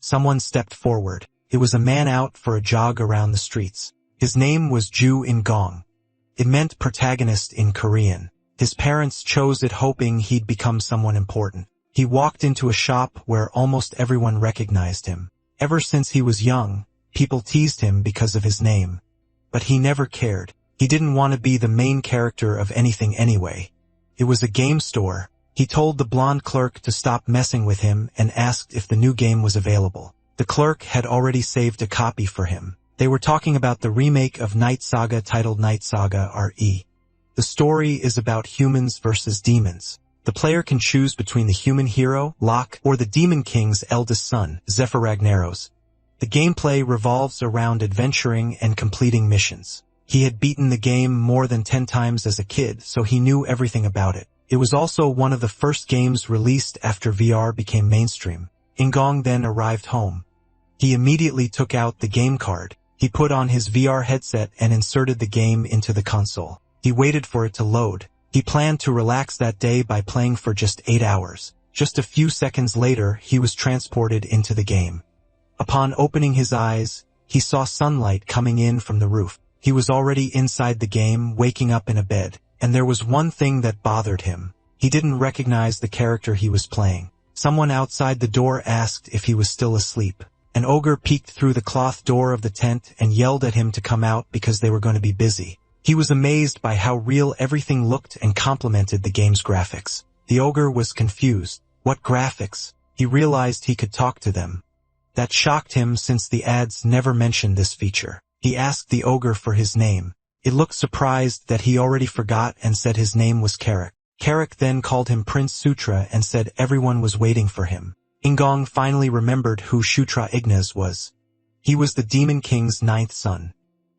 someone stepped forward. It was a man out for a jog around the streets. His name was Ju In-gong. It meant protagonist in Korean. His parents chose it hoping he'd become someone important. He walked into a shop where almost everyone recognized him. Ever since he was young, people teased him because of his name. But he never cared. He didn't want to be the main character of anything anyway. It was a game store. He told the blonde clerk to stop messing with him and asked if the new game was available. The clerk had already saved a copy for him. They were talking about the remake of Night Saga titled Night Saga RE. The story is about humans versus demons. The player can choose between the human hero, Locke, or the demon king's eldest son, Zephr Ragnaros. The gameplay revolves around adventuring and completing missions. He had beaten the game more than 10 times as a kid, so he knew everything about it. It was also one of the first games released after VR became mainstream. In-gong then arrived home. He immediately took out the game card. He put on his VR headset and inserted the game into the console. He waited for it to load. He planned to relax that day by playing for just 8 hours. Just a few seconds later, he was transported into the game. Upon opening his eyes, he saw sunlight coming in from the roof. He was already inside the game, waking up in a bed. And there was one thing that bothered him. He didn't recognize the character he was playing. Someone outside the door asked if he was still asleep. An ogre peeked through the cloth door of the tent and yelled at him to come out because they were going to be busy. He was amazed by how real everything looked and complimented the game's graphics. The ogre was confused. What graphics? He realized he could talk to them. That shocked him since the ads never mentioned this feature. He asked the ogre for his name. It looked surprised that he already forgot and said his name was Carrick. Carrick then called him Prince Sutra and said everyone was waiting for him. In-gong finally remembered who Shutra Ignaz was. He was the Demon King's 9th son.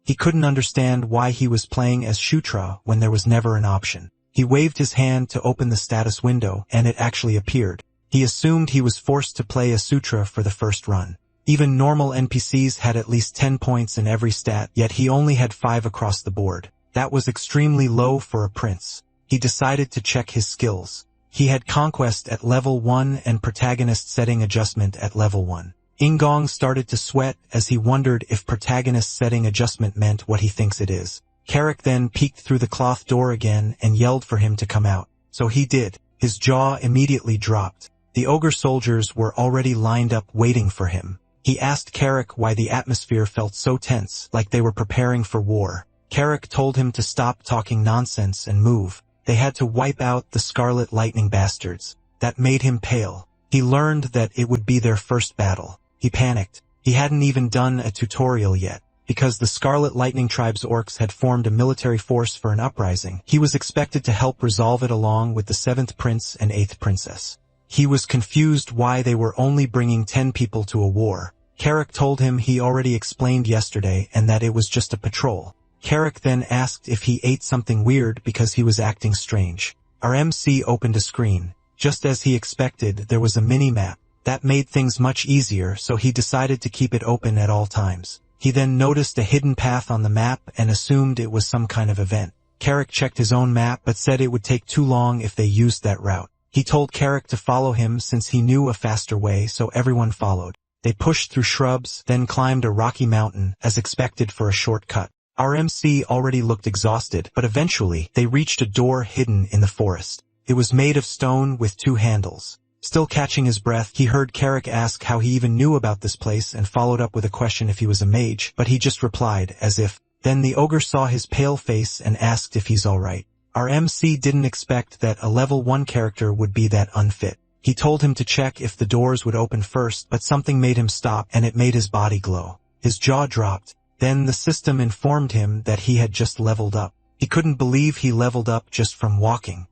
He couldn't understand why he was playing as Shutra when there was never an option. He waved his hand to open the status window and it actually appeared. He assumed he was forced to play as Sutra for the first run. Even normal NPCs had at least 10 points in every stat, yet he only had 5 across the board. That was extremely low for a prince. He decided to check his skills. He had Conquest at level 1 and Protagonist Setting Adjustment at level 1. In-gong started to sweat as he wondered if Protagonist Setting Adjustment meant what he thinks it is. Carrick then peeked through the cloth door again and yelled for him to come out. So he did. His jaw immediately dropped. The ogre soldiers were already lined up waiting for him. He asked Carrick why the atmosphere felt so tense, like they were preparing for war. Carrick told him to stop talking nonsense and move. They had to wipe out the Scarlet Lightning bastards. That made him pale. He learned that it would be their first battle. He panicked. He hadn't even done a tutorial yet. Because the Scarlet Lightning tribe's orcs had formed a military force for an uprising, he was expected to help resolve it along with the 7th prince and 8th princess. He was confused why they were only bringing 10 people to a war. Carrick told him he already explained yesterday and that it was just a patrol. Carrick then asked if he ate something weird because he was acting strange. Our MC opened a screen. Just as he expected, there was a mini-map. That made things much easier, so he decided to keep it open at all times. He then noticed a hidden path on the map and assumed it was some kind of event. Carrick checked his own map but said it would take too long if they used that route. He told Carrick to follow him since he knew a faster way, so everyone followed. They pushed through shrubs, then climbed a rocky mountain, as expected for a shortcut. Our MC already looked exhausted, but eventually, they reached a door hidden in the forest. It was made of stone with 2 handles. Still catching his breath, he heard Carrick ask how he even knew about this place and followed up with a question if he was a mage, but he just replied, as if. Then the ogre saw his pale face and asked if he's alright. Our MC didn't expect that a level 1 character would be that unfit. He told him to check if the doors would open first, but something made him stop and it made his body glow. His jaw dropped. Then the system informed him that he had just leveled up. He couldn't believe he leveled up just from walking.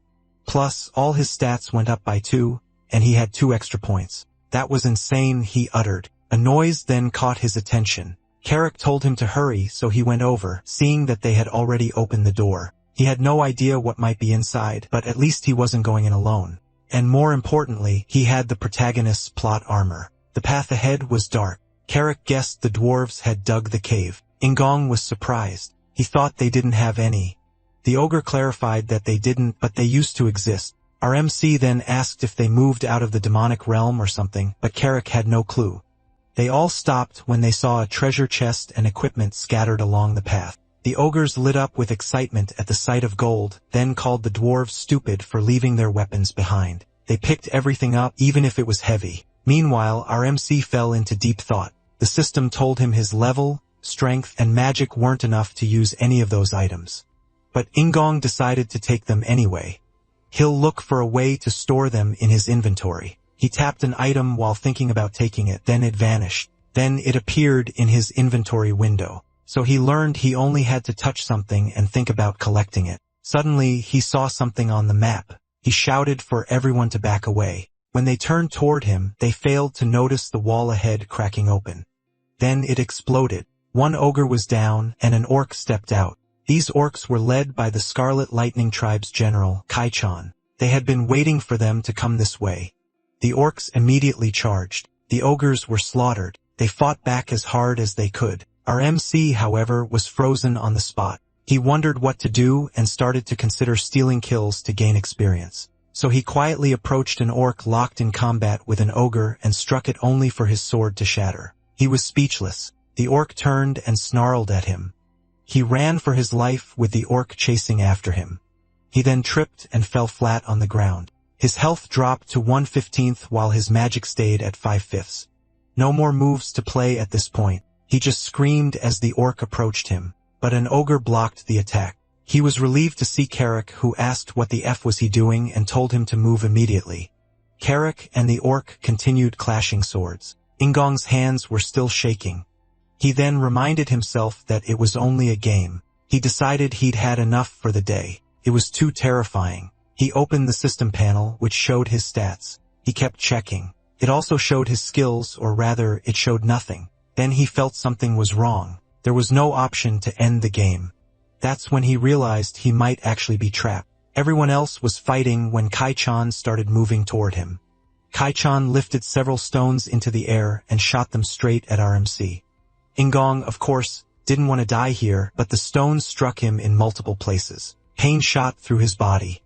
Plus, all his stats went up by 2, and he had 2 extra points. That was insane, he uttered. A noise then caught his attention. Carrick told him to hurry, so he went over, seeing that they had already opened the door. He had no idea what might be inside, but at least he wasn't going in alone. And more importantly, he had the protagonist's plot armor. The path ahead was dark. Carrick guessed the dwarves had dug the cave. In-gong was surprised. He thought they didn't have any. The ogre clarified that they didn't, but they used to exist. Our MC then asked if they moved out of the demonic realm or something, but Carrick had no clue. They all stopped when they saw a treasure chest and equipment scattered along the path. The ogres lit up with excitement at the sight of gold, then called the dwarves stupid for leaving their weapons behind. They picked everything up, even if it was heavy. Meanwhile, our MC fell into deep thought. The system told him his level, strength, and magic weren't enough to use any of those items. But Ingong decided to take them anyway. He'll look for a way to store them in his inventory. He tapped an item while thinking about taking it, then it vanished. Then it appeared in his inventory window. So he learned he only had to touch something and think about collecting it. Suddenly, he saw something on the map. He shouted for everyone to back away. When they turned toward him, they failed to notice the wall ahead cracking open. Then it exploded. One ogre was down, and an orc stepped out. These orcs were led by the Scarlet Lightning Tribe's general, Kai-chan. They had been waiting for them to come this way. The orcs immediately charged. The ogres were slaughtered. They fought back as hard as they could. Our MC, however, was frozen on the spot. He wondered what to do and started to consider stealing kills to gain experience. So he quietly approached an orc locked in combat with an ogre and struck it only for his sword to shatter. He was speechless. The orc turned and snarled at him. He ran for his life with the orc chasing after him. He then tripped and fell flat on the ground. His health dropped to 1/15 while his magic stayed at 5/5. No more moves to play at this point. He just screamed as the orc approached him, but an ogre blocked the attack. He was relieved to see Carrick, who asked what the F was he doing and told him to move immediately. Carrick and the orc continued clashing swords. Ingong's hands were still shaking. He then reminded himself that it was only a game. He decided he'd had enough for the day. It was too terrifying. He opened the system panel, which showed his stats. He kept checking. It also showed his skills, or rather, it showed nothing. Then he felt something was wrong. There was no option to end the game. That's when he realized he might actually be trapped. Everyone else was fighting when Kai-chan started moving toward him. Kai-chan lifted several stones into the air and shot them straight at RMC. Ingong, of course, didn't want to die here, but the stones struck him in multiple places. Pain shot through his body.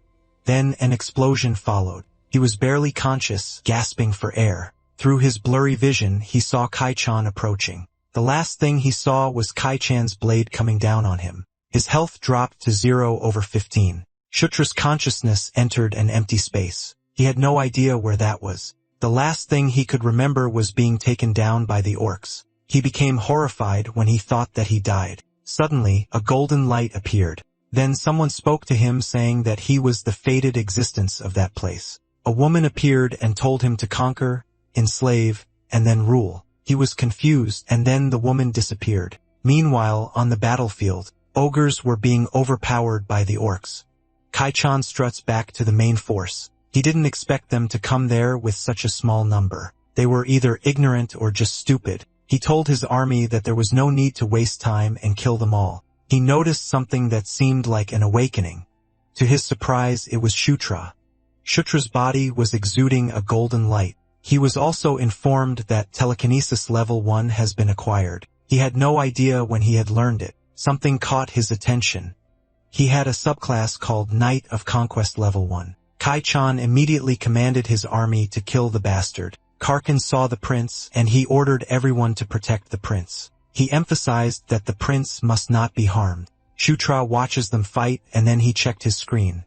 Then an explosion followed. He was barely conscious, gasping for air. Through his blurry vision, he saw Kai-chan approaching. The last thing he saw was Kai-chan's blade coming down on him. His health dropped to 0/15. Shutra's consciousness entered an empty space. He had no idea where that was. The last thing he could remember was being taken down by the orcs. He became horrified when he thought that he died. Suddenly, a golden light appeared. Then someone spoke to him saying that he was the fated existence of that place. A woman appeared and told him to conquer, enslave, and then rule. He was confused, and then the woman disappeared. Meanwhile, on the battlefield, ogres were being overpowered by the orcs. Kai-chan struts back to the main force. He didn't expect them to come there with such a small number. They were either ignorant or just stupid. He told his army that there was no need to waste time and kill them all. He noticed something that seemed like an awakening. To his surprise, it was Shutra. Shutra's body was exuding a golden light. He was also informed that telekinesis level 1 has been acquired. He had no idea when he had learned it. Something caught his attention. He had a subclass called Knight of Conquest level 1. Kai-chan immediately commanded his army to kill the bastard. Karkin saw the prince, and he ordered everyone to protect the prince. He emphasized that the prince must not be harmed. Shutra watches them fight, and then he checked his screen.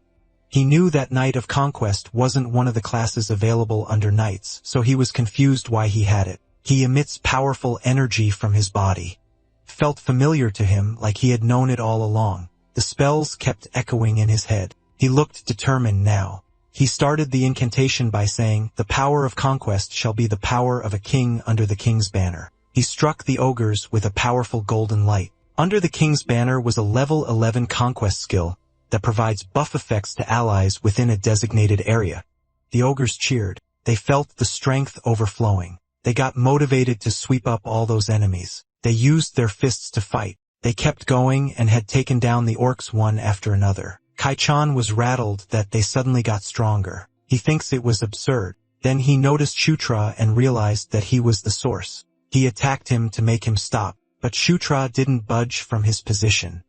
He knew that Knight of Conquest wasn't one of the classes available under Knights, so he was confused why he had it. He emits powerful energy from his body. Felt familiar to him, like he had known it all along. The spells kept echoing in his head. He looked determined now. He started the incantation by saying, "The power of conquest shall be the power of a king under the king's banner." He struck the ogres with a powerful golden light. Under the king's banner was a level 11 conquest skill that provides buff effects to allies within a designated area. The ogres cheered. They felt the strength overflowing. They got motivated to sweep up all those enemies. They used their fists to fight. They kept going and had taken down the orcs one after another. Kai-chan was rattled that they suddenly got stronger. He thinks it was absurd. Then he noticed Shutra and realized that he was the source. He attacked him to make him stop, but Shutra didn't budge from his position.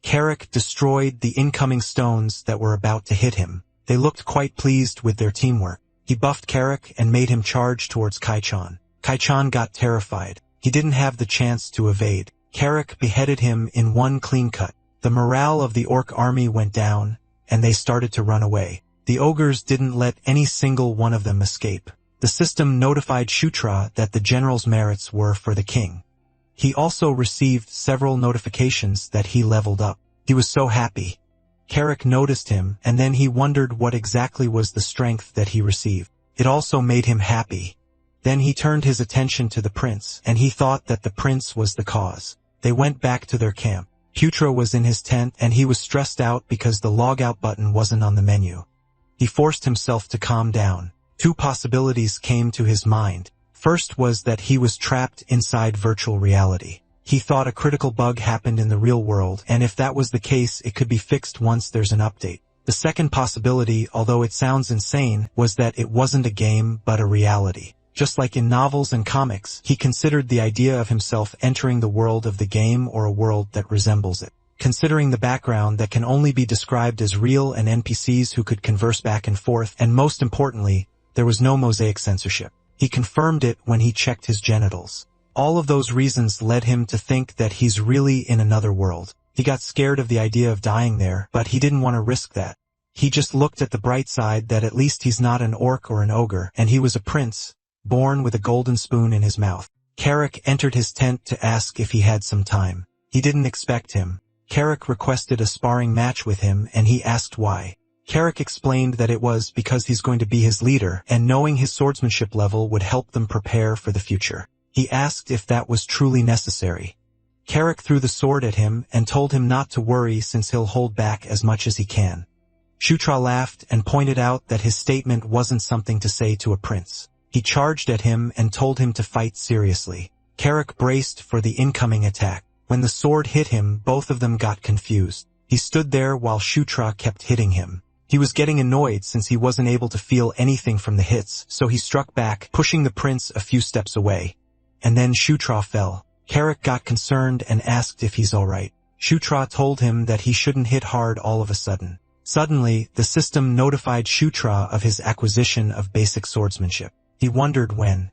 Carrick destroyed the incoming stones that were about to hit him. They looked quite pleased with their teamwork. He buffed Carrick and made him charge towards Kai-chan. Kai-chan got terrified. He didn't have the chance to evade. Carrick beheaded him in one clean cut. The morale of the orc army went down, and they started to run away. The ogres didn't let any single one of them escape. The system notified Shutra that the general's merits were for the king. He also received several notifications that he leveled up. He was so happy. Carrick noticed him, and then he wondered what exactly was the strength that he received. It also made him happy. Then he turned his attention to the prince, and he thought that the prince was the cause. They went back to their camp. Putra was in his tent, and he was stressed out because the logout button wasn't on the menu. He forced himself to calm down. Two possibilities came to his mind. First was that he was trapped inside virtual reality. He thought a critical bug happened in the real world, and if that was the case, it could be fixed once there's an update. The second possibility, although it sounds insane, was that it wasn't a game but a reality. Just like in novels and comics, he considered the idea of himself entering the world of the game or a world that resembles it. Considering the background that can only be described as real and NPCs who could converse back and forth, and most importantly, there was no mosaic censorship. He confirmed it when he checked his genitals. All of those reasons led him to think that he's really in another world. He got scared of the idea of dying there, but he didn't want to risk that. He just looked at the bright side that at least he's not an orc or an ogre, and he was a prince, born with a golden spoon in his mouth. Carrick entered his tent to ask if he had some time. He didn't expect him. Carrick requested a sparring match with him, and he asked why. Carrick explained that it was because he's going to be his leader, and knowing his swordsmanship level would help them prepare for the future. He asked if that was truly necessary. Carrick threw the sword at him and told him not to worry since he'll hold back as much as he can. Shutra laughed and pointed out that his statement wasn't something to say to a prince. He charged at him and told him to fight seriously. Carrick braced for the incoming attack. When the sword hit him, both of them got confused. He stood there while Shutra kept hitting him. He was getting annoyed since he wasn't able to feel anything from the hits, so he struck back, pushing the prince a few steps away. And then Shutra fell. Carrick got concerned and asked if he's alright. Shutra told him that he shouldn't hit hard all of a sudden. Suddenly, the system notified Shutra of his acquisition of basic swordsmanship. He wondered when.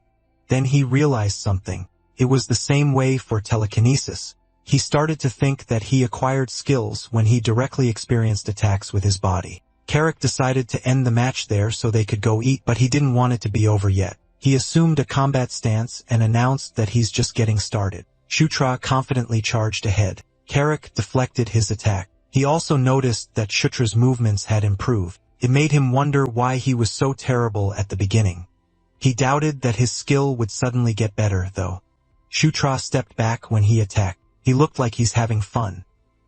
Then he realized something. It was the same way for telekinesis. He started to think that he acquired skills when he directly experienced attacks with his body. Carrick decided to end the match there so they could go eat, but he didn't want it to be over yet. He assumed a combat stance and announced that he's just getting started. Shutra confidently charged ahead. Carrick deflected his attack. He also noticed that Shutra's movements had improved. It made him wonder why he was so terrible at the beginning. He doubted that his skill would suddenly get better, though. Shutra stepped back when he attacked. He looked like he's having fun.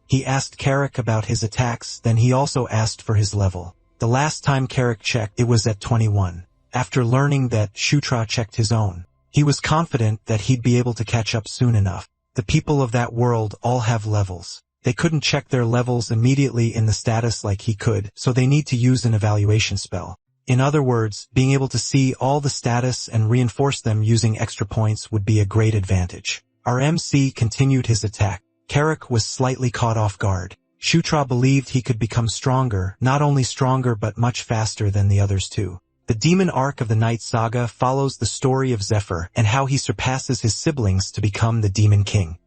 He asked Carrick about his attacks, then he also asked for his level. The last time Carrick checked, it was at 21. After learning that Shutra checked his own, he was confident that he'd be able to catch up soon enough. The people of that world all have levels. They couldn't check their levels immediately in the status like he could, so they need to use an evaluation spell. In other words, being able to see all the status and reinforce them using extra points would be a great advantage. Our MC continued his attack. Carrick was slightly caught off guard. Shutra believed he could become stronger, not only stronger but much faster than the others too. The demon arc of the Night Saga follows the story of Zephr and how he surpasses his siblings to become the Demon King.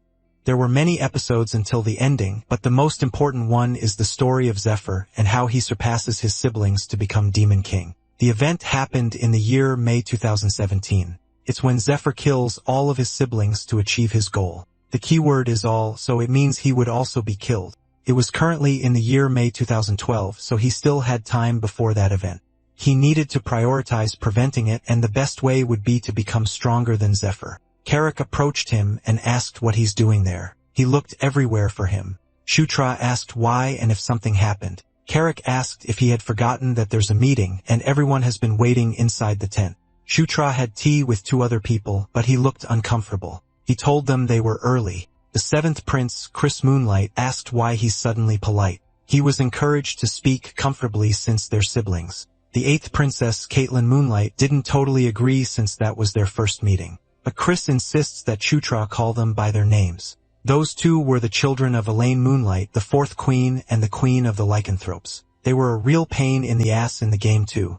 There were many episodes until the ending, but the most important one is the story of Zephr and how he surpasses his siblings to become Demon King. The event happened in the year May 2017. It's when Zephr kills all of his siblings to achieve his goal. The keyword is all, so it means he would also be killed. It was currently in the year May 2012, so he still had time before that event. He needed to prioritize preventing it, and the best way would be to become stronger than Zephr. Carrick approached him and asked what he's doing there. He looked everywhere for him. Shutra asked why and if something happened. Carrick asked if he had forgotten that there's a meeting and everyone has been waiting inside the tent. Shutra had tea with 2 other people, but he looked uncomfortable. He told them they were early. The 7th prince, Chris Moonlight, asked why he's suddenly polite. He was encouraged to speak comfortably since they're siblings. The 8th princess, Caitlin Moonlight, didn't totally agree since that was their first meeting. But Chris insists that Shutra call them by their names. Those 2 were the children of Elaine Moonlight, the 4th queen and the queen of the lycanthropes. They were a real pain in the ass in the game too.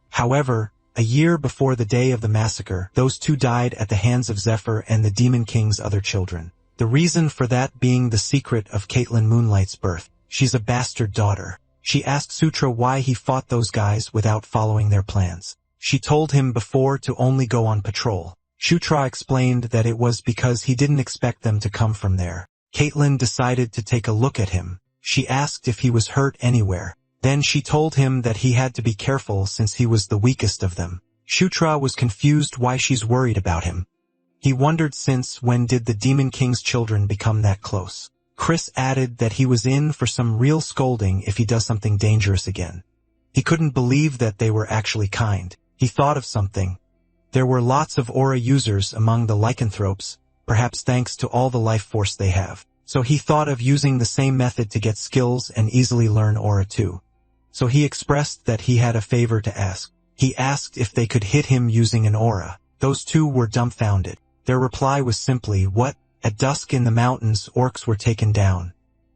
However, A year before the day of the massacre, those two died at the hands of Zephr and the Demon King's other children. The reason for that being the secret of Caitlin Moonlight's birth. She's a bastard daughter. She asked Sutra why he fought those guys without following their plans. She told him before to only go on patrol. Sutra explained that it was because he didn't expect them to come from there. Caitlin decided to take a look at him. She asked if he was hurt anywhere. Then she told him that he had to be careful since he was the weakest of them. Sutra was confused why she's worried about him. He wondered since when did the Demon King's children become that close. Chris added that he was in for some real scolding if he does something dangerous again. He couldn't believe that they were actually kind. He thought of something. There were lots of aura users among the lycanthropes, perhaps thanks to all the life force they have. So he thought of using the same method to get skills and easily learn aura too. So he expressed that he had a favor to ask. He asked if they could hit him using an aura. Those two were dumbfounded. Their reply was simply, "What?" At dusk in the mountains, orcs were taken down.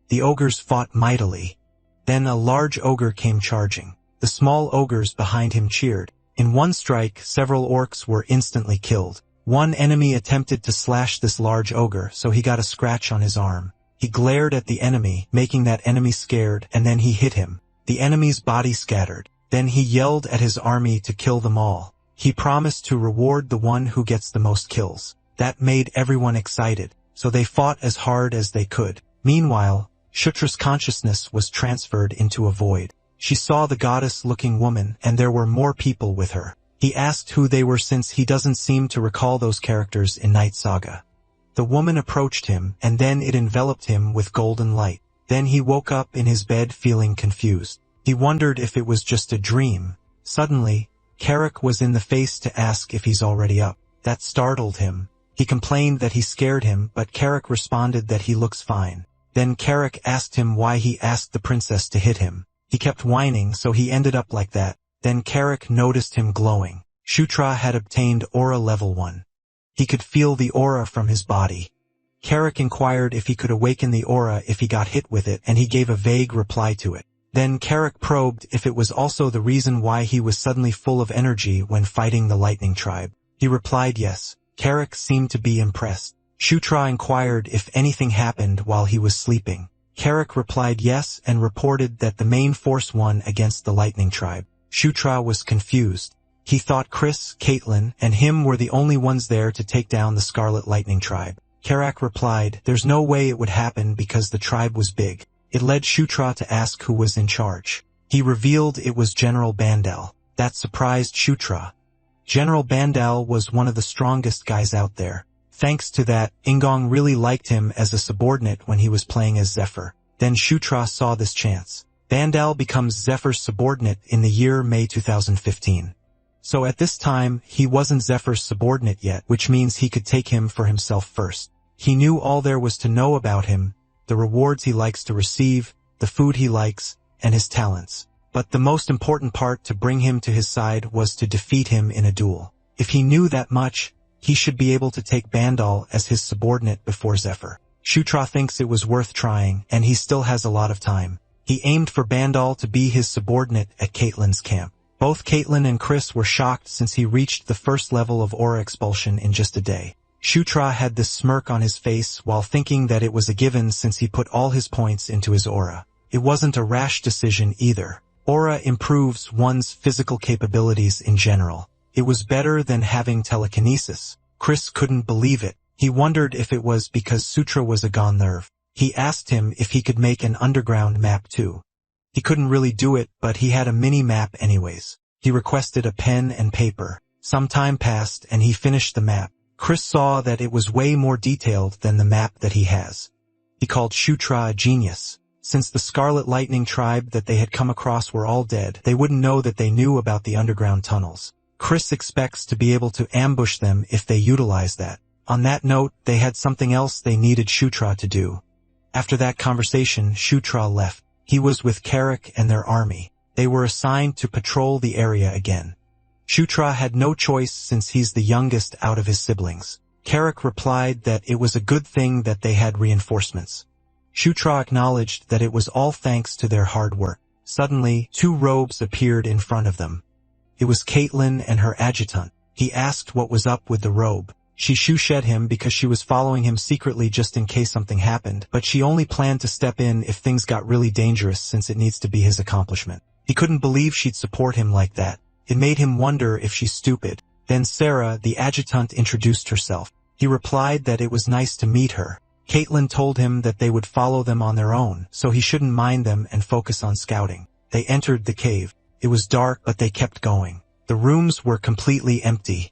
The ogres fought mightily. Then a large ogre came charging. The small ogres behind him cheered. In one strike, several orcs were instantly killed. One enemy attempted to slash this large ogre, so he got a scratch on his arm. He glared at the enemy, making that enemy scared, and then he hit him. The enemy's body scattered. Then he yelled at his army to kill them all. He promised to reward the one who gets the most kills. That made everyone excited, so they fought as hard as they could. Meanwhile, Shutra's consciousness was transferred into a void. She saw the goddess-looking woman, and there were more people with her. He asked who they were since he doesn't seem to recall those characters in Night Saga. The woman approached him, and then it enveloped him with golden light. Then he woke up in his bed feeling confused. He wondered if it was just a dream. Suddenly, Carrick was in the face to ask if he's already up. That startled him. He complained that he scared him, but Carrick responded that he looks fine. Then Carrick asked him why he asked the princess to hit him. He kept whining, so he ended up like that. Then Carrick noticed him glowing. Shutra had obtained Aura Level 1. He could feel the aura from his body. Carrick inquired if he could awaken the aura if he got hit with it, and he gave a vague reply to it. Then Carrick probed if it was also the reason why he was suddenly full of energy when fighting the Lightning Tribe. He replied yes. Carrick seemed to be impressed. Shutra inquired if anything happened while he was sleeping. Carrick replied yes and reported that the main force won against the Lightning Tribe. Shutra was confused. He thought Chris, Caitlin, and him were the only ones there to take down the Scarlet Lightning Tribe. Carrick replied, there's no way it would happen because the tribe was big. It led Shutra to ask who was in charge. He revealed it was General Bandal. That surprised Shutra. General Bandal was one of the strongest guys out there. Thanks to that, Ingong really liked him as a subordinate when he was playing as Zephr. Then Shutra saw this chance. Bandal becomes Zephyr's subordinate in the year May 2015. So at this time, he wasn't Zephyr's subordinate yet, which means he could take him for himself first. He knew all there was to know about him, the rewards he likes to receive, the food he likes, and his talents. But the most important part to bring him to his side was to defeat him in a duel. If he knew that much, he should be able to take Bandal as his subordinate before Zephr. Shutra thinks it was worth trying, and he still has a lot of time. He aimed for Bandal to be his subordinate at Caitlin's camp. Both Caitlin and Chris were shocked since he reached the first level of aura expulsion in just a day. Shutra had this smirk on his face while thinking that it was a given since he put all his points into his aura. It wasn't a rash decision either. Aura improves one's physical capabilities in general. It was better than having telekinesis. Chris couldn't believe it. He wondered if it was because Sutra was a Gonlerv. He asked him if he could make an underground map too. He couldn't really do it, but he had a mini-map anyways. He requested a pen and paper. Some time passed and he finished the map. Chris saw that it was way more detailed than the map that he has. He called Shutra a genius. Since the Scarlet Lightning Tribe that they had come across were all dead, they wouldn't know that they knew about the underground tunnels. Chris expects to be able to ambush them if they utilize that. On that note, they had something else they needed Shutra to do. After that conversation, Shutra left. He was with Carrick and their army. They were assigned to patrol the area again. Shutra had no choice since he's the youngest out of his siblings. Carrick replied that it was a good thing that they had reinforcements. Shutra acknowledged that it was all thanks to their hard work. Suddenly, two robes appeared in front of them. It was Caitlin and her adjutant. He asked what was up with the robe. She shoo-shed him because she was following him secretly just in case something happened, but she only planned to step in if things got really dangerous since it needs to be his accomplishment. He couldn't believe she'd support him like that. It made him wonder if she's stupid. Then Sarah, the adjutant, introduced herself. He replied that it was nice to meet her. Caitlin told him that they would follow them on their own, so he shouldn't mind them and focus on scouting. They entered the cave. It was dark, but they kept going. The rooms were completely empty.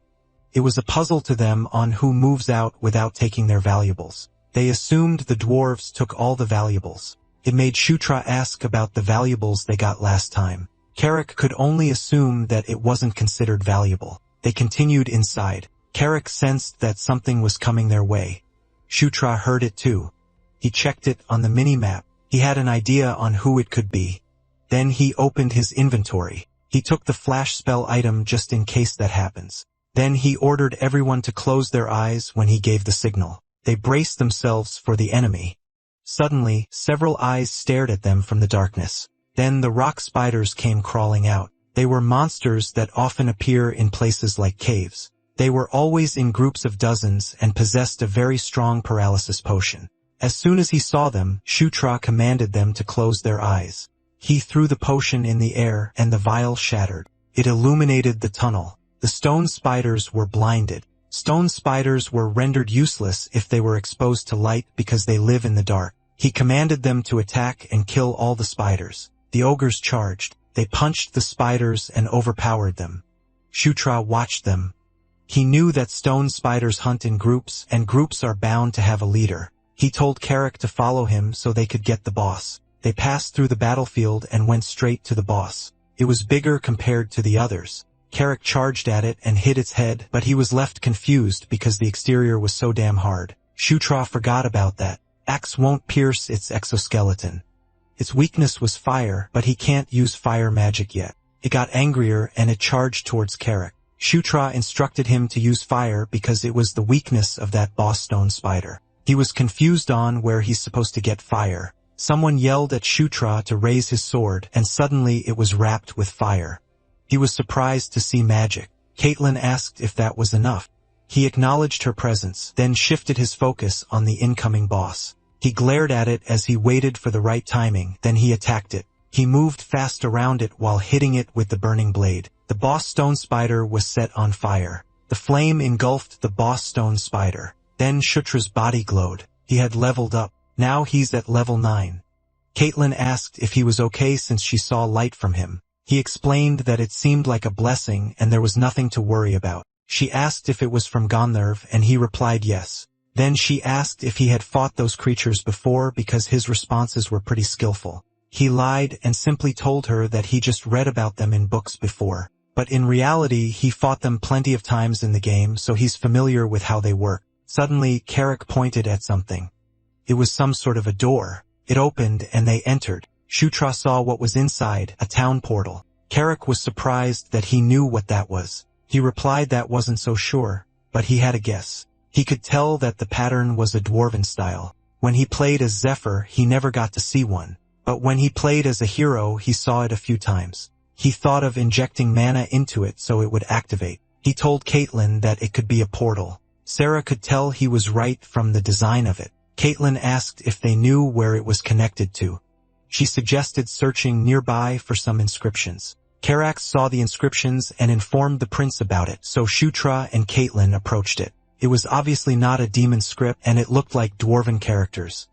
It was a puzzle to them on who moves out without taking their valuables. They assumed the dwarves took all the valuables. It made Shutra ask about the valuables they got last time. Carrick could only assume that it wasn't considered valuable. They continued inside. Carrick sensed that something was coming their way. Shutra heard it too. He checked it on the mini-map. He had an idea on who it could be. Then he opened his inventory. He took the flash spell item just in case that happens. Then he ordered everyone to close their eyes when he gave the signal. They braced themselves for the enemy. Suddenly, several eyes stared at them from the darkness. Then the rock spiders came crawling out. They were monsters that often appear in places like caves. They were always in groups of dozens and possessed a very strong paralysis potion. As soon as he saw them, Shutra commanded them to close their eyes. He threw the potion in the air and the vial shattered. It illuminated the tunnel. The stone spiders were blinded. Stone spiders were rendered useless if they were exposed to light because they live in the dark. He commanded them to attack and kill all the spiders. The ogres charged. They punched the spiders and overpowered them. Shutra watched them. He knew that stone spiders hunt in groups, and groups are bound to have a leader. He told Carrick to follow him so they could get the boss. They passed through the battlefield and went straight to the boss. It was bigger compared to the others. Carrick charged at it and hit its head, but he was left confused because the exterior was so damn hard. Shutra forgot about that. Axe won't pierce its exoskeleton. Its weakness was fire, but he can't use fire magic yet. It got angrier and it charged towards Carrick. Shutra instructed him to use fire because it was the weakness of that boss stone spider. He was confused on where he's supposed to get fire. Someone yelled at Shutra to raise his sword, and suddenly it was wrapped with fire. He was surprised to see magic. Caitlin asked if that was enough. He acknowledged her presence, then shifted his focus on the incoming boss. He glared at it as he waited for the right timing, then he attacked it. He moved fast around it while hitting it with the burning blade. The boss stone spider was set on fire. The flame engulfed the boss stone spider. Then Shutra's body glowed. He had leveled up. Now he's at level 9. Caitlin asked if he was okay since she saw light from him. He explained that it seemed like a blessing and there was nothing to worry about. She asked if it was from Gauntlet and he replied yes. Then she asked if he had fought those creatures before because his responses were pretty skillful. He lied and simply told her that he just read about them in books before. But in reality, he fought them plenty of times in the game, so he's familiar with how they work. Suddenly, Carrick pointed at something. It was some sort of a door. It opened and they entered. Shutra saw what was inside, a town portal. Carrick was surprised that he knew what that was. He replied that wasn't so sure, but he had a guess. He could tell that the pattern was a dwarven style. When he played as Zephr, he never got to see one. But when he played as a hero, he saw it a few times. He thought of injecting mana into it so it would activate. He told Caitlin that it could be a portal. Sarah could tell he was right from the design of it. Caitlin asked if they knew where it was connected to. She suggested searching nearby for some inscriptions. Carrick saw the inscriptions and informed the prince about it, so Shutra and Caitlin approached it. It was obviously not a demon script and it looked like dwarven characters.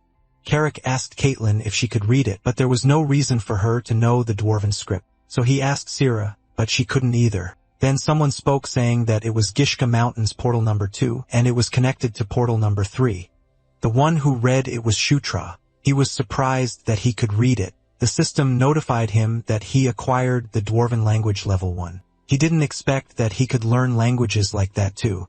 Carrick asked Caitlin if she could read it, but there was no reason for her to know the dwarven script. So he asked Sarah, but she couldn't either. Then someone spoke saying that it was Gishka Mountains portal number 2 and it was connected to portal number 3. The one who read it was Shutra. He was surprised that he could read it. The system notified him that he acquired the Dwarven language level 1. He didn't expect that he could learn languages like that too.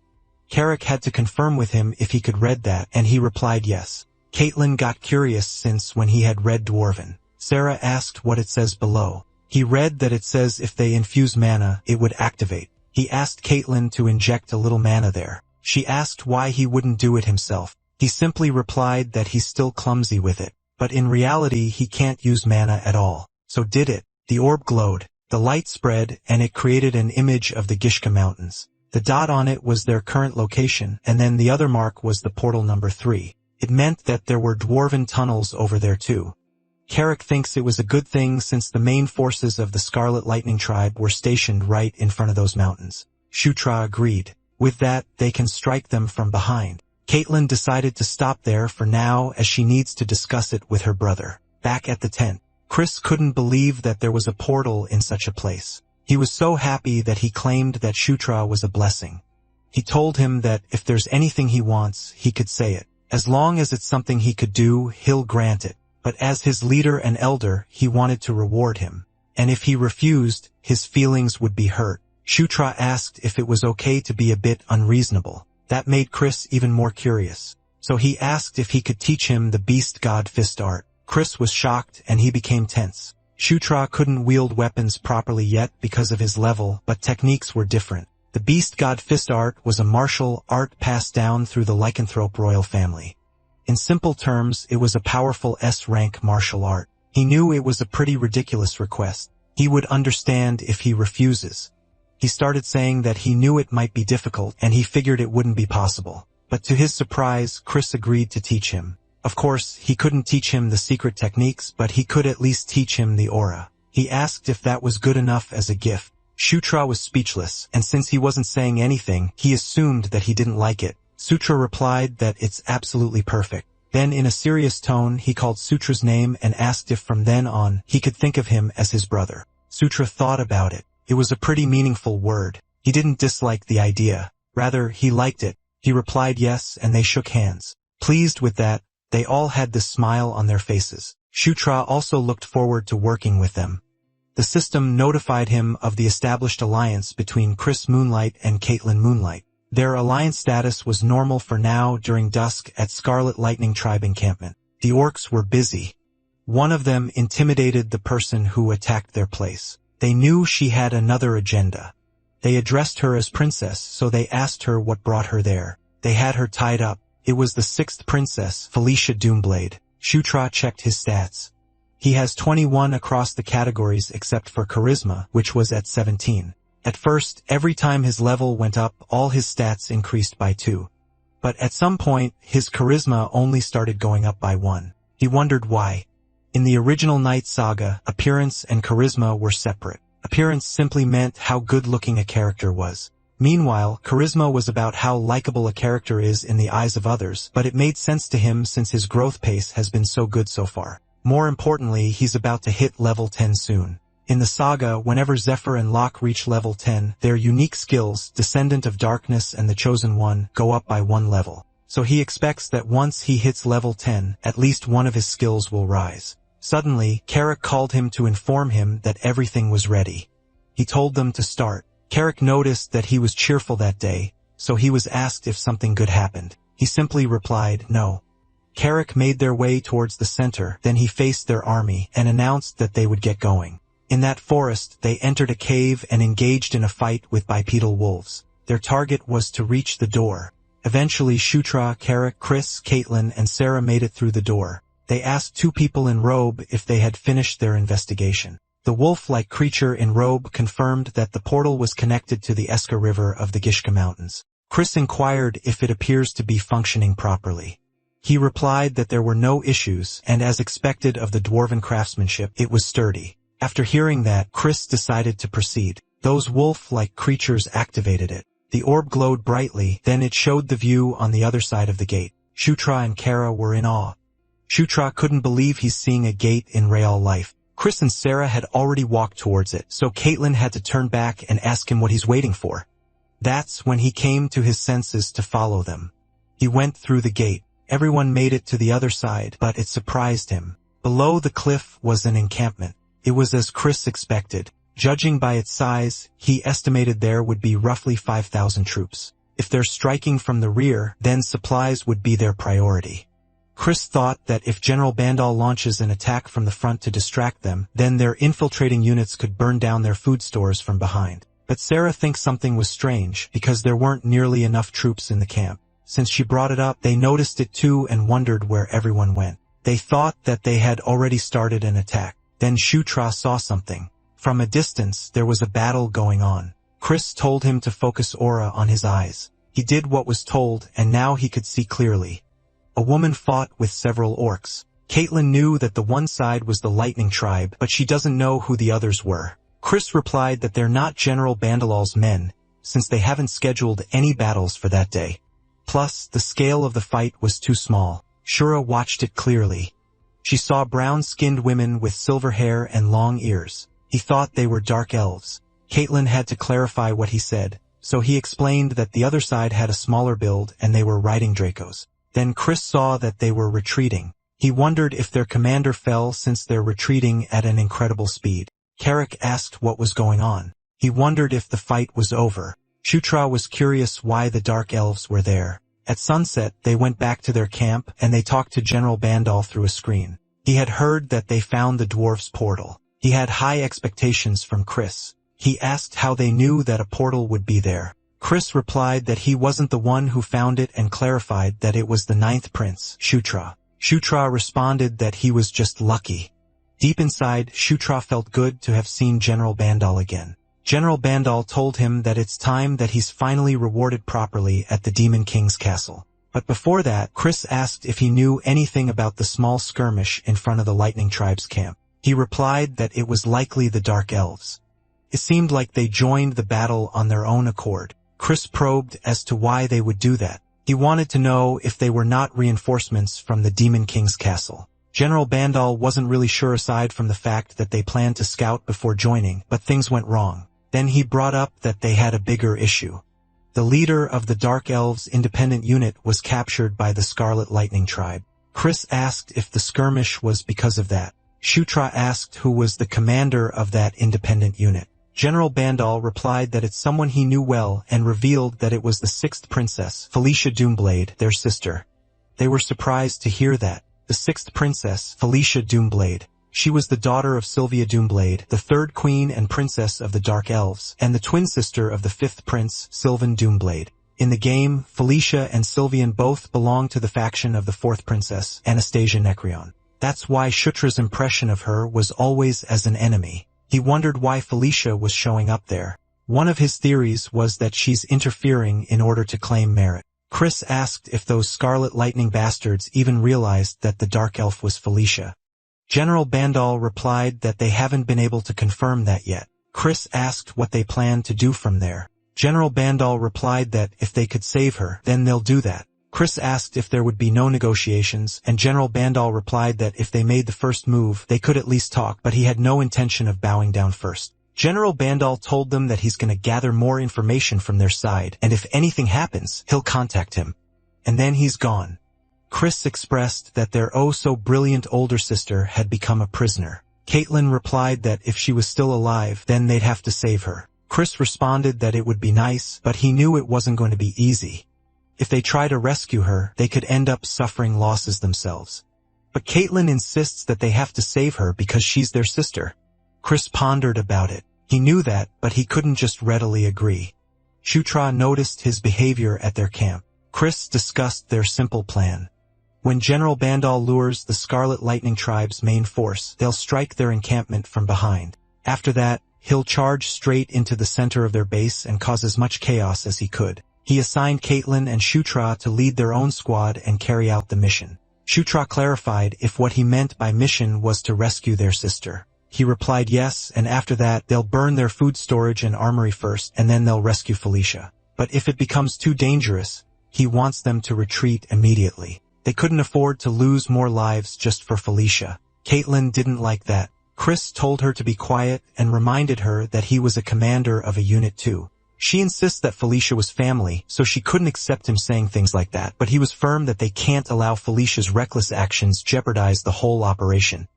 Carrick had to confirm with him if he could read that, and he replied yes. Caitlin got curious since when he had read Dwarven. Sarah asked what it says below. He read that it says if they infuse mana, it would activate. He asked Caitlin to inject a little mana there. She asked why he wouldn't do it himself. He simply replied that he's still clumsy with it, but in reality he can't use mana at all. So did it. The orb glowed. The light spread, and it created an image of the Gishka Mountains. The dot on it was their current location, and then the other mark was the portal number 3. It meant that there were dwarven tunnels over there too. Carrick thinks it was a good thing since the main forces of the Scarlet Lightning tribe were stationed right in front of those mountains. Shutra agreed. With that, they can strike them from behind. Caitlin decided to stop there for now as she needs to discuss it with her brother. Back at the tent, Chris couldn't believe that there was a portal in such a place. He was so happy that he claimed that Shutra was a blessing. He told him that if there's anything he wants, he could say it. As long as it's something he could do, he'll grant it. But as his leader and elder, he wanted to reward him. And if he refused, his feelings would be hurt. Shutra asked if it was okay to be a bit unreasonable. That made Chris even more curious. So he asked if he could teach him the beast god fist art. Chris was shocked and he became tense. Shutra couldn't wield weapons properly yet because of his level, but techniques were different. The beast god fist art was a martial art passed down through the lycanthrope royal family. In simple terms, it was a powerful S-rank martial art. He knew it was a pretty ridiculous request. He would understand if he refuses. He started saying that he knew it might be difficult and he figured it wouldn't be possible. But to his surprise, Chris agreed to teach him. Of course, he couldn't teach him the secret techniques, but he could at least teach him the aura. He asked if that was good enough as a gift. Shutra was speechless, and since he wasn't saying anything, he assumed that he didn't like it. Sutra replied that it's absolutely perfect. Then in a serious tone, he called Sutra's name and asked if from then on, he could think of him as his brother. Sutra thought about it. It was a pretty meaningful word. He didn't dislike the idea. Rather, he liked it. He replied yes, and they shook hands. Pleased with that, they all had this smile on their faces. Shutra also looked forward to working with them. The system notified him of the established alliance between Chris Moonlight and Caitlin Moonlight. Their alliance status was normal for now during dusk at Scarlet Lightning Tribe encampment. The orcs were busy. One of them intimidated the person who attacked their place. They knew she had another agenda. They addressed her as princess, so they asked her what brought her there. They had her tied up. It was the 6th princess, Felicia Doomblade. Shutra checked his stats. He has 21 across the categories except for charisma, which was at 17. At first, every time his level went up, all his stats increased by 2. But at some point, his charisma only started going up by 1. He wondered why. In the original Night Saga, appearance and charisma were separate. Appearance simply meant how good-looking a character was. Meanwhile, charisma was about how likable a character is in the eyes of others, but it made sense to him since his growth pace has been so good so far. More importantly, he's about to hit level 10 soon. In the saga, whenever Zephr and Locke reach level 10, their unique skills, Descendant of Darkness and the Chosen One, go up by 1 level. So he expects that once he hits level 10, at least one of his skills will rise. Suddenly, Carrick called him to inform him that everything was ready. He told them to start. Carrick noticed that he was cheerful that day, so he was asked if something good happened. He simply replied, no. Carrick made their way towards the center, then he faced their army and announced that they would get going. In that forest, they entered a cave and engaged in a fight with bipedal wolves. Their target was to reach the door. Eventually, Shutra, Carrick, Chris, Caitlin, and Sarah made it through the door. They asked 2 people in robe if they had finished their investigation. The wolf-like creature in robe confirmed that the portal was connected to the Eska River of the Gishka Mountains. Chris inquired if it appears to be functioning properly. He replied that there were no issues, and as expected of the dwarven craftsmanship, it was sturdy. After hearing that, Chris decided to proceed. Those wolf-like creatures activated it. The orb glowed brightly, then it showed the view on the other side of the gate. Shutra and Kara were in awe. Shutra couldn't believe he's seeing a gate in real life. Chris and Sarah had already walked towards it, so Caitlin had to turn back and ask him what he's waiting for. That's when he came to his senses to follow them. He went through the gate. Everyone made it to the other side, but it surprised him. Below the cliff was an encampment. It was as Chris expected. Judging by its size, he estimated there would be roughly 5,000 troops. If they're striking from the rear, then supplies would be their priority. Chris thought that if General Bandal launches an attack from the front to distract them, then their infiltrating units could burn down their food stores from behind. But Sarah thinks something was strange, because there weren't nearly enough troops in the camp. Since she brought it up, they noticed it too and wondered where everyone went. They thought that they had already started an attack. Then Shutra saw something. From a distance, there was a battle going on. Chris told him to focus aura on his eyes. He did what was told, and now he could see clearly. A woman fought with several orcs. Caitlin knew that the one side was the lightning tribe, but she doesn't know who the others were. Chris replied that they're not General Bandalal's men, since they haven't scheduled any battles for that day. Plus, the scale of the fight was too small. Shura watched it clearly. She saw brown-skinned women with silver hair and long ears. He thought they were dark elves. Caitlin had to clarify what he said, so he explained that the other side had a smaller build and they were riding Dracos. Then Chris saw that they were retreating. He wondered if their commander fell since they're retreating at an incredible speed. Carrick asked what was going on. He wondered if the fight was over. Shutra was curious why the dark elves were there. At sunset, they went back to their camp and they talked to General Bandal through a screen. He had heard that they found the dwarves' portal. He had high expectations from Chris. He asked how they knew that a portal would be there. Chris replied that he wasn't the one who found it and clarified that it was the 9th prince, Shutra. Shutra responded that he was just lucky. Deep inside, Shutra felt good to have seen General Bandal again. General Bandal told him that it's time that he's finally rewarded properly at the Demon King's castle. But before that, Chris asked if he knew anything about the small skirmish in front of the Lightning Tribe's camp. He replied that it was likely the Dark Elves. It seemed like they joined the battle on their own accord. Chris probed as to why they would do that. He wanted to know if they were not reinforcements from the Demon King's castle. General Bandal wasn't really sure aside from the fact that they planned to scout before joining, but things went wrong. Then he brought up that they had a bigger issue. The leader of the Dark Elves' independent unit was captured by the Scarlet Lightning Tribe. Chris asked if the skirmish was because of that. Shutra asked who was the commander of that independent unit. General Bandal replied that it's someone he knew well and revealed that it was the 6th princess, Felicia Doomblade, their sister. They were surprised to hear that. The 6th princess, Felicia Doomblade. She was the daughter of Sylvia Doomblade, the 3rd queen and princess of the Dark Elves, and the twin sister of the 5th prince, Sylvan Doomblade. In the game, Felicia and Sylvian both belonged to the faction of the 4th princess, Anastasia Necreon. That's why Shutra's impression of her was always as an enemy. He wondered why Felicia was showing up there. One of his theories was that she's interfering in order to claim merit. Chris asked if those Scarlet Lightning bastards even realized that the Dark Elf was Felicia. General Bandal replied that they haven't been able to confirm that yet. Chris asked what they planned to do from there. General Bandal replied that if they could save her, then they'll do that. Chris asked if there would be no negotiations, and General Bandal replied that if they made the first move, they could at least talk, but he had no intention of bowing down first. General Bandal told them that he's going to gather more information from their side, and if anything happens, he'll contact him. And then he's gone. Chris expressed that their oh-so-brilliant older sister had become a prisoner. Caitlin replied that if she was still alive, then they'd have to save her. Chris responded that it would be nice, but he knew it wasn't going to be easy. If they try to rescue her, they could end up suffering losses themselves. But Caitlin insists that they have to save her because she's their sister. Chris pondered about it. He knew that, but he couldn't just readily agree. Shutra noticed his behavior at their camp. Chris discussed their simple plan. When General Bandal lures the Scarlet Lightning Tribe's main force, they'll strike their encampment from behind. After that, he'll charge straight into the center of their base and cause as much chaos as he could. He assigned Caitlin and Shutra to lead their own squad and carry out the mission. Shutra clarified if what he meant by mission was to rescue their sister. He replied yes, and after that, they'll burn their food storage and armory first, and then they'll rescue Felicia. But if it becomes too dangerous, he wants them to retreat immediately. They couldn't afford to lose more lives just for Felicia. Caitlin didn't like that. Chris told her to be quiet and reminded her that he was a commander of a unit too. She insists that Felicia was family, so she couldn't accept him saying things like that, but he was firm that they can't allow Felicia's reckless actions jeopardize the whole operation.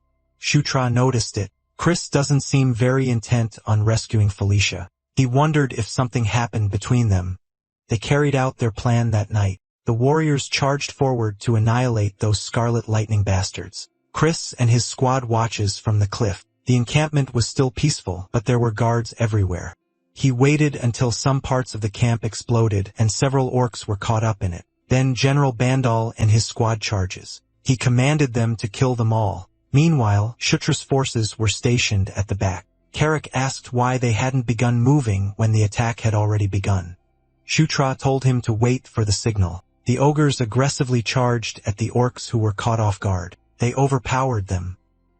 Shutra noticed it. Chris doesn't seem very intent on rescuing Felicia. He wondered if something happened between them. They carried out their plan that night. The warriors charged forward to annihilate those Scarlet Lightning bastards. Chris and his squad watches from the cliff. The encampment was still peaceful, but there were guards everywhere. He waited until some parts of the camp exploded and several orcs were caught up in it. Then General Bandal and his squad charges. He commanded them to kill them all. Meanwhile, Shutra's forces were stationed at the back. Carrick asked why they hadn't begun moving when the attack had already begun. Shutra told him to wait for the signal. The ogres aggressively charged at the orcs who were caught off guard. They overpowered them.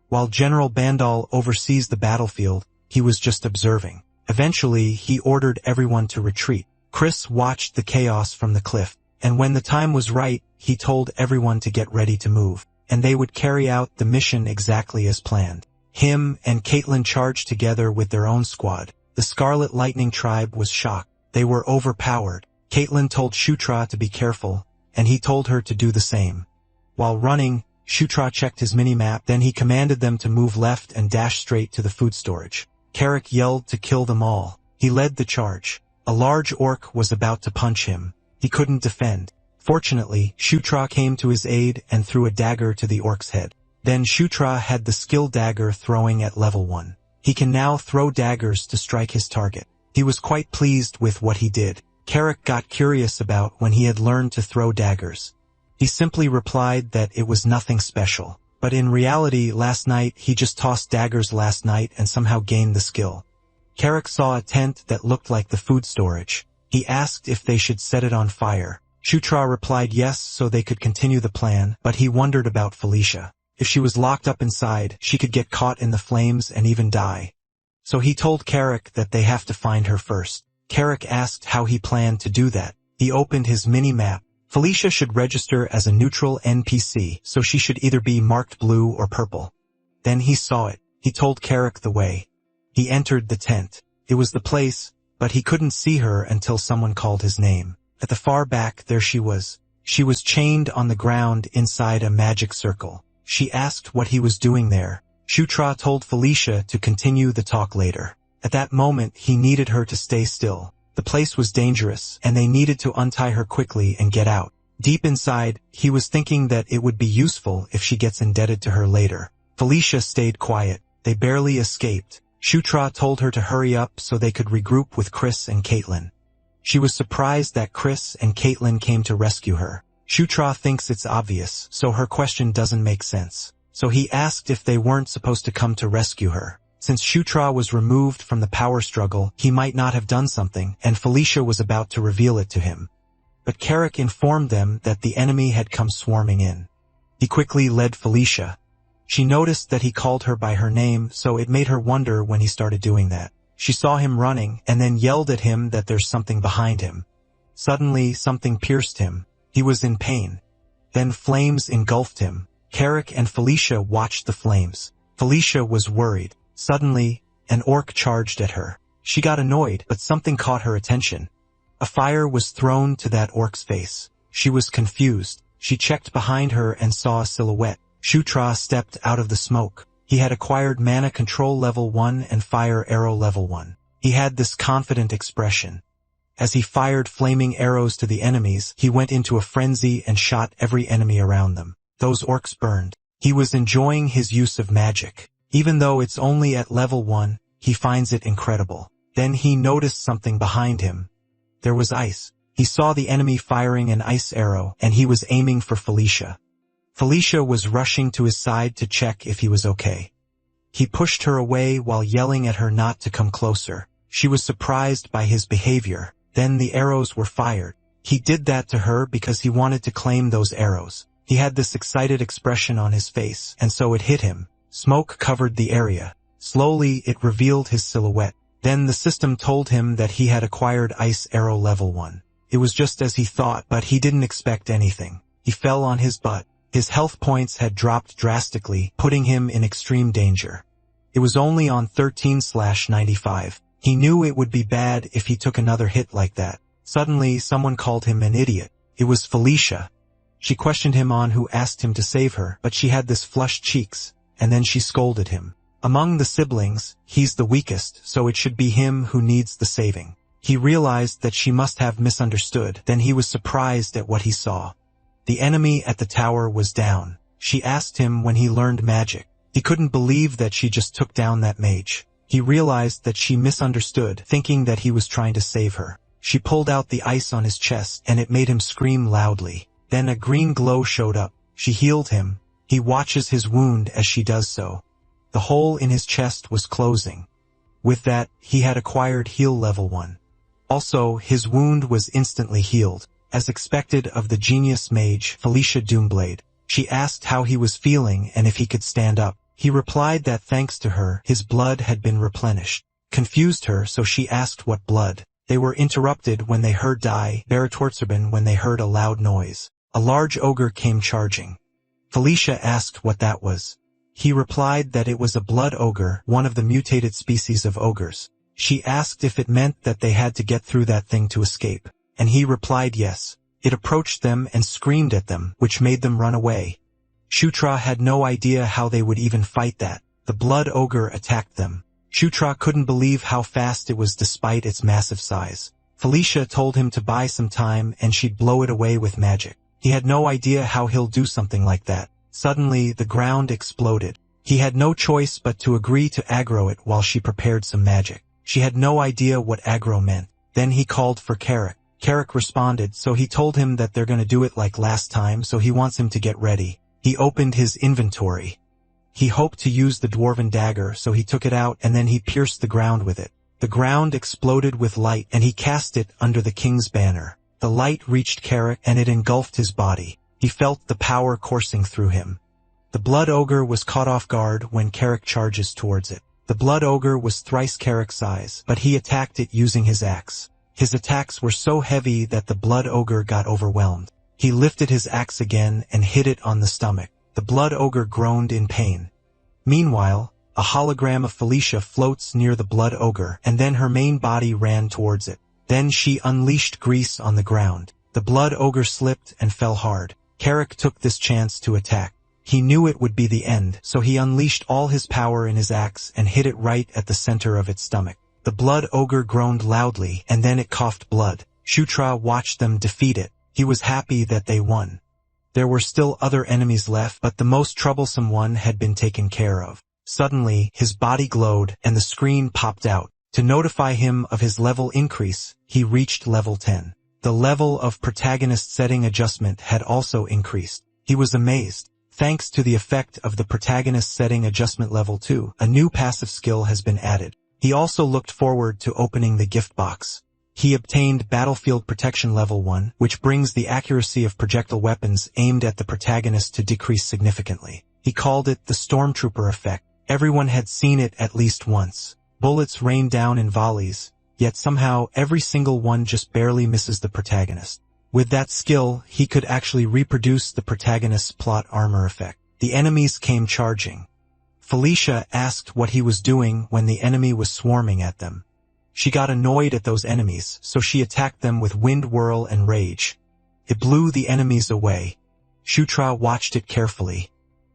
While General Bandal oversees the battlefield, he was just observing. Eventually, he ordered everyone to retreat. Chris watched the chaos from the cliff, and when the time was right, he told everyone to get ready to move, and they would carry out the mission exactly as planned. Him and Caitlin charged together with their own squad. The Scarlet Lightning tribe was shocked. They were overpowered. Caitlin told Shutra to be careful, and he told her to do the same. While running, Shutra checked his mini-map, then he commanded them to move left and dash straight to the food storage. Carrick yelled to kill them all. He led the charge. A large orc was about to punch him. He couldn't defend. Fortunately, Shutra came to his aid and threw a dagger to the orc's head. Then Shutra had the skill dagger throwing at level 1. He can now throw daggers to strike his target. He was quite pleased with what he did. Carrick got curious about when he had learned to throw daggers. He simply replied that it was nothing special. But in reality, last night he just tossed daggers last night and somehow gained the skill. Carrick saw a tent that looked like the food storage. He asked if they should set it on fire. Shutra replied yes so they could continue the plan, but he wondered about Felicia. If she was locked up inside, she could get caught in the flames and even die. So he told Carrick that they have to find her first. Carrick asked how he planned to do that. He opened his mini-map. Felicia should register as a neutral NPC, so she should either be marked blue or purple. Then he saw it. He told Carrick the way. He entered the tent. It was the place, but he couldn't see her until someone called his name. At the far back, there she was. She was chained on the ground inside a magic circle. She asked what he was doing there. Shutra told Felicia to continue the talk later. At that moment, he needed her to stay still. The place was dangerous, and they needed to untie her quickly and get out. Deep inside, he was thinking that it would be useful if she gets indebted to her later. Felicia stayed quiet. They barely escaped. Shutra told her to hurry up so they could regroup with Chris and Caitlin. She was surprised that Chris and Caitlin came to rescue her. Shutra thinks it's obvious, so her question doesn't make sense. So he asked if they weren't supposed to come to rescue her. Since Shutra was removed from the power struggle, he might not have done something, and Felicia was about to reveal it to him. But Carrick informed them that the enemy had come swarming in. He quickly led Felicia. She noticed that he called her by her name, so it made her wonder when he started doing that. She saw him running, and then yelled at him that there's something behind him. Suddenly, something pierced him. He was in pain. Then flames engulfed him. Carrick and Felicia watched the flames. Felicia was worried. Suddenly, an orc charged at her. She got annoyed, but something caught her attention. A fire was thrown to that orc's face. She was confused. She checked behind her and saw a silhouette. Shutra stepped out of the smoke. He had acquired mana control level 1 and fire arrow level 1. He had this confident expression. As he fired flaming arrows to the enemies, he went into a frenzy and shot every enemy around them. Those orcs burned. He was enjoying his use of magic. Even though it's only at level 1, he finds it incredible. Then he noticed something behind him. There was ice. He saw the enemy firing an ice arrow, and he was aiming for Felicia. Felicia was rushing to his side to check if he was okay. He pushed her away while yelling at her not to come closer. She was surprised by his behavior. Then the arrows were fired. He did that to her because he wanted to claim those arrows. He had this excited expression on his face, and so it hit him. Smoke covered the area. Slowly, it revealed his silhouette. Then the system told him that he had acquired Ice Arrow level 1. It was just as he thought, but he didn't expect anything. He fell on his butt. His health points had dropped drastically, putting him in extreme danger. It was only on 13/95. He knew it would be bad if he took another hit like that. Suddenly, someone called him an idiot. It was Felicia. She questioned him on who asked him to save her, but she had this flushed cheeks. And then she scolded him. Among the siblings, he's the weakest, so it should be him who needs the saving. He realized that she must have misunderstood, then he was surprised at what he saw. The enemy at the tower was down. She asked him when he learned magic. He couldn't believe that she just took down that mage. He realized that she misunderstood, thinking that he was trying to save her. She pulled out the ice on his chest, and it made him scream loudly. Then a green glow showed up. She healed him. He watches his wound as she does so. The hole in his chest was closing. With that, he had acquired heal level 1. Also, his wound was instantly healed. As expected of the genius mage Felicia Doomblade, she asked how he was feeling and if he could stand up. He replied that thanks to her, his blood had been replenished. Confused her, so she asked what blood. They were interrupted when they heard die Baratortserben when they heard a loud noise. A large ogre came charging. Felicia asked what that was. He replied that it was a blood ogre, one of the mutated species of ogres. She asked if it meant that they had to get through that thing to escape, and he replied yes. It approached them and screamed at them, which made them run away. Shutra had no idea how they would even fight that. The blood ogre attacked them. Shutra couldn't believe how fast it was despite its massive size. Felicia told him to buy some time and she'd blow it away with magic. He had no idea how he'll do something like that. Suddenly, the ground exploded. He had no choice but to agree to aggro it while she prepared some magic. She had no idea what aggro meant. Then he called for Carrick. Carrick responded, so he told him that they're gonna do it like last time, so he wants him to get ready. He opened his inventory. He hoped to use the dwarven dagger, so he took it out and then he pierced the ground with it. The ground exploded with light and he cast it under the king's banner. The light reached Carrick and it engulfed his body. He felt the power coursing through him. The blood ogre was caught off guard when Carrick charges towards it. The blood ogre was thrice Carrick's size, but he attacked it using his axe. His attacks were so heavy that the blood ogre got overwhelmed. He lifted his axe again and hit it on the stomach. The blood ogre groaned in pain. Meanwhile, a hologram of Felicia floats near the blood ogre, and then her main body ran towards it. Then she unleashed grease on the ground. The blood ogre slipped and fell hard. Carrick took this chance to attack. He knew it would be the end, so he unleashed all his power in his axe and hit it right at the center of its stomach. The blood ogre groaned loudly, and then it coughed blood. Shutra watched them defeat it. He was happy that they won. There were still other enemies left, but the most troublesome one had been taken care of. Suddenly, his body glowed, and the screen popped out. To notify him of his level increase, he reached level 10. The level of protagonist setting adjustment had also increased. He was amazed. Thanks to the effect of the protagonist setting adjustment level 2, a new passive skill has been added. He also looked forward to opening the gift box. He obtained Battlefield Protection Level 1, which brings the accuracy of projectile weapons aimed at the protagonist to decrease significantly. He called it the Stormtrooper effect. Everyone had seen it at least once. Bullets rain down in volleys, yet somehow every single one just barely misses the protagonist. With that skill, he could actually reproduce the protagonist's plot armor effect. The enemies came charging. Felicia asked what he was doing when the enemy was swarming at them. She got annoyed at those enemies, so she attacked them with wind whirl and rage. It blew the enemies away. Shutra watched it carefully.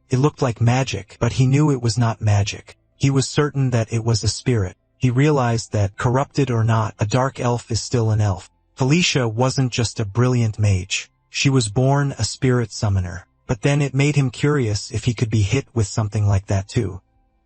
It looked like magic, but he knew it was not magic. He was certain that it was a spirit. He realized that, corrupted or not, a dark elf is still an elf. Felicia wasn't just a brilliant mage. She was born a spirit summoner. But then it made him curious if he could be hit with something like that too.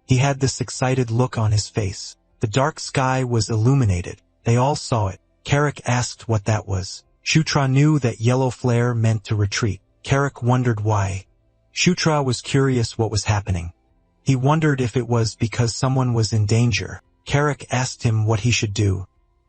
He had this excited look on his face. The dark sky was illuminated. They all saw it. Carrick asked what that was. Shutra knew that yellow flare meant to retreat. Carrick wondered why. Shutra was curious what was happening. He wondered if it was because someone was in danger. Carrick asked him what he should do.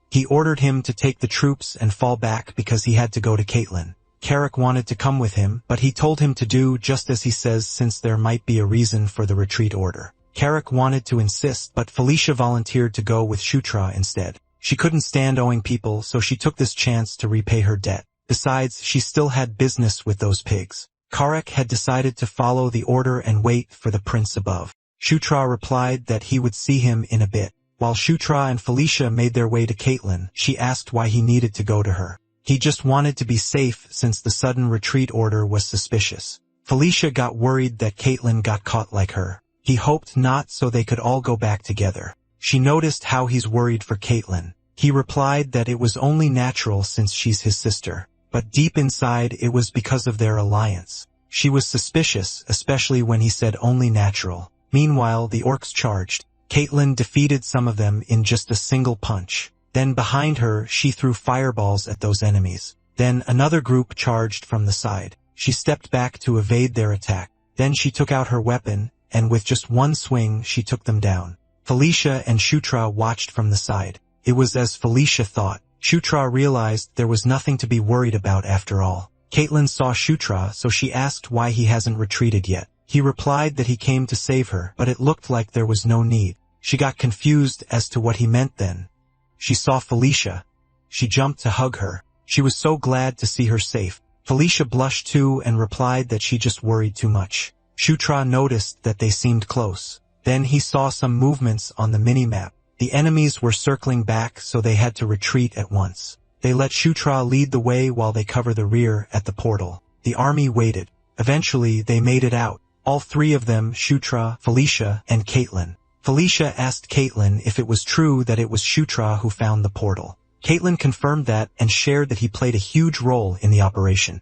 He ordered him to take the troops and fall back because he had to go to Caitlin. Carrick wanted to come with him, but he told him to do just as he says since there might be a reason for the retreat order. Carrick wanted to insist, but Felicia volunteered to go with Shutra instead. She couldn't stand owing people, so she took this chance to repay her debt. Besides, she still had business with those pigs. Carrick had decided to follow the order and wait for the prince above. Shutra replied that he would see him in a bit. While Shutra and Felicia made their way to Caitlin, she asked why he needed to go to her. He just wanted to be safe since the sudden retreat order was suspicious. Felicia got worried that Caitlin got caught like her. He hoped not, so they could all go back together. She noticed how he's worried for Caitlin. He replied that it was only natural since she's his sister. But deep inside it was because of their alliance. She was suspicious, especially when he said only natural. Meanwhile, the orcs charged. Caitlin defeated some of them in just a single punch. Then behind her, she threw fireballs at those enemies. Then another group charged from the side. She stepped back to evade their attack. Then she took out her weapon, and with just one swing, she took them down. Felicia and Shutra watched from the side. It was as Felicia thought. Shutra realized there was nothing to be worried about after all. Caitlin saw Shutra, so she asked why he hasn't retreated yet. He replied that he came to save her, but it looked like there was no need. She got confused as to what he meant then. She saw Felicia. She jumped to hug her. She was so glad to see her safe. Felicia blushed too and replied that she just worried too much. Shutra noticed that they seemed close. Then he saw some movements on the minimap. The enemies were circling back, so they had to retreat at once. They let Shutra lead the way while they cover the rear at the portal. The army waited. Eventually, they made it out. All three of them, Shutra, Felicia, and Caitlin. Felicia asked Caitlin if it was true that it was Shutra who found the portal. Caitlin confirmed that and shared that he played a huge role in the operation.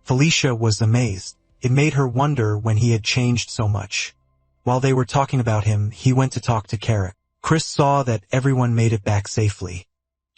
Felicia was amazed. It made her wonder when he had changed so much. While they were talking about him, he went to talk to Carrick. Chris saw that everyone made it back safely.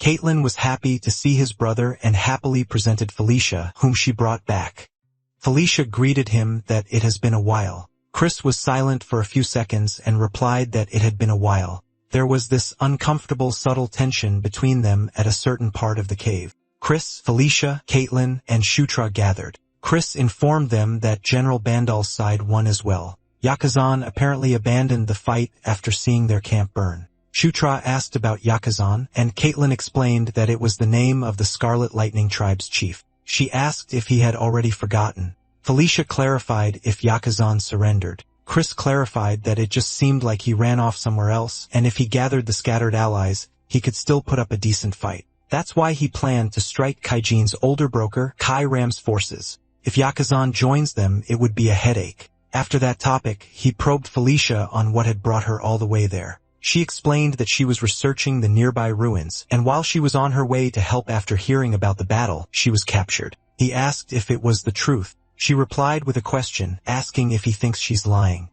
Caitlin was happy to see his brother and happily presented Felicia, whom she brought back. Felicia greeted him that it has been a while. Chris was silent for a few seconds and replied that it had been a while. There was this uncomfortable subtle tension between them at a certain part of the cave. Chris, Felicia, Caitlin, and Shutra gathered. Chris informed them that General Bandal's side won as well. Yakuzan apparently abandoned the fight after seeing their camp burn. Shutra asked about Yakuzan, and Caitlin explained that it was the name of the Scarlet Lightning Tribe's chief. She asked if he had already forgotten. Felicia clarified if Yakuzan surrendered. Chris clarified that it just seemed like he ran off somewhere else, and if he gathered the scattered allies, he could still put up a decent fight. That's why he planned to strike Kaijin's older broker, Kai Ram's forces. If Yakuzan joins them, it would be a headache. After that topic, he probed Felicia on what had brought her all the way there. She explained that she was researching the nearby ruins, and while she was on her way to help after hearing about the battle, she was captured. He asked if it was the truth. She replied with a question, asking if he thinks she's lying.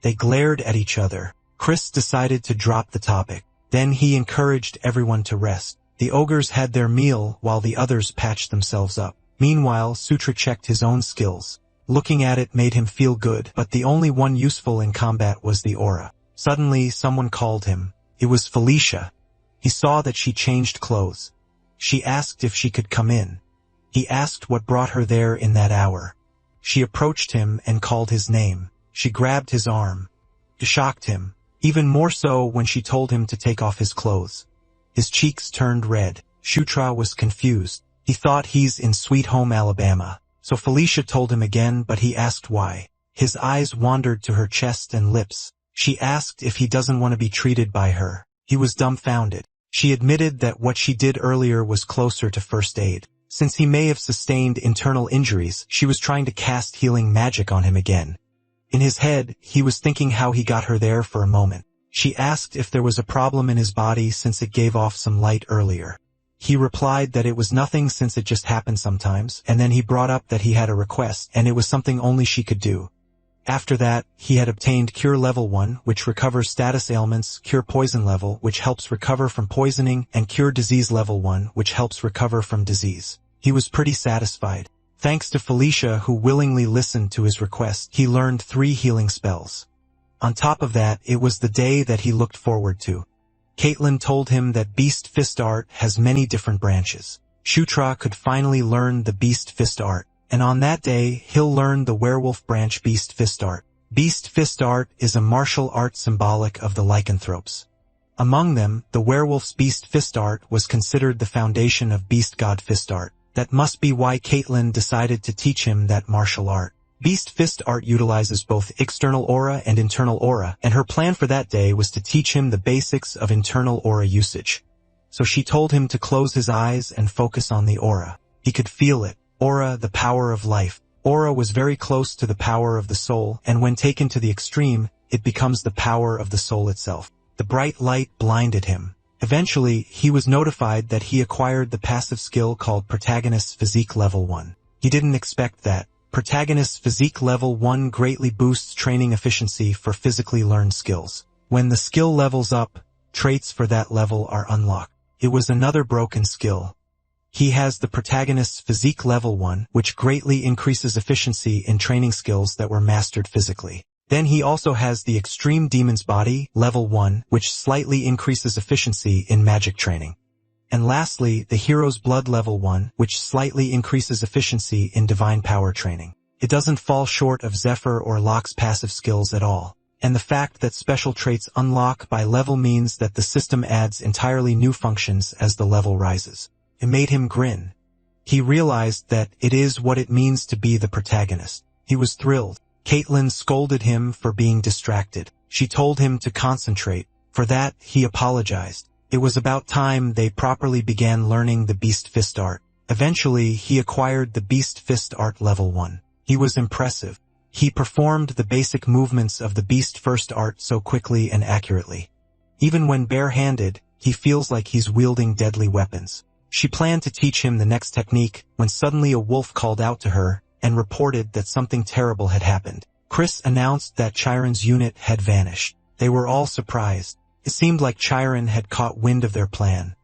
They glared at each other. Chris decided to drop the topic. Then he encouraged everyone to rest. The ogres had their meal while the others patched themselves up. Meanwhile, Sutra checked his own skills. Looking at it made him feel good, but the only one useful in combat was the aura. Suddenly, someone called him. It was Felicia. He saw that she changed clothes. She asked if she could come in. He asked what brought her there in that hour. She approached him and called his name. She grabbed his arm. It shocked him, even more so when she told him to take off his clothes. His cheeks turned red. Shutra was confused. He thought he's in Sweet Home Alabama. So Felicia told him again, but he asked why. His eyes wandered to her chest and lips. She asked if he doesn't want to be treated by her. He was dumbfounded. She admitted that what she did earlier was closer to first aid. Since he may have sustained internal injuries, she was trying to cast healing magic on him again. In his head, he was thinking how he got her there for a moment. She asked if there was a problem in his body since it gave off some light earlier. He replied that it was nothing since it just happened sometimes, and then he brought up that he had a request, and it was something only she could do. After that, he had obtained Cure Level 1, which recovers status ailments, Cure Poison Level, which helps recover from poisoning, and Cure Disease Level 1, which helps recover from disease. He was pretty satisfied. Thanks to Felicia, who willingly listened to his request, he learned 3 healing spells. On top of that, it was the day that he looked forward to. Caitlin told him that Beast Fist Art has many different branches. Shutra could finally learn the Beast Fist Art, and on that day, he'll learn the Werewolf Branch Beast Fist Art. Beast Fist Art is a martial art symbolic of the lycanthropes. Among them, the Werewolf's Beast Fist Art was considered the foundation of Beast God Fist Art. That must be why Caitlin decided to teach him that martial art. Beast Fist Art utilizes both external aura and internal aura, and her plan for that day was to teach him the basics of internal aura usage. So she told him to close his eyes and focus on the aura. He could feel it. Aura, the power of life. Aura was very close to the power of the soul, and when taken to the extreme, it becomes the power of the soul itself. The bright light blinded him. Eventually, he was notified that he acquired the passive skill called Protagonist's Physique Level 1. He didn't expect that. Protagonist's Physique Level 1 greatly boosts training efficiency for physically learned skills. When the skill levels up, traits for that level are unlocked. It was another broken skill. He has the Protagonist's Physique Level 1, which greatly increases efficiency in training skills that were mastered physically. Then he also has the Extreme Demon's Body, level 1, which slightly increases efficiency in magic training. And lastly, the Hero's Blood level 1, which slightly increases efficiency in divine power training. It doesn't fall short of Zephr or Locke's passive skills at all. And the fact that special traits unlock by level means that the system adds entirely new functions as the level rises. It made him grin. He realized that it is what it means to be the protagonist. He was thrilled. Caitlin scolded him for being distracted. She told him to concentrate. For that, he apologized. It was about time they properly began learning the Beast Fist art. Eventually, he acquired the Beast Fist art level 1. He was impressive. He performed the basic movements of the Beast First art so quickly and accurately. Even when bare-handed, he feels like he's wielding deadly weapons. She planned to teach him the next technique when suddenly a wolf called out to her and reported that something terrible had happened. Chris announced that Chiron's unit had vanished. They were all surprised. It seemed like Chiron had caught wind of their plan.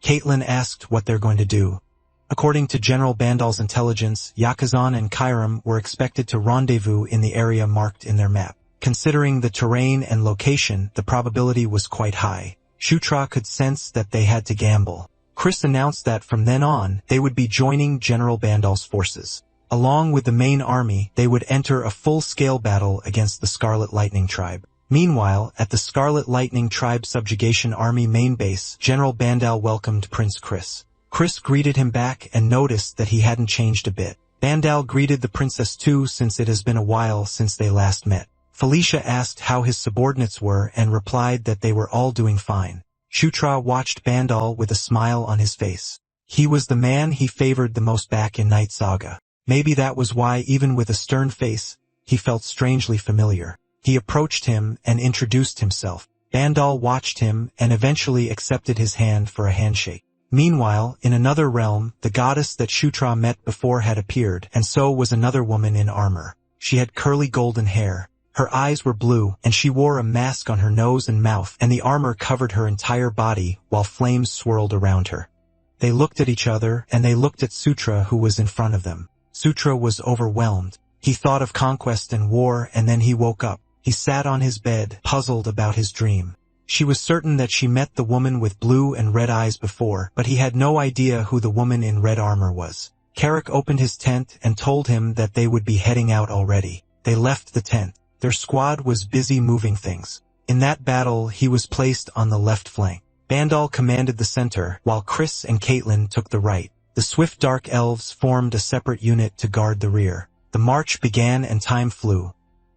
Caitlin asked what they're going to do. According to General Bandal's intelligence, Yakuzan and Kairam were expected to rendezvous in the area marked in their map. Considering the terrain and location, the probability was quite high. Shutra could sense that they had to gamble. Chris announced that from then on, they would be joining General Bandal's forces. Along with the main army, they would enter a full-scale battle against the Scarlet Lightning Tribe. Meanwhile, at the Scarlet Lightning Tribe Subjugation Army main base, General Bandal welcomed Prince Chris. Chris greeted him back and noticed that he hadn't changed a bit. Bandal greeted the princess too, since it has been a while since they last met. Felicia asked how his subordinates were and replied that they were all doing fine. Shutra watched Bandal with a smile on his face. He was the man he favored the most back in Night Saga. Maybe that was why, even with a stern face, he felt strangely familiar. He approached him and introduced himself. Bandal watched him and eventually accepted his hand for a handshake. Meanwhile, in another realm, the goddess that Shutra met before had appeared, and so was another woman in armor. She had curly golden hair. Her eyes were blue, and she wore a mask on her nose and mouth, and the armor covered her entire body, while flames swirled around her. They looked at each other, and they looked at Sutra, who was in front of them. Sutra was overwhelmed. He thought of conquest and war, and then he woke up. He sat on his bed, puzzled about his dream. She was certain that she met the woman with blue and red eyes before, but he had no idea who the woman in red armor was. Carrick opened his tent and told him that they would be heading out already. They left the tent. Their squad was busy moving things. In that battle, he was placed on the left flank. Bandal commanded the center, while Chris and Caitlin took the right. The swift dark elves formed a separate unit to guard the rear. The march began and time flew.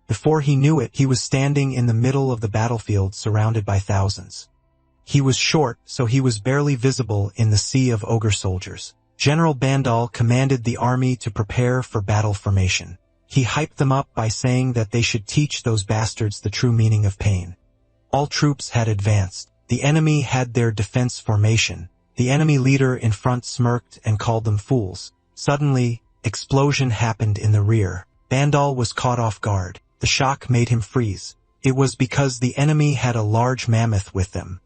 Before he knew it, he was standing in the middle of the battlefield surrounded by thousands. He was short, so he was barely visible in the sea of ogre soldiers. General Bandal commanded the army to prepare for battle formation. He hyped them up by saying that they should teach those bastards the true meaning of pain. All troops had advanced. The enemy had their defense formation. The enemy leader in front smirked and called them fools. Suddenly, explosion happened in the rear. Bandal was caught off guard. The shock made him freeze. It was because the enemy had a large mammoth with them.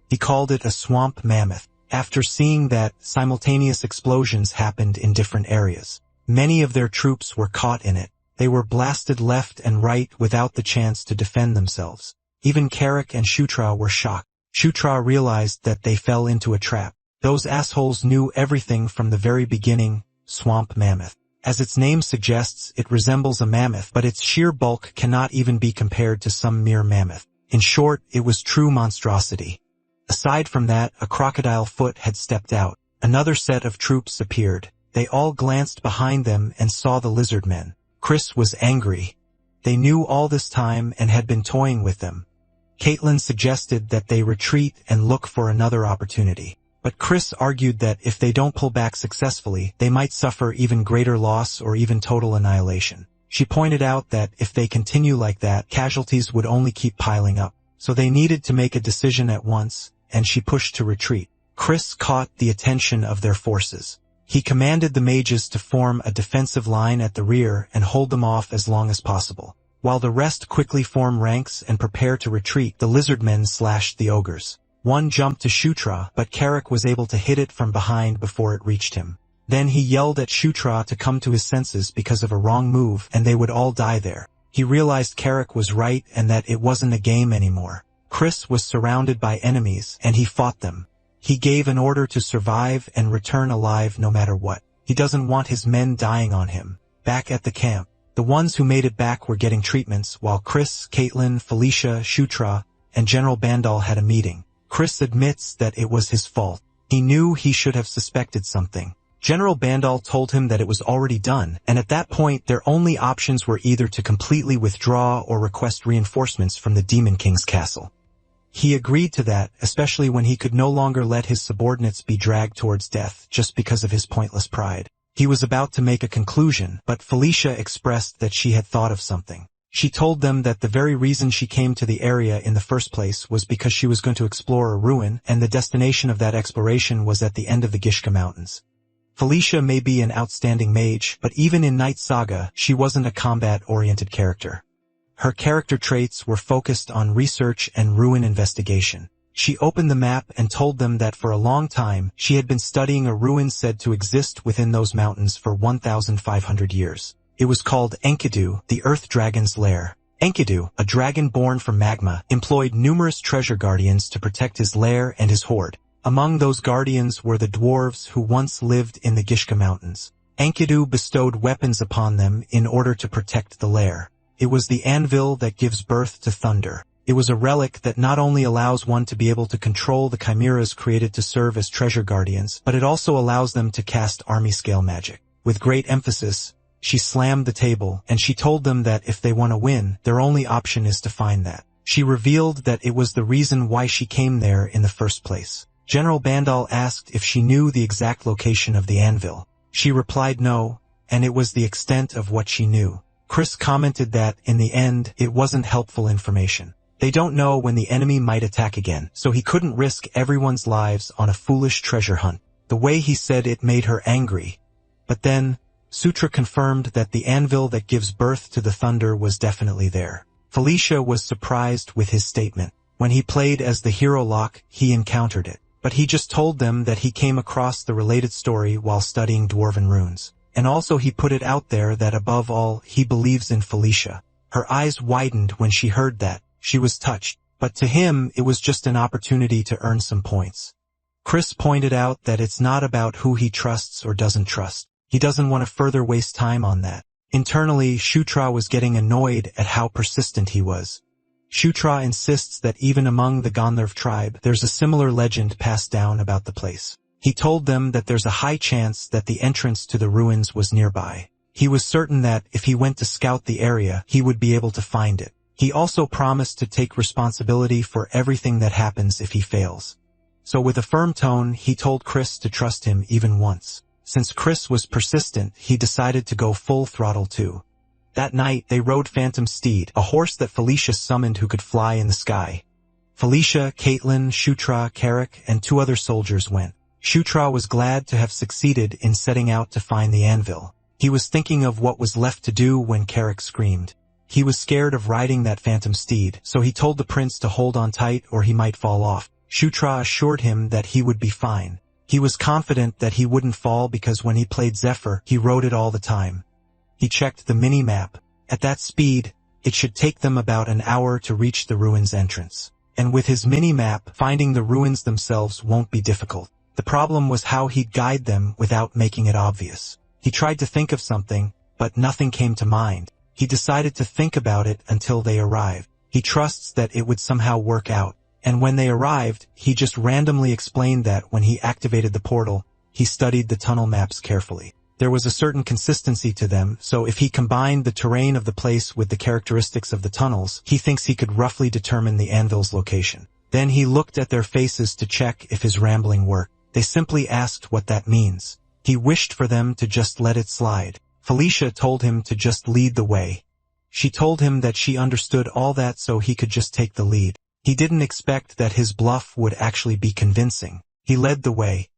He called it a swamp mammoth. After seeing that, simultaneous explosions happened in different areas. Many of their troops were caught in it. They were blasted left and right without the chance to defend themselves. Even Carrick and Shutra were shocked. Shutra realized that they fell into a trap. Those assholes knew everything from the very beginning. Swamp mammoth. As its name suggests, it resembles a mammoth, but its sheer bulk cannot even be compared to some mere mammoth. In short, it was true monstrosity. Aside from that, a crocodile foot had stepped out. Another set of troops appeared. They all glanced behind them and saw the lizard men. Chris was angry. They knew all this time and had been toying with them. Caitlin suggested that they retreat and look for another opportunity. But Chris argued that if they don't pull back successfully, they might suffer even greater loss or even total annihilation. She pointed out that if they continue like that, casualties would only keep piling up. So they needed to make a decision at once, and she pushed to retreat. Chris caught the attention of their forces. He commanded the mages to form a defensive line at the rear and hold them off as long as possible. While the rest quickly form ranks and prepare to retreat, the lizardmen slashed the ogres. One jumped to Shutra, but Carrick was able to hit it from behind before it reached him. Then he yelled at Shutra to come to his senses because of a wrong move, and they would all die there. He realized Carrick was right and that it wasn't a game anymore. Chris was surrounded by enemies, and he fought them. He gave an order to survive and return alive no matter what. He doesn't want his men dying on him. Back at the camp, the ones who made it back were getting treatments, while Chris, Caitlin, Felicia, Shutra, and General Bandal had a meeting. Chris admits that it was his fault. He knew he should have suspected something. General Bandal told him that it was already done, and at that point their only options were either to completely withdraw or request reinforcements from the Demon King's castle. He agreed to that, especially when he could no longer let his subordinates be dragged towards death just because of his pointless pride. He was about to make a conclusion, but Felicia expressed that she had thought of something. She told them that the very reason she came to the area in the first place was because she was going to explore a ruin, and the destination of that exploration was at the end of the Gishka Mountains. Felicia may be an outstanding mage, but even in Night Saga, she wasn't a combat-oriented character. Her character traits were focused on research and ruin investigation. She opened the map and told them that for a long time, she had been studying a ruin said to exist within those mountains for 1,500 years. It was called Enkidu, the Earth Dragon's lair. Enkidu, a dragon born from magma, employed numerous treasure guardians to protect his lair and his hoard. Among those guardians were the dwarves who once lived in the Gishka Mountains. Enkidu bestowed weapons upon them in order to protect the lair. It was the anvil that gives birth to thunder. It was a relic that not only allows one to be able to control the chimeras created to serve as treasure guardians, but it also allows them to cast army-scale magic. With great emphasis, she slammed the table, and she told them that if they want to win, their only option is to find that. She revealed that it was the reason why she came there in the first place. General Bandal asked if she knew the exact location of the anvil. She replied no, and it was the extent of what she knew. Chris commented that, in the end, it wasn't helpful information. They don't know when the enemy might attack again, so he couldn't risk everyone's lives on a foolish treasure hunt. The way he said it made her angry. But then, Sutra confirmed that the anvil that gives birth to the thunder was definitely there. Felicia was surprised with his statement. When he played as the hero Locke, he encountered it. But he just told them that he came across the related story while studying Dwarven runes. And also he put it out there that above all, he believes in Felicia. Her eyes widened when she heard that. She was touched. But to him, it was just an opportunity to earn some points. Chris pointed out that it's not about who he trusts or doesn't trust. He doesn't want to further waste time on that. Internally, Shutra was getting annoyed at how persistent he was. Shutra insists that even among the Gandharv tribe, there's a similar legend passed down about the place. He told them that there's a high chance that the entrance to the ruins was nearby. He was certain that, if he went to scout the area, he would be able to find it. He also promised to take responsibility for everything that happens if he fails. So with a firm tone, he told Chris to trust him even once. Since Chris was persistent, he decided to go full throttle too. That night, they rode Phantom Steed, a horse that Felicia summoned who could fly in the sky. Felicia, Caitlin, Shutra, Carrick, and 2 other soldiers went. Shutra was glad to have succeeded in setting out to find the anvil. He was thinking of what was left to do when Carrick screamed. He was scared of riding that Phantom Steed, so he told the prince to hold on tight or he might fall off. Shutra assured him that he would be fine. He was confident that he wouldn't fall because when he played Zephr, he rode it all the time. He checked the mini-map. At that speed, it should take them about an hour to reach the ruins entrance. And with his mini-map, finding the ruins themselves won't be difficult. The problem was how he'd guide them without making it obvious. He tried to think of something, but nothing came to mind. He decided to think about it until they arrived. He trusts that it would somehow work out. And when they arrived, he just randomly explained that when he activated the portal, he studied the tunnel maps carefully. There was a certain consistency to them, so if he combined the terrain of the place with the characteristics of the tunnels, he thinks he could roughly determine the anvil's location. Then he looked at their faces to check if his rambling worked. They simply asked what that means. He wished for them to just let it slide. Felicia told him to just lead the way. She told him that she understood all that so he could just take the lead. He didn't expect that his bluff would actually be convincing. He led the way.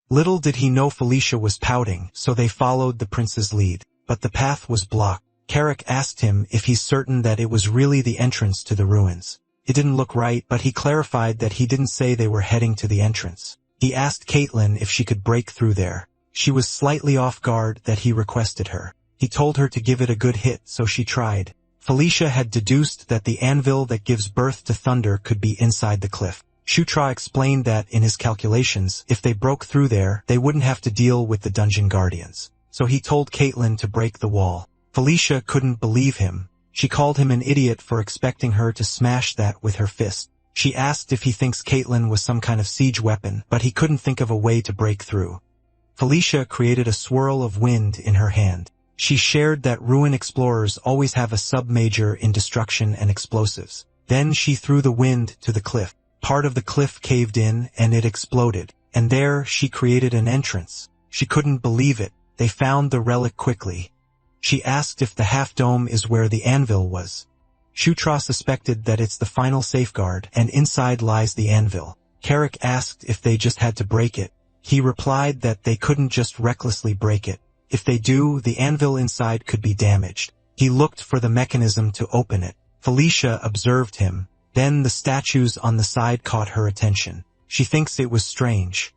Little did he know Felicia was pouting, so they followed the prince's lead. But the path was blocked. Carrick asked him if he's certain that it was really the entrance to the ruins. It didn't look right, but he clarified that he didn't say they were heading to the entrance. He asked Caitlin if she could break through there. She was slightly off guard that he requested her. He told her to give it a good hit, so she tried. Felicia had deduced that the anvil that gives birth to thunder could be inside the cliff. Zephr explained that in his calculations, if they broke through there, they wouldn't have to deal with the dungeon guardians. So he told Caitlin to break the wall. Felicia couldn't believe him. She called him an idiot for expecting her to smash that with her fist. She asked if he thinks Caitlin was some kind of siege weapon, but he couldn't think of a way to break through. Felicia created a swirl of wind in her hand. She shared that ruin explorers always have a sub-major in destruction and explosives. Then she threw the wind to the cliff. Part of the cliff caved in and it exploded, and there she created an entrance. She couldn't believe it. They found the relic quickly. She asked if the half-dome is where the anvil was. Zephr suspected that it's the final safeguard, and inside lies the anvil. Carrick asked if they just had to break it. He replied that they couldn't just recklessly break it. If they do, the anvil inside could be damaged. He looked for the mechanism to open it. Felicia observed him. Then the statues on the side caught her attention. She thinks it was strange.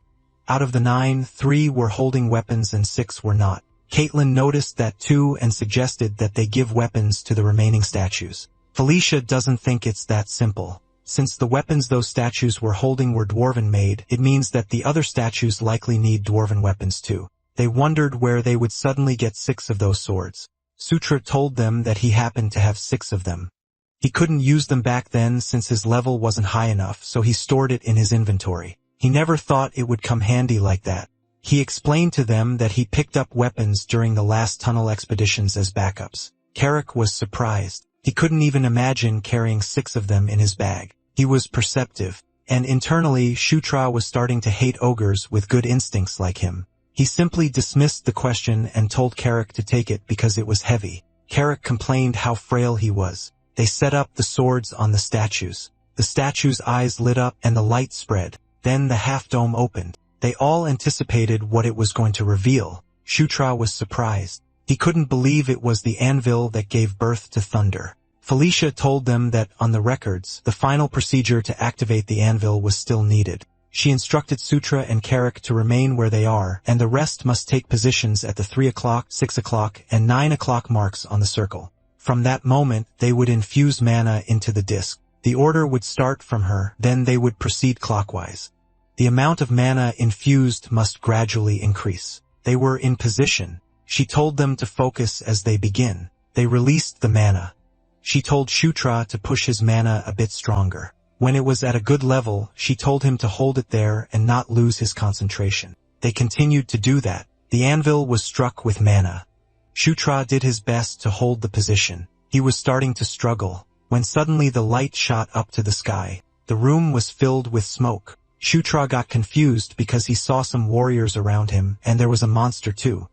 Out of the 9, 3 were holding weapons and 6 were not. Caitlin noticed that too and suggested that they give weapons to the remaining statues. Felicia doesn't think it's that simple. Since the weapons those statues were holding were dwarven-made, it means that the other statues likely need dwarven weapons too. They wondered where they would suddenly get 6 of those swords. Zephr told them that he happened to have 6 of them. He couldn't use them back then since his level wasn't high enough, so he stored it in his inventory. He never thought it would come handy like that. He explained to them that he picked up weapons during the last tunnel expeditions as backups. Carrick was surprised. He couldn't even imagine carrying 6 of them in his bag. He was perceptive, and internally Zephr was starting to hate ogres with good instincts like him. He simply dismissed the question and told Carrick to take it because it was heavy. Carrick complained how frail he was. They set up the swords on the statues. The statues' eyes lit up and the light spread. Then the half-dome opened. They all anticipated what it was going to reveal. Zephr was surprised. He couldn't believe it was the anvil that gave birth to thunder. Felicia told them that, on the records, the final procedure to activate the anvil was still needed. She instructed Zephr and Carrick to remain where they are, and the rest must take positions at the 3 o'clock, 6 o'clock, and 9 o'clock marks on the circle. From that moment, they would infuse mana into the disc. The order would start from her, then they would proceed clockwise. The amount of mana infused must gradually increase. They were in position. She told them to focus as they begin. They released the mana. She told Zephr to push his mana a bit stronger. When it was at a good level, she told him to hold it there and not lose his concentration. They continued to do that. The anvil was struck with mana. Zephr did his best to hold the position. He was starting to struggle, when suddenly the light shot up to the sky. The room was filled with smoke. Zephr got confused because he saw some warriors around him, and there was a monster too.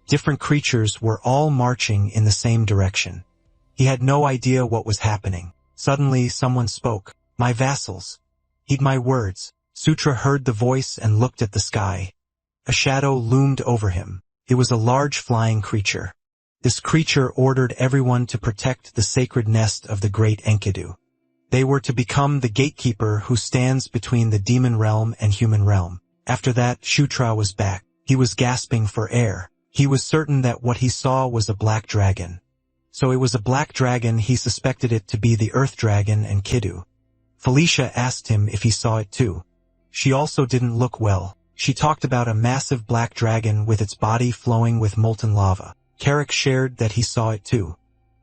Different creatures were all marching in the same direction. He had no idea what was happening. Suddenly someone spoke. "My vassals. Heed my words." Zephr heard the voice and looked at the sky. A shadow loomed over him. It was a large flying creature. This creature ordered everyone to protect the sacred nest of the great Enkidu. They were to become the gatekeeper who stands between the demon realm and human realm. After that, Zephr was back. He was gasping for air. He was certain that what he saw was a black dragon. So it was a black dragon. He suspected it to be the earth dragon and Kidu. Felicia asked him if he saw it too. She also didn't look well. She talked about a massive black dragon with its body flowing with molten lava. Carrick shared that he saw it too.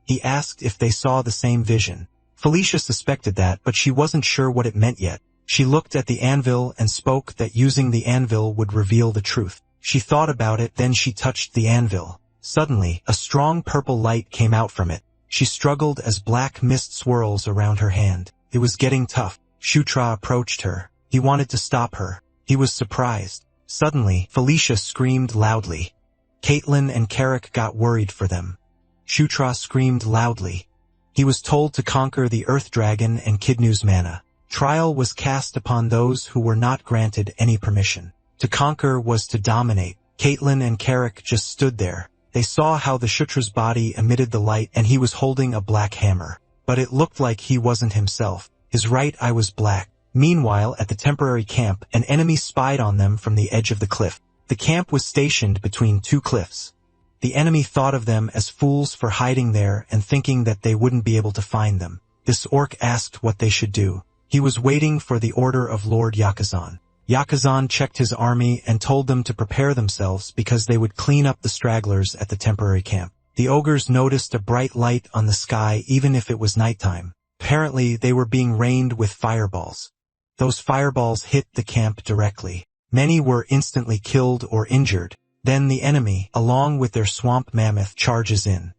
He asked if they saw the same vision. Felicia suspected that, but she wasn't sure what it meant yet. She looked at the anvil and spoke that using the anvil would reveal the truth. She thought about it, then she touched the anvil. Suddenly, a strong purple light came out from it. She struggled as black mist swirls around her hand. It was getting tough. Zephr approached her. He wanted to stop her. He was surprised. Suddenly, Felicia screamed loudly. Caitlin and Carrick got worried for them. Zephr screamed loudly. He was told to conquer the earth dragon and Kidnu's mana. Trial was cast upon those who were not granted any permission. To conquer was to dominate. Caitlin and Carrick just stood there. They saw how the Zephyr's body emitted the light and he was holding a black hammer. But it looked like he wasn't himself. His right eye was black. Meanwhile, at the temporary camp, an enemy spied on them from the edge of the cliff. The camp was stationed between 2 cliffs. The enemy thought of them as fools for hiding there and thinking that they wouldn't be able to find them. This orc asked what they should do. He was waiting for the order of Lord Yakuzan. Yakuzan checked his army and told them to prepare themselves because they would clean up the stragglers at the temporary camp. The ogres noticed a bright light on the sky even if it was nighttime. Apparently, they were being rained with fireballs. Those fireballs hit the camp directly. Many were instantly killed or injured. Then the enemy, along with their swamp mammoth, charges in.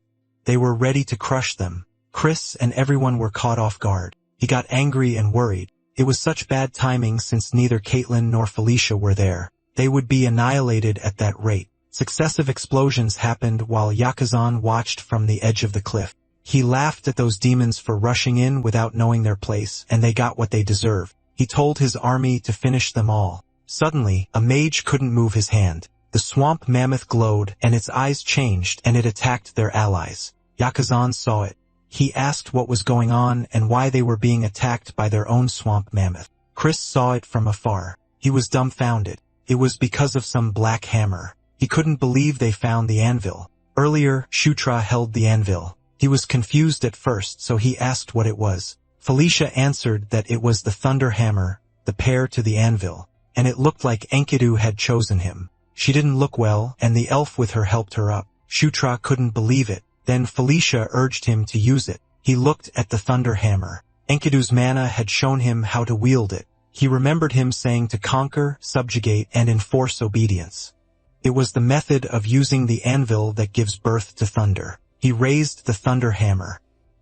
They were ready to crush them. Chris and everyone were caught off guard. He got angry and worried. It was such bad timing since neither Caitlin nor Felicia were there. They would be annihilated at that rate. Successive explosions happened while Yakuzan watched from the edge of the cliff. He laughed at those demons for rushing in without knowing their place, and they got what they deserved. He told his army to finish them all. Suddenly, a mage couldn't move his hand. The swamp mammoth glowed, and its eyes changed, and it attacked their allies. Yakuzan saw it. He asked what was going on and why they were being attacked by their own swamp mammoth. Chris saw it from afar. He was dumbfounded. It was because of some black hammer. He couldn't believe they found the anvil. Earlier, Shutra held the anvil. He was confused at first, so he asked what it was. Felicia answered that it was the thunder hammer, the pair to the anvil, and it looked like Enkidu had chosen him. She didn't look well, and the elf with her helped her up. Shutra couldn't believe it. Then Felicia urged him to use it. He looked at the thunder hammer. Enkidu's mana had shown him how to wield it. He remembered him saying to conquer, subjugate, and enforce obedience. It was the method of using the anvil that gives birth to thunder. He raised the thunder hammer.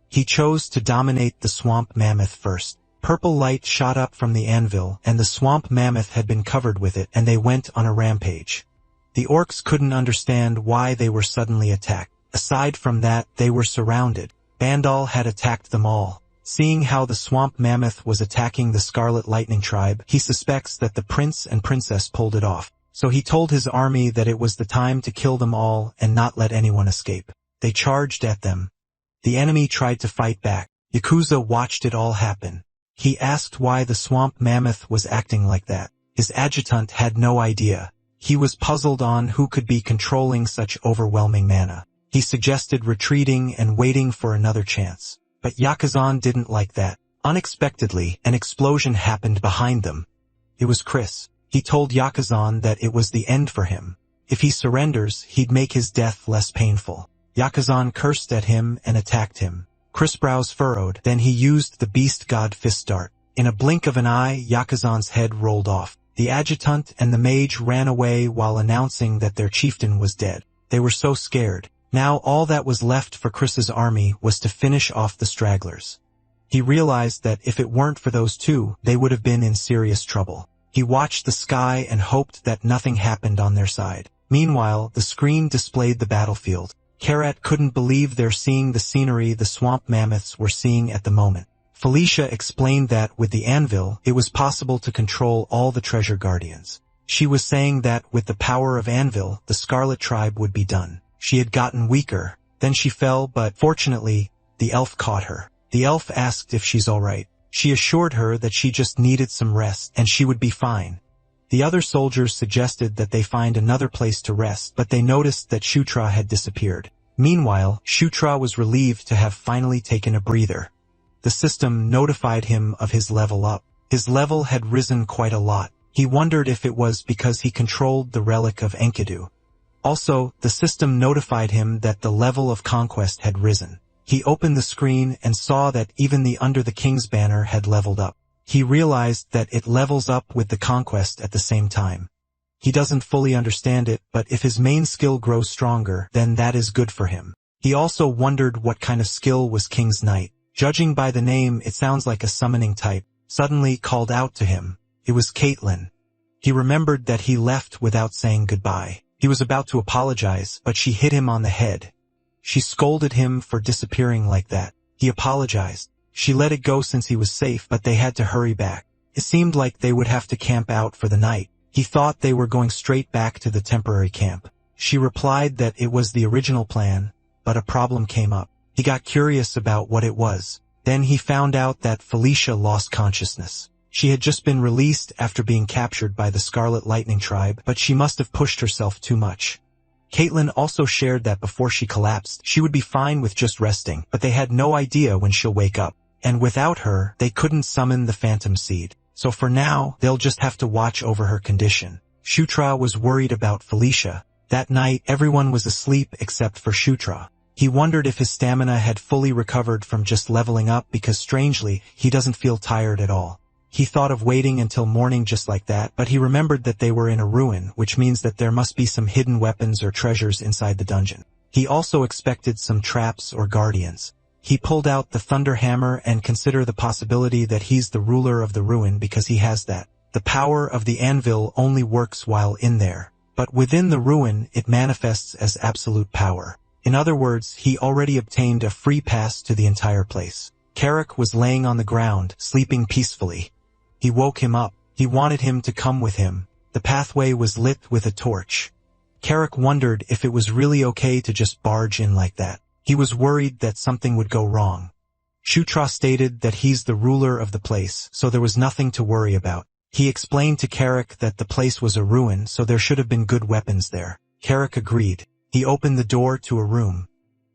He chose to dominate the swamp mammoth first. Purple light shot up from the anvil, and the swamp mammoth had been covered with it, and they went on a rampage. The orcs couldn't understand why they were suddenly attacked. Aside from that, they were surrounded. Bandal had attacked them all. Seeing how the swamp mammoth was attacking the Scarlet Lightning tribe, he suspects that the prince and princess pulled it off. So he told his army that it was the time to kill them all and not let anyone escape. They charged at them. The enemy tried to fight back. Yakuza watched it all happen. He asked why the swamp mammoth was acting like that. His adjutant had no idea. He was puzzled on who could be controlling such overwhelming mana. He suggested retreating and waiting for another chance. But Yakuzan didn't like that. Unexpectedly, an explosion happened behind them. It was Chris. He told Yakuzan that it was the end for him. If he surrenders, he'd make his death less painful. Yakuzan cursed at him and attacked him. Chris' brows furrowed, then he used the beast god fist dart. In a blink of an eye, Yakuzan's head rolled off. The adjutant and the mage ran away while announcing that their chieftain was dead. They were so scared. Now all that was left for Chris's army was to finish off the stragglers. He realized that if it weren't for those two, they would have been in serious trouble. He watched the sky and hoped that nothing happened on their side. Meanwhile, the screen displayed the battlefield. Karat couldn't believe they're seeing the scenery the swamp mammoths were seeing at the moment. Felicia explained that with the anvil, it was possible to control all the treasure guardians. She was saying that with the power of anvil, the Scarlet tribe would be done. She had gotten weaker. Then she fell, but fortunately, the elf caught her. The elf asked if she's all right. She assured her that she just needed some rest and she would be fine. The other soldiers suggested that they find another place to rest, but they noticed that Shutra had disappeared. Meanwhile, Shutra was relieved to have finally taken a breather. The system notified him of his level up. His level had risen quite a lot. He wondered if it was because he controlled the relic of Enkidu. Also, the system notified him that the level of conquest had risen. He opened the screen and saw that even the Under the King's banner had leveled up. He realized that it levels up with the conquest at the same time. He doesn't fully understand it, but if his main skill grows stronger, then that is good for him. He also wondered what kind of skill was King's Knight. Judging by the name, it sounds like a summoning type. Suddenly called out to him. It was Caitlin. He remembered that he left without saying goodbye. He was about to apologize, but she hit him on the head. She scolded him for disappearing like that. He apologized. She let it go since he was safe, but they had to hurry back. It seemed like they would have to camp out for the night. He thought they were going straight back to the temporary camp. She replied that it was the original plan, but a problem came up. He got curious about what it was. Then he found out that Felicia lost consciousness. She had just been released after being captured by the Scarlet Lightning tribe, but she must have pushed herself too much. Caitlin also shared that before she collapsed, she would be fine with just resting, but they had no idea when she'll wake up. And without her, they couldn't summon the phantom seed. So for now, they'll just have to watch over her condition. Shutra was worried about Felicia. That night, everyone was asleep except for Shutra. He wondered if his stamina had fully recovered from just leveling up because strangely, he doesn't feel tired at all. He thought of waiting until morning just like that, but he remembered that they were in a ruin, which means that there must be some hidden weapons or treasures inside the dungeon. He also expected some traps or guardians. He pulled out the thunder hammer and considered the possibility that he's the ruler of the ruin because he has that. The power of the anvil only works while in there, but within the ruin it manifests as absolute power. In other words, he already obtained a free pass to the entire place. Carrick was laying on the ground, sleeping peacefully. He woke him up. He wanted him to come with him. The pathway was lit with a torch. Carrick wondered if it was really okay to just barge in like that. He was worried that something would go wrong. Shutra stated that he's the ruler of the place, so there was nothing to worry about. He explained to Carrick that the place was a ruin, so there should have been good weapons there. Carrick agreed. He opened the door to a room.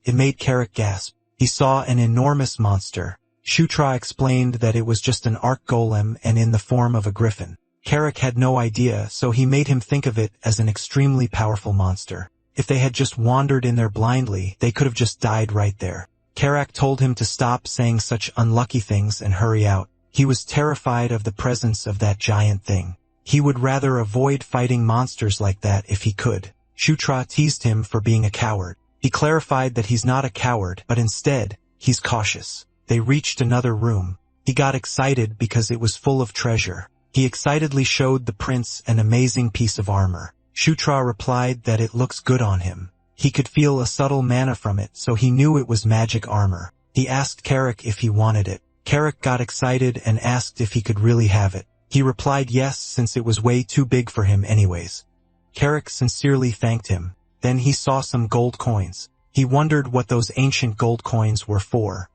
It made Carrick gasp. He saw an enormous monster. Shutra explained that it was just an arc golem and in the form of a griffin. Carrick had no idea, so he made him think of it as an extremely powerful monster. If they had just wandered in there blindly, they could have just died right there. Carrick told him to stop saying such unlucky things and hurry out. He was terrified of the presence of that giant thing. He would rather avoid fighting monsters like that if he could. Shutra teased him for being a coward. He clarified that he's not a coward, but instead, he's cautious. They reached another room. He got excited because it was full of treasure. He excitedly showed the prince an amazing piece of armor. Shutra replied that it looks good on him. He could feel a subtle mana from it, so he knew it was magic armor. He asked Carrick if he wanted it. Carrick got excited and asked if he could really have it. He replied yes, since it was way too big for him anyways. Carrick sincerely thanked him. Then he saw some gold coins. He wondered what those ancient gold coins were for.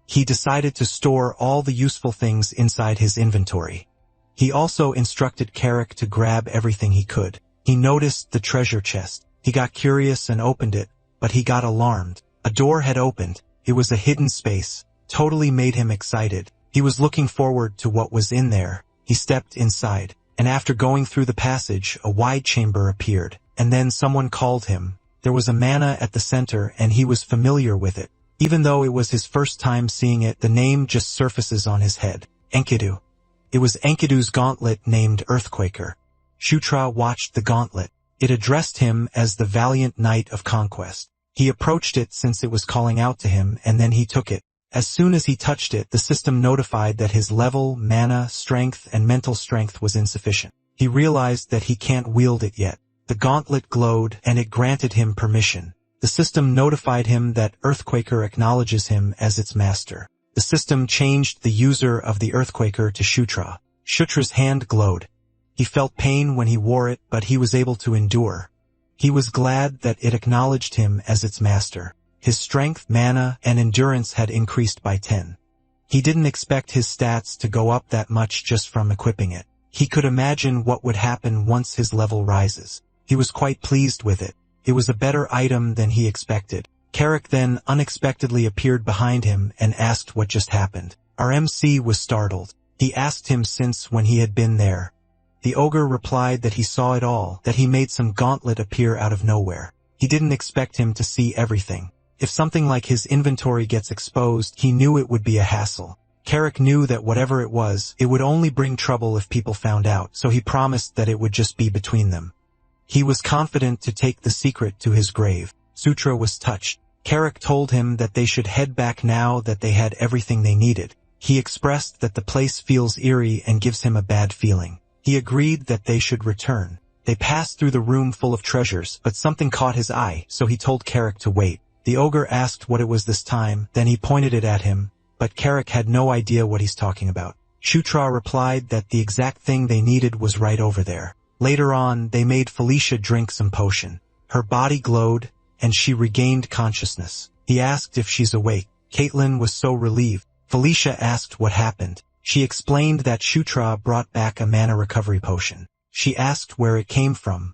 He decided to store all the useful things inside his inventory. He also instructed Carrick to grab everything he could. He noticed the treasure chest. He got curious and opened it, but he got alarmed. A door had opened. It was a hidden space. Totally made him excited. He was looking forward to what was in there. He stepped inside, and after going through the passage, a wide chamber appeared. And then someone called him. There was a mana at the center, and he was familiar with it. Even though it was his first time seeing it, the name just surfaces on his head. Enkidu. It was Enkidu's gauntlet named Earthquaker. Shutra watched the gauntlet. It addressed him as the valiant knight of conquest. He approached it since it was calling out to him, and then he took it. As soon as he touched it, the system notified that his level, mana, strength, and mental strength was insufficient. He realized that he can't wield it yet. The gauntlet glowed, and it granted him permission. The system notified him that Earthquaker acknowledges him as its master. The system changed the user of the Earthquaker to Shutra. Shutra's hand glowed. He felt pain when he wore it, but he was able to endure. He was glad that it acknowledged him as its master. His strength, mana, and endurance had increased by 10. He didn't expect his stats to go up that much just from equipping it. He could imagine what would happen once his level rises. He was quite pleased with it. It was a better item than he expected. Carrick then unexpectedly appeared behind him and asked what just happened. Our MC was startled. He asked him since when he had been there. The ogre replied that he saw it all, that he made some gauntlet appear out of nowhere. He didn't expect him to see everything. If something like his inventory gets exposed, he knew it would be a hassle. Carrick knew that whatever it was, it would only bring trouble if people found out, so he promised that it would just be between them. He was confident to take the secret to his grave. Shutra was touched. Carrick told him that they should head back now that they had everything they needed. He expressed that the place feels eerie and gives him a bad feeling. He agreed that they should return. They passed through the room full of treasures, but something caught his eye, so he told Carrick to wait. The ogre asked what it was this time, then he pointed it at him, but Carrick had no idea what he's talking about. Shutra replied that the exact thing they needed was right over there. Later on, they made Felicia drink some potion. Her body glowed, and she regained consciousness. He asked if she's awake. Caitlin was so relieved. Felicia asked what happened. She explained that Shutra brought back a mana recovery potion. She asked where it came from.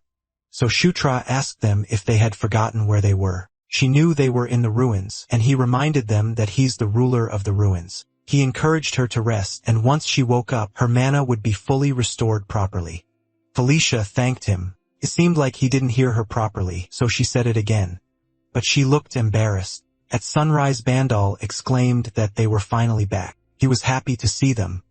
So Shutra asked them if they had forgotten where they were. She knew they were in the ruins, and he reminded them that he's the ruler of the ruins. He encouraged her to rest, and once she woke up, her mana would be fully restored properly. Felicia thanked him. It seemed like he didn't hear her properly, so she said it again. But she looked embarrassed. At sunrise, Bandal exclaimed that they were finally back. He was happy to see them.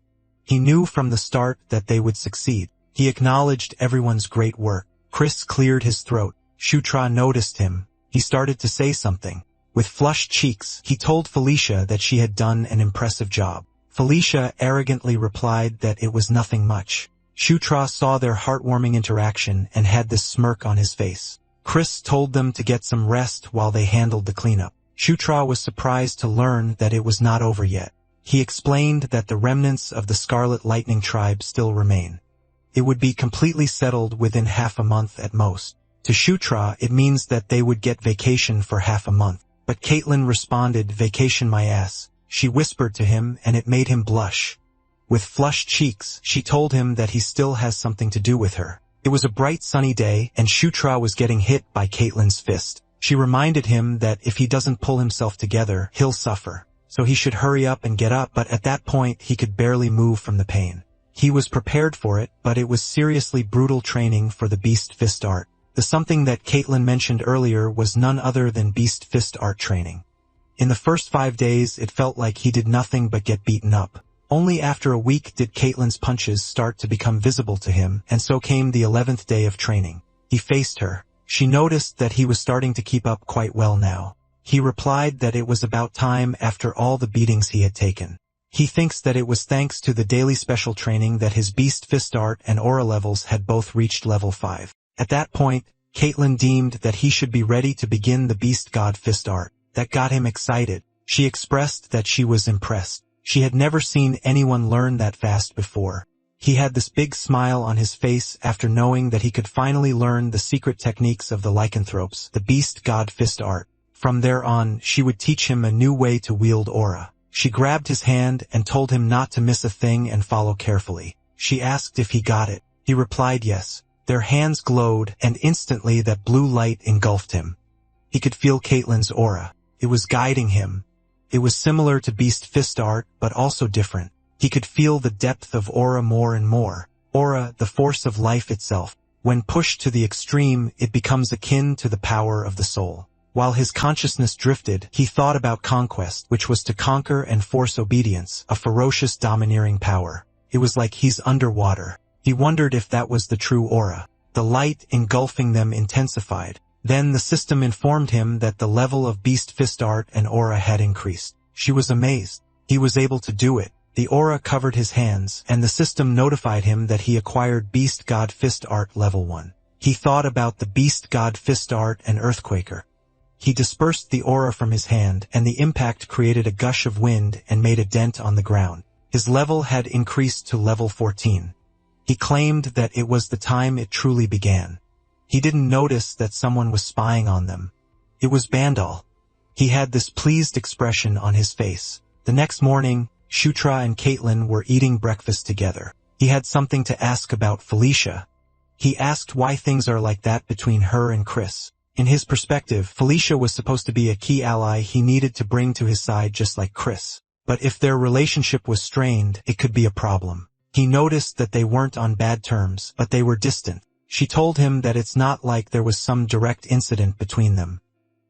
He knew from the start that they would succeed. He acknowledged everyone's great work. Chris cleared his throat. Shutra noticed him. He started to say something. With flushed cheeks, he told Felicia that she had done an impressive job. Felicia arrogantly replied that it was nothing much. Shutra saw their heartwarming interaction and had this smirk on his face. Chris told them to get some rest while they handled the cleanup. Shutra was surprised to learn that it was not over yet. He explained that the remnants of the Scarlet Lightning tribe still remain. It would be completely settled within half a month at most. To Shutra, it means that they would get vacation for half a month. But Caitlin responded, "Vacation my ass." She whispered to him, and it made him blush. With flushed cheeks, she told him that he still has something to do with her. It was a bright sunny day, and Shutra was getting hit by Caitlin's fist. She reminded him that if he doesn't pull himself together, he'll suffer. So he should hurry up and get up, but at that point he could barely move from the pain. He was prepared for it, but it was seriously brutal training for the Beast Fist art. The something that Caitlin mentioned earlier was none other than Beast Fist art training. In the first 5 days, it felt like he did nothing but get beaten up. Only after a week did Caitlin's punches start to become visible to him, and so came the 11th day of training. He faced her. She noticed that he was starting to keep up quite well now. He replied that it was about time after all the beatings he had taken. He thinks that it was thanks to the daily special training that his Beast Fist art and aura levels had both reached level 5. At that point, Caitlin deemed that he should be ready to begin the Beast God Fist art. That got him excited. She expressed that she was impressed. She had never seen anyone learn that fast before. He had this big smile on his face after knowing that he could finally learn the secret techniques of the lycanthropes, the Beast God Fist art. From there on, she would teach him a new way to wield aura. She grabbed his hand and told him not to miss a thing and follow carefully. She asked if he got it. He replied yes. Their hands glowed, and instantly that blue light engulfed him. He could feel Caitlin's aura. It was guiding him. It was similar to Beast Fist art, but also different. He could feel the depth of aura more and more. Aura, the force of life itself. When pushed to the extreme, it becomes akin to the power of the soul. While his consciousness drifted, he thought about conquest, which was to conquer and force obedience, a ferocious domineering power. It was like he's underwater. He wondered if that was the true aura. The light engulfing them intensified. Then the system informed him that the level of Beast Fist art and aura had increased. She was amazed. He was able to do it. The aura covered his hands, and the system notified him that he acquired Beast God Fist art level 1. He thought about the Beast God Fist art and Earthquaker. He dispersed the aura from his hand, and the impact created a gush of wind and made a dent on the ground. His level had increased to level 14. He claimed that it was the time it truly began. He didn't notice that someone was spying on them. It was Bandal. He had this pleased expression on his face. The next morning, Shutra and Caitlin were eating breakfast together. He had something to ask about Felicia. He asked why things are like that between her and Chris. In his perspective, Felicia was supposed to be a key ally he needed to bring to his side just like Chris. But if their relationship was strained, it could be a problem. He noticed that they weren't on bad terms, but they were distant. She told him that it's not like there was some direct incident between them.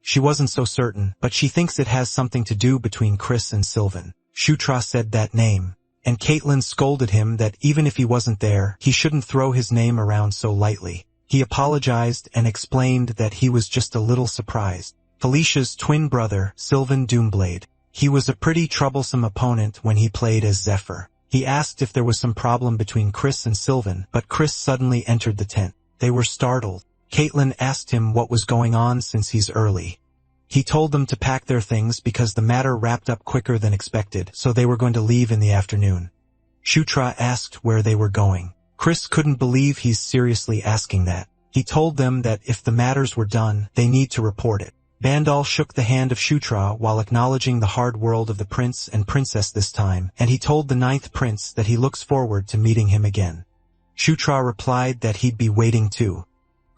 She wasn't so certain, but she thinks it has something to do between Chris and Sylvan. Shutra said that name, and Caitlin scolded him that even if he wasn't there, he shouldn't throw his name around so lightly. He apologized and explained that he was just a little surprised. Felicia's twin brother, Sylvan Doomblade. He was a pretty troublesome opponent when he played as Zephr. He asked if there was some problem between Chris and Sylvan, but Chris suddenly entered the tent. They were startled. Caitlin asked him what was going on since he's early. He told them to pack their things because the matter wrapped up quicker than expected, so they were going to leave in the afternoon. Shutra asked where they were going. Chris couldn't believe he's seriously asking that. He told them that if the matters were done, they need to report it. Bandal shook the hand of Shutra while acknowledging the hard world of the prince and princess this time, and he told the 9th prince that he looks forward to meeting him again. Shutra replied that he'd be waiting too.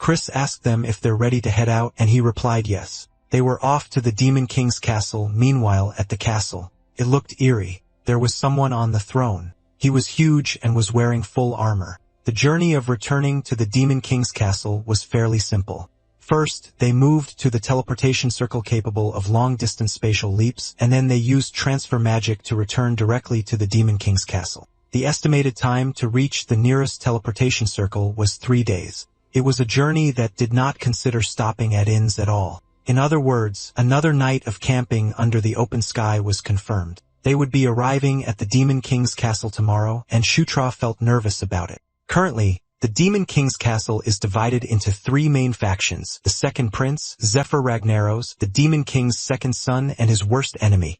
Chris asked them if they're ready to head out, and he replied yes. They were off to the Demon King's castle. Meanwhile, at the castle, it looked eerie. There was someone on the throne. He was huge and was wearing full armor. The journey of returning to the Demon King's castle was fairly simple. First, they moved to the teleportation circle capable of long-distance spatial leaps, and then they used transfer magic to return directly to the Demon King's castle. The estimated time to reach the nearest teleportation circle was 3 days. It was a journey that did not consider stopping at inns at all. In other words, another night of camping under the open sky was confirmed. They would be arriving at the Demon King's castle tomorrow, and Shutra felt nervous about it. Currently, the Demon King's castle is divided into 3 main factions: the Second Prince, Zephr Ragnaros, the Demon King's second son and his worst enemy.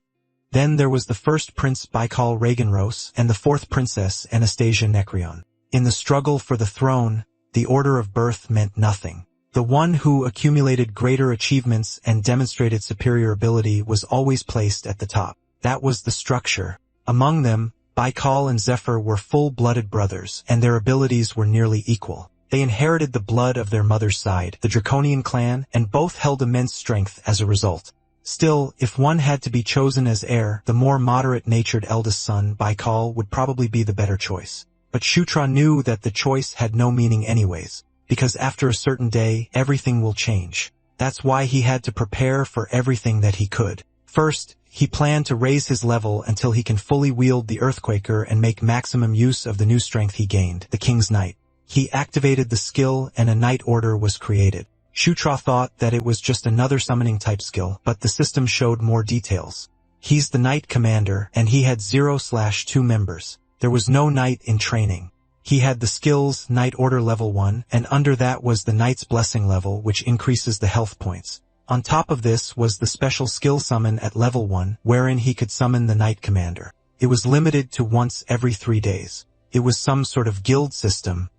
Then there was the First Prince Baikal Raganros, and the Fourth Princess Anastasia Nekrion. In the struggle for the throne, the order of birth meant nothing. The one who accumulated greater achievements and demonstrated superior ability was always placed at the top. That was the structure. Among them, Baikal and Zephr were full-blooded brothers, and their abilities were nearly equal. They inherited the blood of their mother's side, the Draconian clan, and both held immense strength as a result. Still, if one had to be chosen as heir, the more moderate-natured eldest son, Baikal, would probably be the better choice. But Shutra knew that the choice had no meaning anyways, because after a certain day, everything will change. That's why he had to prepare for everything that he could. First, he planned to raise his level until he can fully wield the Earthquaker and make maximum use of the new strength he gained, the King's Knight. He activated the skill and a Knight Order was created. Shutra thought that it was just another summoning type skill, but the system showed more details. He's the Knight Commander, and he had 0/2 members. There was no Knight in training. He had the skills Knight Order level 1, and under that was the Knight's Blessing level, which increases the health points. On top of this was the special skill summon at level 1, wherein he could summon the Knight Commander. It was limited to once every 3 days. It was some sort of guild system.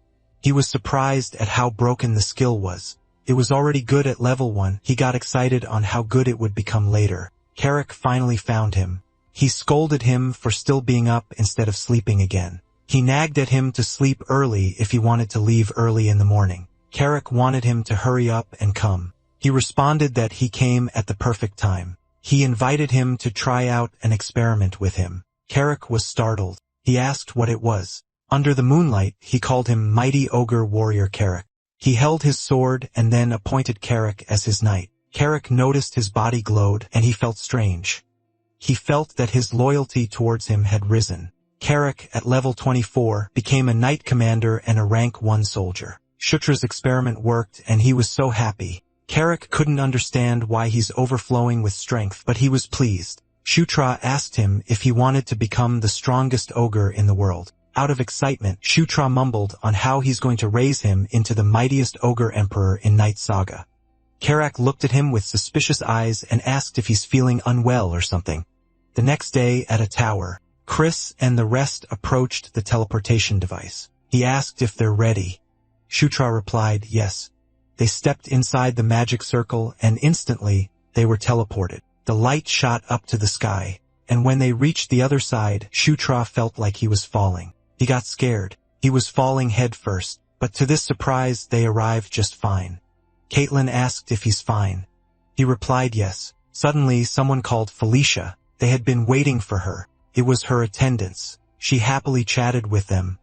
He was surprised at how broken the skill was. It was already good at level 1. He got excited on how good it would become later. Carrick finally found him. He scolded him for still being up instead of sleeping again. He nagged at him to sleep early if he wanted to leave early in the morning. Carrick wanted him to hurry up and come. He responded that he came at the perfect time. He invited him to try out an experiment with him. Carrick was startled. He asked what it was. Under the moonlight, he called him Mighty Ogre Warrior Carrick. He held his sword and then appointed Carrick as his knight. Carrick noticed his body glowed, and he felt strange. He felt that his loyalty towards him had risen. Carrick, at level 24, became a Knight Commander and a rank 1 soldier. Shutra's experiment worked, and he was so happy. Carrick couldn't understand why he's overflowing with strength, but he was pleased. Shutra asked him if he wanted to become the strongest ogre in the world. Out of excitement, Shutra mumbled on how he's going to raise him into the mightiest ogre emperor in Night Saga. Carrick looked at him with suspicious eyes and asked if he's feeling unwell or something. The next day, at a tower, Chris and the rest approached the teleportation device. He asked if they're ready. Shutra replied yes. They stepped inside the magic circle, and instantly, they were teleported. The light shot up to the sky, and when they reached the other side, Shutra felt like he was falling. He got scared. He was falling head first, but to this surprise, they arrived just fine. Caitlin asked if he's fine. He replied yes. Suddenly, someone called Felicia. They had been waiting for her. It was her attendants. She happily chatted with them.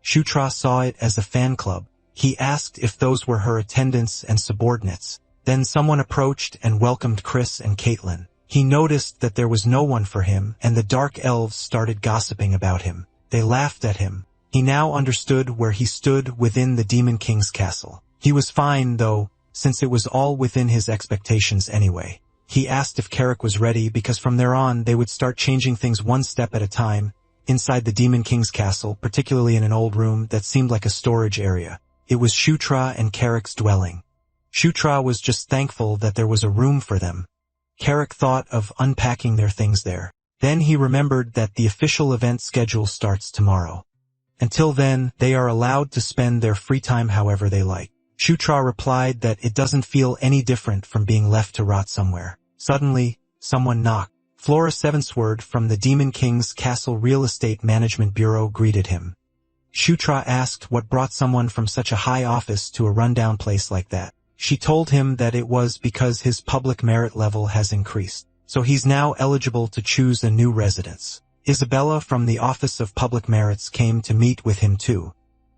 Shutra saw it as a fan club. He asked if those were her attendants and subordinates. Then someone approached and welcomed Chris and Caitlin. He noticed that there was no one for him, and the dark elves started gossiping about him. They laughed at him. He now understood where he stood within the Demon King's castle. He was fine, though, since it was all within his expectations anyway. He asked if Carrick was ready because from there on they would start changing things one step at a time inside the Demon King's castle, particularly in an old room that seemed like a storage area. It was Shutra and Carrick's dwelling. Shutra was just thankful that there was a room for them. Carrick thought of unpacking their things there. Then he remembered that the official event schedule starts tomorrow. Until then, they are allowed to spend their free time however they like. Shutra replied that it doesn't feel any different from being left to rot somewhere. Suddenly, someone knocked. Flora Sevensword from the Demon King's Castle Real Estate Management Bureau greeted him. Shutra asked what brought someone from such a high office to a rundown place like that. She told him that it was because his public merit level has increased, so he's now eligible to choose a new residence. Isabella from the Office of Public Merits came to meet with him too.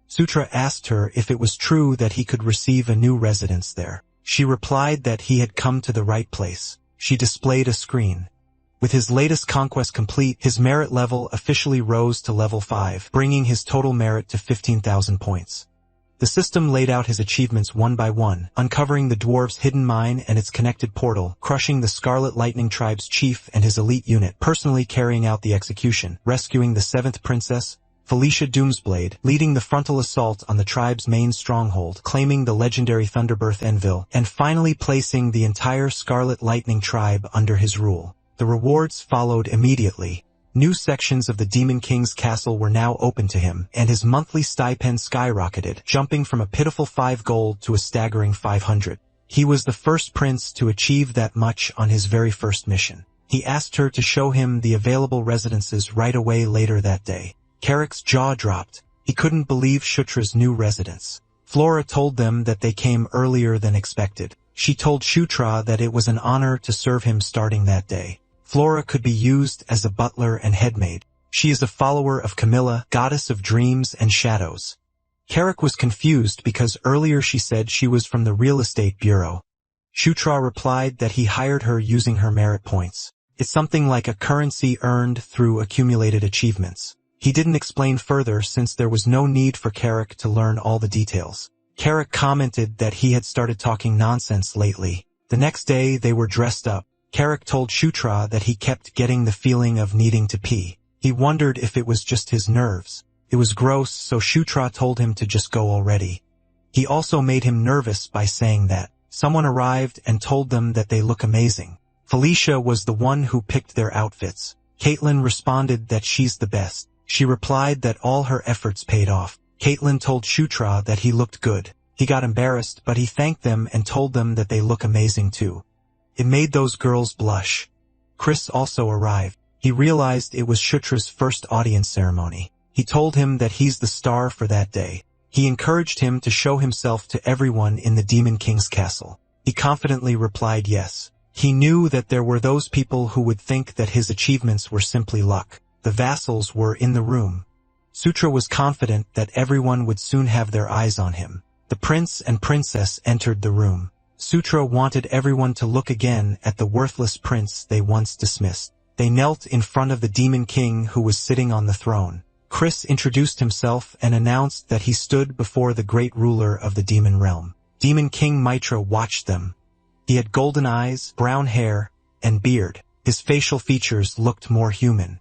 Sutra asked her if it was true that he could receive a new residence there. She replied that he had come to the right place. She displayed a screen. With his latest conquest complete, his merit level officially rose to level 5, bringing his total merit to 15,000 points. The system laid out his achievements one by one, uncovering the dwarves' hidden mine and its connected portal, crushing the Scarlet Lightning Tribe's chief and his elite unit, personally carrying out the execution, rescuing the 7th princess, Felicia Doomsblade, leading the frontal assault on the tribe's main stronghold, claiming the legendary Thunderbirth Envil, and finally placing the entire Scarlet Lightning Tribe under his rule. The rewards followed immediately. New sections of the Demon King's castle were now open to him, and his monthly stipend skyrocketed, jumping from a pitiful 5 gold to a staggering 500. He was the first prince to achieve that much on his very first mission. He asked her to show him the available residences right away later that day. Carrick's jaw dropped. He couldn't believe Shutra's new residence. Flora told them that they came earlier than expected. She told Shutra that it was an honor to serve him starting that day. Flora could be used as a butler and headmaid. She is a follower of Camilla, goddess of dreams and shadows. Carrick was confused because earlier she said she was from the real estate bureau. Shutra replied that he hired her using her merit points. It's something like a currency earned through accumulated achievements. He didn't explain further since there was no need for Carrick to learn all the details. Carrick commented that he had started talking nonsense lately. The next day they were dressed up. Carrick told Shutra that he kept getting the feeling of needing to pee. He wondered if it was just his nerves. It was gross, so Shutra told him to just go already. He also made him nervous by saying that someone arrived and told them that they look amazing. Felicia was the one who picked their outfits. Caitlin responded that she's the best. She replied that all her efforts paid off. Caitlin told Shutra that he looked good. He got embarrassed, but he thanked them and told them that they look amazing too. It made those girls blush. Chris also arrived. He realized it was Shutra's first audience ceremony. He told him that he's the star for that day. He encouraged him to show himself to everyone in the Demon King's castle. He confidently replied yes. He knew that there were those people who would think that his achievements were simply luck. The vassals were in the room. Sutra was confident that everyone would soon have their eyes on him. The prince and princess entered the room. Sutra wanted everyone to look again at the worthless prince they once dismissed. They knelt in front of the Demon King who was sitting on the throne. Chris introduced himself and announced that he stood before the great ruler of the demon realm. Demon King Mitra watched them. He had golden eyes, brown hair, and beard. His facial features looked more human.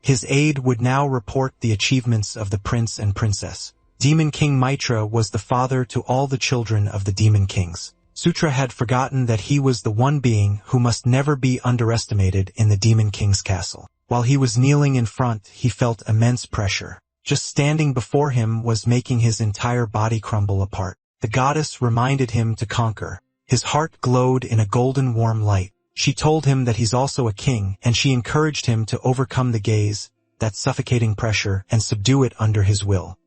His aide would now report the achievements of the prince and princess. Demon King Mitra was the father to all the children of the Demon Kings. Sutra had forgotten that he was the one being who must never be underestimated in the Demon King's castle. While he was kneeling in front, he felt immense pressure. Just standing before him was making his entire body crumble apart. The goddess reminded him to conquer. His heart glowed in a golden warm light. She told him that he's also a king, and she encouraged him to overcome the gaze, that suffocating pressure, and subdue it under his will.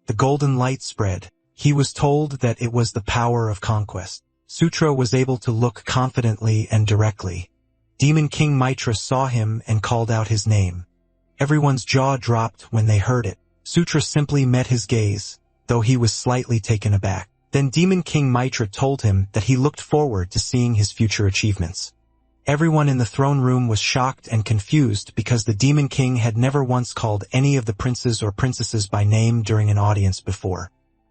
The golden light spread. He was told that it was the power of conquest. Sutra was able to look confidently and directly. Demon King Mitra saw him and called out his name. Everyone's jaw dropped when they heard it. Sutra simply met his gaze, though he was slightly taken aback. Then Demon King Mitra told him that he looked forward to seeing his future achievements. Everyone in the throne room was shocked and confused because the Demon King had never once called any of the princes or princesses by name during an audience before.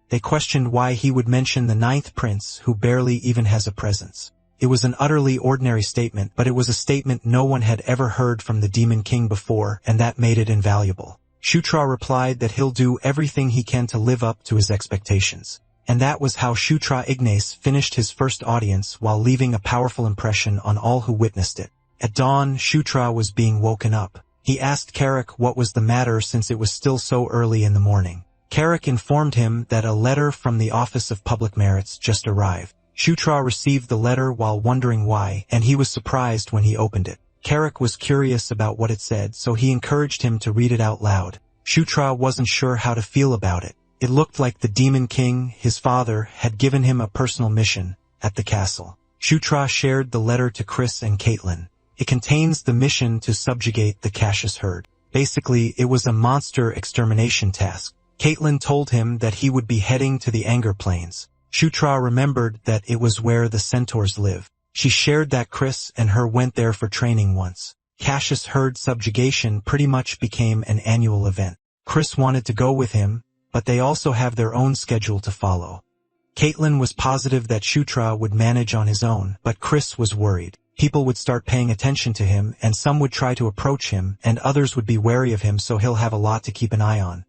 They questioned why he would mention the 9th prince who barely even has a presence. It was an utterly ordinary statement, but it was a statement no one had ever heard from the Demon King before, and that made it invaluable. Shutra replied that he'll do everything he can to live up to his expectations. And that was how Shutra Ignace finished his first audience while leaving a powerful impression on all who witnessed it. At dawn, Shutra was being woken up. He asked Carrick what was the matter since it was still so early in the morning. Carrick informed him that a letter from the Office of Public Merits just arrived. Shutra received the letter while wondering why, and he was surprised when he opened it. Carrick was curious about what it said, so he encouraged him to read it out loud. Shutra wasn't sure how to feel about it. It looked like the Demon King, his father, had given him a personal mission at the castle. Shutra shared the letter to Chris and Caitlin. It contains the mission to subjugate the Cassius herd. Basically, it was a monster extermination task. Caitlin told him that he would be heading to the Anger Plains. Shutra remembered that it was where the centaurs live. She shared that Chris and her went there for training once. Cassius herd subjugation pretty much became an annual event. Chris wanted to go with him, but they also have their own schedule to follow. Caitlin was positive that Shutra would manage on his own, but Chris was worried. People would start paying attention to him, and some would try to approach him, and others would be wary of him, so he'll have a lot to keep an eye on.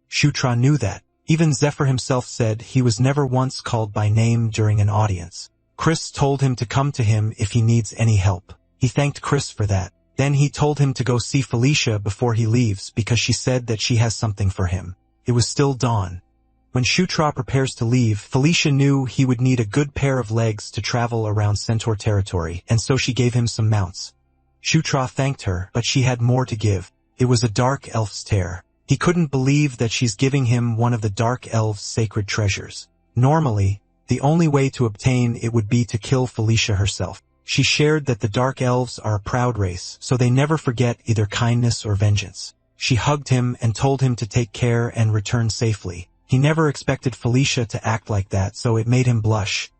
Shutra knew that. Even Zephr himself said he was never once called by name during an audience. Chris told him to come to him if he needs any help. He thanked Chris for that. Then he told him to go see Felicia before he leaves because she said that she has something for him. It was still dawn. When Shutra prepares to leave, Felicia knew he would need a good pair of legs to travel around Centaur territory, and so she gave him some mounts. Shutra thanked her, but she had more to give. It was a dark elf's tear. He couldn't believe that she's giving him one of the dark elves' sacred treasures. Normally, the only way to obtain it would be to kill Felicia herself. She shared that the dark elves are a proud race, so they never forget either kindness or vengeance. She hugged him and told him to take care and return safely. He never expected Felicia to act like that, so it made him blush.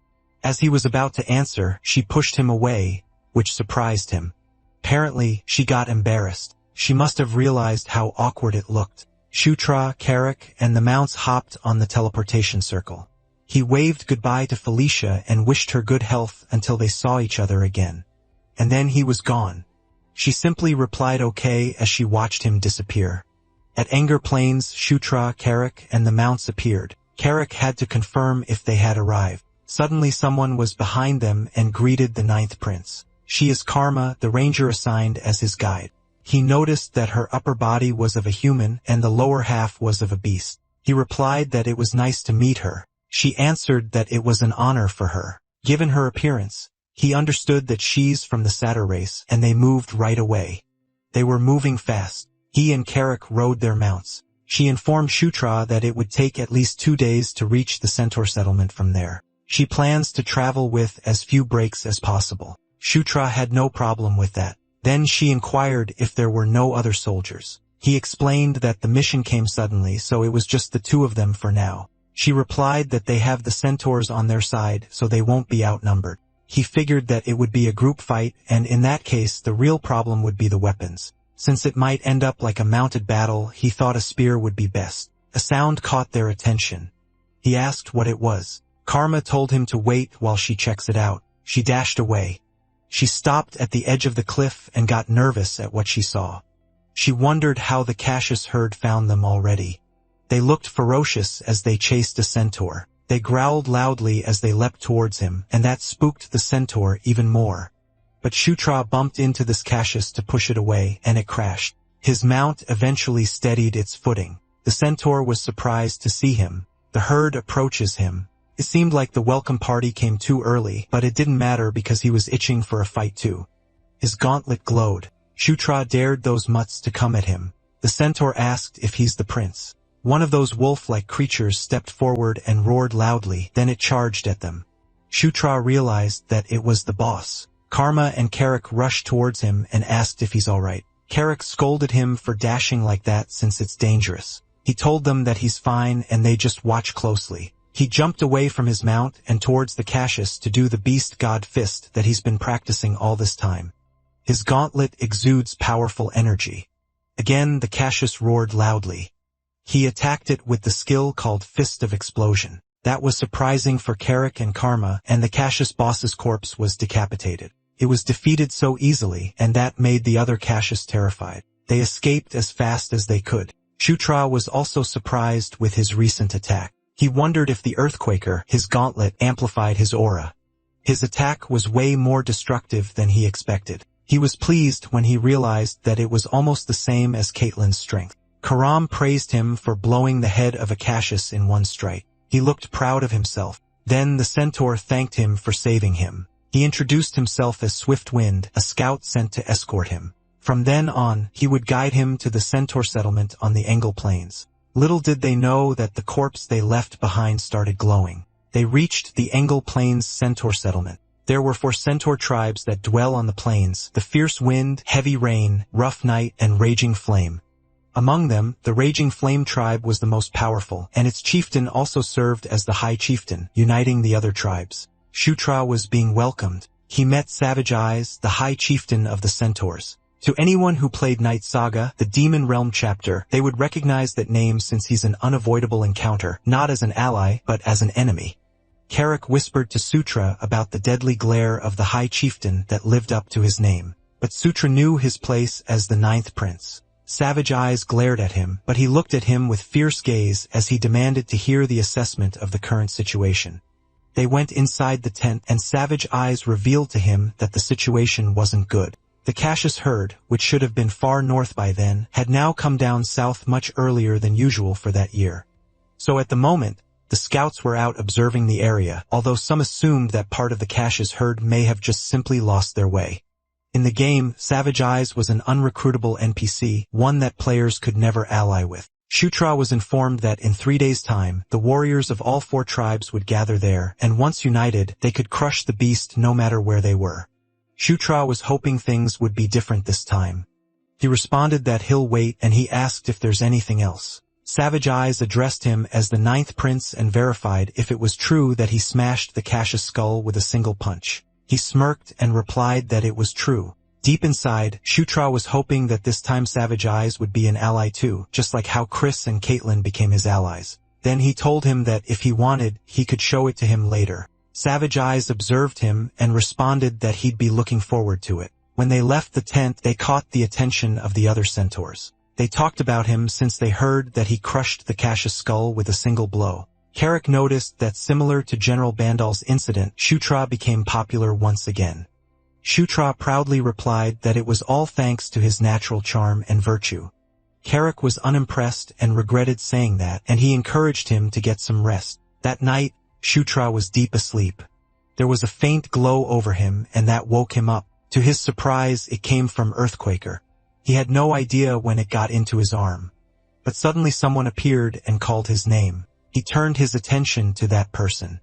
As he was about to answer, she pushed him away, which surprised him. Apparently, she got embarrassed. She must have realized how awkward it looked. Shutra, Carrick, and the mounts hopped on the teleportation circle. He waved goodbye to Felicia and wished her good health until they saw each other again. And then he was gone. She simply replied okay as she watched him disappear. At Anger Plains, Shutra, Carrick, and the mounts appeared. Carrick had to confirm if they had arrived. Suddenly someone was behind them and greeted the ninth prince. She is Karma, the ranger assigned as his guide. He noticed that her upper body was of a human and the lower half was of a beast. He replied that it was nice to meet her. She answered that it was an honor for her. Given her appearance, he understood that she's from the satyr race, and they moved right away. They were moving fast. He and Carrick rode their mounts. She informed Shutra that it would take at least 2 days to reach the centaur settlement from there. She plans to travel with as few breaks as possible. Shutra had no problem with that. Then she inquired if there were no other soldiers. He explained that the mission came suddenly, so it was just the two of them for now. She replied that they have the centaurs on their side, so they won't be outnumbered. He figured that it would be a group fight, and in that case the real problem would be the weapons. Since it might end up like a mounted battle, he thought a spear would be best. A sound caught their attention. He asked what it was. Karma told him to wait while she checks it out. She dashed away. She stopped at the edge of the cliff and got nervous at what she saw. She wondered how the Cassius herd found them already. They looked ferocious as they chased a centaur. They growled loudly as they leapt towards him, and that spooked the centaur even more. But Shutra bumped into this Cassius to push it away, and it crashed. His mount eventually steadied its footing. The centaur was surprised to see him. The herd approaches him. It seemed like the welcome party came too early, but it didn't matter because he was itching for a fight too. His gauntlet glowed. Shutra dared those mutts to come at him. The centaur asked if he's the prince. One of those wolf-like creatures stepped forward and roared loudly, then it charged at them. Shutra realized that it was the boss. Karma and Carrick rushed towards him and asked if he's alright. Carrick scolded him for dashing like that since it's dangerous. He told them that he's fine and they just watch closely. He jumped away from his mount and towards the Cassius to do the beast god fist that he's been practicing all this time. His gauntlet exudes powerful energy. Again, the Cassius roared loudly. He attacked it with the skill called Fist of Explosion. That was surprising for Carrick and Karma, and the Cassius boss's corpse was decapitated. It was defeated so easily, and that made the other Cassius terrified. They escaped as fast as they could. Shutra was also surprised with his recent attack. He wondered if the Earthquaker, his gauntlet, amplified his aura. His attack was way more destructive than he expected. He was pleased when he realized that it was almost the same as Caitlin's strength. Karam praised him for blowing the head of a Cassius in one strike. He looked proud of himself. Then the centaur thanked him for saving him. He introduced himself as Swift Wind, a scout sent to escort him. From then on, he would guide him to the centaur settlement on the Engle Plains. Little did they know that the corpse they left behind started glowing. They reached the Engle Plains centaur settlement. There were 4 centaur tribes that dwell on the plains: the fierce wind, heavy rain, rough night, and raging flame. Among them, the Raging Flame tribe was the most powerful, and its chieftain also served as the High Chieftain, uniting the other tribes. Shutra was being welcomed. He met Savage Eyes, the High Chieftain of the Centaurs. To anyone who played Night Saga, the Demon Realm chapter, they would recognize that name since he's an unavoidable encounter, not as an ally, but as an enemy. Carrick whispered to Sutra about the deadly glare of the High Chieftain that lived up to his name. But Sutra knew his place as the 9th Prince. Savage Eyes glared at him, but he looked at him with fierce gaze as he demanded to hear the assessment of the current situation. They went inside the tent, and Savage Eyes revealed to him that the situation wasn't good. The Cassius herd, which should have been far north by then, had now come down south much earlier than usual for that year. So at the moment, the scouts were out observing the area, although some assumed that part of the Cassius herd may have just simply lost their way. In the game, Savage Eyes was an unrecruitable NPC, one that players could never ally with. Shutra was informed that in 3 days' time, the warriors of all 4 tribes would gather there, and once united, they could crush the beast no matter where they were. Shutra was hoping things would be different this time. He responded that he'll wait, and he asked if there's anything else. Savage Eyes addressed him as the 9th Prince and verified if it was true that he smashed the Cassius skull with a single punch. He smirked and replied that it was true. Deep inside, Shutra was hoping that this time Savage Eyes would be an ally too, just like how Chris and Caitlin became his allies. Then he told him that if he wanted, he could show it to him later. Savage Eyes observed him and responded that he'd be looking forward to it. When they left the tent, they caught the attention of the other centaurs. They talked about him since they heard that he crushed the Cassius skull with a single blow. Carrick noticed that similar to General Bandal's incident, Shutra became popular once again. Shutra proudly replied that it was all thanks to his natural charm and virtue. Carrick was unimpressed and regretted saying that, and he encouraged him to get some rest. That night, Shutra was deep asleep. There was a faint glow over him, and that woke him up. To his surprise, it came from Earthquaker. He had no idea when it got into his arm. But suddenly someone appeared and called his name. He turned his attention to that person.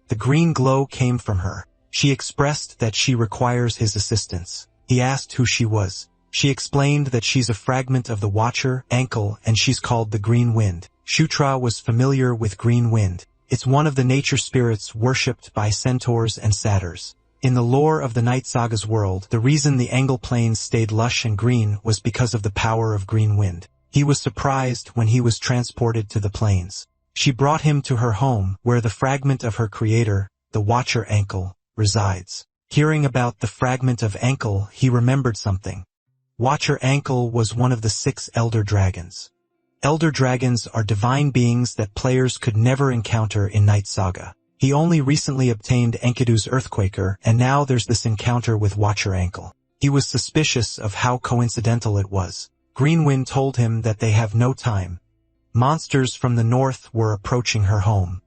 The green glow came from her. She expressed that she requires his assistance. He asked who she was. She explained that she's a fragment of the Watcher, Ankle, and she's called the Green Wind. Shutra was familiar with Green Wind. It's one of the nature spirits worshipped by centaurs and satyrs. In the lore of the Night Saga's world, the reason the Engle Plains stayed lush and green was because of the power of Green Wind. He was surprised when he was transported to the plains. She brought him to her home, where the fragment of her creator, the Watcher Ankle, resides. Hearing about the fragment of Ankle, he remembered something. Watcher Ankle was one of the 6 Elder Dragons. Elder Dragons are divine beings that players could never encounter in Night Saga. He only recently obtained Enkidu's Earthquaker, and now there's this encounter with Watcher Ankle. He was suspicious of how coincidental it was. Greenwind told him that they have no time. Monsters from the north were approaching her home.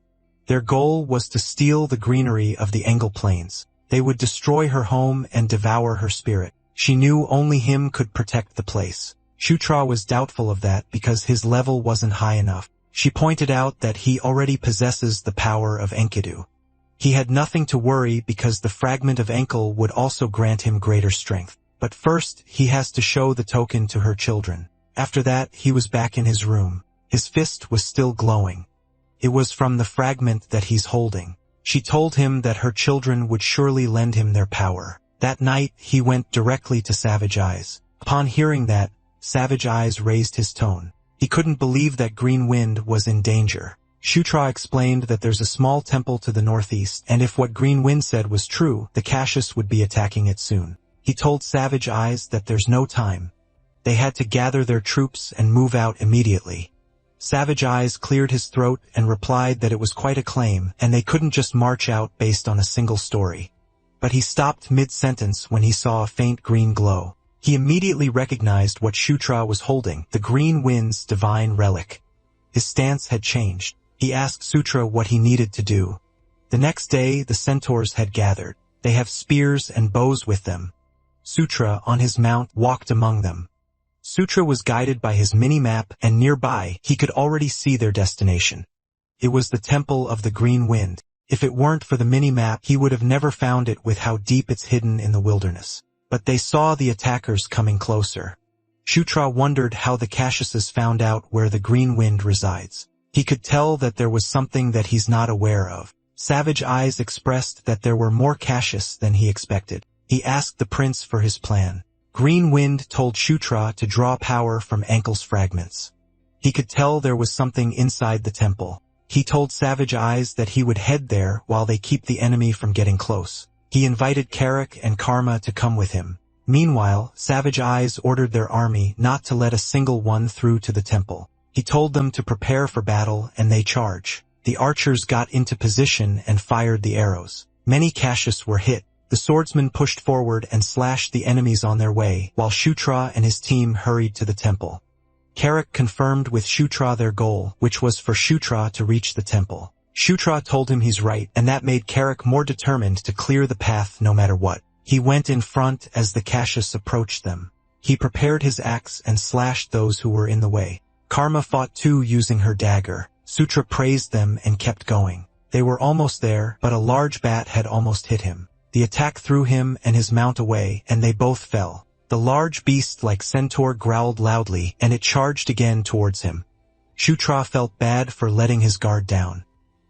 Their goal was to steal the greenery of the Engle Plains. They would destroy her home and devour her spirit. She knew only him could protect the place. Shutra was doubtful of that because his level wasn't high enough. She pointed out that he already possesses the power of Enkidu. He had nothing to worry because the fragment of Ankle would also grant him greater strength. But first, he has to show the token to her children. After that, he was back in his room. His fist was still glowing. It was from the fragment that he's holding. She told him that her children would surely lend him their power. That night, he went directly to Savage Eyes. Upon hearing that, Savage Eyes raised his tone. He couldn't believe that Green Wind was in danger. Shutra explained that there's a small temple to the northeast, and if what Green Wind said was true, the Cassius would be attacking it soon. He told Savage Eyes that there's no time. They had to gather their troops and move out immediately. Savage Eyes cleared his throat and replied that it was quite a claim, and they couldn't just march out based on a single story. But he stopped mid-sentence when he saw a faint green glow. He immediately recognized what Shutra was holding, the Green Wind's divine relic. His stance had changed. He asked Sutra what he needed to do. The next day, the centaurs had gathered. They have spears and bows with them. Sutra, on his mount, walked among them. Sutra was guided by his mini-map, and nearby, he could already see their destination. It was the Temple of the Green Wind. If it weren't for the mini-map, he would have never found it with how deep it's hidden in the wilderness. But they saw the attackers coming closer. Sutra wondered how the Cassiuses found out where the Green Wind resides. He could tell that there was something that he's not aware of. Savage Eyes expressed that there were more Cassius than he expected. He asked the prince for his plan. Green Wind told Sutra to draw power from Ankle's fragments. He could tell there was something inside the temple. He told Savage Eyes that he would head there while they keep the enemy from getting close. He invited Carrick and Karma to come with him. Meanwhile, Savage Eyes ordered their army not to let a single one through to the temple. He told them to prepare for battle, and they charge. The archers got into position and fired the arrows. Many Cassius were hit. The swordsmen pushed forward and slashed the enemies on their way, while Sutra and his team hurried to the temple. Carrick confirmed with Sutra their goal, which was for Sutra to reach the temple. Sutra told him he's right, and that made Carrick more determined to clear the path no matter what. He went in front as the Cassius approached them. He prepared his axe and slashed those who were in the way. Karma fought too using her dagger. Sutra praised them and kept going. They were almost there, but a large bat had almost hit him. The attack threw him and his mount away, and they both fell. The large beast like centaur growled loudly, and it charged again towards him. Sutra felt bad for letting his guard down.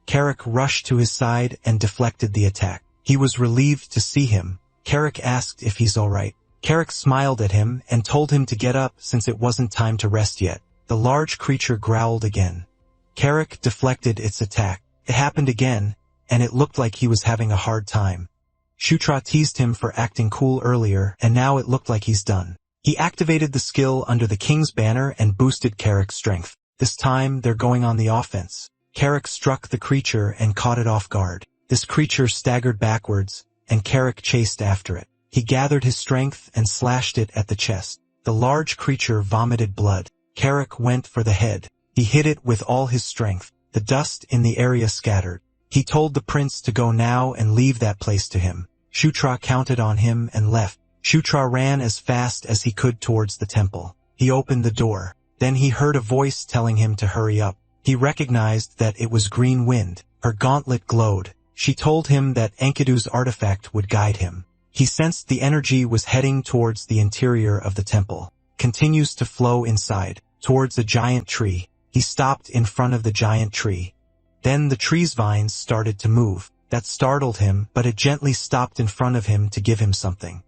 Carrick rushed to his side and deflected the attack. He was relieved to see him. Carrick asked if he's alright. Carrick smiled at him and told him to get up since it wasn't time to rest yet. The large creature growled again. Carrick deflected its attack. It happened again, and it looked like he was having a hard time. Sutra teased him for acting cool earlier, and now it looked like he's done. He activated the skill under the king's banner and boosted Carrick's strength. This time, they're going on the offense. Carrick struck the creature and caught it off guard. This creature staggered backwards, and Carrick chased after it. He gathered his strength and slashed it at the chest. The large creature vomited blood. Carrick went for the head. He hit it with all his strength. The dust in the area scattered. He told the prince to go now and leave that place to him. Sutra counted on him and left. Sutra ran as fast as he could towards the temple. He opened the door. Then he heard a voice telling him to hurry up. He recognized that it was Green Wind. Her gauntlet glowed. She told him that Enkidu's artifact would guide him. He sensed the energy was heading towards the interior of the temple. Continues to flow inside, towards a giant tree. He stopped in front of the giant tree. Then the tree's vines started to move. That startled him, but it gently stopped in front of him to give him something.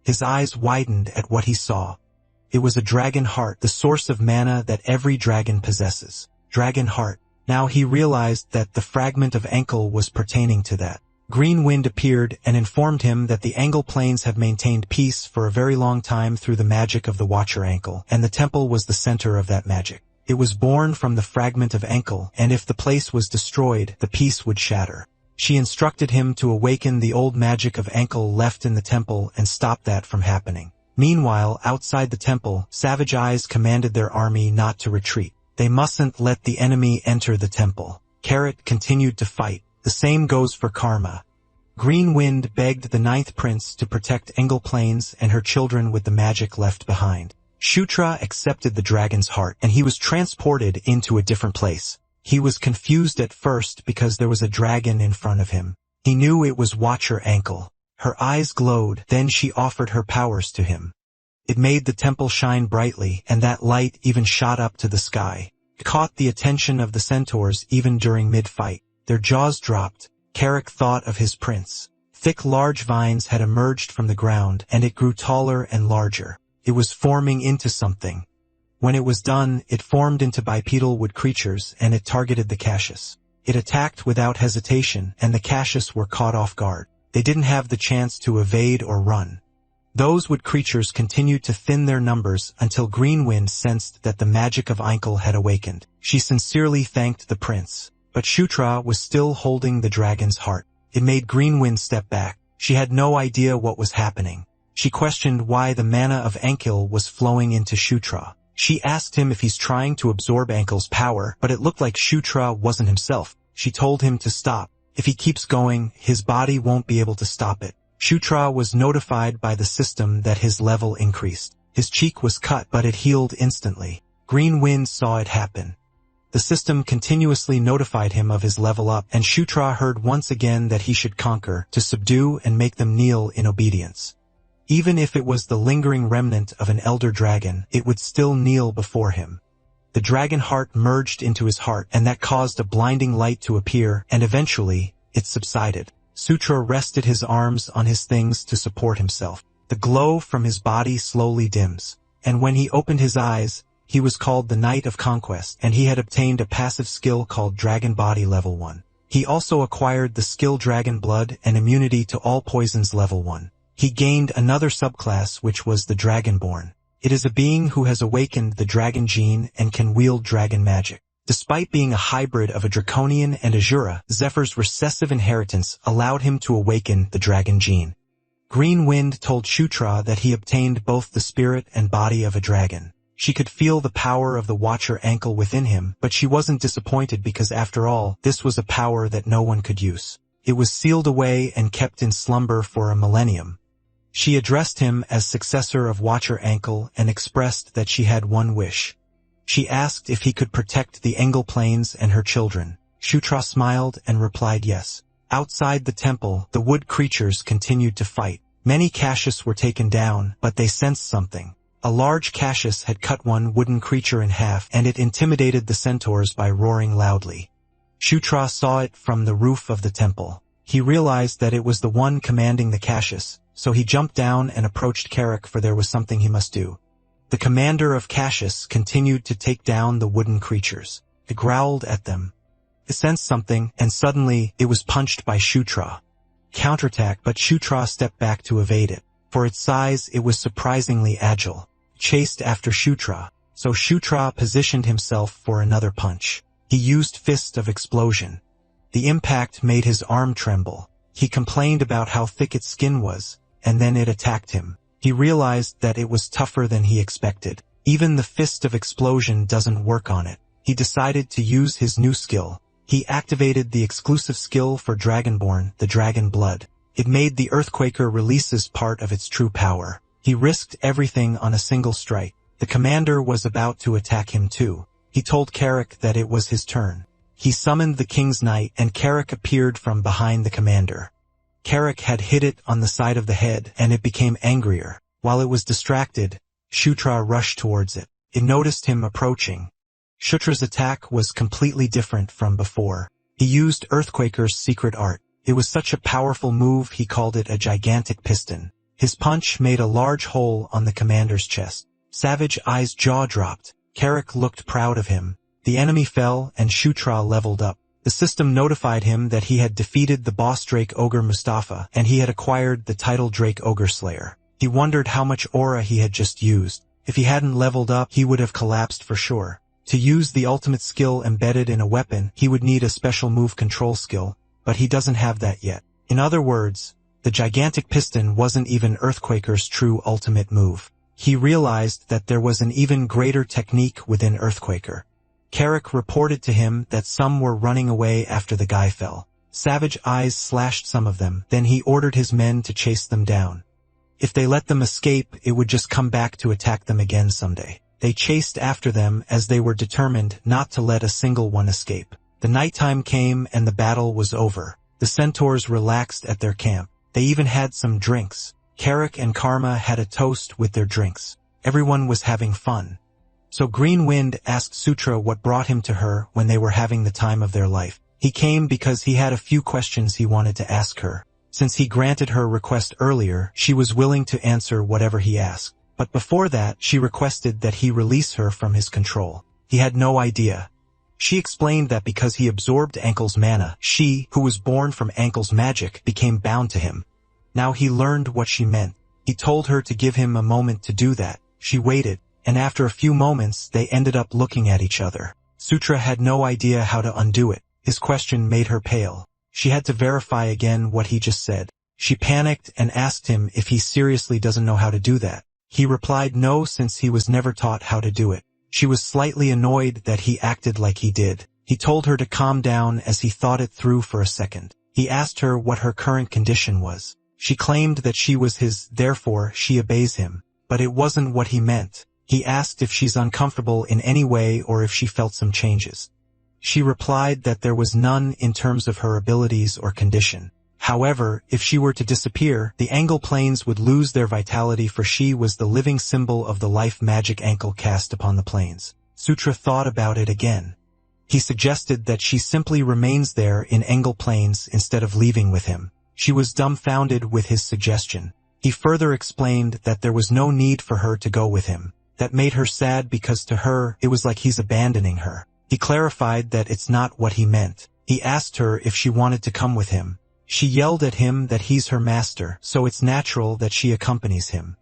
His eyes widened at what he saw. It was a dragon heart, the source of mana that every dragon possesses. Dragon heart. Now he realized that the fragment of ankle was pertaining to that. Green Wind appeared and informed him that the Angle Plains have maintained peace for a very long time through the magic of the Watcher Ankle, and the temple was the center of that magic. It was born from the fragment of ankle, and if the place was destroyed, the peace would shatter. She instructed him to awaken the old magic of ankle left in the temple and stop that from happening. Meanwhile, outside the temple, Savage Eyes commanded their army not to retreat. They mustn't let the enemy enter the temple. Carrot continued to fight. The same goes for Karma. Green Wind begged the ninth prince to protect Angle Plains and her children with the magic left behind. Sutra accepted the dragon's heart, and he was transported into a different place. He was confused at first because there was a dragon in front of him. He knew it was Watcher Ankle. Her eyes glowed, then she offered her powers to him. It made the temple shine brightly, and that light even shot up to the sky. It caught the attention of the centaurs even during mid-fight. Their jaws dropped. Carrick thought of his prince. Thick large vines had emerged from the ground, and it grew taller and larger. It was forming into something. When it was done, it formed into bipedal wood creatures, and it targeted the Cassius. It attacked without hesitation, and the Cassius were caught off guard. They didn't have the chance to evade or run. Those wood creatures continued to thin their numbers until Green Wind sensed that the magic of Ankle had awakened. She sincerely thanked the prince. But Sutra was still holding the dragon's heart. It made Green Wind step back. She had no idea what was happening. She questioned why the mana of Ankle was flowing into Sutra. She asked him if he's trying to absorb Ankle's power, but it looked like Sutra wasn't himself. She told him to stop. If he keeps going, his body won't be able to stop it. Shutra was notified by the system that his level increased. His cheek was cut, but it healed instantly. Green Wind saw it happen. The system continuously notified him of his level up, and Shutra heard once again that he should conquer, to subdue and make them kneel in obedience. Even if it was the lingering remnant of an elder dragon, it would still kneel before him. The dragon heart merged into his heart, and that caused a blinding light to appear, and eventually, it subsided. Sutra rested his arms on his things to support himself. The glow from his body slowly dims, and when he opened his eyes, he was called the Knight of Conquest, and he had obtained a passive skill called Dragon Body Level 1. He also acquired the skill Dragon Blood and immunity to all poisons Level 1. He gained another subclass, which was the Dragonborn. It is a being who has awakened the dragon gene and can wield dragon magic. Despite being a hybrid of a draconian and Azura, Zephyr's recessive inheritance allowed him to awaken the dragon gene. Green Wind told Shutra that he obtained both the spirit and body of a dragon. She could feel the power of the Watcher ankle within him, but she wasn't disappointed because after all, this was a power that no one could use. It was sealed away and kept in slumber for a millennium. She addressed him as successor of Watcher Ankle and expressed that she had one wish. She asked if he could protect the Engel Plains and her children. Shutra smiled and replied yes. Outside the temple, the wood creatures continued to fight. Many Cassius were taken down, but they sensed something. A large Cassius had cut one wooden creature in half, and it intimidated the centaurs by roaring loudly. Shutra saw it from the roof of the temple. He realized that it was the one commanding the Cassius, so he jumped down and approached Carrick, for there was something he must do. The commander of Cassius continued to take down the wooden creatures. He growled at them. He sensed something, and suddenly, it was punched by Shutra. Counterattack, but Shutra stepped back to evade it. For its size, it was surprisingly agile. Chased after Shutra, so Shutra positioned himself for another punch. He used Fist of Explosion. The impact made his arm tremble. He complained about how thick its skin was, and then it attacked him. He realized that it was tougher than he expected. Even the Fist of Explosion doesn't work on it. He decided to use his new skill. He activated the exclusive skill for Dragonborn, the Dragon Blood. It made the Earthquaker releases part of its true power. He risked everything on a single strike. The commander was about to attack him too. He told Carrick that it was his turn. He summoned the King's Knight, and Carrick appeared from behind the commander. Carrick had hit it on the side of the head, and it became angrier. While it was distracted, Shutra rushed towards it. It noticed him approaching. Shutra's attack was completely different from before. He used Earthquaker's secret art. It was such a powerful move he called it a gigantic piston. His punch made a large hole on the commander's chest. Savage Eye's jaw dropped. Carrick looked proud of him. The enemy fell, and Shutra leveled up. The system notified him that he had defeated the boss Drake Ogre Mustafa, and he had acquired the title Drake Ogre Slayer. He wondered how much aura he had just used. If he hadn't leveled up, he would have collapsed for sure. To use the ultimate skill embedded in a weapon, he would need a special move control skill, but he doesn't have that yet. In other words, the gigantic piston wasn't even Earthquaker's true ultimate move. He realized that there was an even greater technique within Earthquaker. Carrick reported to him that some were running away after the guy fell. Savage Eyes slashed some of them, then he ordered his men to chase them down. If they let them escape, it would just come back to attack them again someday. They chased after them as they were determined not to let a single one escape. The nighttime came and the battle was over. The centaurs relaxed at their camp. They even had some drinks. Carrick and Karma had a toast with their drinks. Everyone was having fun. So Green Wind asked Sutra what brought him to her when they were having the time of their life. He came because he had a few questions he wanted to ask her. Since he granted her request earlier, she was willing to answer whatever he asked. But before that, she requested that he release her from his control. He had no idea. She explained that because he absorbed Ankle's mana, she, who was born from Ankle's magic, became bound to him. Now he learned what she meant. He told her to give him a moment to do that. She waited, and after a few moments they ended up looking at each other. Sutra had no idea how to undo it. His question made her pale. She had to verify again what he just said. She panicked and asked him if he seriously doesn't know how to do that. He replied no, since he was never taught how to do it. She was slightly annoyed that he acted like he did. He told her to calm down as he thought it through for a second. He asked her what her current condition was. She claimed that she was his, therefore she obeys him. But it wasn't what he meant. He asked if she's uncomfortable in any way or if she felt some changes. She replied that there was none in terms of her abilities or condition. However, if she were to disappear, the ankle planes would lose their vitality, for she was the living symbol of the life magic ankle cast upon the planes. Sutra thought about it again. He suggested that she simply remains there in ankle planes instead of leaving with him. She was dumbfounded with his suggestion. He further explained that there was no need for her to go with him. That made her sad because to her, it was like he's abandoning her. He clarified that it's not what he meant. He asked her if she wanted to come with him. She yelled at him that he's her master, so it's natural that she accompanies him.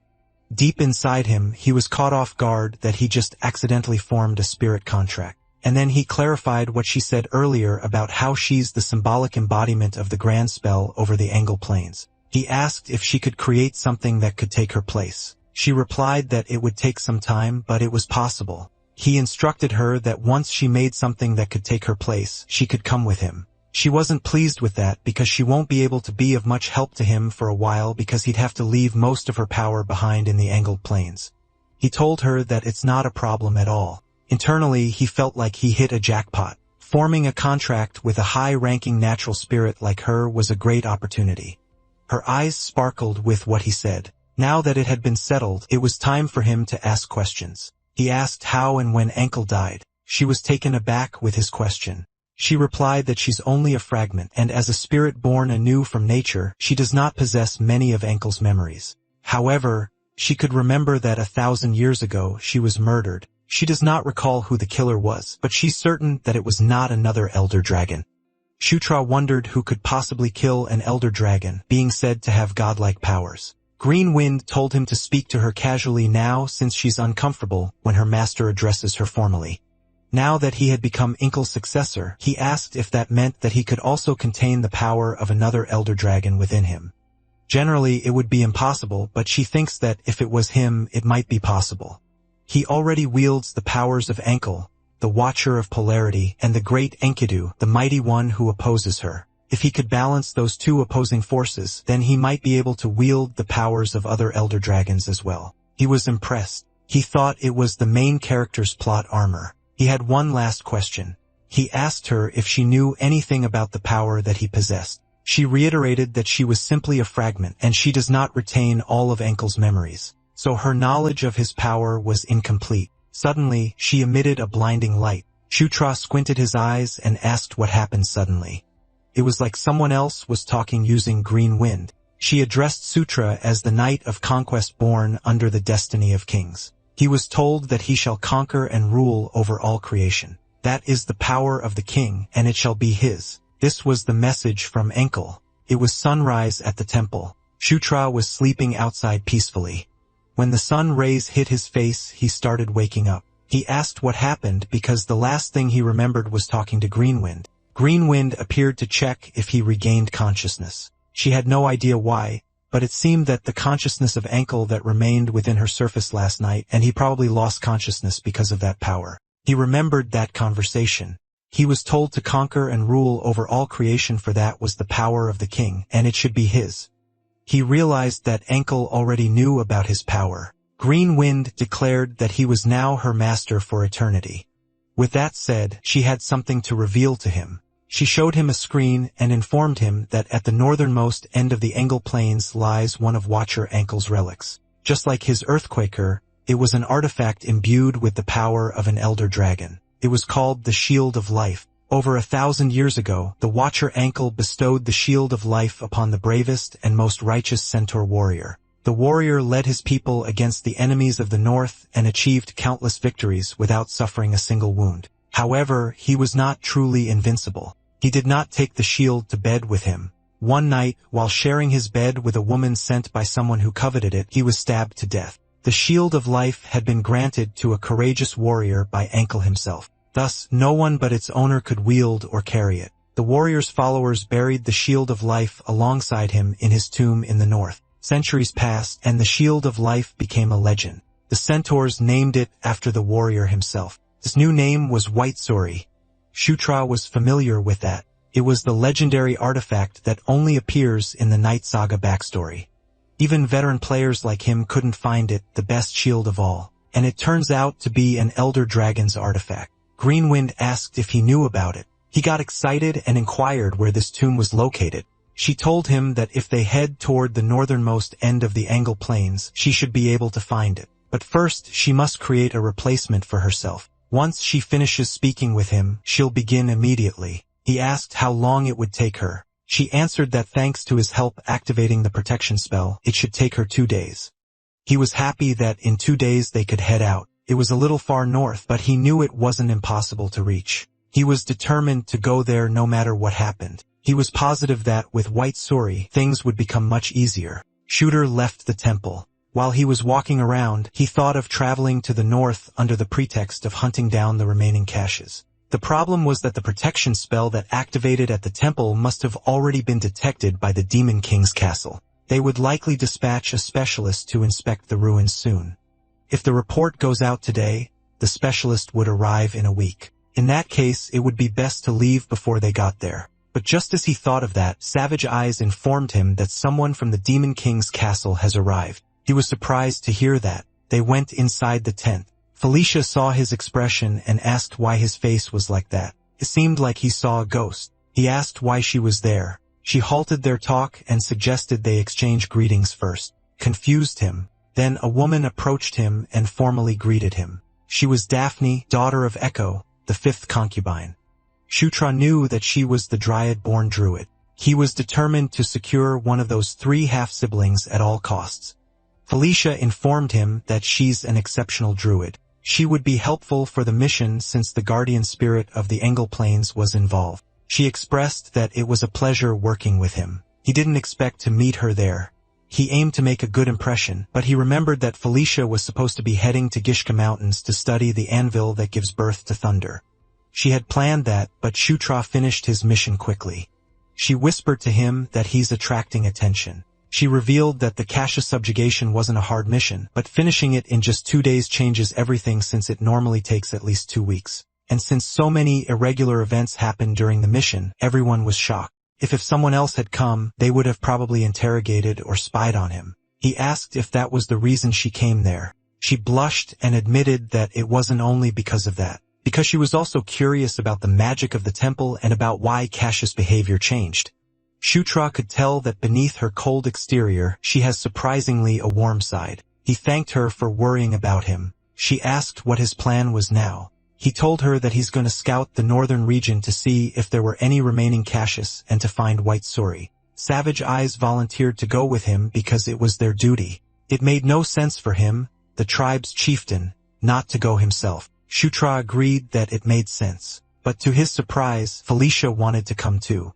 Deep inside him, he was caught off guard that he just accidentally formed a spirit contract. And then he clarified what she said earlier about how she's the symbolic embodiment of the grand spell over the angle planes. He asked if she could create something that could take her place. She replied that it would take some time, but it was possible. He instructed her that once she made something that could take her place, she could come with him. She wasn't pleased with that because she won't be able to be of much help to him for a while because he'd have to leave most of her power behind in the angled planes. He told her that it's not a problem at all. Internally, he felt like he hit a jackpot. Forming a contract with a high-ranking natural spirit like her was a great opportunity. Her eyes sparkled with what he said. Now that it had been settled, it was time for him to ask questions. He asked how and when Ankle died. She was taken aback with his question. She replied that she's only a fragment, and as a spirit born anew from nature, she does not possess many of Ankle's memories. However, she could remember that 1,000 years ago she was murdered. She does not recall who the killer was, but she's certain that it was not another elder dragon. Shutra wondered who could possibly kill an elder dragon, being said to have godlike powers. Green Wind told him to speak to her casually now since she's uncomfortable when her master addresses her formally. Now that he had become Inkle's successor, he asked if that meant that he could also contain the power of another elder dragon within him. Generally, it would be impossible, but she thinks that if it was him, it might be possible. He already wields the powers of Ankle, the Watcher of Polarity, and the Great Enkidu, the mighty one who opposes her. If he could balance those two opposing forces, then he might be able to wield the powers of other elder dragons as well. He was impressed. He thought it was the main character's plot armor. He had one last question. He asked her if she knew anything about the power that he possessed. She reiterated that she was simply a fragment, and she does not retain all of Ankle's memories. So her knowledge of his power was incomplete. Suddenly, she emitted a blinding light. Shutra squinted his eyes and asked what happened suddenly. It was like someone else was talking using Green Wind. She addressed Sutra as the Knight of Conquest born under the destiny of kings. He was told that he shall conquer and rule over all creation. That is the power of the king, and it shall be his. This was the message from Ankle. It was sunrise at the temple. Shutra was sleeping outside peacefully. When the sun rays hit his face, he started waking up. He asked what happened because the last thing he remembered was talking to Green Wind. Green Wind appeared to check if he regained consciousness. She had no idea why, but it seemed that the consciousness of Ankle that remained within her surface last night, and he probably lost consciousness because of that power. He remembered that conversation. He was told to conquer and rule over all creation, for that was the power of the king, and it should be his. He realized that Ankle already knew about his power. Green Wind declared that he was now her master for eternity. With that said, she had something to reveal to him. She showed him a screen and informed him that at the northernmost end of the Angle Plains lies one of Watcher Ankle's relics. Just like his Earthquaker, it was an artifact imbued with the power of an elder dragon. It was called the Shield of Life. Over 1,000 years ago, the Watcher Ankle bestowed the Shield of Life upon the bravest and most righteous centaur warrior. The warrior led his people against the enemies of the north and achieved countless victories without suffering a single wound. However, he was not truly invincible. He did not take the shield to bed with him. One night, while sharing his bed with a woman sent by someone who coveted it, he was stabbed to death. The Shield of Life had been granted to a courageous warrior by Ankle himself. Thus, no one but its owner could wield or carry it. The warrior's followers buried the Shield of Life alongside him in his tomb in the north. Centuries passed, and the Shield of Life became a legend. The centaurs named it after the warrior himself. His new name was White Suri. Shutra was familiar with that. It was the legendary artifact that only appears in the Night Saga backstory. Even veteran players like him couldn't find it, the best shield of all. And it turns out to be an Elder Dragon's artifact. Greenwind asked if he knew about it. He got excited and inquired where this tomb was located. She told him that if they head toward the northernmost end of the Angle Plains, she should be able to find it. But first, she must create a replacement for herself. Once she finishes speaking with him, she'll begin immediately. He asked how long it would take her. She answered that thanks to his help activating the protection spell, it should take her 2 days. He was happy that in 2 days they could head out. It was a little far north, but he knew it wasn't impossible to reach. He was determined to go there no matter what happened. He was positive that with White Suri, things would become much easier. Shooter left the temple. While he was walking around, he thought of traveling to the north under the pretext of hunting down the remaining caches. The problem was that the protection spell that activated at the temple must have already been detected by the Demon King's castle. They would likely dispatch a specialist to inspect the ruins soon. If the report goes out today, the specialist would arrive in a week. In that case, it would be best to leave before they got there. But just as he thought of that, Savage Eyes informed him that someone from the Demon King's castle has arrived. He was surprised to hear that. They went inside the tent. Felicia saw his expression and asked why his face was like that. It seemed like he saw a ghost. He asked why she was there. She halted their talk and suggested they exchange greetings first. Confused him. Then a woman approached him and formally greeted him. She was Daphne, daughter of Echo, the 5th concubine. Shutra knew that she was the Dryad-born druid. He was determined to secure one of those 3 half-siblings at all costs. Felicia informed him that she's an exceptional druid. She would be helpful for the mission since the guardian spirit of the Angle Plains was involved. She expressed that it was a pleasure working with him. He didn't expect to meet her there. He aimed to make a good impression, but he remembered that Felicia was supposed to be heading to Gishka Mountains to study the anvil that gives birth to thunder. She had planned that, but Shutra finished his mission quickly. She whispered to him that he's attracting attention. She revealed that the Kasha subjugation wasn't a hard mission, but finishing it in just 2 days changes everything since it normally takes at least 2 weeks. And since so many irregular events happened during the mission, everyone was shocked. If someone else had come, they would have probably interrogated or spied on him. He asked if that was the reason she came there. She blushed and admitted that it wasn't only because of that. Because she was also curious about the magic of the temple and about why Kasha's behavior changed. Shutra could tell that beneath her cold exterior, she has surprisingly a warm side. He thanked her for worrying about him. She asked what his plan was now. He told her that he's going to scout the northern region to see if there were any remaining caches and to find White Suri. Savage Eyes volunteered to go with him because it was their duty. It made no sense for him, the tribe's chieftain, not to go himself. Shutra agreed that it made sense. But to his surprise, Felicia wanted to come too.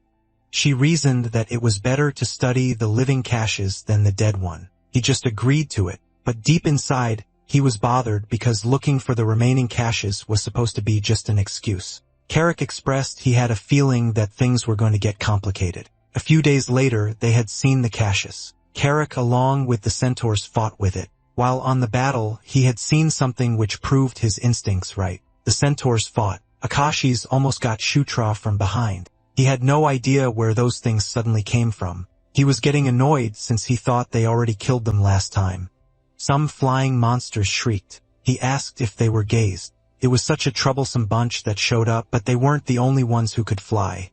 She reasoned that it was better to study the living caches than the dead one. He just agreed to it, but deep inside, he was bothered because looking for the remaining caches was supposed to be just an excuse. Carrick expressed he had a feeling that things were going to get complicated. A few days later, they had seen the caches. Carrick along with the centaurs fought with it. While on the battle, he had seen something which proved his instincts right. The centaurs fought. Akashi's almost got Shutra from behind. He had no idea where those things suddenly came from. He was getting annoyed since he thought they already killed them last time. Some flying monsters shrieked. He asked if they were gazed. It was such a troublesome bunch that showed up, but they weren't the only ones who could fly.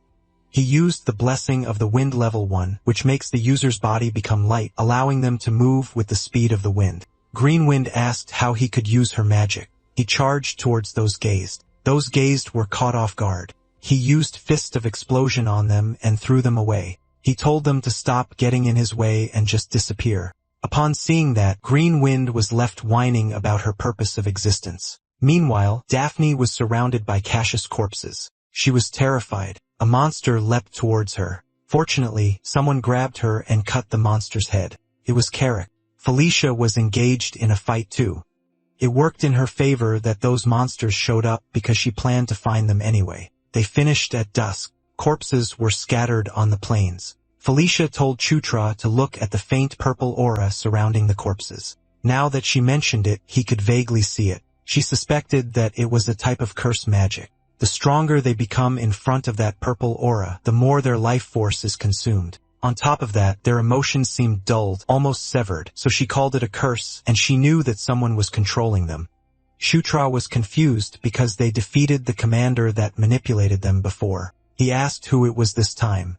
He used the blessing of the wind level 1, which makes the user's body become light, allowing them to move with the speed of the wind. Greenwind asked how he could use her magic. He charged towards those gazed. Those gazed were caught off guard. He used Fist of Explosion on them and threw them away. He told them to stop getting in his way and just disappear. Upon seeing that, Greenwind was left whining about her purpose of existence. Meanwhile, Daphne was surrounded by Cassius corpses. She was terrified. A monster leapt towards her. Fortunately, someone grabbed her and cut the monster's head. It was Carrick. Felicia was engaged in a fight too. It worked in her favor that those monsters showed up because she planned to find them anyway. They finished at dusk. Corpses were scattered on the plains. Felicia told Chutra to look at the faint purple aura surrounding the corpses. Now that she mentioned it, he could vaguely see it. She suspected that it was a type of curse magic. The stronger they become in front of that purple aura, the more their life force is consumed. On top of that, their emotions seemed dulled, almost severed, so she called it a curse, and she knew that someone was controlling them. Shutra was confused because they defeated the commander that manipulated them before. He asked who it was this time.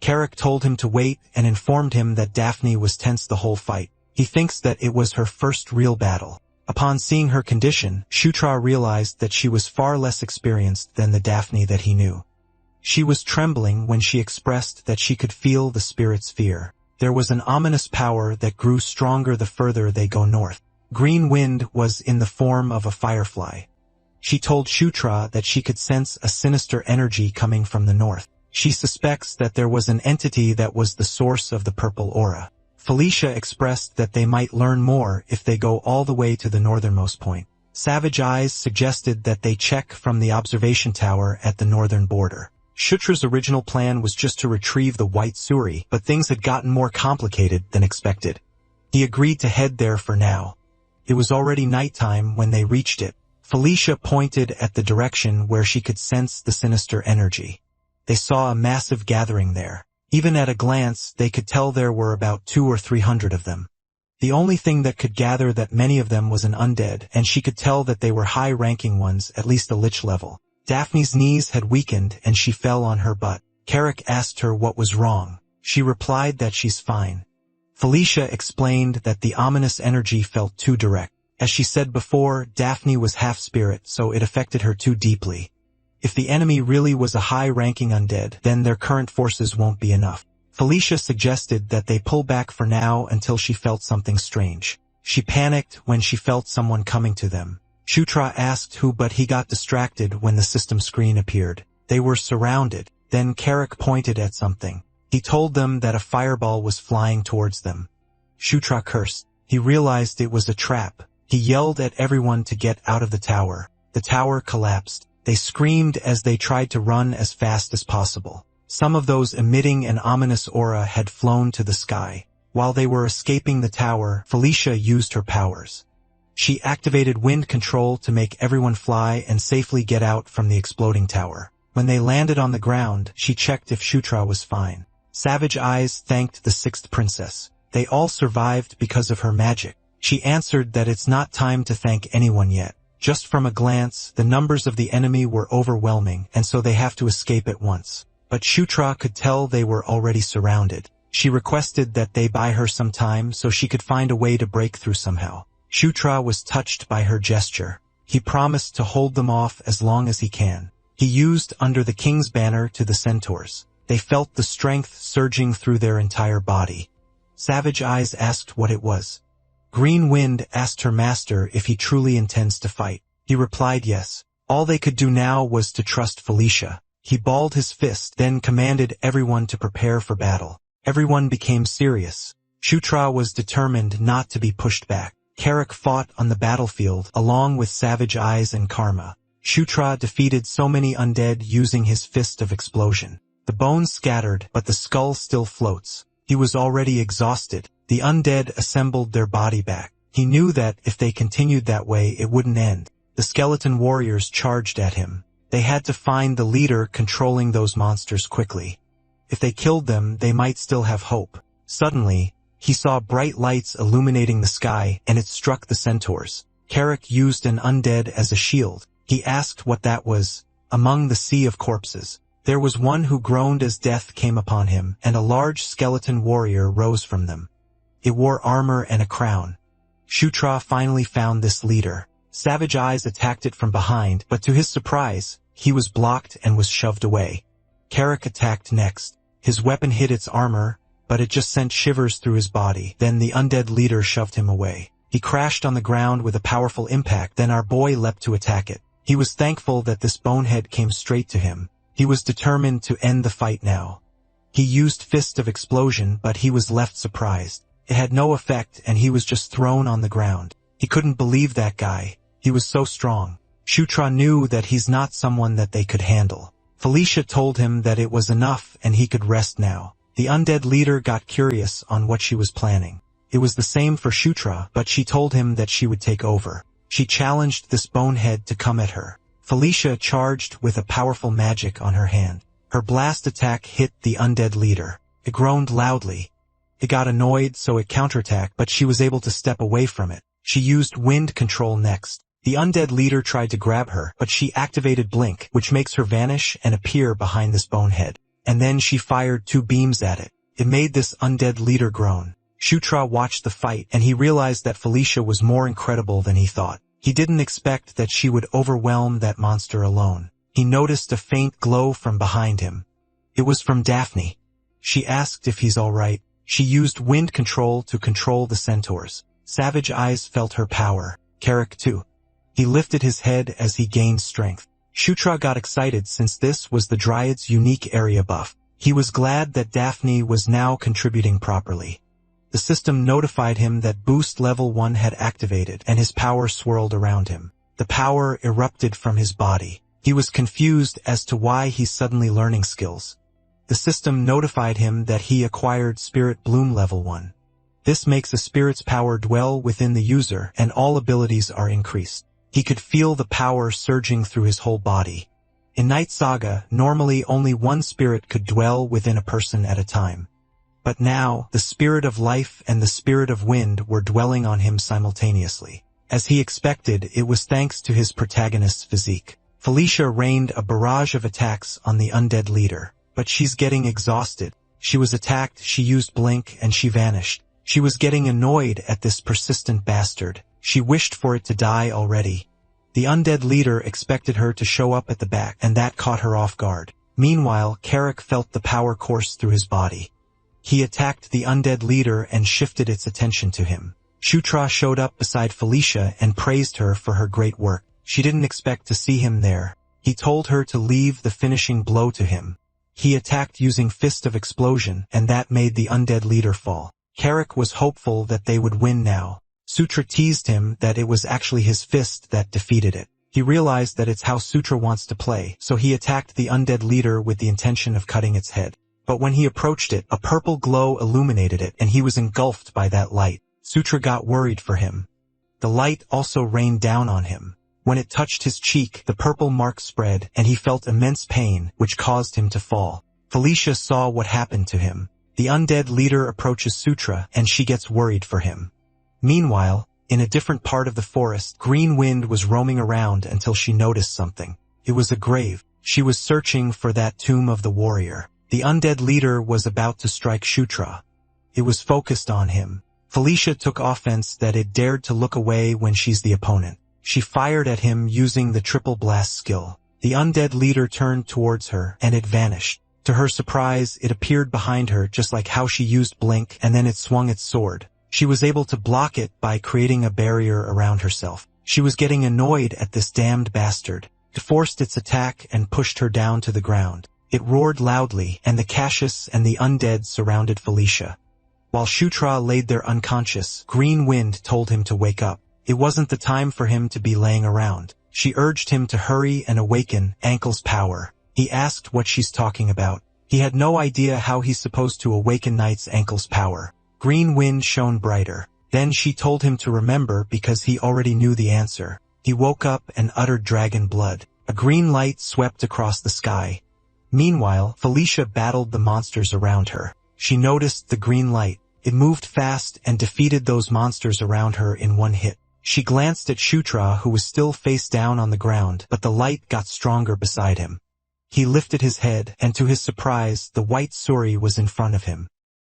Carrick told him to wait and informed him that Daphne was tense the whole fight. He thinks that it was her first real battle. Upon seeing her condition, Shutra realized that she was far less experienced than the Daphne that he knew. She was trembling when she expressed that she could feel the spirit's fear. There was an ominous power that grew stronger the further they go north. Green wind was in the form of a firefly. She told Shutra that she could sense a sinister energy coming from the north. She suspects that there was an entity that was the source of the purple aura. Felicia expressed that they might learn more if they go all the way to the northernmost point. Savage Eyes suggested that they check from the observation tower at the northern border. Shutra's original plan was just to retrieve the white Suri, but things had gotten more complicated than expected. He agreed to head there for now. It was already nighttime when they reached it. Felicia pointed at the direction where she could sense the sinister energy. They saw a massive gathering there. Even at a glance, they could tell there were about 200 or 300 of them. The only thing that could gather that many of them was an undead, and she could tell that they were high-ranking ones, at least a lich level. Daphne's knees had weakened, and she fell on her butt. Carrick asked her what was wrong. She replied that she's fine. Felicia explained that the ominous energy felt too direct. As she said before, Daphne was half-spirit, so it affected her too deeply. If the enemy really was a high-ranking undead, then their current forces won't be enough. Felicia suggested that they pull back for now until she felt something strange. She panicked when she felt someone coming to them. Shutra asked who, but he got distracted when the system screen appeared. They were surrounded. Then Carrick pointed at something. He told them that a fireball was flying towards them. Shutra cursed. He realized it was a trap. He yelled at everyone to get out of the tower. The tower collapsed. They screamed as they tried to run as fast as possible. Some of those emitting an ominous aura had flown to the sky. While they were escaping the tower, Felicia used her powers. She activated wind control to make everyone fly and safely get out from the exploding tower. When they landed on the ground, she checked if Shutra was fine. Savage Eyes thanked the sixth princess. They all survived because of her magic. She answered that it's not time to thank anyone yet. Just from a glance, the numbers of the enemy were overwhelming, and so they have to escape at once. But Shutra could tell they were already surrounded. She requested that they buy her some time so she could find a way to break through somehow. Shutra was touched by her gesture. He promised to hold them off as long as he can. He used Under the King's Banner to the centaurs. They felt the strength surging through their entire body. Savage Eyes asked what it was. Green Wind asked her master if he truly intends to fight. He replied yes. All they could do now was to trust Felicia. He balled his fist, then commanded everyone to prepare for battle. Everyone became serious. Shutra was determined not to be pushed back. Carrick fought on the battlefield along with Savage Eyes and Karma. Shutra defeated so many undead using his fist of explosion. The bones scattered, but the skull still floats. He was already exhausted. The undead assembled their body back. He knew that if they continued that way, it wouldn't end. The skeleton warriors charged at him. They had to find the leader controlling those monsters quickly. If they killed them, they might still have hope. Suddenly, he saw bright lights illuminating the sky, and it struck the centaurs. Carrick used an undead as a shield. He asked what that was. Among the sea of corpses, there was one who groaned as death came upon him, and a large skeleton warrior rose from them. It wore armor and a crown. Shutra finally found this leader. Savage Eyes attacked it from behind, but to his surprise, he was blocked and was shoved away. Carrick attacked next. His weapon hit its armor, but it just sent shivers through his body. Then the undead leader shoved him away. He crashed on the ground with a powerful impact. Then our boy leapt to attack it. He was thankful that this bonehead came straight to him. He was determined to end the fight now. He used Fist of Explosion, but he was left surprised. It had no effect, and he was just thrown on the ground. He couldn't believe that guy. He was so strong. Shutra knew that he's not someone that they could handle. Felicia told him that it was enough and he could rest now. The undead leader got curious on what she was planning. It was the same for Shutra, but she told him that she would take over. She challenged this bonehead to come at her. Felicia charged with a powerful magic on her hand. Her blast attack hit the undead leader. It groaned loudly. It got annoyed, so it counterattacked, but she was able to step away from it. She used wind control next. The undead leader tried to grab her, but she activated blink, which makes her vanish and appear behind this bonehead. And then she fired 2 beams at it. It made this undead leader groan. Shutra watched the fight, and he realized that Felicia was more incredible than he thought. He didn't expect that she would overwhelm that monster alone. He noticed a faint glow from behind him. It was from Daphne. She asked if he's alright. She used wind control to control the centaurs. Savage Eyes felt her power. Carrick too. He lifted his head as he gained strength. Shutra got excited since this was the Dryad's unique area buff. He was glad that Daphne was now contributing properly. The system notified him that boost level 1 had activated, and his power swirled around him. The power erupted from his body. He was confused as to why he's suddenly learning skills. The system notified him that he acquired Spirit Bloom level 1. This makes a spirit's power dwell within the user, and all abilities are increased. He could feel the power surging through his whole body. In Night Saga, normally only one spirit could dwell within a person at a time. But now, the spirit of life and the spirit of wind were dwelling on him simultaneously. As he expected, it was thanks to his protagonist's physique. Felicia rained a barrage of attacks on the undead leader. But she's getting exhausted. She was attacked, she used blink, and she vanished. She was getting annoyed at this persistent bastard. She wished for it to die already. The undead leader expected her to show up at the back, and that caught her off guard. Meanwhile, Carrick felt the power course through his body. He attacked the undead leader and shifted its attention to him. Shutra showed up beside Felicia and praised her for her great work. She didn't expect to see him there. He told her to leave the finishing blow to him. He attacked using Fist of Explosion, and that made the undead leader fall. Carrick was hopeful that they would win now. Sutra teased him that it was actually his fist that defeated it. He realized that it's how Sutra wants to play, so he attacked the undead leader with the intention of cutting its head. But when he approached it, a purple glow illuminated it, and he was engulfed by that light. Sutra got worried for him. The light also rained down on him. When it touched his cheek, the purple mark spread, and he felt immense pain, which caused him to fall. Felicia saw what happened to him. The undead leader approaches Sutra, and she gets worried for him. Meanwhile, in a different part of the forest, Green Wind was roaming around until she noticed something. It was a grave. She was searching for that tomb of the warrior. The undead leader was about to strike Sutra. It was focused on him. Felicia took offense that it dared to look away when she's the opponent. She fired at him using the triple blast skill. The undead leader turned towards her, and it vanished. To her surprise, it appeared behind her just like how she used blink, and then it swung its sword. She was able to block it by creating a barrier around herself. She was getting annoyed at this damned bastard. It forced its attack and pushed her down to the ground. It roared loudly, and the Cassius and the undead surrounded Felicia. While Shutra laid there unconscious, Green Wind told him to wake up. It wasn't the time for him to be laying around. She urged him to hurry and awaken Ankle's power. He asked what she's talking about. He had no idea how he's supposed to awaken Knight's Ankle's power. Green Wind shone brighter. Then she told him to remember because he already knew the answer. He woke up and uttered dragon blood. A green light swept across the sky. Meanwhile, Felicia battled the monsters around her. She noticed the green light. It moved fast and defeated those monsters around her in one hit. She glanced at Shutra, who was still face down on the ground, but the light got stronger beside him. He lifted his head, and to his surprise, the white Suri was in front of him.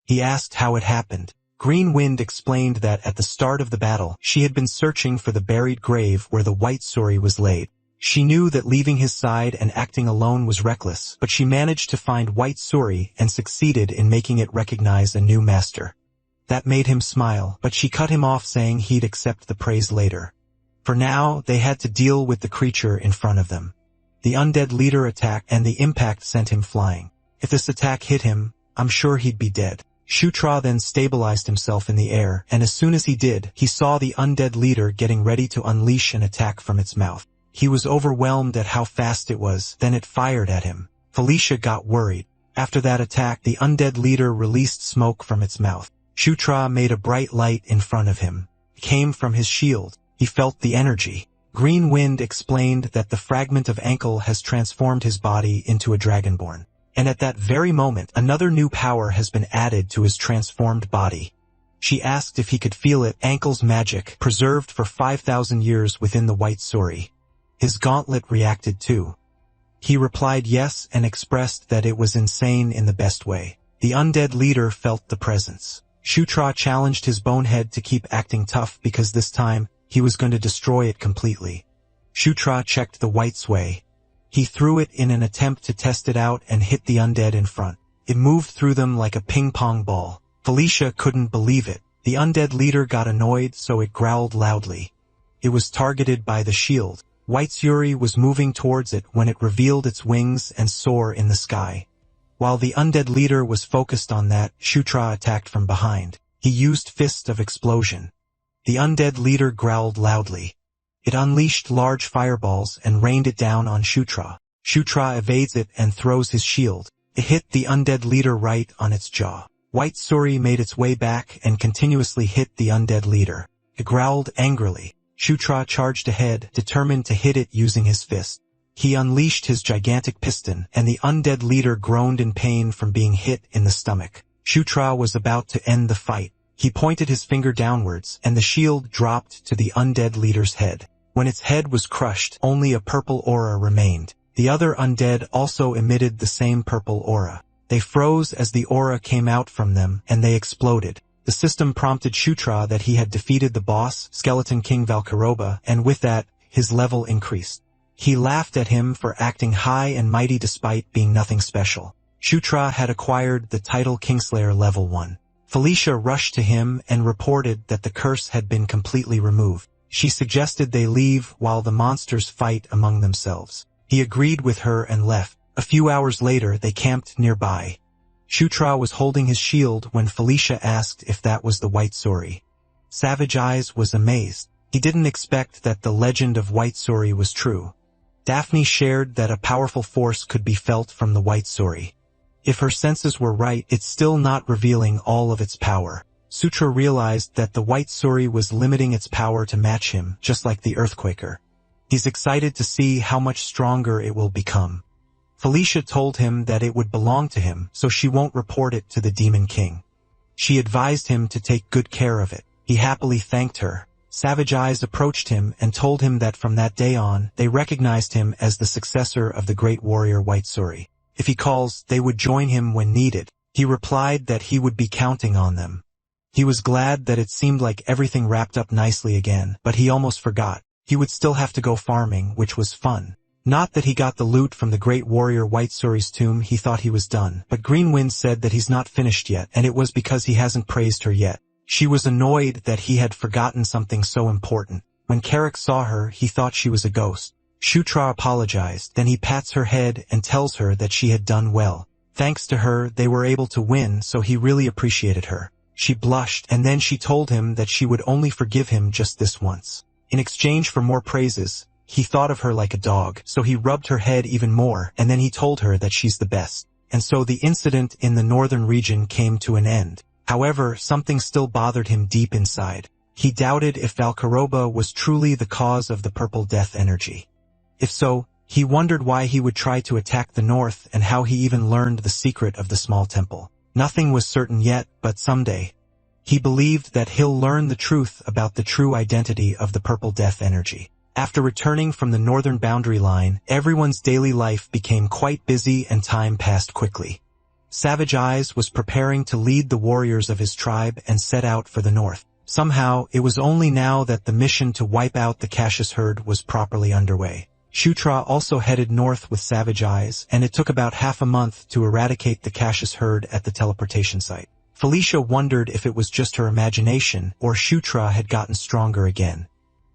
He asked how it happened. Green Wind explained that at the start of the battle, she had been searching for the buried grave where the white Suri was laid. She knew that leaving his side and acting alone was reckless, but she managed to find white Suri and succeeded in making it recognize a new master. That made him smile, but she cut him off saying he'd accept the praise later. For now, they had to deal with the creature in front of them. The undead leader attacked, and the impact sent him flying. If this attack hit him, I'm sure he'd be dead. Shutra then stabilized himself in the air, and as soon as he did, he saw the undead leader getting ready to unleash an attack from its mouth. He was overwhelmed at how fast it was, then it fired at him. Felicia got worried. After that attack, the undead leader released smoke from its mouth. Shutra made a bright light in front of him. It came from his shield. He felt the energy. Green Wind explained that the fragment of ankle has transformed his body into a dragonborn. And at that very moment, another new power has been added to his transformed body. She asked if he could feel it, ankle's magic, preserved for 5,000 years within the white suri. His gauntlet reacted too. He replied yes and expressed that it was insane in the best way. The undead leader felt the presence. Shutra challenged his bonehead to keep acting tough because this time, he was going to destroy it completely. Shutra checked the white sway. He threw it in an attempt to test it out and hit the undead in front. It moved through them like a ping-pong ball. Felicia couldn't believe it. The undead leader got annoyed, so it growled loudly. It was targeted by the shield. White Suri was moving towards it when it revealed its wings and soared in the sky. While the undead leader was focused on that, Shutra attacked from behind. He used Fist of Explosion. The undead leader growled loudly. It unleashed large fireballs and rained it down on Shutra. Shutra evades it and throws his shield. It hit the undead leader right on its jaw. White Suri made its way back and continuously hit the undead leader. It growled angrily. Shutra charged ahead, determined to hit it using his fist. He unleashed his gigantic piston, and the undead leader groaned in pain from being hit in the stomach. Shutra was about to end the fight. He pointed his finger downwards, and the shield dropped to the undead leader's head. When its head was crushed, only a purple aura remained. The other undead also emitted the same purple aura. They froze as the aura came out from them, and they exploded. The system prompted Shutra that he had defeated the boss, Skeleton King Valkyroba, and with that, his level increased. He laughed at him for acting high and mighty despite being nothing special. Shutra had acquired the title Kingslayer level 1. Felicia rushed to him and reported that the curse had been completely removed. She suggested they leave while the monsters fight among themselves. He agreed with her and left. A few hours later, they camped nearby. Shutra was holding his shield when Felicia asked if that was the White Suri. Savage Eyes was amazed. He didn't expect that the legend of White Suri was true. Daphne shared that a powerful force could be felt from the White Suri. If her senses were right, it's still not revealing all of its power. Sutra realized that the White Suri was limiting its power to match him, just like the Earthquaker. He's excited to see how much stronger it will become. Felicia told him that it would belong to him, so she won't report it to the Demon King. She advised him to take good care of it. He happily thanked her. Savage Eyes approached him and told him that from that day on, they recognized him as the successor of the great warrior White Suri. If he calls, they would join him when needed. He replied that he would be counting on them. He was glad that it seemed like everything wrapped up nicely again, but he almost forgot. He would still have to go farming, which was fun. Not that he got the loot from the great warrior White Suri's tomb, he thought he was done. But Green Wind said that he's not finished yet, and it was because he hasn't praised her yet. She was annoyed that he had forgotten something so important. When Carrick saw her, he thought she was a ghost. Shutra apologized, then he pats her head and tells her that she had done well. Thanks to her, they were able to win, so he really appreciated her. She blushed, and then she told him that she would only forgive him just this once. In exchange for more praises, he thought of her like a dog, so he rubbed her head even more, and then he told her that she's the best. And so the incident in the northern region came to an end. However, something still bothered him deep inside. He doubted if Valkyroba was truly the cause of the purple death energy. If so, he wondered why he would try to attack the north and how he even learned the secret of the small temple. Nothing was certain yet, but someday. He believed that he'll learn the truth about the true identity of the purple death energy. After returning from the northern boundary line, everyone's daily life became quite busy and time passed quickly. Savage Eyes was preparing to lead the warriors of his tribe and set out for the north. Somehow, it was only now that the mission to wipe out the Cassius herd was properly underway. Shutra also headed north with Savage Eyes, and it took about half a month to eradicate the Cassius herd at the teleportation site. Felicia wondered if it was just her imagination, or Shutra had gotten stronger again.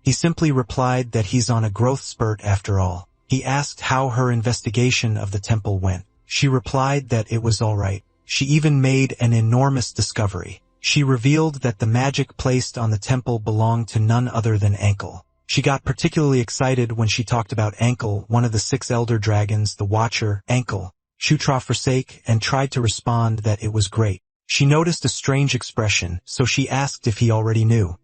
He simply replied that he's on a growth spurt after all. He asked how her investigation of the temple went. She replied that it was all right. She even made an enormous discovery. She revealed that the magic placed on the temple belonged to none other than Ankle. She got particularly excited when she talked about Ankle, one of the 6 elder dragons, the Watcher. Ankle. Shutra forsake and tried to respond that it was great. She noticed a strange expression, so she asked if he already knew.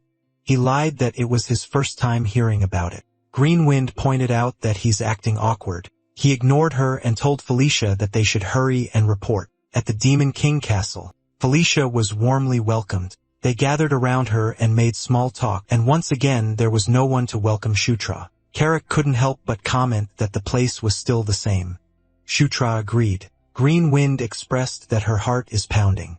He lied that it was his first time hearing about it. Green Wind pointed out that he's acting awkward. He ignored her and told Felicia that they should hurry and report. At the Demon King Castle, Felicia was warmly welcomed. They gathered around her and made small talk, and once again there was no one to welcome Shutra. Carrick couldn't help but comment that the place was still the same. Shutra agreed. Green Wind expressed that her heart is pounding.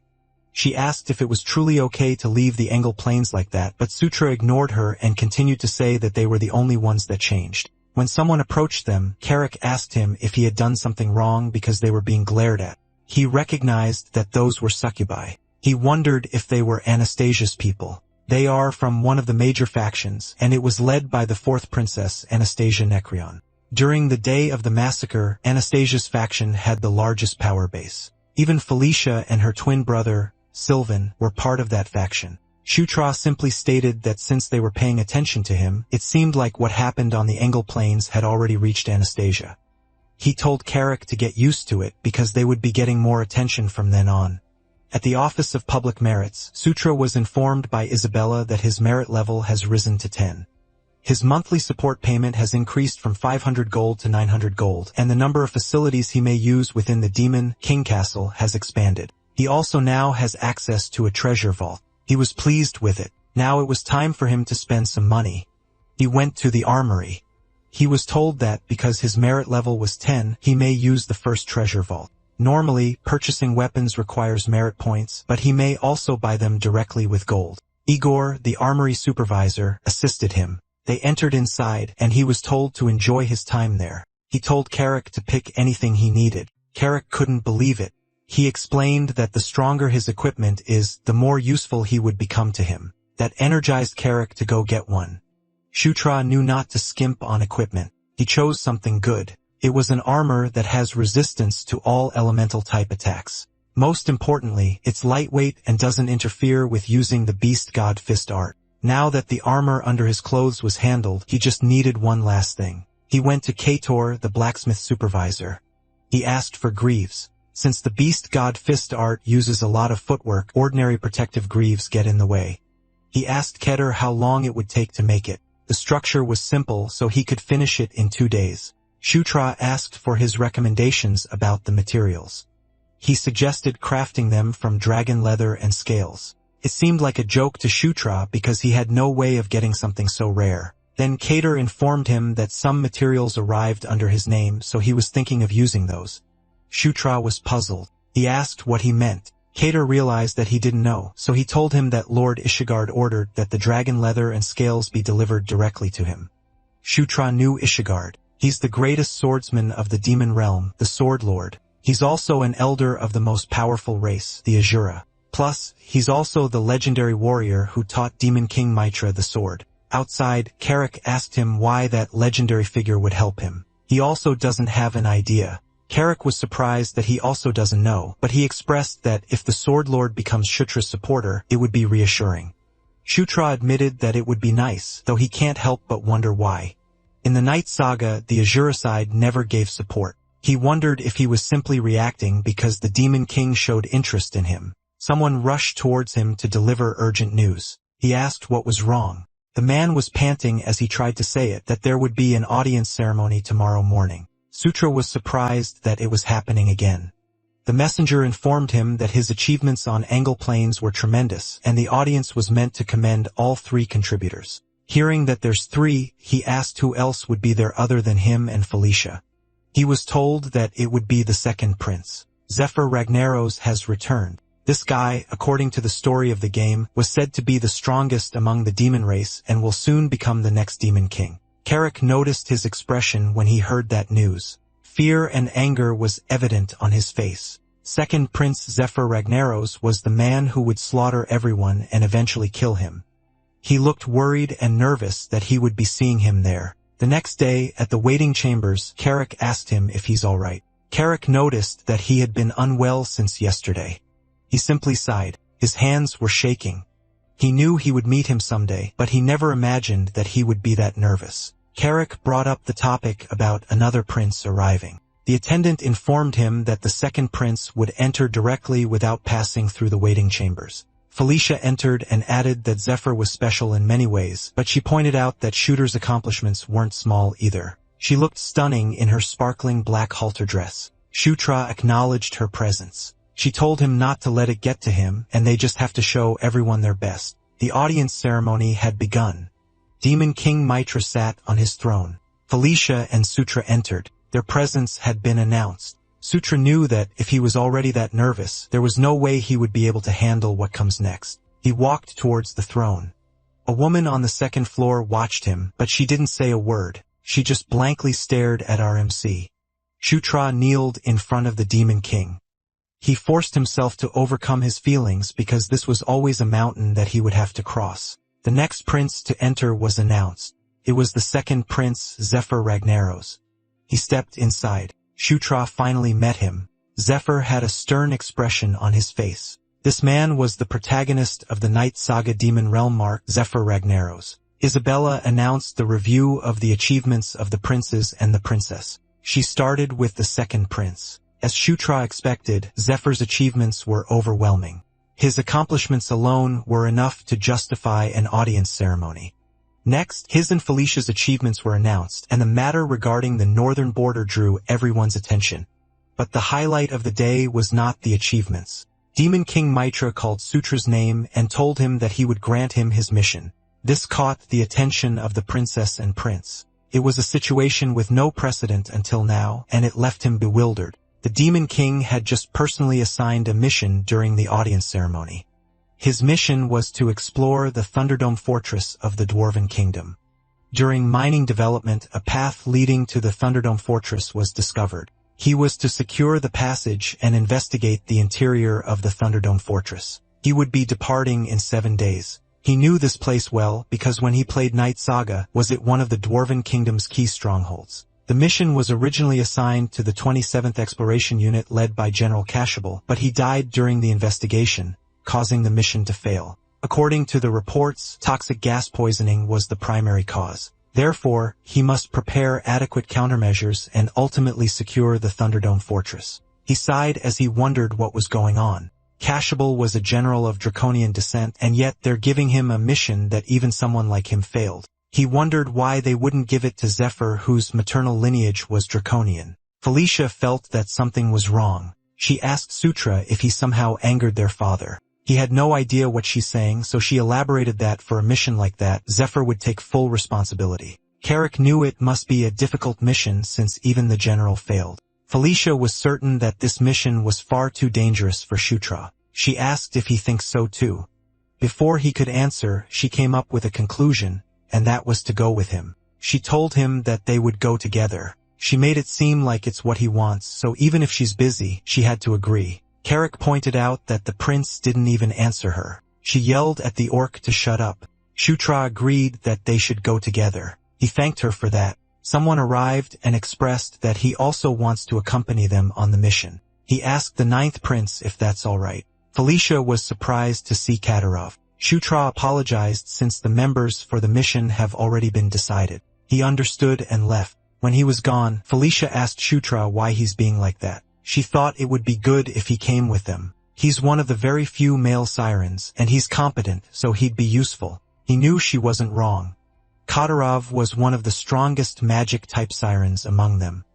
She asked if it was truly okay to leave the Engle Plains like that, but Sutra ignored her and continued to say that they were the only ones that changed. When someone approached them, Carrick asked him if he had done something wrong because they were being glared at. He recognized that those were succubi. He wondered if they were Anastasia's people. They are from one of the major factions, and it was led by the fourth princess, Anastasia Necreon. During the day of the massacre, Anastasia's faction had the largest power base. Even Felicia and her twin brother, Sylvan, were part of that faction. Shutra simply stated that since they were paying attention to him, it seemed like what happened on the Engle Plains had already reached Anastasia. He told Carrick to get used to it because they would be getting more attention from then on. At the Office of Public Merits, Sutra was informed by Isabella that his merit level has risen to 10. His monthly support payment has increased from 500 gold to 900 gold, and the number of facilities he may use within the Demon King Castle has expanded. He also now has access to a treasure vault. He was pleased with it. Now it was time for him to spend some money. He went to the armory. He was told that because his merit level was 10, he may use the first treasure vault. Normally, purchasing weapons requires merit points, but he may also buy them directly with gold. Igor, the armory supervisor, assisted him. They entered inside, and he was told to enjoy his time there. He told Carrick to pick anything he needed. Carrick couldn't believe it. He explained that the stronger his equipment is, the more useful he would become to him. That energized Carrick to go get one. Shutra knew not to skimp on equipment. He chose something good. It was an armor that has resistance to all elemental type attacks. Most importantly, it's lightweight and doesn't interfere with using the Beast God Fist art. Now that the armor under his clothes was handled, he just needed one last thing. He went to Kator, the blacksmith supervisor. He asked for greaves. Since the Beast God Fist art uses a lot of footwork, ordinary protective greaves get in the way. He asked Keter how long it would take to make it. The structure was simple, so he could finish it in 2 days. Shutra asked for his recommendations about the materials. He suggested crafting them from dragon leather and scales. It seemed like a joke to Shutra because he had no way of getting something so rare. Then Kater informed him that some materials arrived under his name, so he was thinking of using those. Shutra was puzzled. He asked what he meant. Kater realized that he didn't know, so he told him that Lord Ishigard ordered that the dragon leather and scales be delivered directly to him. Shutra knew Ishigard. He's the greatest swordsman of the demon realm, the Sword Lord. He's also an elder of the most powerful race, the Azura. Plus, he's also the legendary warrior who taught Demon King Mitra the sword. Outside, Carrick asked him why that legendary figure would help him. He also doesn't have an idea. Carrick was surprised that he also doesn't know, but he expressed that if the Sword Lord becomes Shutra's supporter, it would be reassuring. Shutra admitted that it would be nice, though he can't help but wonder why. In the Night Saga, the Azura side never gave support. He wondered if he was simply reacting because the Demon King showed interest in him. Someone rushed towards him to deliver urgent news. He asked what was wrong. The man was panting as he tried to say it, that there would be an audience ceremony tomorrow morning. Sutra was surprised that it was happening again. The messenger informed him that his achievements on Engle Plains were tremendous, and the audience was meant to commend all 3 contributors. Hearing that there's 3, he asked who else would be there other than him and Felicia. He was told that it would be the second prince. Zephr Ragnaros has returned. This guy, according to the story of the game, was said to be the strongest among the demon race and will soon become the next demon king. Carrick noticed his expression when he heard that news. Fear and anger was evident on his face. Second Prince Zephr Ragnaros was the man who would slaughter everyone and eventually kill him. He looked worried and nervous that he would be seeing him there. The next day, at the waiting chambers, Carrick asked him if he's alright. Carrick noticed that he had been unwell since yesterday. He simply sighed. His hands were shaking. He knew he would meet him someday, but he never imagined that he would be that nervous. Carrick brought up the topic about another prince arriving. The attendant informed him that the second prince would enter directly without passing through the waiting chambers. Felicia entered and added that Zephr was special in many ways, but she pointed out that Shooter's accomplishments weren't small either. She looked stunning in her sparkling black halter dress. Shutra acknowledged her presence. She told him not to let it get to him, and they just have to show everyone their best. The audience ceremony had begun. Demon King Mitra sat on his throne. Felicia and Sutra entered. Their presence had been announced. Sutra knew that if he was already that nervous, there was no way he would be able to handle what comes next. He walked towards the throne. A woman on the second floor watched him, but she didn't say a word. She just blankly stared at RMC. Shutra kneeled in front of the Demon King. He forced himself to overcome his feelings because this was always a mountain that he would have to cross. The next prince to enter was announced. It was the second prince, Zephr Ragnaros. He stepped inside. Shutra finally met him. Zephr had a stern expression on his face. This man was the protagonist of the Night Saga Demon Realm arc, Zephr Ragnaros. Isabella announced the review of the achievements of the princes and the princess. She started with the second prince. As Shutra expected, Zephyr's achievements were overwhelming. His accomplishments alone were enough to justify an audience ceremony. Next, his and Felicia's achievements were announced, and the matter regarding the northern border drew everyone's attention. But the highlight of the day was not the achievements. Demon King Mitra called Sutra's name and told him that he would grant him his mission. This caught the attention of the princess and prince. It was a situation with no precedent until now, and it left him bewildered. The Demon King had just personally assigned a mission during the audience ceremony. His mission was to explore the Thunderdome fortress of the Dwarven Kingdom. During mining development, a path leading to the Thunderdome fortress was discovered. He was to secure the passage and investigate the interior of the Thunderdome fortress. He would be departing in 7 days. He knew this place well because when he played Night Saga, was it one of the Dwarven Kingdom's key strongholds. The mission was originally assigned to the 27th Exploration Unit led by General Cashable, but he died during the investigation, causing the mission to fail. According to the reports, toxic gas poisoning was the primary cause. Therefore, he must prepare adequate countermeasures and ultimately secure the Thunderdome fortress. He sighed as he wondered what was going on. Cashable was a general of draconian descent, and yet they're giving him a mission that even someone like him failed. He wondered why they wouldn't give it to Zephr, whose maternal lineage was draconian. Felicia felt that something was wrong. She asked Sutra if he somehow angered their father. He had no idea what she's saying, so she elaborated that for a mission like that, Zephr would take full responsibility. Carrick knew it must be a difficult mission since even the general failed. Felicia was certain that this mission was far too dangerous for Shutra. She asked if he thinks so too. Before he could answer, she came up with a conclusion, and that was to go with him. She told him that they would go together. She made it seem like it's what he wants, so even if she's busy, she had to agree. Carrick pointed out that the prince didn't even answer her. She yelled at the orc to shut up. Shutra agreed that they should go together. He thanked her for that. Someone arrived and expressed that he also wants to accompany them on the mission. He asked the 9th prince if that's all right. Felicia was surprised to see Kadyrov. Shutra apologized since the members for the mission have already been decided. He understood and left. When he was gone, Felicia asked Shutra why he's being like that. She thought it would be good if he came with them. He's one of the very few male sirens, and he's competent, so he'd be useful. He knew she wasn't wrong. Kadyrov was one of the strongest magic-type sirens among them.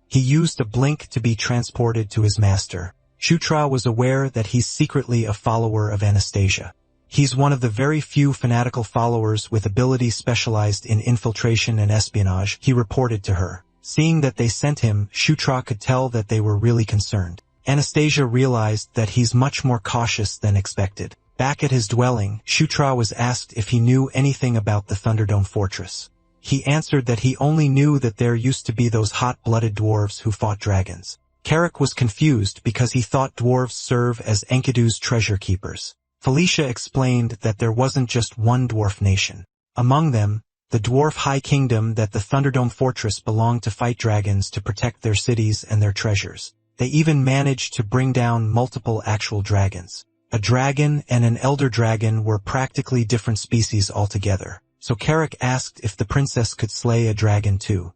He used a blink to be transported to his master. Shutra was aware that he's secretly a follower of Anastasia. He's one of the very few fanatical followers with abilities specialized in infiltration and espionage, he reported to her. Seeing that they sent him, Shutra could tell that they were really concerned. Anastasia realized that he's much more cautious than expected. Back at his dwelling, Shutra was asked if he knew anything about the Thunderdome fortress. He answered that he only knew that there used to be those hot-blooded dwarves who fought dragons. Carrick was confused because he thought dwarves serve as Enkidu's treasure keepers. Felicia explained that there wasn't just one dwarf nation. Among them, the dwarf high kingdom that the Thunderdome fortress belonged to fight dragons to protect their cities and their treasures. They even managed to bring down multiple actual dragons. A dragon and an elder dragon were practically different species altogether, so Carrick asked if the princess could slay a dragon too.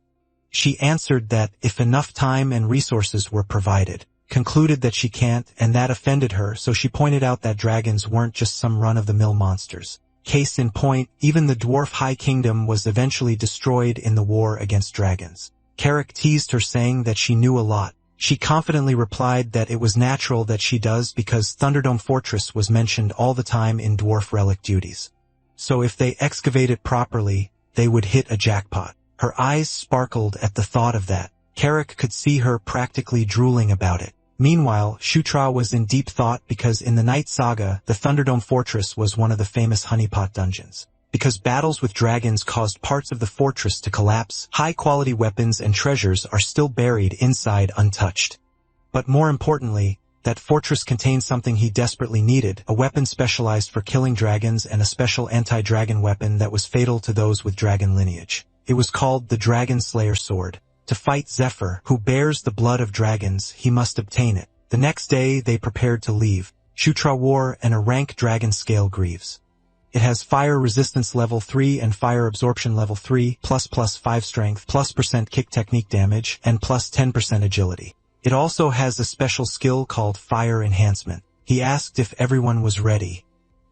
She answered that if enough time and resources were provided, concluded that she can't, and that offended her, so she pointed out that dragons weren't just some run-of-the-mill monsters. Case in point, even the dwarf High Kingdom was eventually destroyed in the war against dragons. Carrick teased her, saying that she knew a lot. She confidently replied that it was natural that she does because Thunderdome Fortress was mentioned all the time in dwarf relic duties. So if they excavate it properly, they would hit a jackpot. Her eyes sparkled at the thought of that. Carrick could see her practically drooling about it. Meanwhile, Shutra was in deep thought because in the Night Saga, the Thunderdome Fortress was one of the famous honeypot dungeons. Because battles with dragons caused parts of the fortress to collapse, high-quality weapons and treasures are still buried inside untouched. But more importantly, that fortress contained something he desperately needed, a weapon specialized for killing dragons and a special anti-dragon weapon that was fatal to those with dragon lineage. It was called the Dragon Slayer Sword. To fight Zephr, who bears the blood of dragons, he must obtain it. The next day, they prepared to leave. Shutra wore a rank dragon scale greaves. It has fire resistance level 3 and fire absorption level 3, +5 strength, +% kick technique damage, and +10% agility. It also has a special skill called fire enhancement. He asked if everyone was ready.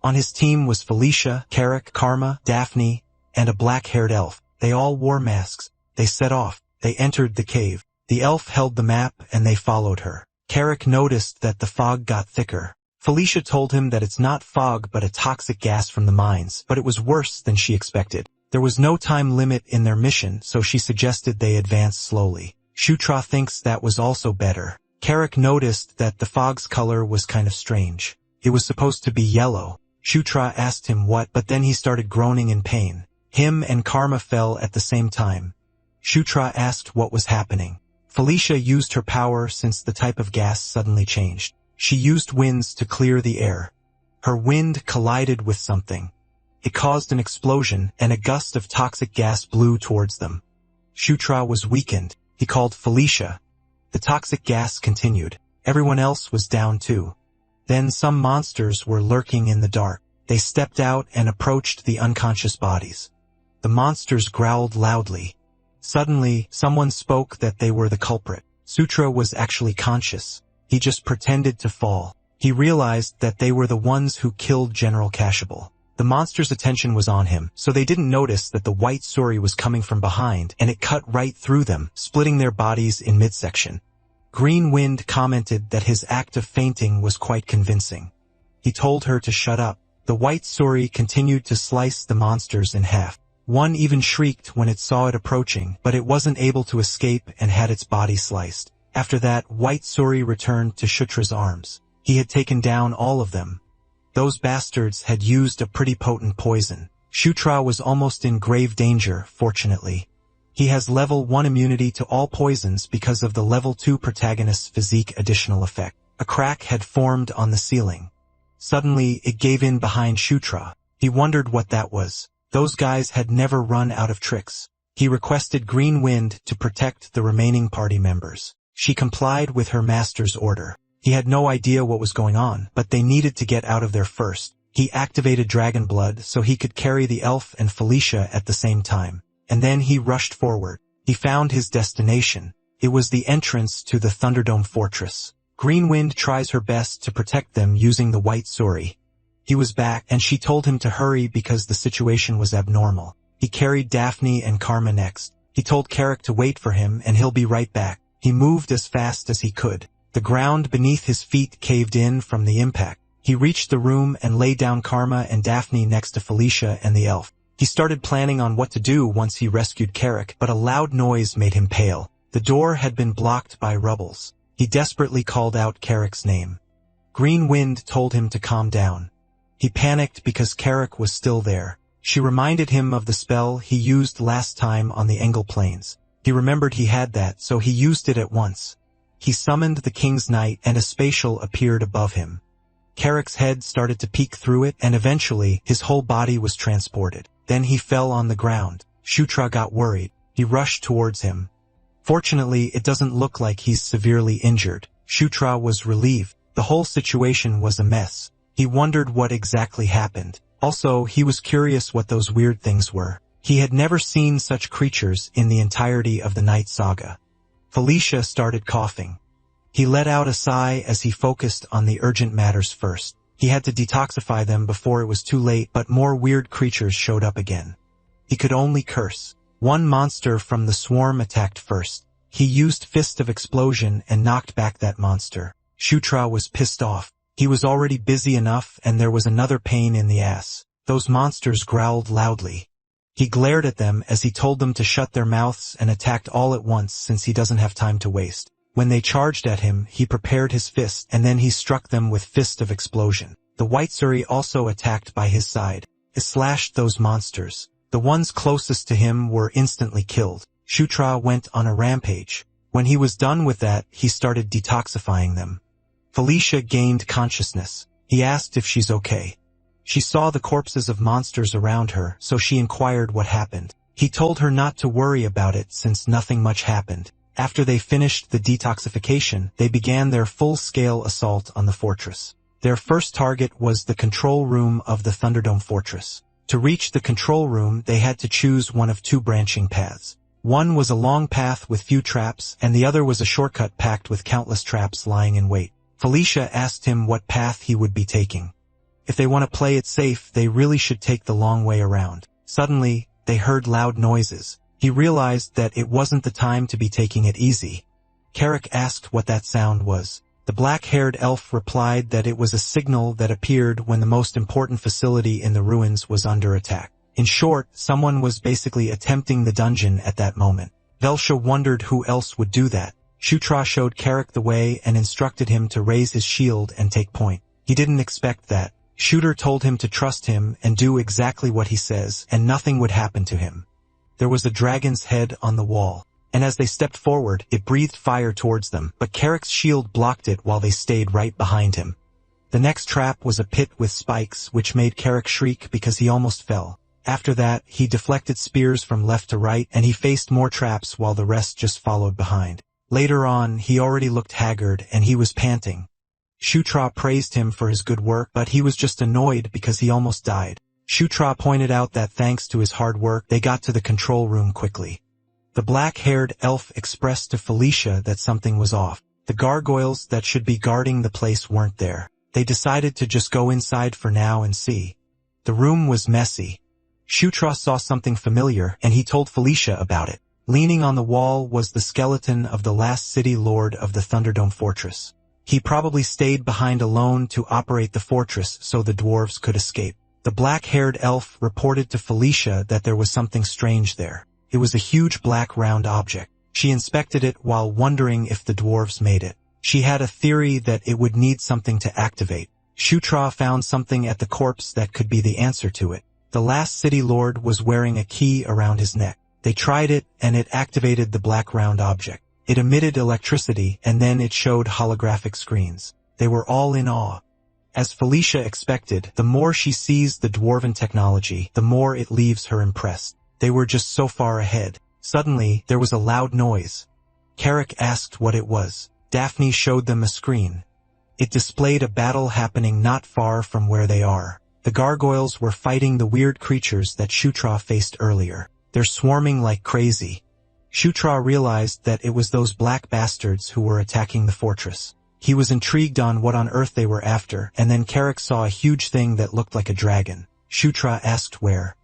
On his team was Felicia, Carrick, Karma, Daphne, and a black-haired elf. They all wore masks. They set off. They entered the cave. The elf held the map and they followed her. Carrick noticed that the fog got thicker. Felicia told him that it's not fog but a toxic gas from the mines, but it was worse than she expected. There was no time limit in their mission, so she suggested they advance slowly. Shutra thinks that was also better. Carrick noticed that the fog's color was kind of strange. It was supposed to be yellow. Shutra asked him what, but then he started groaning in pain. Him and Karma fell at the same time. Shutra asked what was happening. Felicia used her power since the type of gas suddenly changed. She used winds to clear the air. Her wind collided with something. It caused an explosion, and a gust of toxic gas blew towards them. Shutra was weakened. He called Felicia. The toxic gas continued. Everyone else was down too. Then some monsters were lurking in the dark. They stepped out and approached the unconscious bodies. The monsters growled loudly. Suddenly, someone spoke that they were the culprit. Sutra was actually conscious. He just pretended to fall. He realized that they were the ones who killed General Cashable. The monster's attention was on him, so they didn't notice that the white Suri was coming from behind, and it cut right through them, splitting their bodies in midsection. Green Wind commented that his act of fainting was quite convincing. He told her to shut up. The white Suri continued to slice the monsters in half. One even shrieked when it saw it approaching, but it wasn't able to escape and had its body sliced. After that, White Suri returned to Shutra's arms. He had taken down all of them. Those bastards had used a pretty potent poison. Shutra was almost in grave danger, fortunately. He has level 1 immunity to all poisons because of the level 2 protagonist's physique additional effect. A crack had formed on the ceiling. Suddenly, it gave in behind Shutra. He wondered what that was. Those guys had never run out of tricks. He requested Green Wind to protect the remaining party members. She complied with her master's order. He had no idea what was going on, but they needed to get out of there first. He activated Dragon Blood so he could carry the elf and Felicia at the same time. And then he rushed forward. He found his destination. It was the entrance to the Thunderdome Fortress. Green Wind tries her best to protect them using the White Suri. He was back, and she told him to hurry because the situation was abnormal. He carried Daphne and Karma next. He told Carrick to wait for him, and he'll be right back. He moved as fast as he could. The ground beneath his feet caved in from the impact. He reached the room and laid down Karma and Daphne next to Felicia and the elf. He started planning on what to do once he rescued Carrick, but a loud noise made him pale. The door had been blocked by rubbles. He desperately called out Carrick's name. Green Wind told him to calm down. He panicked because Carrick was still there. She reminded him of the spell he used last time on the Engel Plains. He remembered he had that, so he used it at once. He summoned the King's Knight, and a spatial appeared above him. Carrick's head started to peek through it, and eventually, his whole body was transported. Then he fell on the ground. Shutra got worried. He rushed towards him. Fortunately, it doesn't look like he's severely injured. Shutra was relieved. The whole situation was a mess. He wondered what exactly happened. Also, he was curious what those weird things were. He had never seen such creatures in the entirety of the Night Saga. Felicia started coughing. He let out a sigh as he focused on the urgent matters first. He had to detoxify them before it was too late, but more weird creatures showed up again. He could only curse. One monster from the swarm attacked first. He used Fist of Explosion and knocked back that monster. Shutra was pissed off. He was already busy enough, and there was another pain in the ass. Those monsters growled loudly. He glared at them as he told them to shut their mouths and attacked all at once since he doesn't have time to waste. When they charged at him, he prepared his fist and then he struck them with Fist of Explosion. The White Suri also attacked by his side. He slashed those monsters. The ones closest to him were instantly killed. Shutra went on a rampage. When he was done with that, he started detoxifying them. Felicia gained consciousness. He asked if she's okay. She saw the corpses of monsters around her, so she inquired what happened. He told her not to worry about it since nothing much happened. After they finished the detoxification, they began their full-scale assault on the fortress. Their first target was the control room of the Thunderdome fortress. To reach the control room, they had to choose one of two branching paths. One was a long path with few traps, and the other was a shortcut packed with countless traps lying in wait. Felicia asked him what path he would be taking. If they want to play it safe, they really should take the long way around. Suddenly, they heard loud noises. He realized that it wasn't the time to be taking it easy. Carrick asked what that sound was. The black-haired elf replied that it was a signal that appeared when the most important facility in the ruins was under attack. In short, someone was basically attempting the dungeon at that moment. Velsha wondered who else would do that. Shutra showed Carrick the way and instructed him to raise his shield and take point. He didn't expect that. Shooter told him to trust him and do exactly what he says, and nothing would happen to him. There was a dragon's head on the wall, and as they stepped forward, it breathed fire towards them, but Carrick's shield blocked it while they stayed right behind him. The next trap was a pit with spikes, which made Carrick shriek because he almost fell. After that, he deflected spears from left to right, and he faced more traps while the rest just followed behind. Later on, he already looked haggard, and he was panting. Shutra praised him for his good work, but he was just annoyed because he almost died. Shutra pointed out that thanks to his hard work, they got to the control room quickly. The black-haired elf expressed to Felicia that something was off. The gargoyles that should be guarding the place weren't there. They decided to just go inside for now and see. The room was messy. Shutra saw something familiar, and he told Felicia about it. Leaning on the wall was the skeleton of the last city lord of the Thunderdome fortress. He probably stayed behind alone to operate the fortress so the dwarves could escape. The black-haired elf reported to Felicia that there was something strange there. It was a huge black round object. She inspected it while wondering if the dwarves made it. She had a theory that it would need something to activate. Shutra found something at the corpse that could be the answer to it. The last city lord was wearing a key around his neck. They tried it, and it activated the black round object. It emitted electricity, and then it showed holographic screens. They were all in awe. As Felicia expected, the more she sees the dwarven technology, the more it leaves her impressed. They were just so far ahead. Suddenly, there was a loud noise. Carrick asked what it was. Daphne showed them a screen. It displayed a battle happening not far from where they are. The gargoyles were fighting the weird creatures that Shutra faced earlier. They're swarming like crazy. Shutra realized that it was those black bastards who were attacking the fortress. He was intrigued on what on earth they were after, and then Carrick saw a huge thing that looked like a dragon. Shutra asked where.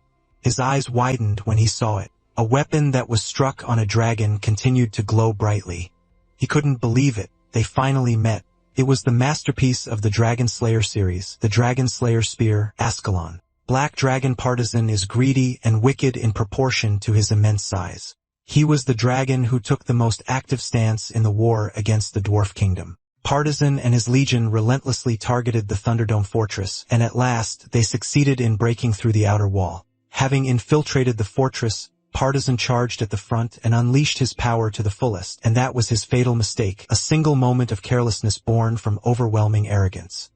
His eyes widened when he saw it. A weapon that was struck on a dragon continued to glow brightly. He couldn't believe it. They finally met. It was the masterpiece of the Dragon Slayer series, the Dragon Slayer Spear, Ascalon. Black Dragon Partisan is greedy and wicked in proportion to his immense size. He was the dragon who took the most active stance in the war against the Dwarf Kingdom. Partisan and his legion relentlessly targeted the Thunderdome fortress, and at last they succeeded in breaking through the outer wall. Having infiltrated the fortress, Partisan charged at the front and unleashed his power to the fullest, and that was his fatal mistake, a single moment of carelessness born from overwhelming arrogance.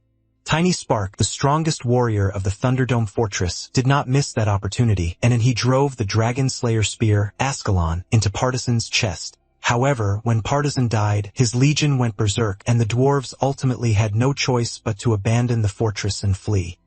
Tiny Spark, the strongest warrior of the Thunderdome fortress, did not miss that opportunity, and he drove the Dragon Slayer Spear, Ascalon, into Partisan's chest. However, when Partisan died, his legion went berserk, and the dwarves ultimately had no choice but to abandon the fortress and flee.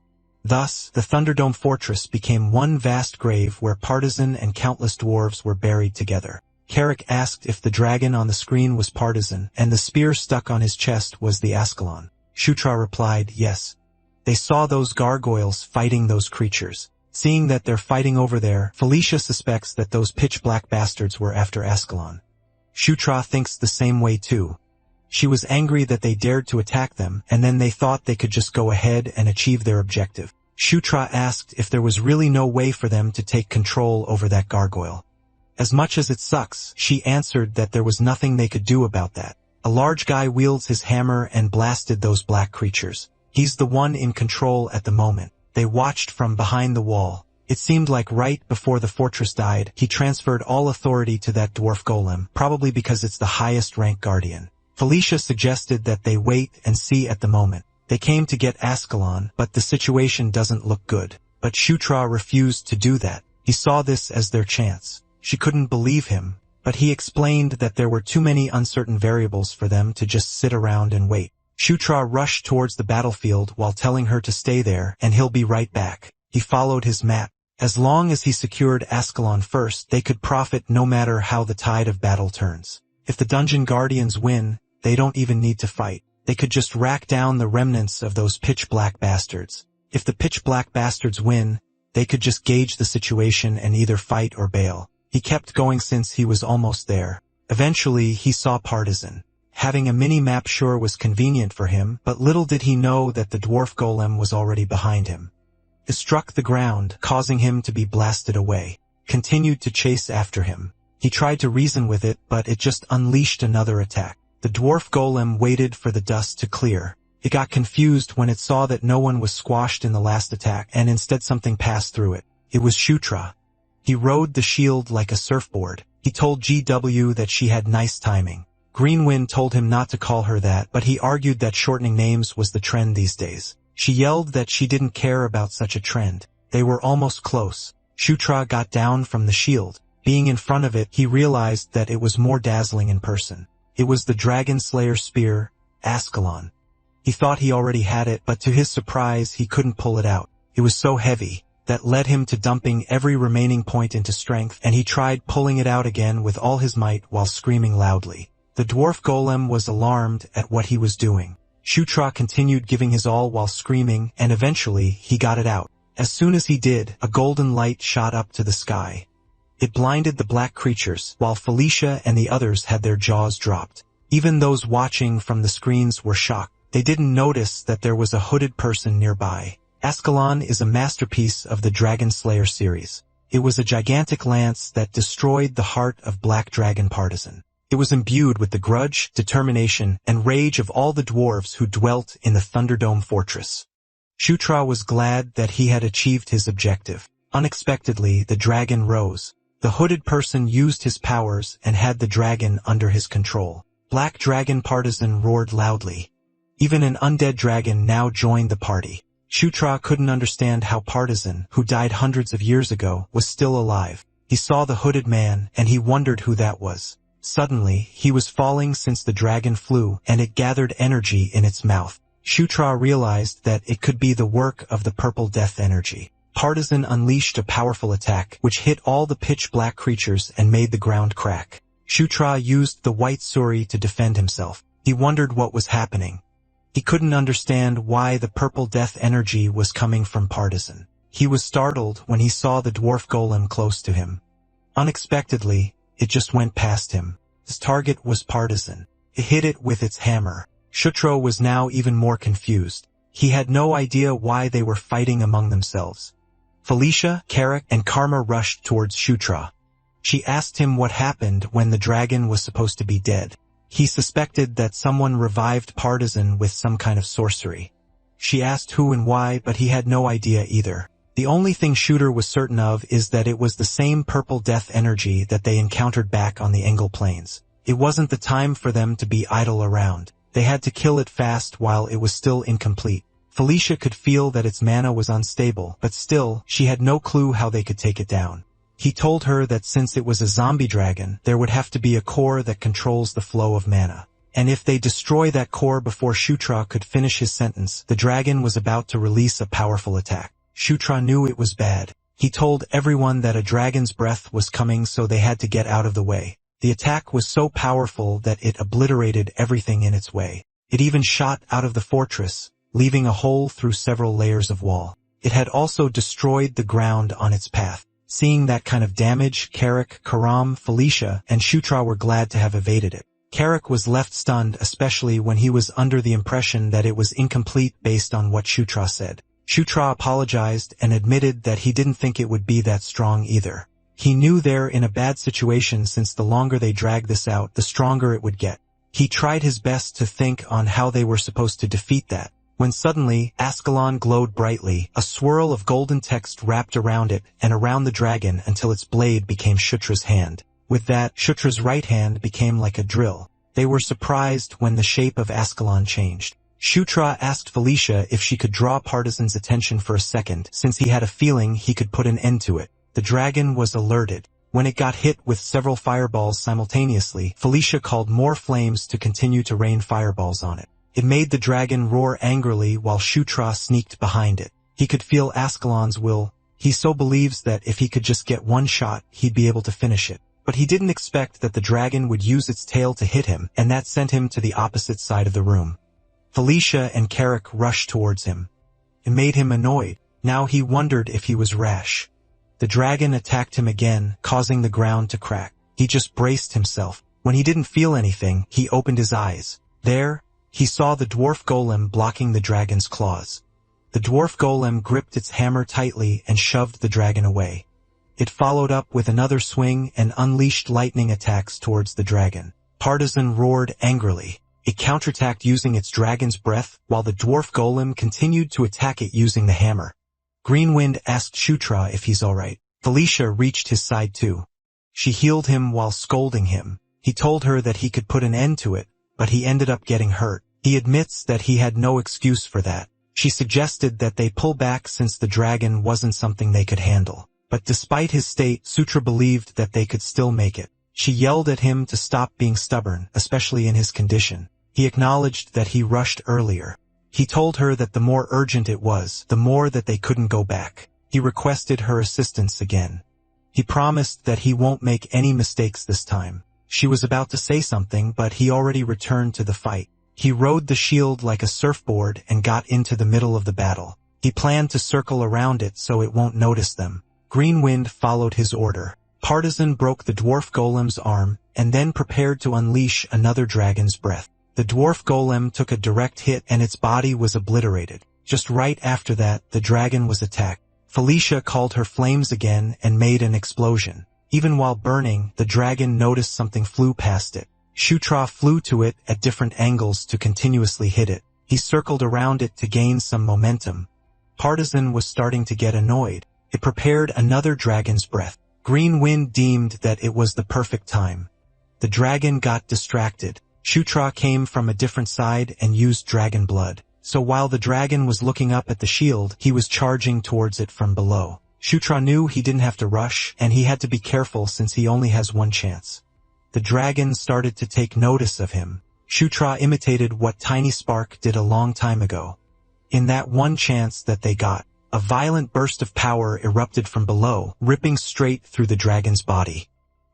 Thus, the Thunderdome fortress became one vast grave where Partisan and countless dwarves were buried together. Carrick asked if the dragon on the screen was Partisan, and the spear stuck on his chest was the Ascalon. Shutra replied, yes. They saw those gargoyles fighting those creatures. Seeing that they're fighting over there, Felicia suspects that those pitch-black bastards were after Ascalon. Shutra thinks the same way too. She was angry that they dared to attack them, and then they thought they could just go ahead and achieve their objective. Shutra asked if there was really no way for them to take control over that gargoyle. As much as it sucks, she answered that there was nothing they could do about that. A large guy wields his hammer and blasted those black creatures. He's the one in control at the moment. They watched from behind the wall. It seemed like right before the fortress died, he transferred all authority to that dwarf golem, probably because it's the highest rank guardian. Felicia suggested that they wait and see at the moment. They came to get Ascalon, but the situation doesn't look good. But Shutra refused to do that. He saw this as their chance. She couldn't believe him, but he explained that there were too many uncertain variables for them to just sit around and wait. Shutra rushed towards the battlefield while telling her to stay there and he'll be right back. He followed his map. As long as he secured Ascalon first, they could profit no matter how the tide of battle turns. If the dungeon guardians win, they don't even need to fight. They could just rack down the remnants of those pitch-black bastards. If the pitch-black bastards win, they could just gauge the situation and either fight or bail. He kept going since he was almost there. Eventually, he saw Partisan. Having a mini-map sure was convenient for him, but little did he know that the dwarf golem was already behind him. It struck the ground, causing him to be blasted away. Continued to chase after him. He tried to reason with it, but it just unleashed another attack. The dwarf golem waited for the dust to clear. It got confused when it saw that no one was squashed in the last attack, and instead something passed through it. It was Shutra. He rode the shield like a surfboard. He told GW that she had nice timing. Greenwind told him not to call her that, but he argued that shortening names was the trend these days. She yelled that she didn't care about such a trend. They were almost close. Shutra got down from the shield. Being in front of it, he realized that it was more dazzling in person. It was the Dragon Slayer spear, Ascalon. He thought he already had it, but to his surprise, he couldn't pull it out. It was so heavy. That led him to dumping every remaining point into strength, and he tried pulling it out again with all his might while screaming loudly. The dwarf golem was alarmed at what he was doing. Shutra continued giving his all while screaming, and eventually he got it out. As soon as he did, a golden light shot up to the sky. It blinded the black creatures, while Felicia and the others had their jaws dropped. Even those watching from the screens were shocked. They didn't notice that there was a hooded person nearby. Ascalon is a masterpiece of the Dragon Slayer series. It was a gigantic lance that destroyed the heart of Black Dragon Partisan. It was imbued with the grudge, determination, and rage of all the dwarves who dwelt in the Thunderdome fortress. Shutra was glad that he had achieved his objective. Unexpectedly, the dragon rose. The hooded person used his powers and had the dragon under his control. Black Dragon Partisan roared loudly. Even an undead dragon now joined the party. Shutra couldn't understand how Partisan, who died hundreds of years ago, was still alive. He saw the hooded man, and he wondered who that was. Suddenly, he was falling since the dragon flew, and it gathered energy in its mouth. Shutra realized that it could be the work of the purple death energy. Partisan unleashed a powerful attack, which hit all the pitch-black creatures and made the ground crack. Shutra used the white Suri to defend himself. He wondered what was happening. He couldn't understand why the purple death energy was coming from Partisan. He was startled when he saw the dwarf golem close to him. Unexpectedly, it just went past him. His target was Partisan. It hit it with its hammer. Shutra was now even more confused. He had no idea why they were fighting among themselves. Felicia, Carrick, and Karma rushed towards Shutra. She asked him what happened when the dragon was supposed to be dead. He suspected that someone revived Partisan with some kind of sorcery. She asked who and why, but he had no idea either. The only thing Shooter was certain of is that it was the same purple death energy that they encountered back on the Engel Plains. It wasn't the time for them to be idle around. They had to kill it fast while it was still incomplete. Felicia could feel that its mana was unstable, but still, she had no clue how they could take it down. He told her that since it was a zombie dragon, there would have to be a core that controls the flow of mana. And if they destroy that core before Shutra could finish his sentence, the dragon was about to release a powerful attack. Shutra knew it was bad. He told everyone that a dragon's breath was coming, so they had to get out of the way. The attack was so powerful that it obliterated everything in its way. It even shot out of the fortress, leaving a hole through several layers of wall. It had also destroyed the ground on its path. Seeing that kind of damage, Carrick, Karam, Felicia, and Shutra were glad to have evaded it. Carrick was left stunned, especially when he was under the impression that it was incomplete based on what Shutra said. Shutra apologized and admitted that he didn't think it would be that strong either. He knew they're in a bad situation since the longer they drag this out, the stronger it would get. He tried his best to think on how they were supposed to defeat that, when suddenly, Ascalon glowed brightly, a swirl of golden text wrapped around it and around the dragon until its blade became Shutra's hand. With that, Shutra's right hand became like a drill. They were surprised when the shape of Ascalon changed. Shutra asked Felicia if she could draw Partisan's attention for a second, since he had a feeling he could put an end to it. The dragon was alerted. When it got hit with several fireballs simultaneously, Felicia called more flames to continue to rain fireballs on it. It made the dragon roar angrily while Shutra sneaked behind it. He could feel Ascalon's will. He so believes that if he could just get one shot, he'd be able to finish it. But he didn't expect that the dragon would use its tail to hit him, and that sent him to the opposite side of the room. Felicia and Carrick rushed towards him. It made him annoyed. Now he wondered if he was rash. The dragon attacked him again, causing the ground to crack. He just braced himself. When he didn't feel anything, he opened his eyes. There, he saw the dwarf golem blocking the dragon's claws. The dwarf golem gripped its hammer tightly and shoved the dragon away. It followed up with another swing and unleashed lightning attacks towards the dragon. Partisan roared angrily. It counterattacked using its dragon's breath, while the dwarf golem continued to attack it using the hammer. Greenwind asked Shutra if he's alright. Felicia reached his side too. She healed him while scolding him. He told her that he could put an end to it, but he ended up getting hurt. He admits that he had no excuse for that. She suggested that they pull back since the dragon wasn't something they could handle. But despite his state, Sutra believed that they could still make it. She yelled at him to stop being stubborn, especially in his condition. He acknowledged that he rushed earlier. He told her that the more urgent it was, the more that they couldn't go back. He requested her assistance again. He promised that he won't make any mistakes this time. She was about to say something, but he already returned to the fight. He rode the shield like a surfboard and got into the middle of the battle. He planned to circle around it so it won't notice them. Greenwind followed his order. Partisan broke the dwarf golem's arm and then prepared to unleash another dragon's breath. The dwarf golem took a direct hit and its body was obliterated. Just right after that, the dragon was attacked. Felicia called her flames again and made an explosion. Even while burning, the dragon noticed something flew past it. Shutra flew to it at different angles to continuously hit it. He circled around it to gain some momentum. Partisan was starting to get annoyed. It prepared another dragon's breath. Greenwind deemed that it was the perfect time. The dragon got distracted. Shutra came from a different side and used dragon blood. So while the dragon was looking up at the shield, he was charging towards it from below. Shutra knew he didn't have to rush, and he had to be careful since he only has one chance. The dragon started to take notice of him. Shutra imitated what Tiny Spark did a long time ago. In that one chance that they got, a violent burst of power erupted from below, ripping straight through the dragon's body.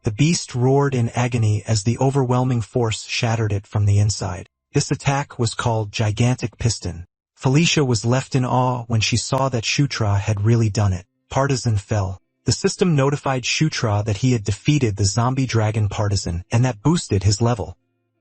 The beast roared in agony as the overwhelming force shattered it from the inside. This attack was called Gigantic Piston. Felicia was left in awe when she saw that Shutra had really done it. Partisan fell. The system notified Shutra that he had defeated the zombie dragon Partisan, and that boosted his level.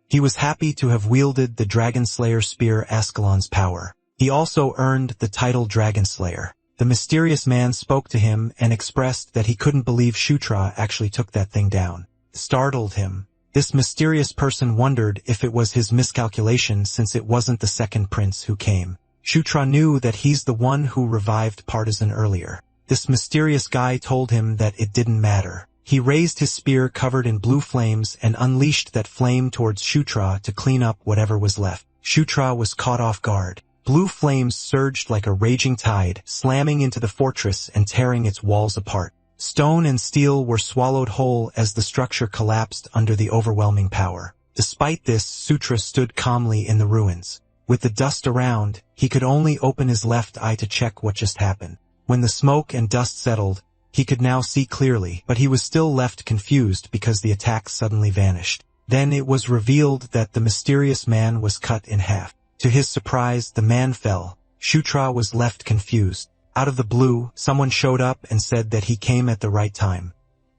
He was happy to have wielded the Dragon Slayer Spear Ascalon's power. He also earned the title Dragon Slayer. The mysterious man spoke to him and expressed that he couldn't believe Shutra actually took that thing down. Startled him. This mysterious person wondered if it was his miscalculation since it wasn't the second prince who came. Shutra knew that he's the one who revived Partisan earlier. This mysterious guy told him that it didn't matter. He raised his spear covered in blue flames and unleashed that flame towards Shutra to clean up whatever was left. Shutra was caught off guard. Blue flames surged like a raging tide, slamming into the fortress and tearing its walls apart. Stone and steel were swallowed whole as the structure collapsed under the overwhelming power. Despite this, Sutra stood calmly in the ruins. With the dust around, he could only open his left eye to check what just happened. When the smoke and dust settled, He could now see clearly, but he was still left confused because the attack suddenly vanished. Then it was revealed that the mysterious man was cut in half. To his surprise, the man fell. Shutra was left confused. Out of the blue, someone showed up and said that he came at the right time.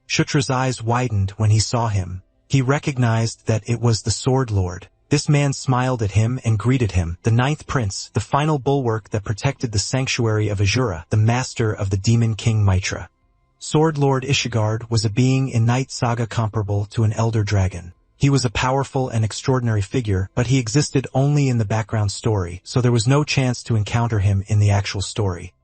Shutra's eyes widened when he saw him. He recognized that it was the Sword Lord. This man smiled at him and greeted him, the ninth prince, the final bulwark that protected the sanctuary of Azura, the master of the demon king Mitra. Sword Lord Ishigard was a being in Night Saga comparable to an elder dragon. He was a powerful and extraordinary figure, but he existed only in the background story, so there was no chance to encounter him in the actual story.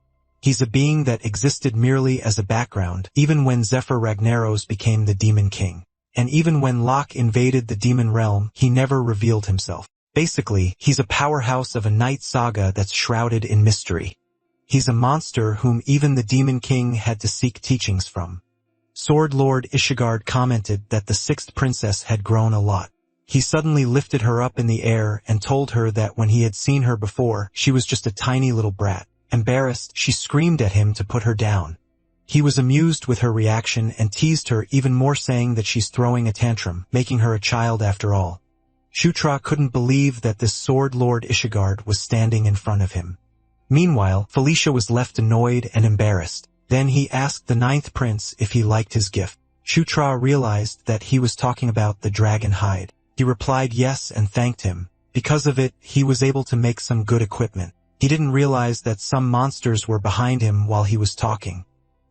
He's a being that existed merely as a background, even when Zephr Ragnaros became the demon king. And even when Locke invaded the demon realm, he never revealed himself. Basically, he's a powerhouse of a Night Saga that's shrouded in mystery. He's a monster whom even the demon king had to seek teachings from. Sword Lord Ishigard commented that the sixth princess had grown a lot. He suddenly lifted her up in the air and told her that when he had seen her before, she was just a tiny little brat. Embarrassed, she screamed at him to put her down. He was amused with her reaction and teased her even more, saying that she's throwing a tantrum, making her a child after all. Shutra couldn't believe that this Sword Lord Ishigard was standing in front of him. Meanwhile, Felicia was left annoyed and embarrassed. Then he asked the ninth prince if he liked his gift. Shutra realized that he was talking about the dragon hide. He replied yes and thanked him. Because of it, he was able to make some good equipment. He didn't realize that some monsters were behind him while he was talking.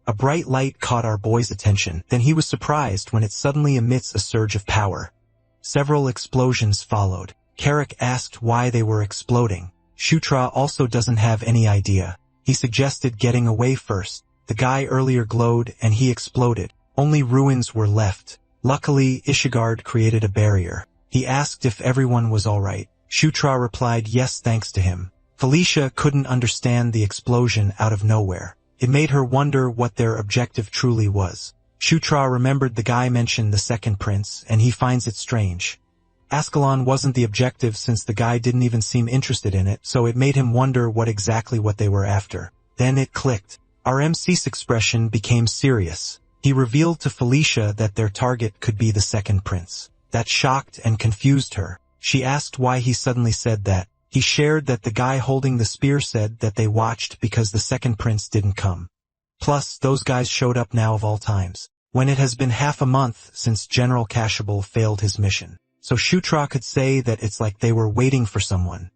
A bright light caught our boy's attention, then he was surprised when it suddenly emits a surge of power. Several explosions followed. Carrick asked why they were exploding. Shutra also doesn't have any idea. He suggested getting away first. The guy earlier glowed and he exploded. Only ruins were left. Luckily, Ishigard created a barrier. He asked if everyone was alright. Shutra replied yes thanks to him. Felicia couldn't understand the explosion out of nowhere. It made her wonder what their objective truly was. Shutra remembered the guy mentioned the second prince, and he finds it strange. Ascalon wasn't the objective since the guy didn't even seem interested in it, so it made him wonder what they were after. Then it clicked. Our MC's expression became serious. He revealed to Felicia that their target could be the second prince. That shocked and confused her. She asked why he suddenly said that. He shared that the guy holding the spear said that they watched because the second prince didn't come. Plus, those guys showed up now of all times, when it has been half a month since General Kashabal failed his mission. So Shutra could say that it's like they were waiting for someone.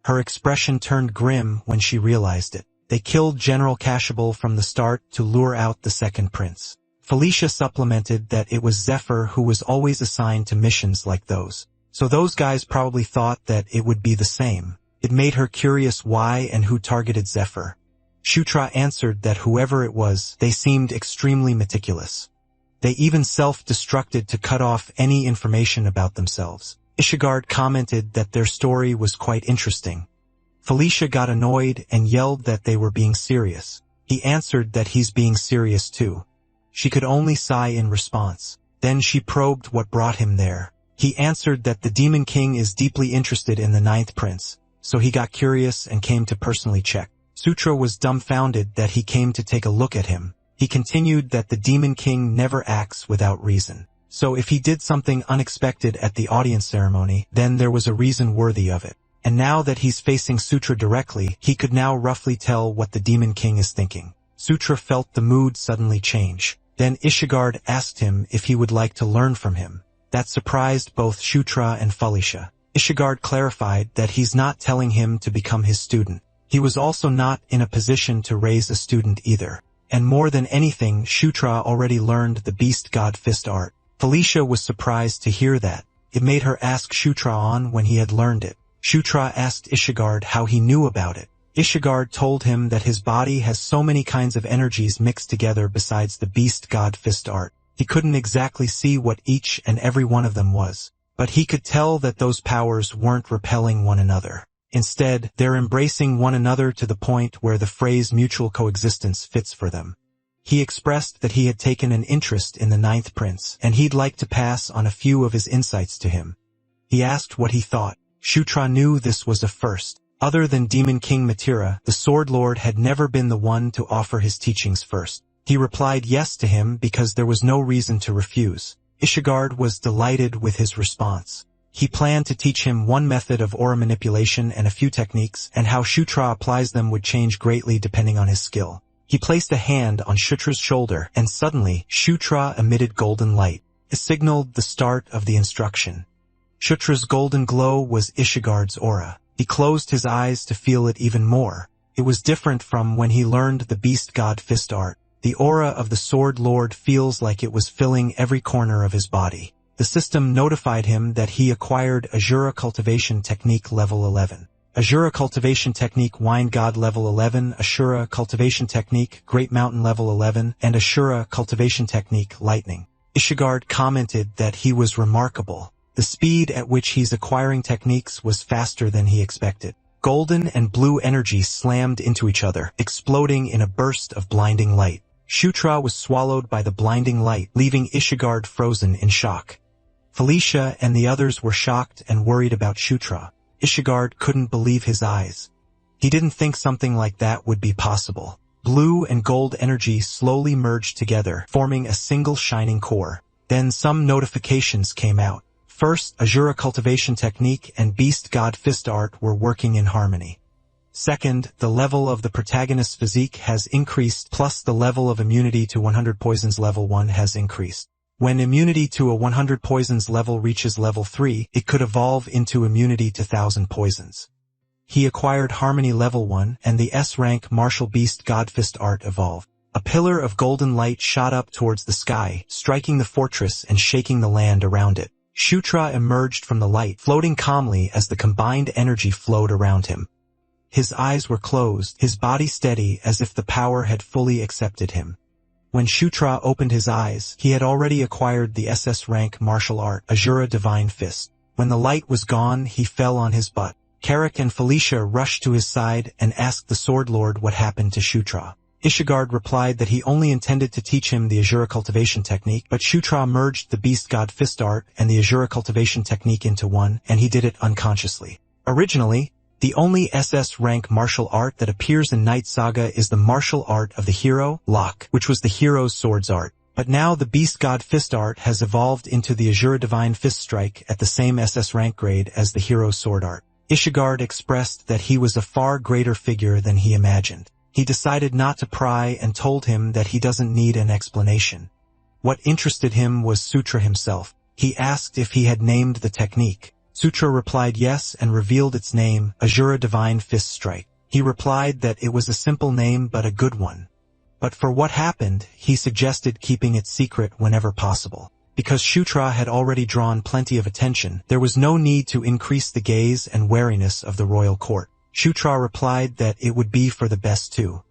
Her expression turned grim when she realized it. They killed General Kashabal from the start to lure out the second prince. Felicia supplemented that it was Zephr who was always assigned to missions like those. So those guys probably thought that it would be the same. It made her curious why and who targeted Zephr. Shutra answered that whoever it was, they seemed extremely meticulous. They even self-destructed to cut off any information about themselves. Ishigard commented that their story was quite interesting. Felicia got annoyed and yelled that they were being serious. He answered that he's being serious too. She could only sigh in response. Then she probed what brought him there. He answered that the Demon King is deeply interested in the ninth prince, so he got curious and came to personally check. Sutra was dumbfounded that he came to take a look at him. He continued that the Demon King never acts without reason. So if he did something unexpected at the audience ceremony, then there was a reason worthy of it. And now that he's facing Sutra directly, he could now roughly tell what the Demon King is thinking. Sutra felt the mood suddenly change. Then Ishigard asked him if he would like to learn from him. That surprised both Shutra and Felicia. Ishigard clarified that he's not telling him to become his student. He was also not in a position to raise a student either. And more than anything, Shutra already learned the Beast God Fist art. Felicia was surprised to hear that. It made her ask Shutra on when he had learned it. Shutra asked Ishigard how he knew about it. Ishigard told him that his body has so many kinds of energies mixed together besides the Beast God Fist art. He couldn't exactly see what each and every one of them was, but he could tell that those powers weren't repelling one another. Instead, they're embracing one another to the point where the phrase mutual coexistence fits for them. He expressed that he had taken an interest in the ninth prince, and he'd like to pass on a few of his insights to him. He asked what he thought. Shutra knew this was a first. Other than Demon King Niatra, the Sword Lord had never been the one to offer his teachings first. He replied yes to him because there was no reason to refuse. Ishigard was delighted with his response. He planned to teach him one method of aura manipulation and a few techniques, and how Shutra applies them would change greatly depending on his skill. He placed a hand on Shutra's shoulder, and suddenly, Shutra emitted golden light. It signaled the start of the instruction. Shutra's golden glow was Ishigard's aura. He closed his eyes to feel it even more. It was different from when he learned the Beast God Fist art. The aura of the Sword Lord feels like it was filling every corner of his body. The system notified him that he acquired Azura Cultivation Technique Level 11. Azura Cultivation Technique Wine God Level 11, Ashura Cultivation Technique Great Mountain Level 11, and Ashura Cultivation Technique Lightning. Ishigard commented that he was remarkable. The speed at which he's acquiring techniques was faster than he expected. Golden and blue energy slammed into each other, exploding in a burst of blinding light. Shutra was swallowed by the blinding light, leaving Ishigard frozen in shock. Felicia and the others were shocked and worried about Shutra. Ishigard couldn't believe his eyes. He didn't think something like that would be possible. Blue and gold energy slowly merged together, forming a single shining core. Then some notifications came out. First, Azura Cultivation Technique and Beast God Fist Art were working in harmony. Second, the level of the protagonist's physique has increased, plus the level of immunity to 100 poisons level 1 has increased. When immunity to a 100 poisons level reaches level 3, it could evolve into immunity to 1000 poisons. He acquired Harmony level 1, and the S-rank Martial Beast God Fist art evolved. A pillar of golden light shot up towards the sky, striking the fortress and shaking the land around it. Shutra emerged from the light, floating calmly as the combined energy flowed around him. His eyes were closed, his body steady as if the power had fully accepted him. When Shutra opened his eyes, he had already acquired the SS rank martial art, Azura Divine Fist. When the light was gone, he fell on his butt. Carrick and Felicia rushed to his side and asked the Sword Lord what happened to Shutra. Ishigard replied that he only intended to teach him the Azura Cultivation Technique, but Shutra merged the Beast God Fist art and the Azura Cultivation Technique into one, and he did it unconsciously. Originally, the only SS rank martial art that appears in Night Saga is the martial art of the hero, Locke, which was the hero's swords art. But now the Beast God Fist art has evolved into the Azura Divine Fist Strike at the same SS rank grade as the hero's sword art. Ishigard expressed that he was a far greater figure than he imagined. He decided not to pry and told him that he doesn't need an explanation. What interested him was Sutra himself. He asked if he had named the technique. Sutra replied yes and revealed its name, Azura Divine Fist Strike. He replied that it was a simple name but a good one. But for what happened, he suggested keeping it secret whenever possible. Because Shutra had already drawn plenty of attention, there was no need to increase the gaze and wariness of the royal court. Shutra replied that it would be for the best too.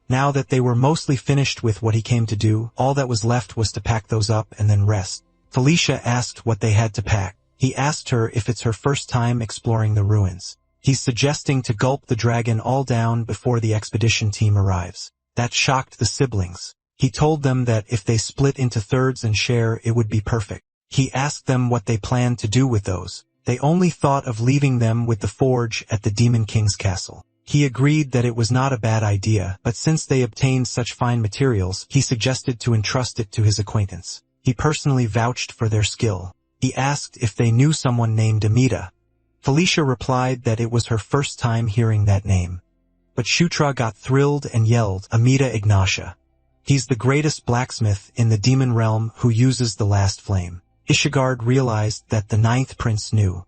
Now that they were mostly finished with what he came to do, all that was left was to pack those up and then rest. Felicia asked what they had to pack. He asked her if it's her first time exploring the ruins. He's suggesting to gulp the dragon all down before the expedition team arrives. That shocked the siblings. He told them that if they split into thirds and share, it would be perfect. He asked them what they planned to do with those. They only thought of leaving them with the forge at the Demon King's castle. He agreed that it was not a bad idea, but since they obtained such fine materials, he suggested to entrust it to his acquaintance. He personally vouched for their skill. He asked if they knew someone named Amida. Felicia replied that it was her first time hearing that name. But Shutra got thrilled and yelled, Amida Ignatia. He's the greatest blacksmith in the demon realm who uses the last flame. Ishigard realized that the ninth prince knew.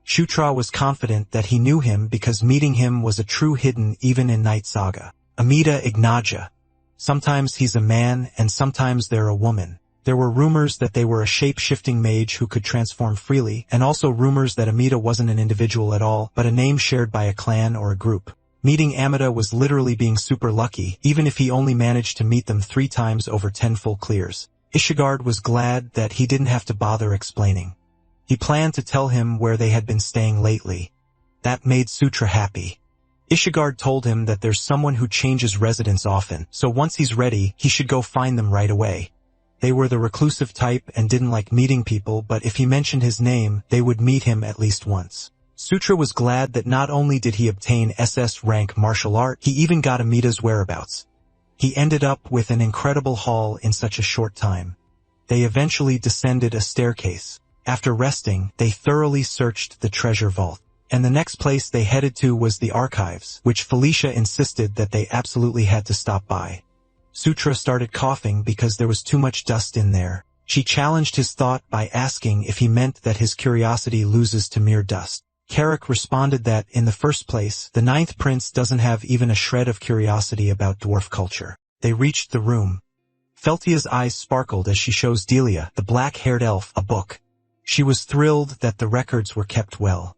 Shutra was confident that he knew him because meeting him was a true hidden even in Night Saga. Amida Ignaja. Sometimes he's a man and sometimes they're a woman. There were rumors that they were a shape-shifting mage who could transform freely, and also rumors that Amida wasn't an individual at all, but a name shared by a clan or a group. Meeting Amida was literally being super lucky, even if he only managed to meet them 3 times over 10 full clears. Ishigard was glad that he didn't have to bother explaining. He planned to tell him where they had been staying lately. That made Sutra happy. Ishigard told him that there's someone who changes residence often, so once he's ready, he should go find them right away. They were the reclusive type and didn't like meeting people, but if he mentioned his name, they would meet him at least once. Sutra was glad that not only did he obtain SS rank martial art, he even got Amida's whereabouts. He ended up with an incredible haul in such a short time. They eventually descended a staircase. After resting, they thoroughly searched the treasure vault. And the next place they headed to was the archives, which Felicia insisted that they absolutely had to stop by. Sutra started coughing because there was too much dust in there. She challenged his thought by asking if he meant that his curiosity loses to mere dust. Carrick responded that, in the first place, the ninth prince doesn't have even a shred of curiosity about dwarf culture. They reached the room. Feltia's eyes sparkled as she shows Delia, the black-haired elf, a book. She was thrilled that the records were kept well.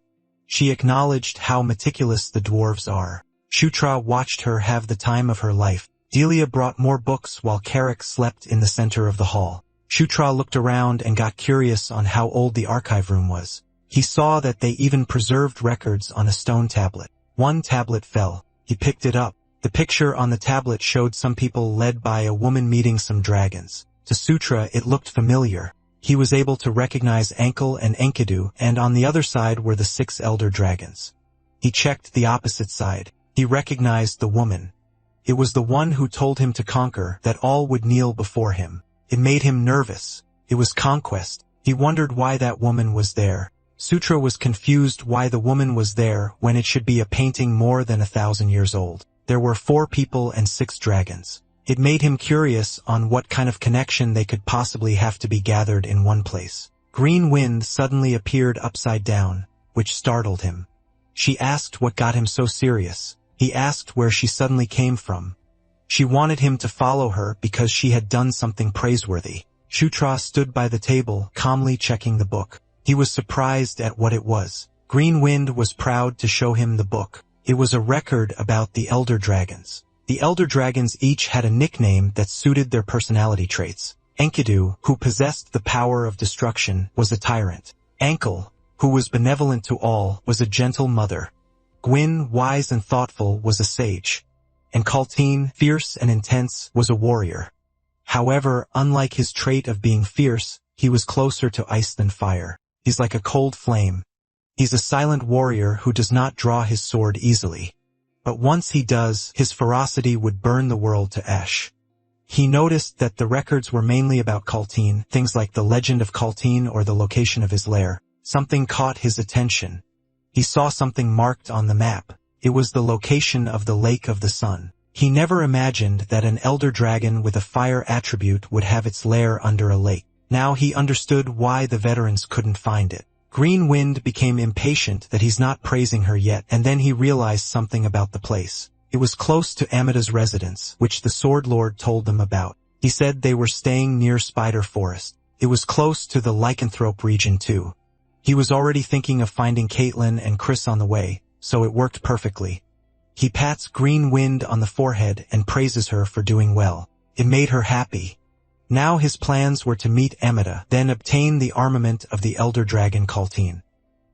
She acknowledged how meticulous the dwarves are. Shutra watched her have the time of her life. Delia brought more books while Carrick slept in the center of the hall. Shutra looked around and got curious on how old the archive room was. He saw that they even preserved records on a stone tablet. One tablet fell. He picked it up. The picture on the tablet showed some people led by a woman meeting some dragons. To Sutra it looked familiar. He was able to recognize Ankle and Enkidu, and on the other side were the 6 elder dragons. He checked the opposite side. He recognized the woman. It was the one who told him to conquer, that all would kneel before him. It made him nervous. It was conquest. He wondered why that woman was there. Sutra was confused why the woman was there when it should be a painting more than 1,000 years old. There were 4 people and 6 dragons. It made him curious on what kind of connection they could possibly have to be gathered in one place. Green Wind suddenly appeared upside down, which startled him. She asked what got him so serious. He asked where she suddenly came from. She wanted him to follow her because she had done something praiseworthy. Shutra stood by the table, calmly checking the book. He was surprised at what it was. Green Wind was proud to show him the book. It was a record about the elder dragons. The elder dragons each had a nickname that suited their personality traits. Enkidu, who possessed the power of destruction, was a tyrant. Ankle, who was benevolent to all, was a gentle mother. Gwyn, wise and thoughtful, was a sage. And Kaltine, fierce and intense, was a warrior. However, unlike his trait of being fierce, he was closer to ice than fire. He's like a cold flame. He's a silent warrior who does not draw his sword easily. But once he does, his ferocity would burn the world to ash. He noticed that the records were mainly about Kaltine, things like the legend of Kaltine or the location of his lair. Something caught his attention. He saw something marked on the map. It was the location of the Lake of the Sun. He never imagined that an elder dragon with a fire attribute would have its lair under a lake. Now he understood why the veterans couldn't find it. Green Wind became impatient that he's not praising her yet, and then he realized something about the place. It was close to Amida's residence, which the Sword Lord told them about. He said they were staying near Spider Forest. It was close to the Lycanthrope region too. He was already thinking of finding Caitlin and Chris on the way, so it worked perfectly. He pats Green Wind on the forehead and praises her for doing well. It made her happy. Now his plans were to meet Amida, then obtain the armament of the elder dragon Kaltine.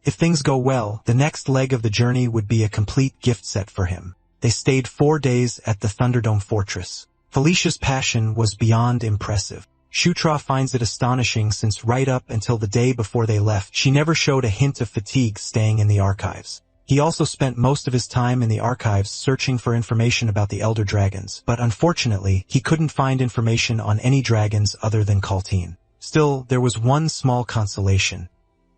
If things go well, the next leg of the journey would be a complete gift set for him. They stayed 4 days at the Thunderdome Fortress. Felicia's passion was beyond impressive. Shutra finds it astonishing since right up until the day before they left, she never showed a hint of fatigue staying in the archives. He also spent most of his time in the archives searching for information about the elder dragons, but unfortunately, he couldn't find information on any dragons other than Kaltine. Still, there was one small consolation.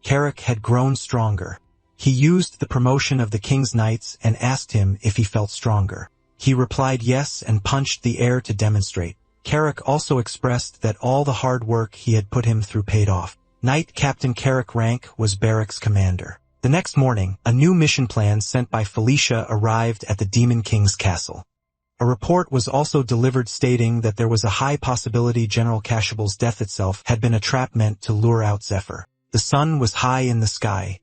Carrick had grown stronger. He used the promotion of the King's Knights and asked him if he felt stronger. He replied yes and punched the air to demonstrate. Carrick also expressed that all the hard work he had put him through paid off. Knight Captain Carrick rank was Barrack's commander. The next morning, a new mission plan sent by Felicia arrived at the Demon King's castle. A report was also delivered stating that there was a high possibility General Cashable's death itself had been a trap meant to lure out Zephyr. The sun was high in the sky.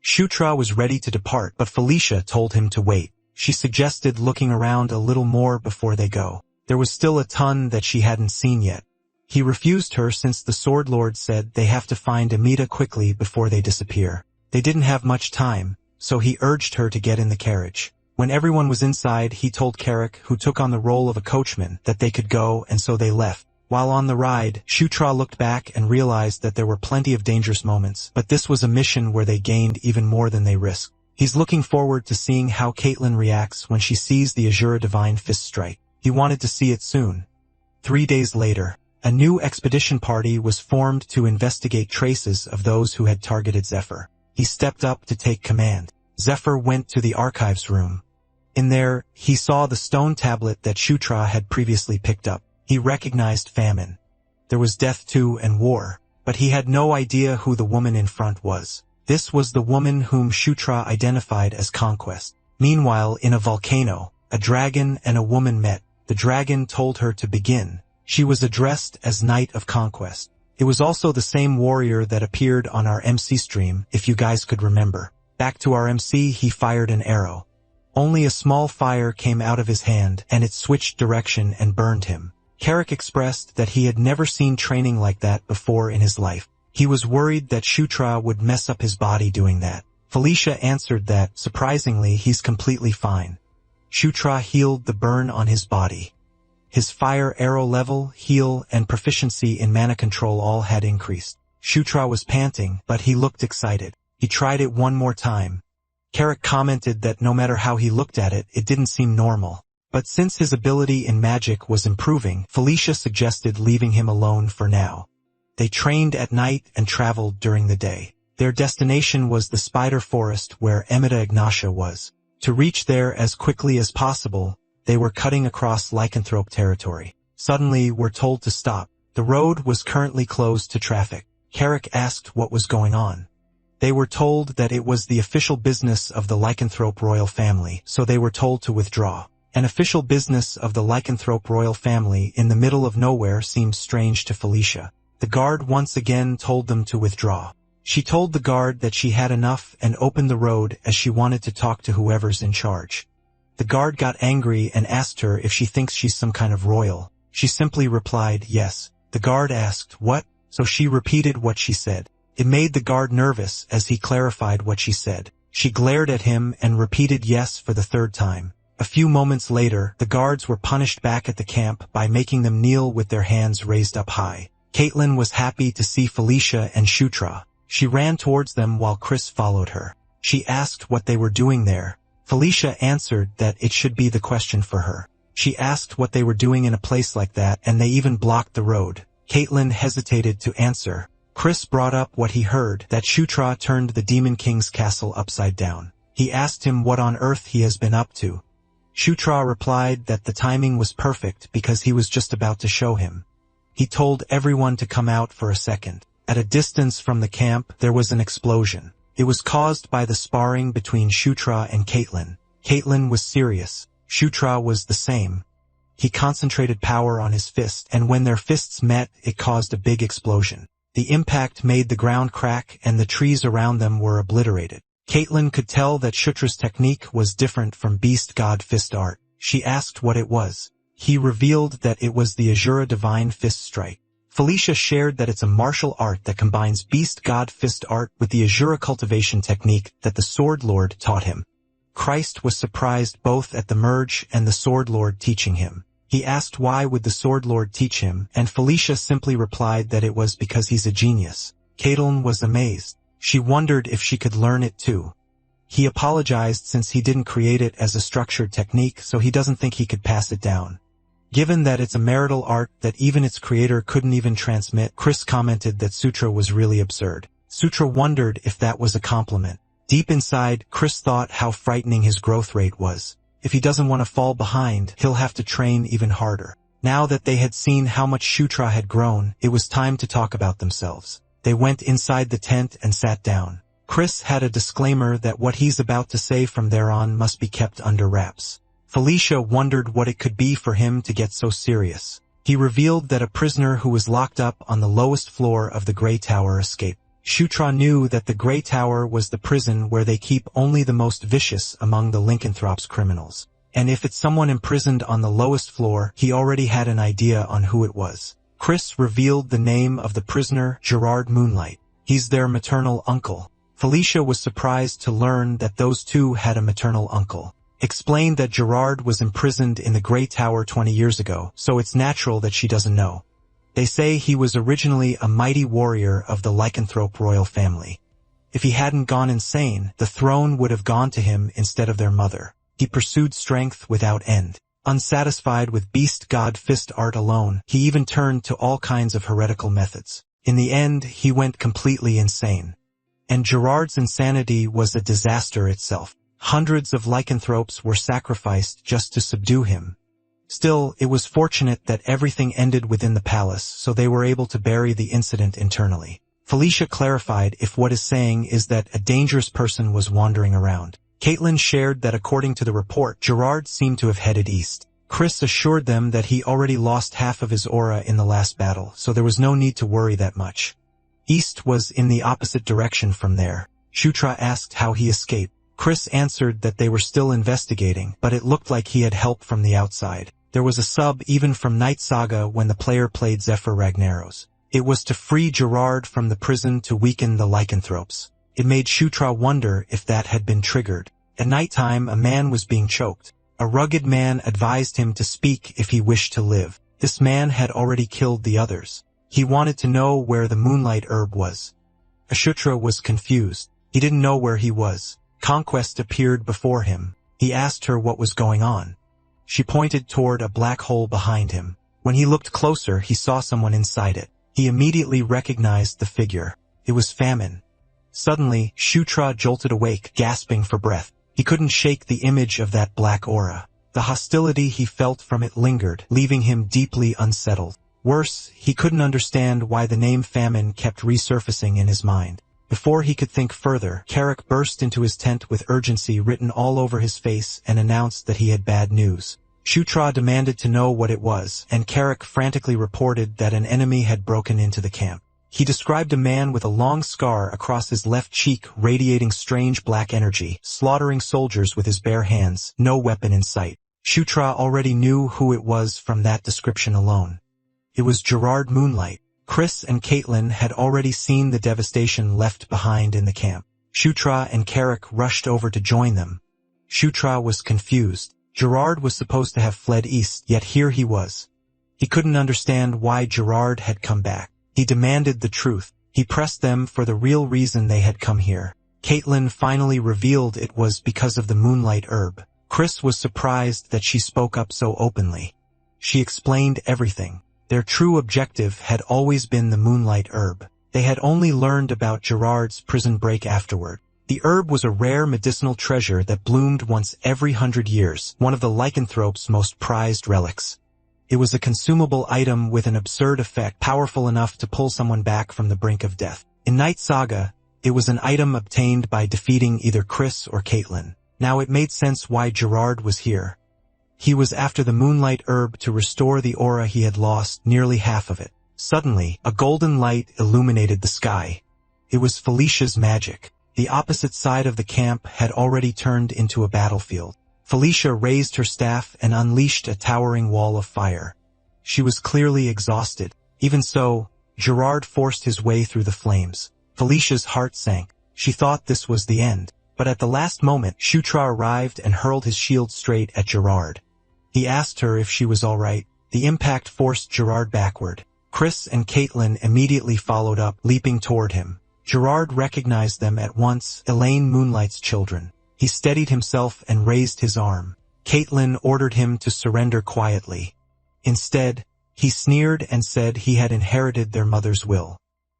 Shutra was ready to depart, but Felicia told him to wait. She suggested looking around a little more before they go. There was still a ton that she hadn't seen yet. He refused her since the Sword Lord said they have to find Amida quickly before they disappear. They didn't have much time, so he urged her to get in the carriage. When everyone was inside, he told Carrick, who took on the role of a coachman, that they could go, and so they left. While on the ride, Shutra looked back and realized that there were plenty of dangerous moments, but this was a mission where they gained even more than they risked. He's looking forward to seeing how Caitlin reacts when she sees the Azura Divine Fist strike. He wanted to see it soon. 3 days later, a new expedition party was formed to investigate traces of those who had targeted Zephr. He stepped up to take command. Zephr went to the archives room. In there, he saw the stone tablet that Shutra had previously picked up. He recognized famine. There was death too and war, but he had no idea who the woman in front was. This was the woman whom Shutra identified as Conquest. Meanwhile, in a volcano, a dragon and a woman met. The dragon told her to begin. She was addressed as Knight of Conquest. It was also the same warrior that appeared on our MC stream, if you guys could remember. Back to our MC, he fired an arrow. Only a small fire came out of his hand, and it switched direction and burned him. Carrick expressed that he had never seen training like that before in his life. He was worried that Shutra would mess up his body doing that. Felicia answered that, surprisingly, he's completely fine. Shutra healed the burn on his body. His fire arrow level, heal, and proficiency in mana control all had increased. Shutra was panting, but he looked excited. He tried it one more time. Carrick commented that no matter how he looked at it, it didn't seem normal. But since his ability in magic was improving, Felicia suggested leaving him alone for now. They trained at night and traveled during the day. Their destination was the spider forest where Emida Ignatia was. To reach there as quickly as possible, they were cutting across lycanthrope territory. Suddenly, we're told to stop. The road was currently closed to traffic. Carrick asked what was going on. They were told that it was the official business of the lycanthrope royal family, so they were told to withdraw. An official business of the lycanthrope royal family in the middle of nowhere seemed strange to Felicia. The guard once again told them to withdraw. She told the guard that she had enough and opened the road as she wanted to talk to whoever's in charge. The guard got angry and asked her if she thinks she's some kind of royal. She simply replied, yes. The guard asked, what? So she repeated what she said. It made the guard nervous as he clarified what she said. She glared at him and repeated yes for the third time. A few moments later, the guards were punished back at the camp by making them kneel with their hands raised up high. Caitlin was happy to see Felicia and Shutra. She ran towards them while Chris followed her. She asked what they were doing there. Felicia answered that it should be the question for her. She asked what they were doing in a place like that, and they even blocked the road. Caitlin hesitated to answer. Chris brought up what he heard, that Shutra turned the Demon King's castle upside down. He asked him what on earth he has been up to. Shutra replied that the timing was perfect because he was just about to show him. He told everyone to come out for a second. At a distance from the camp, there was an explosion. It was caused by the sparring between Shutra and Caitlin. Caitlin was serious. Shutra was the same. He concentrated power on his fist, and when their fists met, it caused a big explosion. The impact made the ground crack and the trees around them were obliterated. Caitlin could tell that Shutra's technique was different from Beast God Fist art. She asked what it was. He revealed that it was the Azura Divine Fist Strike. Felicia shared that it's a martial art that combines Beast God Fist art with the Azura cultivation technique that the Sword Lord taught him. Christ was surprised both at the merge and the Sword Lord teaching him. He asked why would the Sword Lord teach him, and Felicia simply replied that it was because he's a genius. Caitlin was amazed. She wondered if she could learn it too. He apologized since he didn't create it as a structured technique, so he doesn't think he could pass it down. Given that it's a marital art that even its creator couldn't even transmit, Chris commented that Sutra was really absurd. Sutra wondered if that was a compliment. Deep inside, Chris thought how frightening his growth rate was. If he doesn't want to fall behind, he'll have to train even harder. Now that they had seen how much Shutra had grown, it was time to talk about themselves. They went inside the tent and sat down. Chris had a disclaimer that what he's about to say from there on must be kept under wraps. Felicia wondered what it could be for him to get so serious. He revealed that a prisoner who was locked up on the lowest floor of the Grey Tower escaped. Shutra knew that the Grey Tower was the prison where they keep only the most vicious among the lycanthropes criminals. And if it's someone imprisoned on the lowest floor, he already had an idea on who it was. Chris revealed the name of the prisoner, Gerard Moonlight. He's their maternal uncle. Felicia was surprised to learn that those two had a maternal uncle. Explained that Gerard was imprisoned in the Grey Tower 20 years ago, so it's natural that she doesn't know. They say he was originally a mighty warrior of the lycanthrope royal family. If he hadn't gone insane, the throne would have gone to him instead of their mother. He pursued strength without end. Unsatisfied with beast god fist art alone, he even turned to all kinds of heretical methods. In the end, he went completely insane. And Gerard's insanity was a disaster itself. Hundreds of lycanthropes were sacrificed just to subdue him. Still, it was fortunate that everything ended within the palace, so they were able to bury the incident internally. Felicia clarified if what is saying is that a dangerous person was wandering around. Caitlin shared that according to the report, Gerard seemed to have headed east. Chris assured them that he already lost half of his aura in the last battle, so there was no need to worry that much. East was in the opposite direction from there. Shutra asked how he escaped. Chris answered that they were still investigating, but it looked like he had help from the outside. There was a sub even from Night Saga when the player played Zephr Ragnaros. It was to free Gerard from the prison to weaken the lycanthropes. It made Shutra wonder if that had been triggered. At nighttime, a man was being choked. A rugged man advised him to speak if he wished to live. This man had already killed the others. He wanted to know where the moonlight herb was. Ashutra was confused. He didn't know where he was. Conquest appeared before him. He asked her what was going on. She pointed toward a black hole behind him. When he looked closer, he saw someone inside it. He immediately recognized the figure. It was Famine. Suddenly, Shutra jolted awake, gasping for breath. He couldn't shake the image of that black aura. The hostility he felt from it lingered, leaving him deeply unsettled. Worse, he couldn't understand why the name Famine kept resurfacing in his mind. Before he could think further, Carrick burst into his tent with urgency written all over his face and announced that he had bad news. Shutra demanded to know what it was, and Carrick frantically reported that an enemy had broken into the camp. He described a man with a long scar across his left cheek radiating strange black energy, slaughtering soldiers with his bare hands, no weapon in sight. Shutra already knew who it was from that description alone. It was Gerard Moonlight. Chris and Caitlin had already seen the devastation left behind in the camp. Shutra and Carrick rushed over to join them. Shutra was confused. Gerard was supposed to have fled east, yet here he was. He couldn't understand why Gerard had come back. He demanded the truth. He pressed them for the real reason they had come here. Caitlin finally revealed it was because of the moonlight herb. Chris was surprised that she spoke up so openly. She explained everything. Their true objective had always been the moonlight herb. They had only learned about Gerard's prison break afterward. The herb was a rare medicinal treasure that bloomed once every 100 years, one of the lycanthrope's most prized relics. It was a consumable item with an absurd effect, powerful enough to pull someone back from the brink of death. In Night Saga, it was an item obtained by defeating either Chris or Caitlin. Now it made sense why Gerard was here. He was after the moonlight herb to restore the aura he had lost, nearly half of it. Suddenly, a golden light illuminated the sky. It was Felicia's magic. The opposite side of the camp had already turned into a battlefield. Felicia raised her staff and unleashed a towering wall of fire. She was clearly exhausted. Even so, Gerard forced his way through the flames. Felicia's heart sank. She thought this was the end. But at the last moment, Shutra arrived and hurled his shield straight at Gerard. He asked her if she was all right. The impact forced Gerard backward. Chris and Caitlin immediately followed up, leaping toward him. Gerard recognized them at once, Elaine Moonlight's children. He steadied himself and raised his arm. Caitlin ordered him to surrender quietly. Instead, he sneered and said he had inherited their mother's will.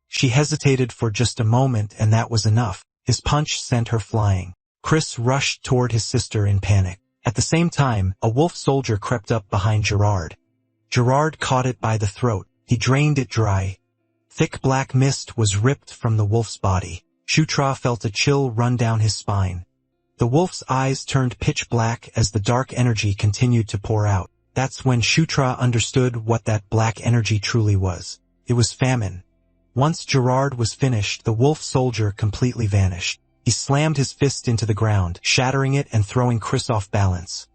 She hesitated for just a moment, and that was enough. His punch sent her flying. Chris rushed toward his sister in panic. At the same time, a wolf soldier crept up behind Gerard. Gerard caught it by the throat. He drained it dry. Thick black mist was ripped from the wolf's body. Shutra felt a chill run down his spine. The wolf's eyes turned pitch black as the dark energy continued to pour out. That's when Shutra understood what that black energy truly was. It was famine. Once Gerard was finished, the wolf soldier completely vanished. He slammed his fist into the ground, shattering it and throwing Chris off balance.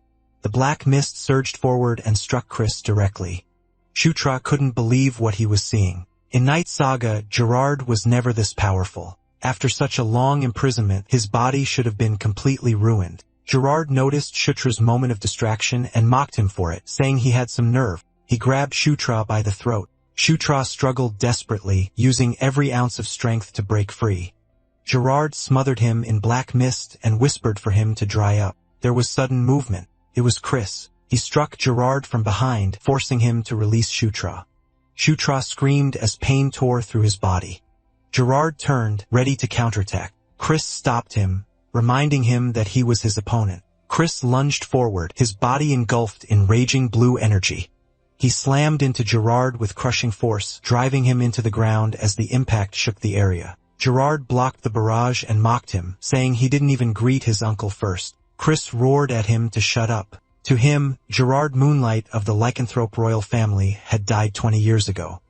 The black mist surged forward and struck Chris directly. Shutra couldn't believe what he was seeing. In Night Saga, Gerard was never this powerful. After such a long imprisonment, his body should have been completely ruined. Gerard noticed Shutra's moment of distraction and mocked him for it, saying he had some nerve. He grabbed Shutra by the throat. Shutra struggled desperately, using every ounce of strength to break free. Gerard smothered him in black mist and whispered for him to dry up. There was sudden movement. It was Chris. He struck Gerard from behind, forcing him to release Shutra. Shutra screamed as pain tore through his body. Gerard turned, ready to counterattack. Chris stopped him, reminding him that he was his opponent. Chris lunged forward, his body engulfed in raging blue energy. He slammed into Gerard with crushing force, driving him into the ground as the impact shook the area. Gerard blocked the barrage and mocked him, saying he didn't even greet his uncle first. Chris roared at him to shut up. To him, Gerard Moonlight of the lycanthrope royal family had died 20 years ago.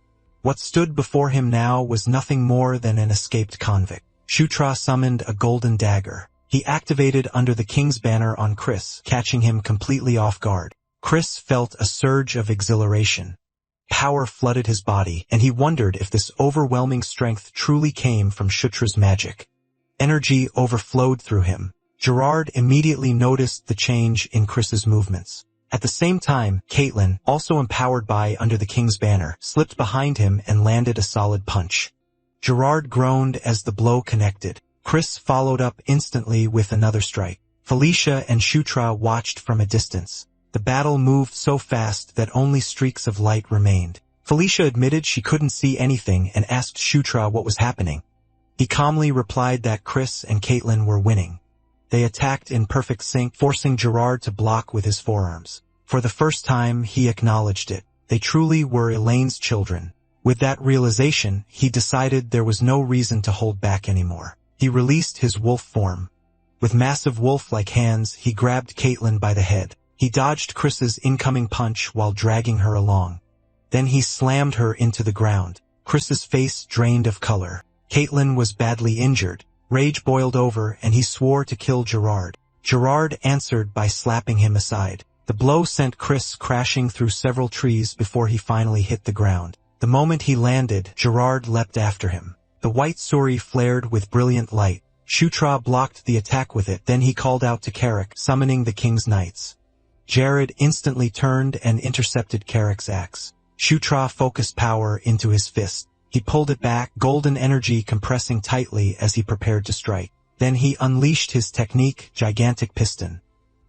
What stood before him now was nothing more than an escaped convict. Shutra summoned a golden dagger. He activated under the king's banner on Chris, catching him completely off guard. Chris felt a surge of exhilaration. Power flooded his body, and he wondered if this overwhelming strength truly came from Shutra's magic. Energy overflowed through him. Gerard immediately noticed the change in Chris's movements. At the same time, Caitlin, also empowered by under the king's banner, slipped behind him and landed a solid punch. Gerard groaned as the blow connected. Chris followed up instantly with another strike. Felicia and Shutra watched from a distance. The battle moved so fast that only streaks of light remained. Felicia admitted she couldn't see anything and asked Shutra what was happening. He calmly replied that Chris and Caitlin were winning. They attacked in perfect sync, forcing Gerard to block with his forearms. For the first time, he acknowledged it. They truly were Elaine's children. With that realization, he decided there was no reason to hold back anymore. He released his wolf form. With massive wolf-like hands, he grabbed Caitlin by the head. He dodged Chris's incoming punch while dragging her along. Then he slammed her into the ground. Chris's face drained of color. Caitlin was badly injured. Rage boiled over, and he swore to kill Gerard. Gerard answered by slapping him aside. The blow sent Chris crashing through several trees before he finally hit the ground. The moment he landed, Gerard leapt after him. The white suri flared with brilliant light. Shutra blocked the attack with it, then he called out to Carrick, summoning the king's knights. Jared instantly turned and intercepted Carrick's axe. Shutra focused power into his fist. He pulled it back, golden energy compressing tightly as he prepared to strike. Then he unleashed his technique, Gigantic Piston.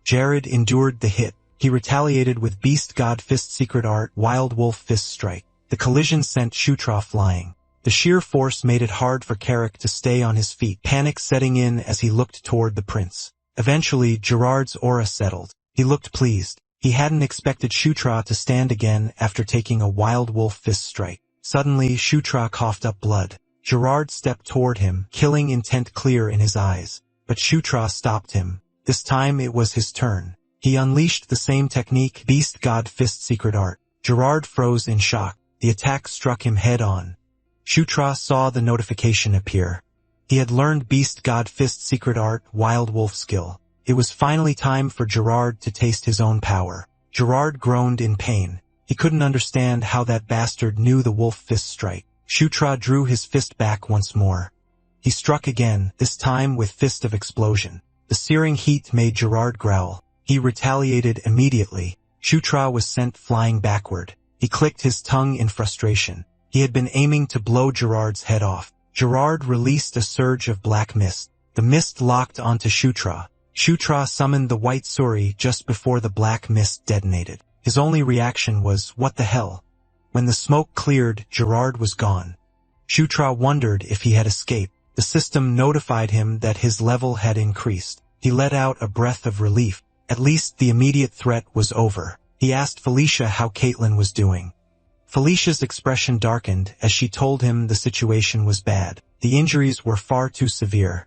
Jared endured the hit. He retaliated with Beast God Fist Secret Art, Wild Wolf Fist Strike. The collision sent Shutra flying. The sheer force made it hard for Carrick to stay on his feet, panic setting in as he looked toward the prince. Eventually, Gerard's aura settled. He looked pleased. He hadn't expected Shutra to stand again after taking a Wild Wolf Fist Strike. Suddenly, Shutra coughed up blood. Gerard stepped toward him, killing intent clear in his eyes. But Shutra stopped him. This time it was his turn. He unleashed the same technique, Beast God Fist Secret Art. Gerard froze in shock. The attack struck him head-on. Shutra saw the notification appear. He had learned Beast God Fist Secret Art, Wild Wolf skill. It was finally time for Gerard to taste his own power. Gerard groaned in pain. He couldn't understand how that bastard knew the wolf fist strike. Shutra drew his fist back once more. He struck again, this time with Fist of Explosion. The searing heat made Gerard growl. He retaliated immediately. Shutra was sent flying backward. He clicked his tongue in frustration. He had been aiming to blow Gerard's head off. Gerard released a surge of black mist. The mist locked onto Shutra. Shutra summoned the white suri just before the black mist detonated. His only reaction was, what the hell? When the smoke cleared, Gerard was gone. Shutra wondered if he had escaped. The system notified him that his level had increased. He let out a breath of relief. At least the immediate threat was over. He asked Felicia how Caitlin was doing. Felicia's expression darkened as she told him the situation was bad. The injuries were far too severe.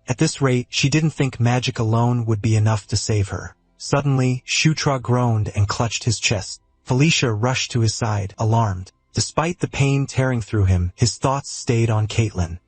At this rate, she didn't think magic alone would be enough to save her. Suddenly, Shutra groaned and clutched his chest. Felicia rushed to his side, alarmed. Despite the pain tearing through him, his thoughts stayed on Caitlin.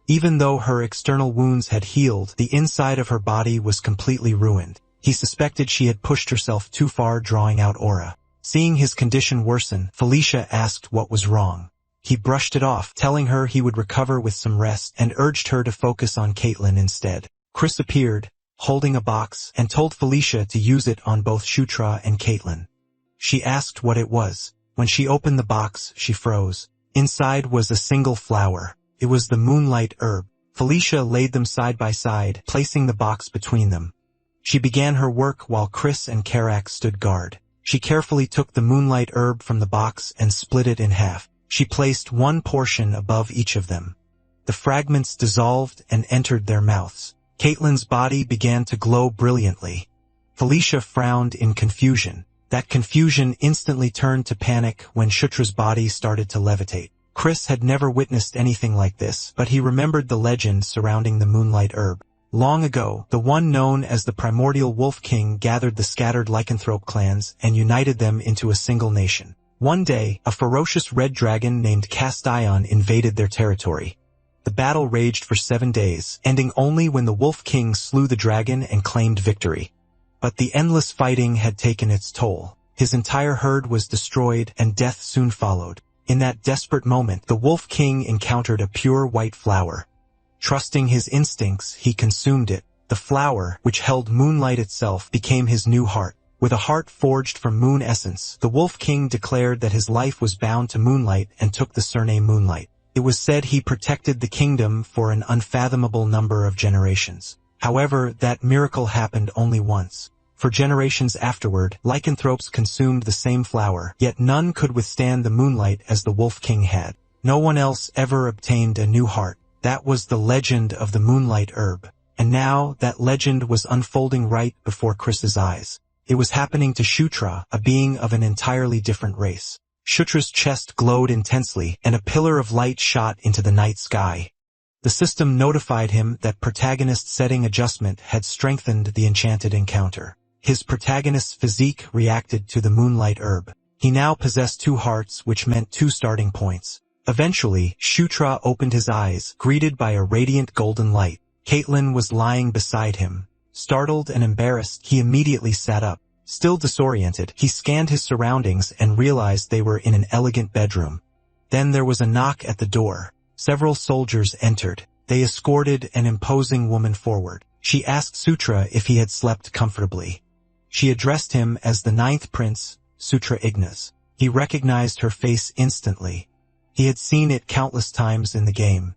Even though her external wounds had healed, the inside of her body was completely ruined. He suspected she had pushed herself too far, drawing out aura. Seeing his condition worsen, Felicia asked what was wrong. He brushed it off, telling her he would recover with some rest, and urged her to focus on Caitlin instead. Chris appeared, holding a box, and told Felicia to use it on both Shutra and Caitlin. She asked what it was. When she opened the box, she froze. Inside was a single flower. It was the moonlight herb. Felicia laid them side by side, placing the box between them. She began her work while Chris and Karak stood guard. She carefully took the moonlight herb from the box and split it in half. She placed one portion above each of them. The fragments dissolved and entered their mouths. Caitlyn's body began to glow brilliantly. Felicia frowned in confusion. That confusion instantly turned to panic when Shutra's body started to levitate. Chris had never witnessed anything like this, but he remembered the legend surrounding the moonlight herb. Long ago, the one known as the primordial Wolf King gathered the scattered lycanthrope clans and united them into a single nation. One day, a ferocious red dragon named Castion invaded their territory. The battle raged for 7 days, ending only when the Wolf King slew the dragon and claimed victory. But the endless fighting had taken its toll. His entire herd was destroyed, and death soon followed. In that desperate moment, the Wolf King encountered a pure white flower. Trusting his instincts, he consumed it. The flower, which held moonlight itself, became his new heart. With a heart forged from moon essence, the Wolf King declared that his life was bound to moonlight and took the surname Moonlight. It was said he protected the kingdom for an unfathomable number of generations. However, that miracle happened only once. For generations afterward, lycanthropes consumed the same flower, yet none could withstand the moonlight as the Wolf King had. No one else ever obtained a new heart. That was the legend of the moonlight herb. And now, that legend was unfolding right before Chris's eyes. It was happening to Shutra, a being of an entirely different race. Shutra's chest glowed intensely, and a pillar of light shot into the night sky. The system notified him that protagonist setting adjustment had strengthened the enchanted encounter. His protagonist's physique reacted to the moonlight herb. He now possessed 2 hearts, which meant 2 starting points. Eventually, Shutra opened his eyes, greeted by a radiant golden light. Caitlyn was lying beside him. Startled and embarrassed, he immediately sat up. Still disoriented, he scanned his surroundings and realized they were in an elegant bedroom. Then there was a knock at the door. Several soldiers entered. They escorted an imposing woman forward. She asked Sutra if he had slept comfortably. She addressed him as the 9th prince, Sutra Ignas. He recognized her face instantly. He had seen it countless times in the game.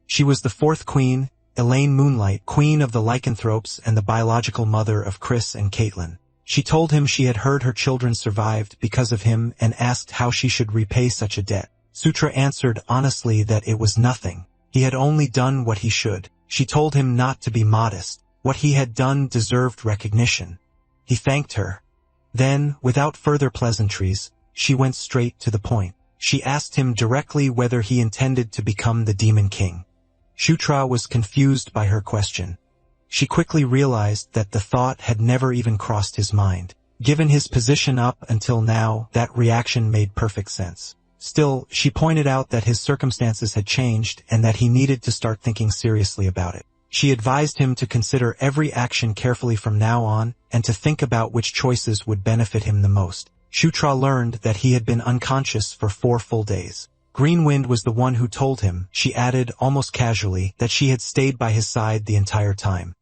She was the 4th queen, Elaine Moonlight, queen of the lycanthropes and the biological mother of Chris and Caitlyn. She told him she had heard her children survived because of him and asked how she should repay such a debt. Sutra answered honestly that it was nothing. He had only done what he should. She told him not to be modest. What he had done deserved recognition. He thanked her. Then, without further pleasantries, she went straight to the point. She asked him directly whether he intended to become the Demon King. Shutra was confused by her question. She quickly realized that the thought had never even crossed his mind. Given his position up until now, that reaction made perfect sense. Still, she pointed out that his circumstances had changed and that he needed to start thinking seriously about it. She advised him to consider every action carefully from now on and to think about which choices would benefit him the most. Shutra learned that he had been unconscious for 4 full days. Greenwind was the one who told him, she added almost casually, that she had stayed by his side the entire time.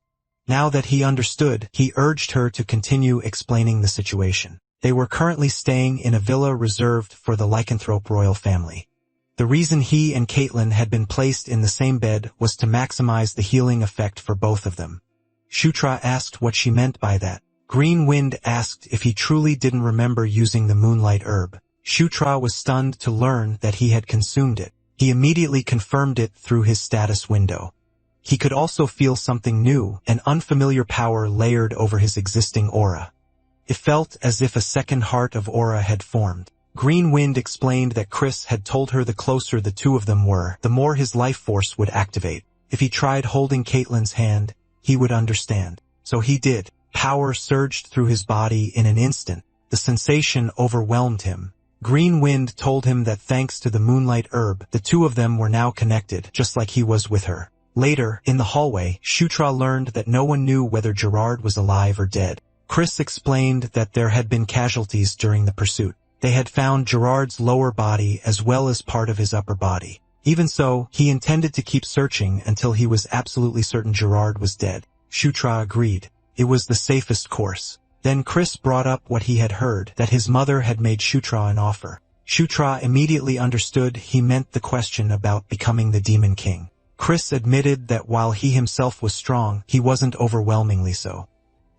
Now that he understood, he urged her to continue explaining the situation. They were currently staying in a villa reserved for the lycanthrope royal family. The reason he and Caitlyn had been placed in the same bed was to maximize the healing effect for both of them. Shutra asked what she meant by that. Greenwind asked if he truly didn't remember using the moonlight herb. Shutra was stunned to learn that he had consumed it. He immediately confirmed it through his status window. He could also feel something new, an unfamiliar power layered over his existing aura. It felt as if a second heart of aura had formed. Greenwind explained that Chris had told her the closer the two of them were, the more his life force would activate. If he tried holding Caitlyn's hand, he would understand. So he did. Power surged through his body in an instant. The sensation overwhelmed him. Greenwind told him that thanks to the moonlight herb, the two of them were now connected, just like he was with her. Later, in the hallway, Shutra learned that no one knew whether Gerard was alive or dead. Chris explained that there had been casualties during the pursuit. They had found Gerard's lower body as well as part of his upper body. Even so, he intended to keep searching until he was absolutely certain Gerard was dead. Shutra agreed. It was the safest course. Then Chris brought up what he had heard, that his mother had made Shutra an offer. Shutra immediately understood he meant the question about becoming the Demon King. Chris admitted that while he himself was strong, he wasn't overwhelmingly so.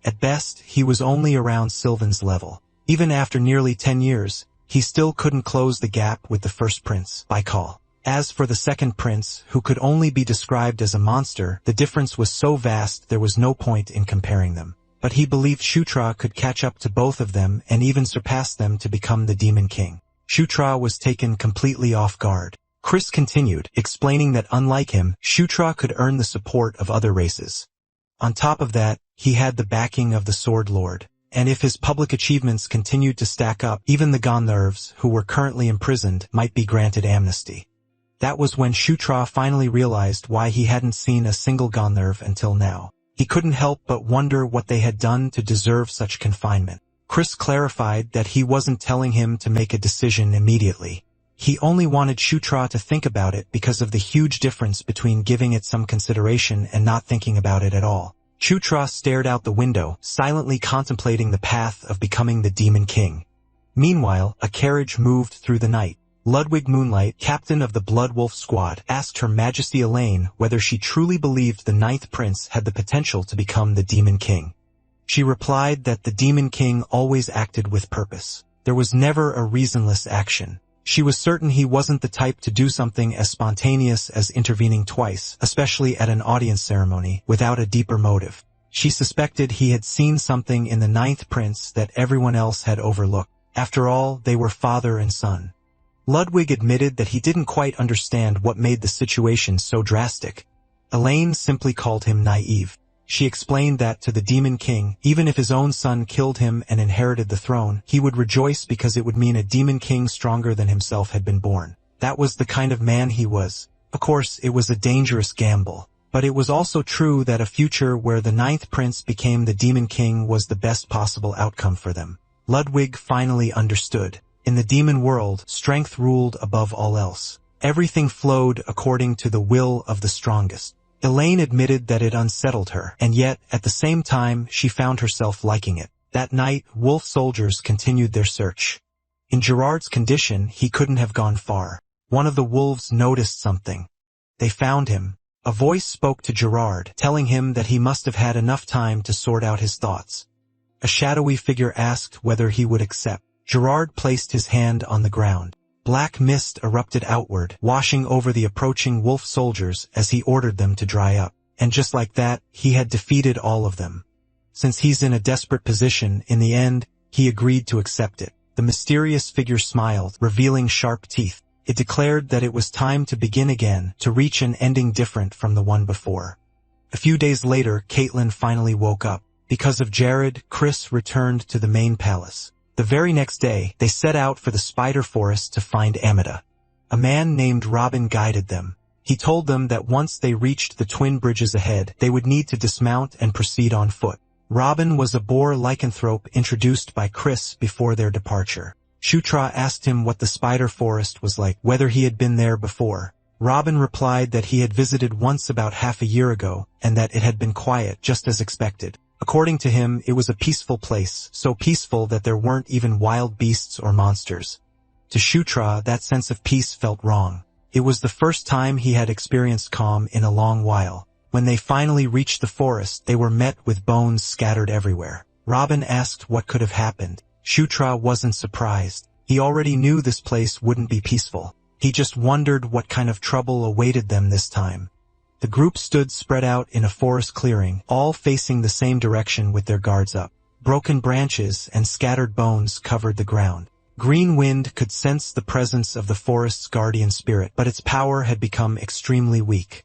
At best, he was only around Sylvan's level. Even after nearly 10 years, he still couldn't close the gap with the first prince, Baikal. As for the second prince, who could only be described as a monster, the difference was so vast there was no point in comparing them. But he believed Shutra could catch up to both of them and even surpass them to become the Demon King. Shutra was taken completely off guard. Chris continued, explaining that unlike him, Shutra could earn the support of other races. On top of that, he had the backing of the Sword Lord. And if his public achievements continued to stack up, even the Gandharvs, who were currently imprisoned, might be granted amnesty. That was when Shutra finally realized why he hadn't seen a single Gandharv until now. He couldn't help but wonder what they had done to deserve such confinement. Chris clarified that he wasn't telling him to make a decision immediately. He only wanted Shutra to think about it because of the huge difference between giving it some consideration and not thinking about it at all. Shutra stared out the window, silently contemplating the path of becoming the Demon King. Meanwhile, a carriage moved through the night. Ludwig Moonlight, captain of the Blood Wolf squad, asked Her Majesty Elaine whether she truly believed the ninth prince had the potential to become the Demon King. She replied that the Demon King always acted with purpose. There was never a reasonless action. She was certain he wasn't the type to do something as spontaneous as intervening twice, especially at an audience ceremony, without a deeper motive. She suspected he had seen something in the ninth prince that everyone else had overlooked. After all, they were father and son. Ludwig admitted that he didn't quite understand what made the situation so drastic. Elaine simply called him naive. She explained that to the Demon King, even if his own son killed him and inherited the throne, he would rejoice because it would mean a Demon King stronger than himself had been born. That was the kind of man he was. Of course, it was a dangerous gamble. But it was also true that a future where the ninth prince became the Demon King was the best possible outcome for them. Ludwig finally understood. In the demon world, strength ruled above all else. Everything flowed according to the will of the strongest. Elaine admitted that it unsettled her, and yet, at the same time, she found herself liking it. That night, wolf soldiers continued their search. In Gerard's condition, he couldn't have gone far. One of the wolves noticed something. They found him. A voice spoke to Gerard, telling him that he must have had enough time to sort out his thoughts. A shadowy figure asked whether he would accept. Gerard placed his hand on the ground. Black mist erupted outward, washing over the approaching wolf soldiers as he ordered them to dry up. And just like that, he had defeated all of them. Since he's in a desperate position, in the end, he agreed to accept it. The mysterious figure smiled, revealing sharp teeth. It declared that it was time to begin again, to reach an ending different from the one before. A few days later, Caitlin finally woke up. Because of Jared, Chris returned to the main palace. The very next day, they set out for the spider forest to find Amida. A man named Robin guided them. He told them that once they reached the twin bridges ahead, they would need to dismount and proceed on foot. Robin was a boar lycanthrope introduced by Chris before their departure. Shutra asked him what the spider forest was like, whether he had been there before. Robin replied that he had visited once about half a year ago, and that it had been quiet, just as expected. According to him, it was a peaceful place, so peaceful that there weren't even wild beasts or monsters. To Shutra, that sense of peace felt wrong. It was the first time he had experienced calm in a long while. When they finally reached the forest, they were met with bones scattered everywhere. Robin asked what could have happened. Shutra wasn't surprised. He already knew this place wouldn't be peaceful. He just wondered what kind of trouble awaited them this time. The group stood spread out in a forest clearing, all facing the same direction with their guards up. Broken branches and scattered bones covered the ground. Green Wind could sense the presence of the forest's guardian spirit, but its power had become extremely weak.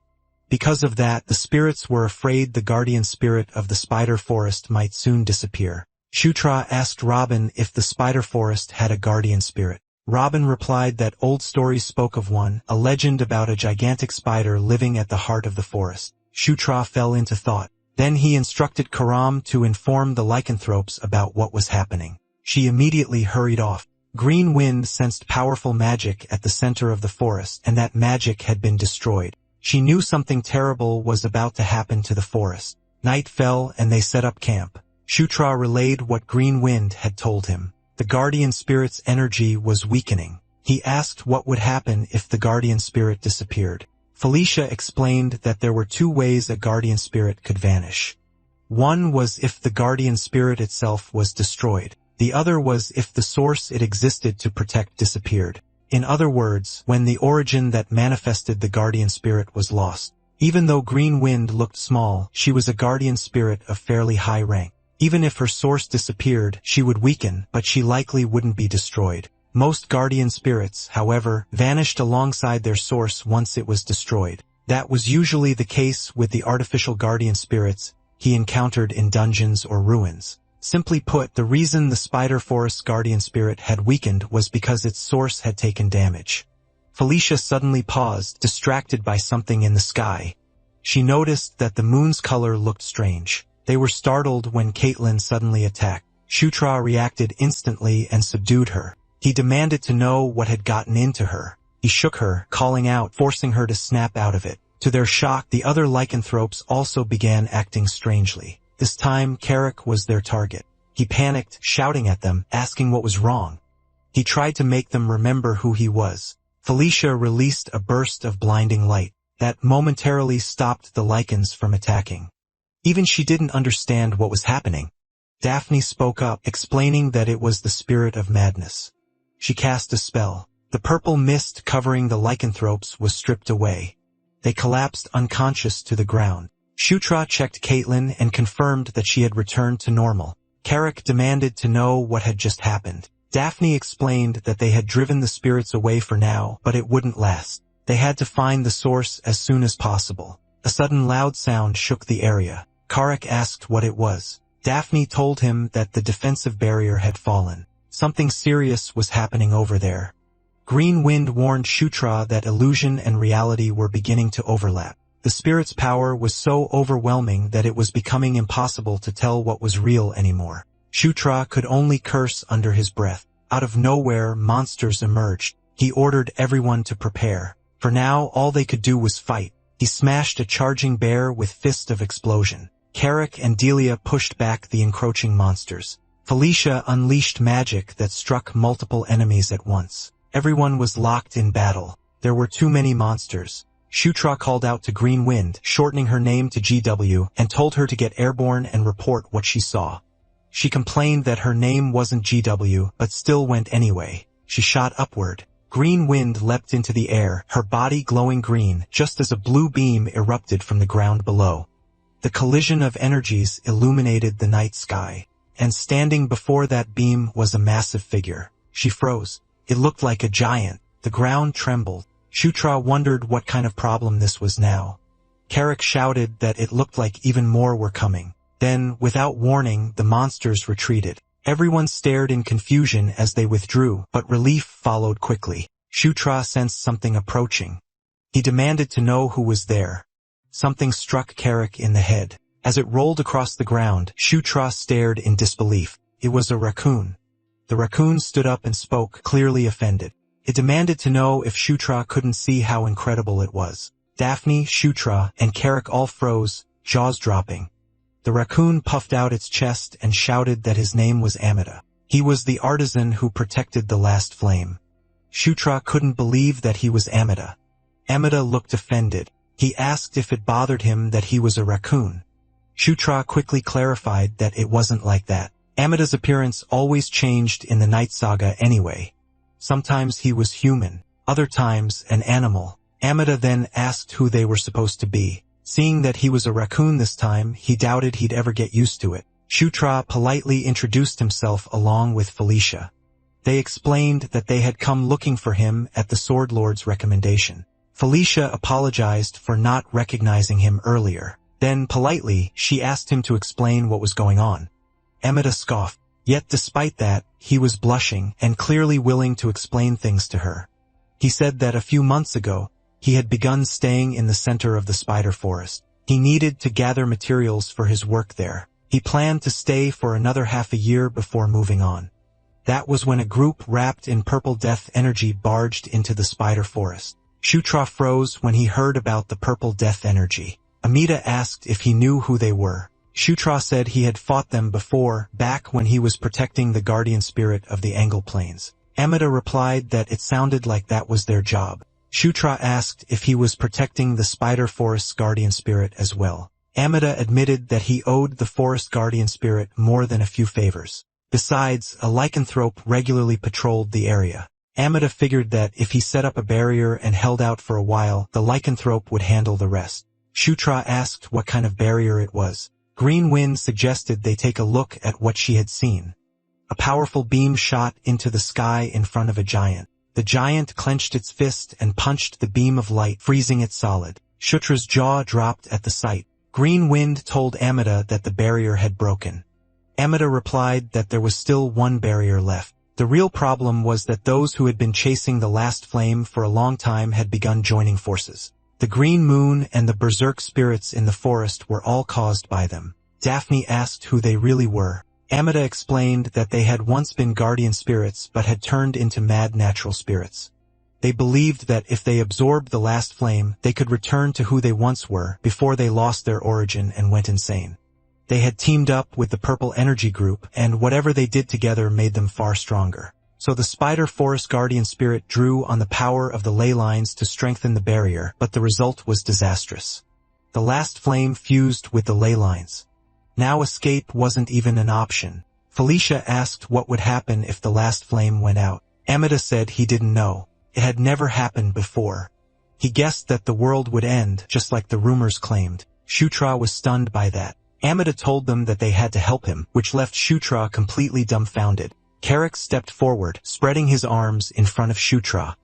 Because of that, the spirits were afraid the guardian spirit of the spider forest might soon disappear. Shutra asked Robin if the spider forest had a guardian spirit. Robin replied that old stories spoke of one, a legend about a gigantic spider living at the heart of the forest. Shutra fell into thought. Then he instructed Karam to inform the lycanthropes about what was happening. She immediately hurried off. Green Wind sensed powerful magic at the center of the forest, and that magic had been destroyed. She knew something terrible was about to happen to the forest. Night fell and they set up camp. Shutra relayed what Green Wind had told him. The guardian spirit's energy was weakening. He asked what would happen if the guardian spirit disappeared. Felicia explained that there were two ways a guardian spirit could vanish. One was if the guardian spirit itself was destroyed. The other was if the source it existed to protect disappeared. In other words, when the origin that manifested the guardian spirit was lost. Even though Green Wind looked small, she was a guardian spirit of fairly high rank. Even if her source disappeared, she would weaken, but she likely wouldn't be destroyed. Most guardian spirits, however, vanished alongside their source once it was destroyed. That was usually the case with the artificial guardian spirits he encountered in dungeons or ruins. Simply put, the reason the Spider Forest's guardian spirit had weakened was because its source had taken damage. Felicia suddenly paused, distracted by something in the sky. She noticed that the moon's color looked strange. They were startled when Caitlin suddenly attacked. Shutra reacted instantly and subdued her. He demanded to know what had gotten into her. He shook her, calling out, forcing her to snap out of it. To their shock, the other lycanthropes also began acting strangely. This time, Carrick was their target. He panicked, shouting at them, asking what was wrong. He tried to make them remember who he was. Felicia released a burst of blinding light that momentarily stopped the lycans from attacking. Even she didn't understand what was happening. Daphne spoke up, explaining that it was the spirit of madness. She cast a spell. The purple mist covering the lycanthropes was stripped away. They collapsed unconscious to the ground. Shutra checked Caitlin and confirmed that she had returned to normal. Carrick demanded to know what had just happened. Daphne explained that they had driven the spirits away for now, but it wouldn't last. They had to find the source as soon as possible. A sudden loud sound shook the area. Carrick asked what it was. Daphne told him that the defensive barrier had fallen. Something serious was happening over there. Green Wind warned Shutra that illusion and reality were beginning to overlap. The spirit's power was so overwhelming that it was becoming impossible to tell what was real anymore. Shutra could only curse under his breath. Out of nowhere, monsters emerged. He ordered everyone to prepare. For now, all they could do was fight. He smashed a charging bear with fist of explosion. Carrick and Delia pushed back the encroaching monsters. Felicia unleashed magic that struck multiple enemies at once. Everyone was locked in battle. There were too many monsters. Shutra called out to Green Wind, shortening her name to GW, and told her to get airborne and report what she saw. She complained that her name wasn't GW, but still went anyway. She shot upward. Green Wind leapt into the air, her body glowing green, just as a blue beam erupted from the ground below. The collision of energies illuminated the night sky, and standing before that beam was a massive figure. She froze. It looked like a giant. The ground trembled. Shutra wondered what kind of problem this was now. Carrick shouted that it looked like even more were coming. Then, without warning, the monsters retreated. Everyone stared in confusion as they withdrew, but relief followed quickly. Shutra sensed something approaching. He demanded to know who was there. Something struck Carrick in the head. As it rolled across the ground, Shutra stared in disbelief. It was a raccoon. The raccoon stood up and spoke, clearly offended. It demanded to know if Shutra couldn't see how incredible it was. Daphne, Shutra, and Carrick all froze, jaws dropping. The raccoon puffed out its chest and shouted that his name was Amida. He was the artisan who protected the last flame. Shutra couldn't believe that he was Amida. Amida looked offended. He asked if it bothered him that he was a raccoon. Shutra quickly clarified that it wasn't like that. Amida's appearance always changed in the Night Saga anyway. Sometimes he was human, other times an animal. Amida then asked who they were supposed to be. Seeing that he was a raccoon this time, he doubted he'd ever get used to it. Shutra politely introduced himself along with Felicia. They explained that they had come looking for him at the Sword Lord's recommendation. Felicia apologized for not recognizing him earlier. Then, politely, she asked him to explain what was going on. Amida scoffed. Yet despite that, he was blushing and clearly willing to explain things to her. He said that a few months ago, he had begun staying in the center of the spider forest. He needed to gather materials for his work there. He planned to stay for another half a year before moving on. That was when a group wrapped in purple death energy barged into the spider forest. Shutra froze when he heard about the purple death energy. Amida asked if he knew who they were. Shutra said he had fought them before, back when he was protecting the guardian spirit of the Angle Plains. Amida replied that it sounded like that was their job. Shutra asked if he was protecting the Spider Forest's guardian spirit as well. Amida admitted that he owed the forest guardian spirit more than a few favors. Besides, a lycanthrope regularly patrolled the area. Amida figured that if he set up a barrier and held out for a while, the lycanthrope would handle the rest. Shutra asked what kind of barrier it was. Green Wind suggested they take a look at what she had seen. A powerful beam shot into the sky in front of a giant. The giant clenched its fist and punched the beam of light, freezing it solid. Shutra's jaw dropped at the sight. Green Wind told Amida that the barrier had broken. Amida replied that there was still one barrier left. The real problem was that those who had been chasing the last flame for a long time had begun joining forces. The Green Moon and the berserk spirits in the forest were all caused by them. Daphne asked who they really were. Amida explained that they had once been guardian spirits but had turned into mad natural spirits. They believed that if they absorbed the last flame, they could return to who they once were before they lost their origin and went insane. They had teamed up with the Purple Energy Group, and whatever they did together made them far stronger. So the Spider Forest Guardian Spirit drew on the power of the ley lines to strengthen the barrier, but the result was disastrous. The last flame fused with the ley lines. Now escape wasn't even an option. Felicia asked what would happen if the last flame went out. Amida said he didn't know. It had never happened before. He guessed that the world would end, just like the rumors claimed. Shutra was stunned by that. Amida told them that they had to help him, which left Shutra completely dumbfounded. Carrick stepped forward, spreading his arms in front of Shutra.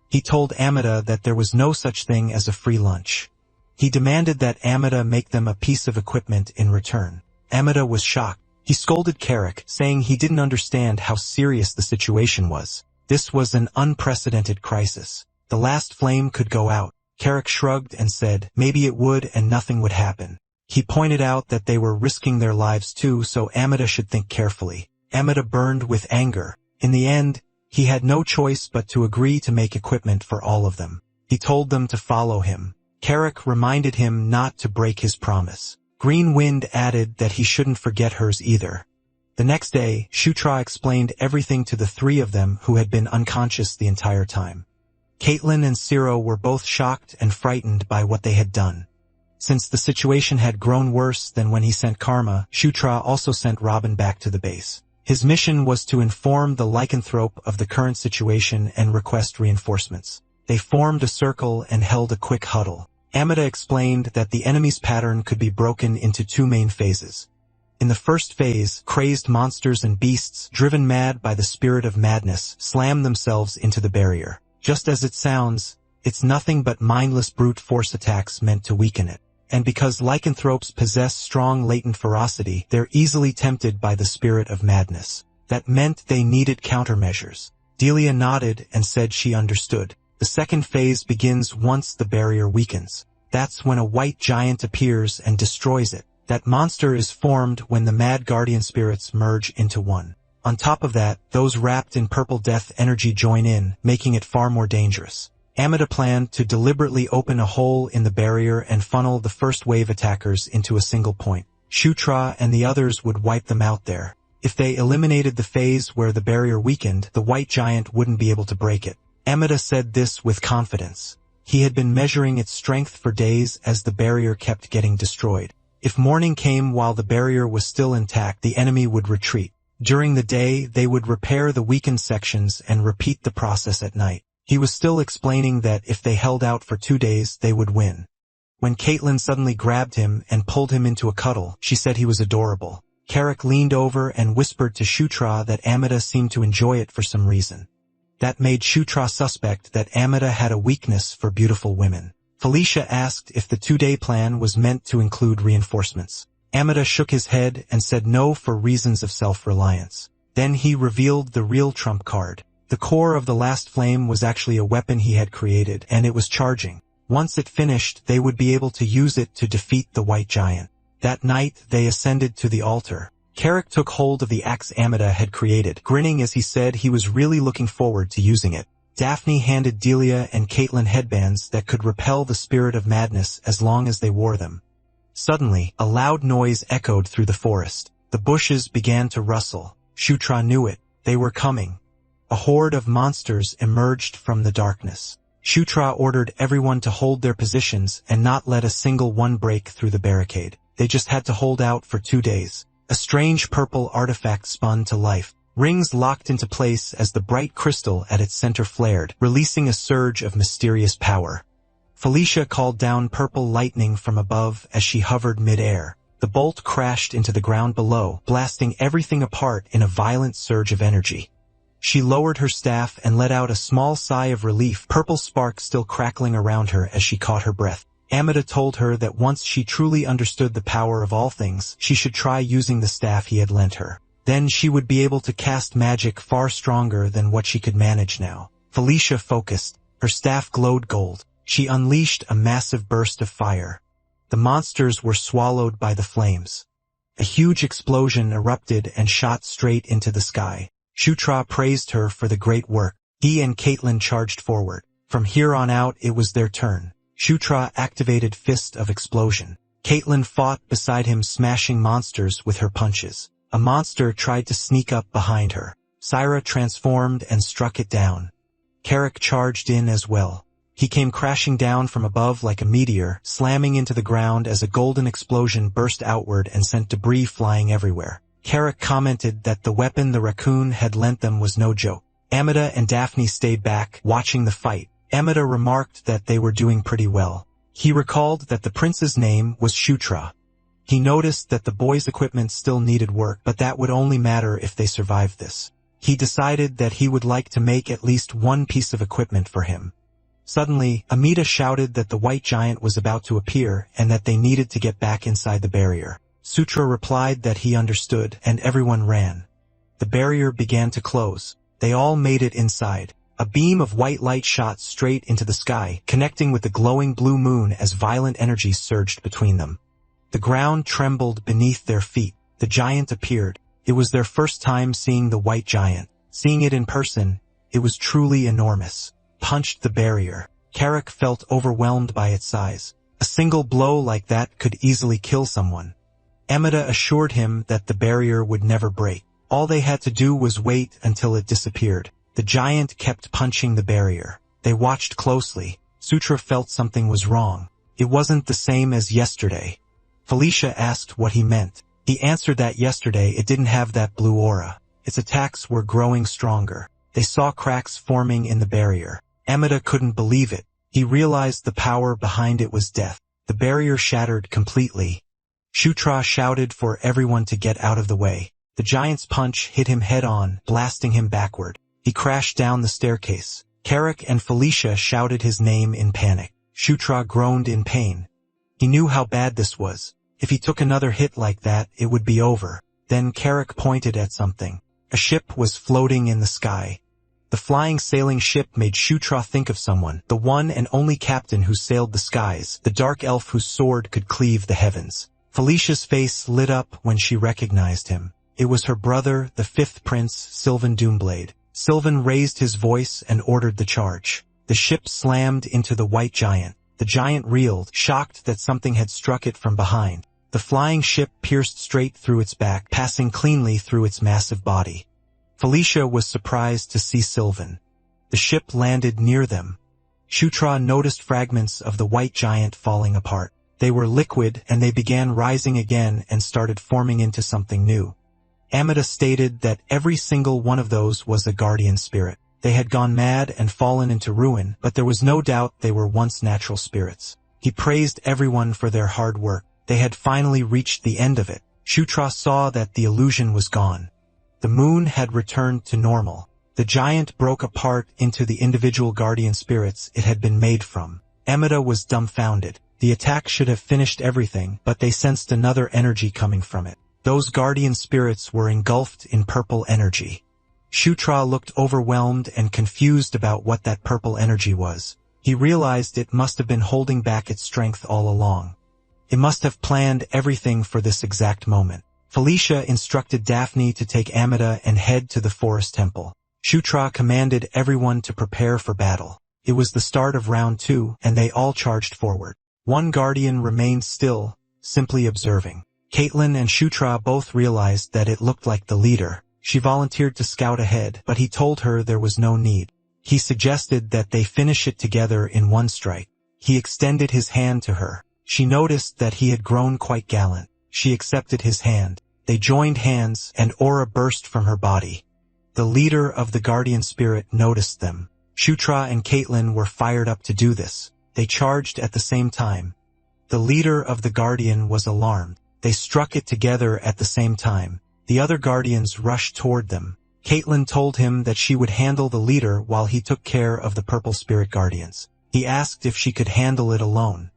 He told Amida that there was no such thing as a free lunch. He demanded that Amida make them a piece of equipment in return. Amida was shocked. He scolded Carrick, saying he didn't understand how serious the situation was. This was an unprecedented crisis. The last flame could go out. Carrick shrugged and said, maybe it would and nothing would happen. He pointed out that they were risking their lives too, so Amida should think carefully. Amida burned with anger. In the end, he had no choice but to agree to make equipment for all of them. He told them to follow him. Carrick reminded him not to break his promise. Green Wind added that he shouldn't forget hers either. The next day, Shutra explained everything to the three of them who had been unconscious the entire time. Caitlin and Ciro were both shocked and frightened by what they had done. Since the situation had grown worse than when he sent Karma, Shutra also sent Robin back to the base. His mission was to inform the lycanthrope of the current situation and request reinforcements. They formed a circle and held a quick huddle. Amida explained that the enemy's pattern could be broken into two main phases. In the first phase, crazed monsters and beasts, driven mad by the spirit of madness, slam themselves into the barrier. Just as it sounds, it's nothing but mindless brute force attacks meant to weaken it. And because lycanthropes possess strong latent ferocity, they're easily tempted by the spirit of madness. That meant they needed countermeasures. Delia nodded and said she understood. The second phase begins once the barrier weakens. That's when a white giant appears and destroys it. That monster is formed when the mad guardian spirits merge into one. On top of that, those wrapped in purple death energy join in, making it far more dangerous. Amida planned to deliberately open a hole in the barrier and funnel the first wave attackers into a single point. Shutra and the others would wipe them out there. If they eliminated the phase where the barrier weakened, the white giant wouldn't be able to break it. Amida said this with confidence. He had been measuring its strength for days as the barrier kept getting destroyed. If morning came while the barrier was still intact, the enemy would retreat. During the day, they would repair the weakened sections and repeat the process at night. He was still explaining that if they held out for 2 days, they would win. When Caitlin suddenly grabbed him and pulled him into a cuddle, she said he was adorable. Carrick leaned over and whispered to Shutra that Amida seemed to enjoy it for some reason. That made Shutra suspect that Amida had a weakness for beautiful women. Felicia asked if the 2-day plan was meant to include reinforcements. Amida shook his head and said no for reasons of self-reliance. Then he revealed the real trump card. The core of the last flame was actually a weapon he had created, and it was charging. Once it finished, they would be able to use it to defeat the white giant. That night, they ascended to the altar. Carrick took hold of the axe Amida had created, grinning as he said he was really looking forward to using it. Daphne handed Delia and Caitlin headbands that could repel the spirit of madness as long as they wore them. Suddenly, a loud noise echoed through the forest. The bushes began to rustle. Shutra knew it. They were coming. A horde of monsters emerged from the darkness. Shutra ordered everyone to hold their positions and not let a single one break through the barricade. They just had to hold out for 2 days. A strange purple artifact spun to life. Rings locked into place as the bright crystal at its center flared, releasing a surge of mysterious power. Felicia called down purple lightning from above as she hovered mid-air. The bolt crashed into the ground below, blasting everything apart in a violent surge of energy. She lowered her staff and let out a small sigh of relief, purple sparks still crackling around her as she caught her breath. Amida told her that once she truly understood the power of all things, she should try using the staff he had lent her. Then she would be able to cast magic far stronger than what she could manage now. Felicia focused. Her staff glowed gold. She unleashed a massive burst of fire. The monsters were swallowed by the flames. A huge explosion erupted and shot straight into the sky. Shutra praised her for the great work. He and Caitlin charged forward. From here on out, it was their turn. Shutra activated Fist of Explosion. Caitlin fought beside him, smashing monsters with her punches. A monster tried to sneak up behind her. Syra transformed and struck it down. Carrick charged in as well. He came crashing down from above like a meteor, slamming into the ground as a golden explosion burst outward and sent debris flying everywhere. Carrick commented that the weapon the raccoon had lent them was no joke. Amida and Daphne stayed back, watching the fight. Amida remarked that they were doing pretty well. He recalled that the prince's name was Shutra. He noticed that the boys' equipment still needed work, but that would only matter if they survived this. He decided that he would like to make at least one piece of equipment for him. Suddenly, Amida shouted that the white giant was about to appear and that they needed to get back inside the barrier. Sutra replied that he understood, and everyone ran. The barrier began to close. They all made it inside. A beam of white light shot straight into the sky, connecting with the glowing blue moon as violent energy surged between them. The ground trembled beneath their feet. The giant appeared. It was their first time seeing the white giant. Seeing it in person, it was truly enormous. Punched the barrier. Carrick felt overwhelmed by its size. A single blow like that could easily kill someone. Amida assured him that the barrier would never break. All they had to do was wait until it disappeared. The giant kept punching the barrier. They watched closely. Sutra felt something was wrong. It wasn't the same as yesterday. Felicia asked what he meant. He answered that yesterday it didn't have that blue aura. Its attacks were growing stronger. They saw cracks forming in the barrier. Amida couldn't believe it. He realized the power behind it was death. The barrier shattered completely. Shutra shouted for everyone to get out of the way. The giant's punch hit him head-on, blasting him backward. He crashed down the staircase. Carrick and Felicia shouted his name in panic. Shutra groaned in pain. He knew how bad this was. If he took another hit like that, it would be over. Then Carrick pointed at something. A ship was floating in the sky. The flying sailing ship made Shutra think of someone, the one and only captain who sailed the skies, the dark elf whose sword could cleave the heavens. Felicia's face lit up when she recognized him. It was her brother, the fifth prince, Sylvan Doomblade. Sylvan raised his voice and ordered the charge. The ship slammed into the white giant. The giant reeled, shocked that something had struck it from behind. The flying ship pierced straight through its back, passing cleanly through its massive body. Felicia was surprised to see Sylvan. The ship landed near them. Shutra noticed fragments of the white giant falling apart. They were liquid, and they began rising again and started forming into something new. Amida stated that every single one of those was a guardian spirit. They had gone mad and fallen into ruin, but there was no doubt they were once natural spirits. He praised everyone for their hard work. They had finally reached the end of it. Shutra saw that the illusion was gone. The moon had returned to normal. The giant broke apart into the individual guardian spirits it had been made from. Amida was dumbfounded. The attack should have finished everything, but they sensed another energy coming from it. Those guardian spirits were engulfed in purple energy. Shutra looked overwhelmed and confused about what that purple energy was. He realized it must have been holding back its strength all along. It must have planned everything for this exact moment. Felicia instructed Daphne to take Amida and head to the forest temple. Shutra commanded everyone to prepare for battle. It was the start of round 2, and they all charged forward. One guardian remained still, simply observing. Caitlin and Shutra both realized that it looked like the leader. She volunteered to scout ahead, but he told her there was no need. He suggested that they finish it together in one strike. He extended his hand to her. She noticed that he had grown quite gallant. She accepted his hand. They joined hands, and aura burst from her body. The leader of the guardian spirit noticed them. Shutra and Caitlin were fired up to do this. They charged at the same time. The leader of the guardian was alarmed. They struck it together at the same time. The other guardians rushed toward them. Caitlin told him that she would handle the leader while he took care of the purple spirit guardians. He asked if she could handle it alone.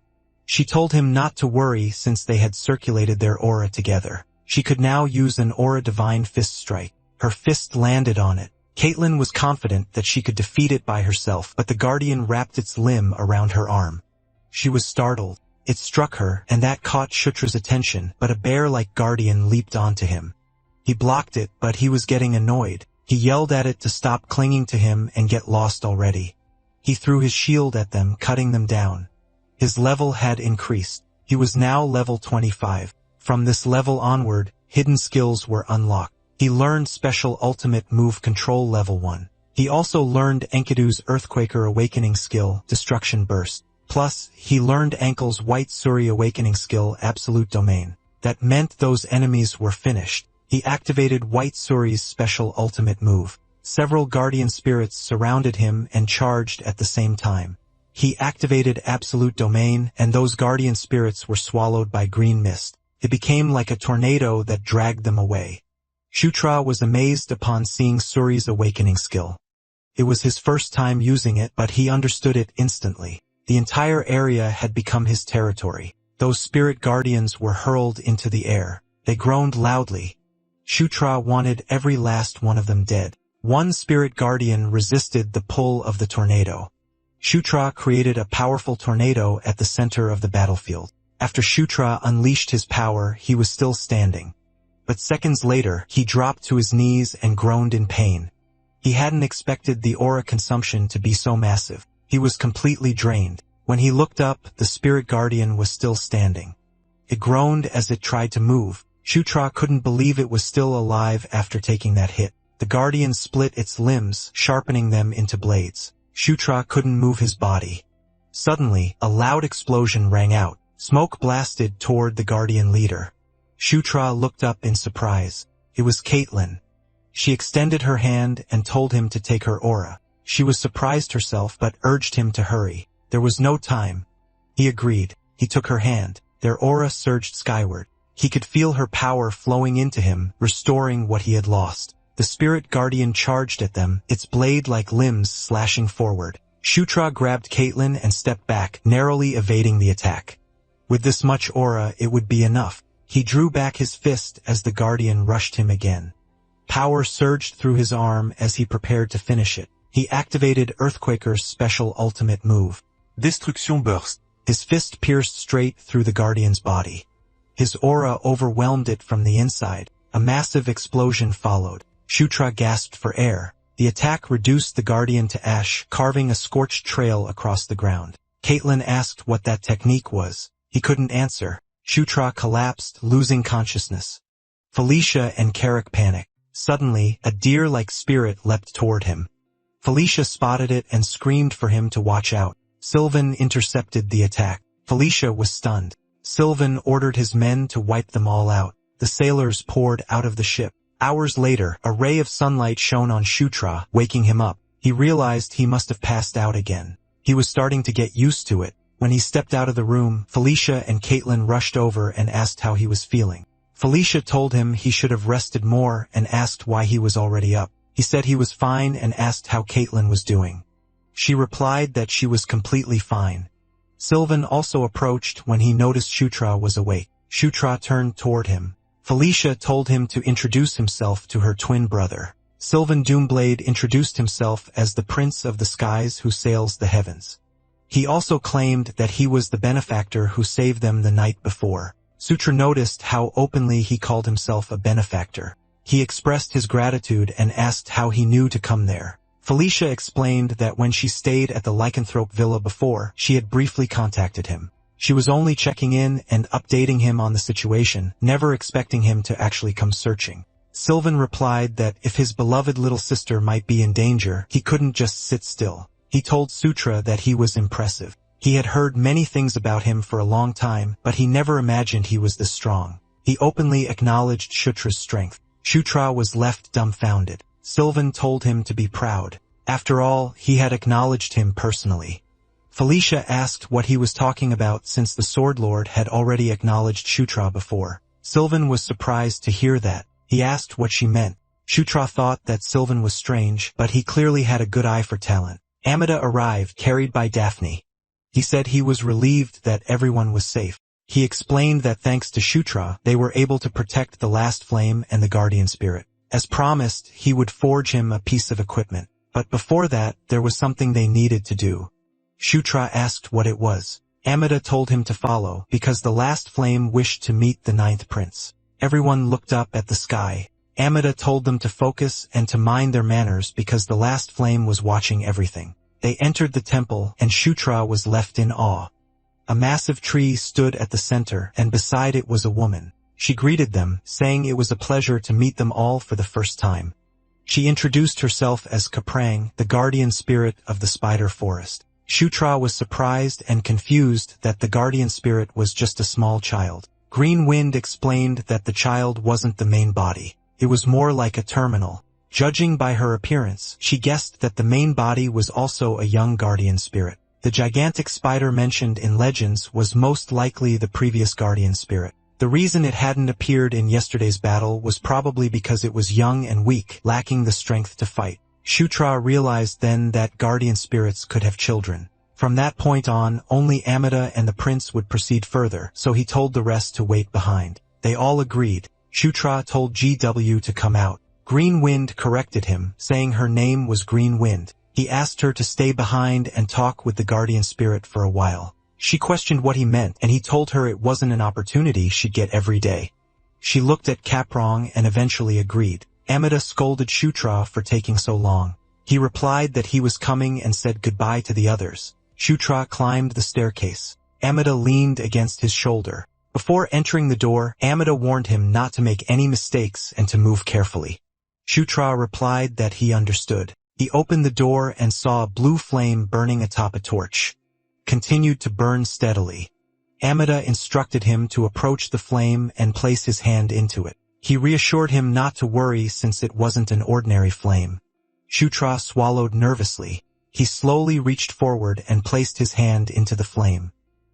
She told him not to worry since they had circulated their aura together. She could now use an aura divine fist strike. Her fist landed on it. Caitlin was confident that she could defeat it by herself, but the guardian wrapped its limb around her arm. She was startled. It struck her, and that caught Shutra's attention, but a bear-like guardian leaped onto him. He blocked it, but he was getting annoyed. He yelled at it to stop clinging to him and get lost already. He threw his shield at them, cutting them down. His level had increased. He was now level 25. From this level onward, hidden skills were unlocked. He learned special ultimate move control level 1. He also learned Enkidu's Earthquaker Awakening skill, Destruction Burst. Plus, he learned Ankle's White Suri Awakening skill, Absolute Domain. That meant those enemies were finished. He activated White Suri's special ultimate move. Several guardian spirits surrounded him and charged at the same time. He activated Absolute Domain, and those guardian spirits were swallowed by green mist. It became like a tornado that dragged them away. Shutra was amazed upon seeing Suri's awakening skill. It was his first time using it, but he understood it instantly. The entire area had become his territory. Those spirit guardians were hurled into the air. They groaned loudly. Shutra wanted every last one of them dead. One spirit guardian resisted the pull of the tornado. Shutra created a powerful tornado at the center of the battlefield. After Shutra unleashed his power, he was still standing. But seconds later, he dropped to his knees and groaned in pain. He hadn't expected the aura consumption to be so massive. He was completely drained. When he looked up, the spirit guardian was still standing. It groaned as it tried to move. Shutra couldn't believe it was still alive after taking that hit. The guardian split its limbs, sharpening them into blades. Shutra couldn't move his body. Suddenly, a loud explosion rang out. Smoke blasted toward the guardian leader. Shutra looked up in surprise. It was Caitlin. She extended her hand and told him to take her aura. She was surprised herself but urged him to hurry. There was no time. He agreed. He took her hand. Their aura surged skyward. He could feel her power flowing into him, restoring what he had lost. The spirit guardian charged at them, its blade-like limbs slashing forward. Shutra grabbed Caitlin and stepped back, narrowly evading the attack. With this much aura, it would be enough. He drew back his fist as the guardian rushed him again. Power surged through his arm as he prepared to finish it. He activated Earthquaker's special ultimate move. Destruction Burst. His fist pierced straight through the guardian's body. His aura overwhelmed it from the inside. A massive explosion followed. Shutra gasped for air. The attack reduced the guardian to ash, carving a scorched trail across the ground. Caitlin asked what that technique was. He couldn't answer. Shutra collapsed, losing consciousness. Felicia and Carrick panicked. Suddenly, a deer-like spirit leapt toward him. Felicia spotted it and screamed for him to watch out. Sylvan intercepted the attack. Felicia was stunned. Sylvan ordered his men to wipe them all out. The sailors poured out of the ship. Hours later, a ray of sunlight shone on Shutra, waking him up. He realized he must have passed out again. He was starting to get used to it. When he stepped out of the room, Felicia and Caitlin rushed over and asked how he was feeling. Felicia told him he should have rested more and asked why he was already up. He said he was fine and asked how Caitlin was doing. She replied that she was completely fine. Sylvan also approached when he noticed Shutra was awake. Shutra turned toward him. Felicia told him to introduce himself to her twin brother. Sylvan Doomblade introduced himself as the Prince of the Skies who sails the heavens. He also claimed that he was the benefactor who saved them the night before. Sutra noticed how openly he called himself a benefactor. He expressed his gratitude and asked how he knew to come there. Felicia explained that when she stayed at the lycanthrope villa before, she had briefly contacted him. She was only checking in and updating him on the situation, never expecting him to actually come searching. Sylvan replied that if his beloved little sister might be in danger, he couldn't just sit still. He told Sutra that he was impressive. He had heard many things about him for a long time, but he never imagined he was this strong. He openly acknowledged Shutra's strength. Shutra was left dumbfounded. Sylvan told him to be proud. After all, he had acknowledged him personally. Felicia asked what he was talking about since the Sword Lord had already acknowledged Shutra before. Sylvan was surprised to hear that. He asked what she meant. Shutra thought that Sylvan was strange, but he clearly had a good eye for talent. Amida arrived, carried by Daphne. He said he was relieved that everyone was safe. He explained that thanks to Shutra, they were able to protect the last flame and the guardian spirit. As promised, he would forge him a piece of equipment. But before that, there was something they needed to do. Shutra asked what it was. Amida told him to follow, because the last flame wished to meet the 9th prince. Everyone looked up at the sky. Amida told them to focus and to mind their manners because the last flame was watching everything. They entered the temple, and Shutra was left in awe. A massive tree stood at the center, and beside it was a woman. She greeted them, saying it was a pleasure to meet them all for the first time. She introduced herself as Kaprang, the guardian spirit of the spider forest. Shutra was surprised and confused that the guardian spirit was just a small child. Green Wind explained that the child wasn't the main body. It was more like a terminal. Judging by her appearance, she guessed that the main body was also a young guardian spirit. The gigantic spider mentioned in legends was most likely the previous guardian spirit. The reason it hadn't appeared in yesterday's battle was probably because it was young and weak, lacking the strength to fight. Shutra realized then that guardian spirits could have children. From that point on, only Amida and the prince would proceed further, so he told the rest to wait behind. They all agreed. Shutra told GW to come out. Green Wind corrected him, saying her name was Green Wind. He asked her to stay behind and talk with the guardian spirit for a while. She questioned what he meant, and he told her it wasn't an opportunity she'd get every day. She looked at Kaprang and eventually agreed. Amida scolded Shutra for taking so long. He replied that he was coming and said goodbye to the others. Shutra climbed the staircase. Amida leaned against his shoulder. Before entering the door, Amida warned him not to make any mistakes and to move carefully. Shutra replied that he understood. He opened the door and saw a blue flame burning atop a torch. Continued to burn steadily. Amida instructed him to approach the flame and place his hand into it. He reassured him not to worry since it wasn't an ordinary flame. Shutra swallowed nervously. He slowly reached forward and placed his hand into the flame.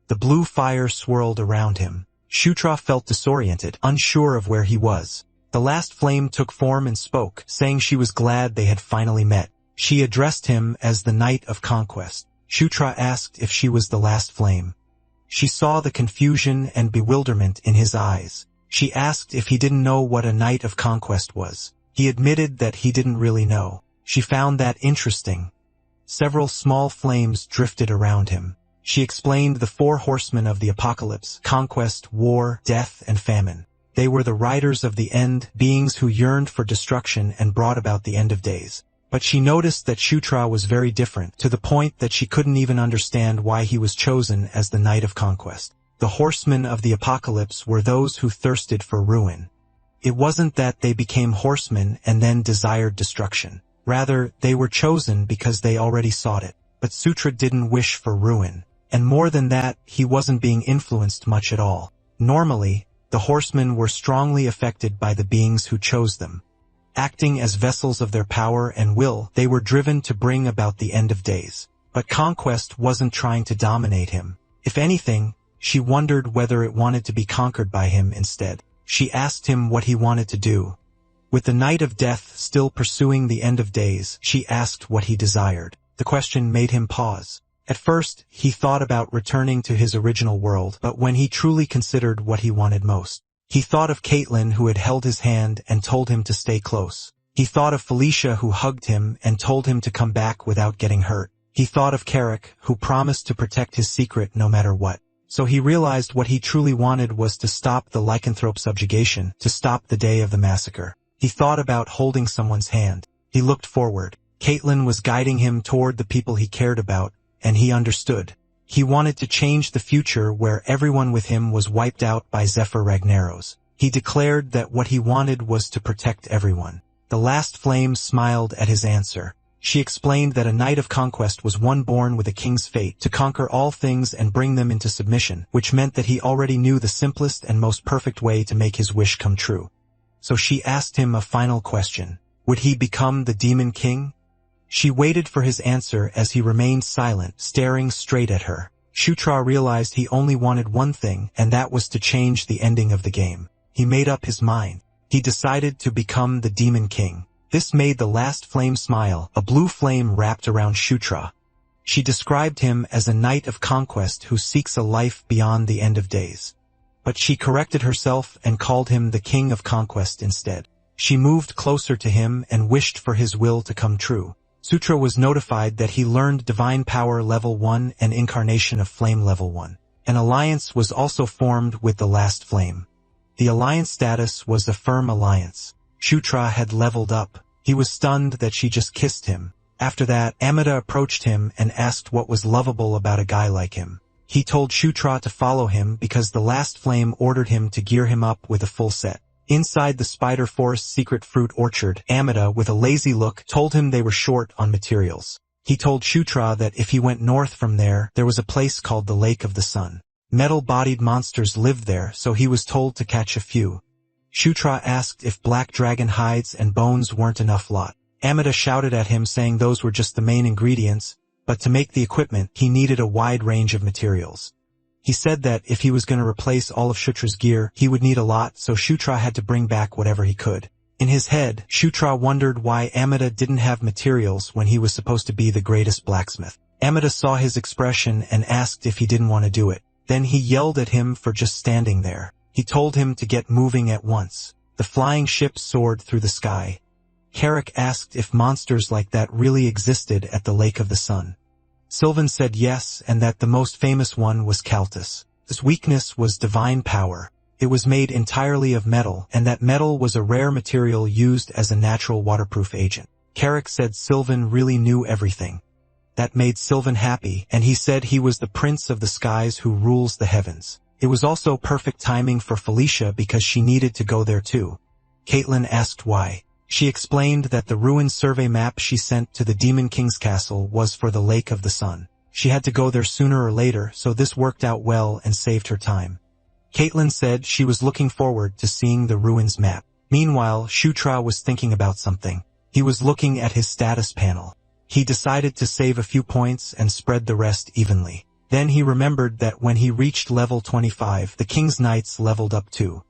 The blue fire swirled around him. Shutra felt disoriented, unsure of where he was. The last flame took form and spoke, saying she was glad they had finally met. She addressed him as the Knight of Conquest. Shutra asked if she was the last flame. She saw the confusion and bewilderment in his eyes. She asked if he didn't know what a Knight of Conquest was. He admitted that he didn't really know. She found that interesting. Several small flames drifted around him. She explained the 4 horsemen of the apocalypse: conquest, war, death, and famine. They were the riders of the end, beings who yearned for destruction and brought about the end of days. But she noticed that Shutra was very different, to the point that she couldn't even understand why he was chosen as the Knight of Conquest. The horsemen of the apocalypse were those who thirsted for ruin. It wasn't that they became horsemen and then desired destruction. Rather, they were chosen because they already sought it. But Sutra didn't wish for ruin. And more than that, he wasn't being influenced much at all. Normally, the horsemen were strongly affected by the beings who chose them. Acting as vessels of their power and will, they were driven to bring about the end of days. But conquest wasn't trying to dominate him. If anything, she wondered whether it wanted to be conquered by him instead. She asked him what he wanted to do. With the Night of Death still pursuing the end of days, she asked what he desired. The question made him pause. At first, he thought about returning to his original world, but when he truly considered what he wanted most, he thought of Caitlin, who had held his hand and told him to stay close. He thought of Felicia, who hugged him and told him to come back without getting hurt. He thought of Carrick, who promised to protect his secret no matter what. So he realized what he truly wanted was to stop the lycanthrope subjugation, to stop the day of the massacre. He thought about holding someone's hand. He looked forward. Caitlin was guiding him toward the people he cared about, and he understood. He wanted to change the future where everyone with him was wiped out by Zephr Ragnaros. He declared that what he wanted was to protect everyone. The last flame smiled at his answer. She explained that a knight of conquest was one born with a king's fate to conquer all things and bring them into submission, which meant that he already knew the simplest and most perfect way to make his wish come true. So she asked him a final question. Would he become the demon king? She waited for his answer as he remained silent, staring straight at her. Shutra realized he only wanted one thing, and that was to change the ending of the game. He made up his mind. He decided to become the demon king. This made the last flame smile. A blue flame wrapped around Shutra. She described him as a knight of conquest who seeks a life beyond the end of days. But she corrected herself and called him the king of conquest instead. She moved closer to him and wished for his will to come true. Sutra was notified that he learned Divine Power Level 1 and Incarnation of Flame Level 1. An alliance was also formed with the last flame. The alliance status was a firm alliance. Shutra had leveled up. He was stunned that she just kissed him. After that, Amida approached him and asked what was lovable about a guy like him. He told Shutra to follow him because the last flame ordered him to gear him up with a full set. Inside the Spider Forest secret fruit orchard, Amida, with a lazy look, told him they were short on materials. He told Shutra that if he went north from there, there was a place called the Lake of the Sun. Metal-bodied monsters lived there, so he was told to catch a few. Shutra asked if black dragon hides and bones weren't enough lot. Amida shouted at him saying those were just the main ingredients, but to make the equipment, he needed a wide range of materials. He said that if he was going to replace all of Shutra's gear, he would need a lot, so Shutra had to bring back whatever he could. In his head, Shutra wondered why Amida didn't have materials when he was supposed to be the greatest blacksmith. Amida saw his expression and asked if he didn't want to do it. Then he yelled at him for just standing there. He told him to get moving at once. The flying ship soared through the sky. Carrick asked if monsters like that really existed at the Lake of the Sun. Sylvan said yes, and that the most famous one was Caltus. His weakness was divine power. It was made entirely of metal, and that metal was a rare material used as a natural waterproof agent. Carrick said Sylvan really knew everything. That made Sylvan happy, and he said he was the prince of the skies who rules the heavens. It was also perfect timing for Felicia because she needed to go there too. Caitlin asked why. She explained that the ruined survey map she sent to the Demon King's castle was for the Lake of the Sun. She had to go there sooner or later, so this worked out well and saved her time. Caitlin said she was looking forward to seeing the ruins map. Meanwhile, Shutra was thinking about something. He was looking at his status panel. He decided to save a few points and spread the rest evenly. Then he remembered that when he reached level 25, the King's Knights leveled up too.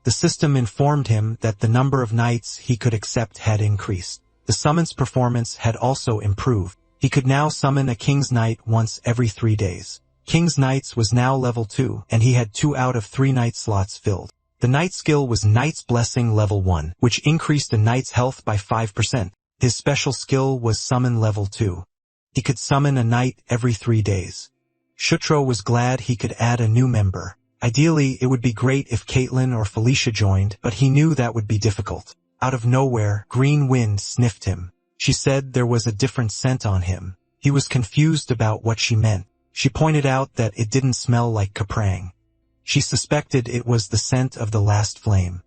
The system informed him that the number of knights he could accept had increased. The summon's performance had also improved. He could now summon a King's Knight once every 3 days. King's Knights was now level 2, and he had 2 out of 3 knight slots filled. The knight skill was Knight's Blessing level 1, which increased a knight's health by 5%. His special skill was Summon level 2. He could summon a knight every 3 days. Shutra was glad he could add a new member. Ideally, it would be great if Caitlin or Felicia joined, but he knew that would be difficult. Out of nowhere, Green Wind sniffed him. She said there was a different scent on him. He was confused about what she meant. She pointed out that it didn't smell like Kaprang. She suspected it was the scent of the last flame.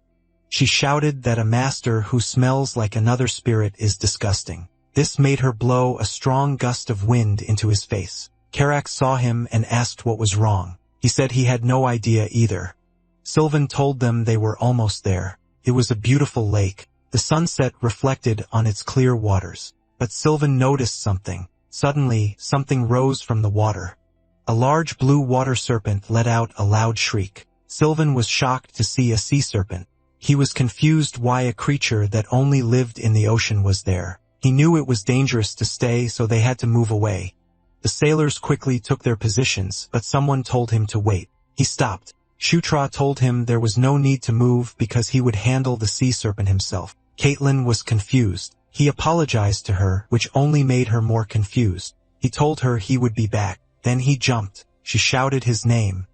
She shouted that a master who smells like another spirit is disgusting. This made her blow a strong gust of wind into his face. Karak saw him and asked what was wrong. He said he had no idea either. Sylvan told them they were almost there. It was a beautiful lake. The sunset reflected on its clear waters. But Sylvan noticed something. Suddenly, something rose from the water. A large blue water serpent let out a loud shriek. Sylvan was shocked to see a sea serpent. He was confused why a creature that only lived in the ocean was there. He knew it was dangerous to stay, so they had to move away. The sailors quickly took their positions, but someone told him to wait. He stopped. Shutra told him there was no need to move because he would handle the sea serpent himself. Caitlin was confused. He apologized to her, which only made her more confused. He told her he would be back. Then he jumped. She shouted his name.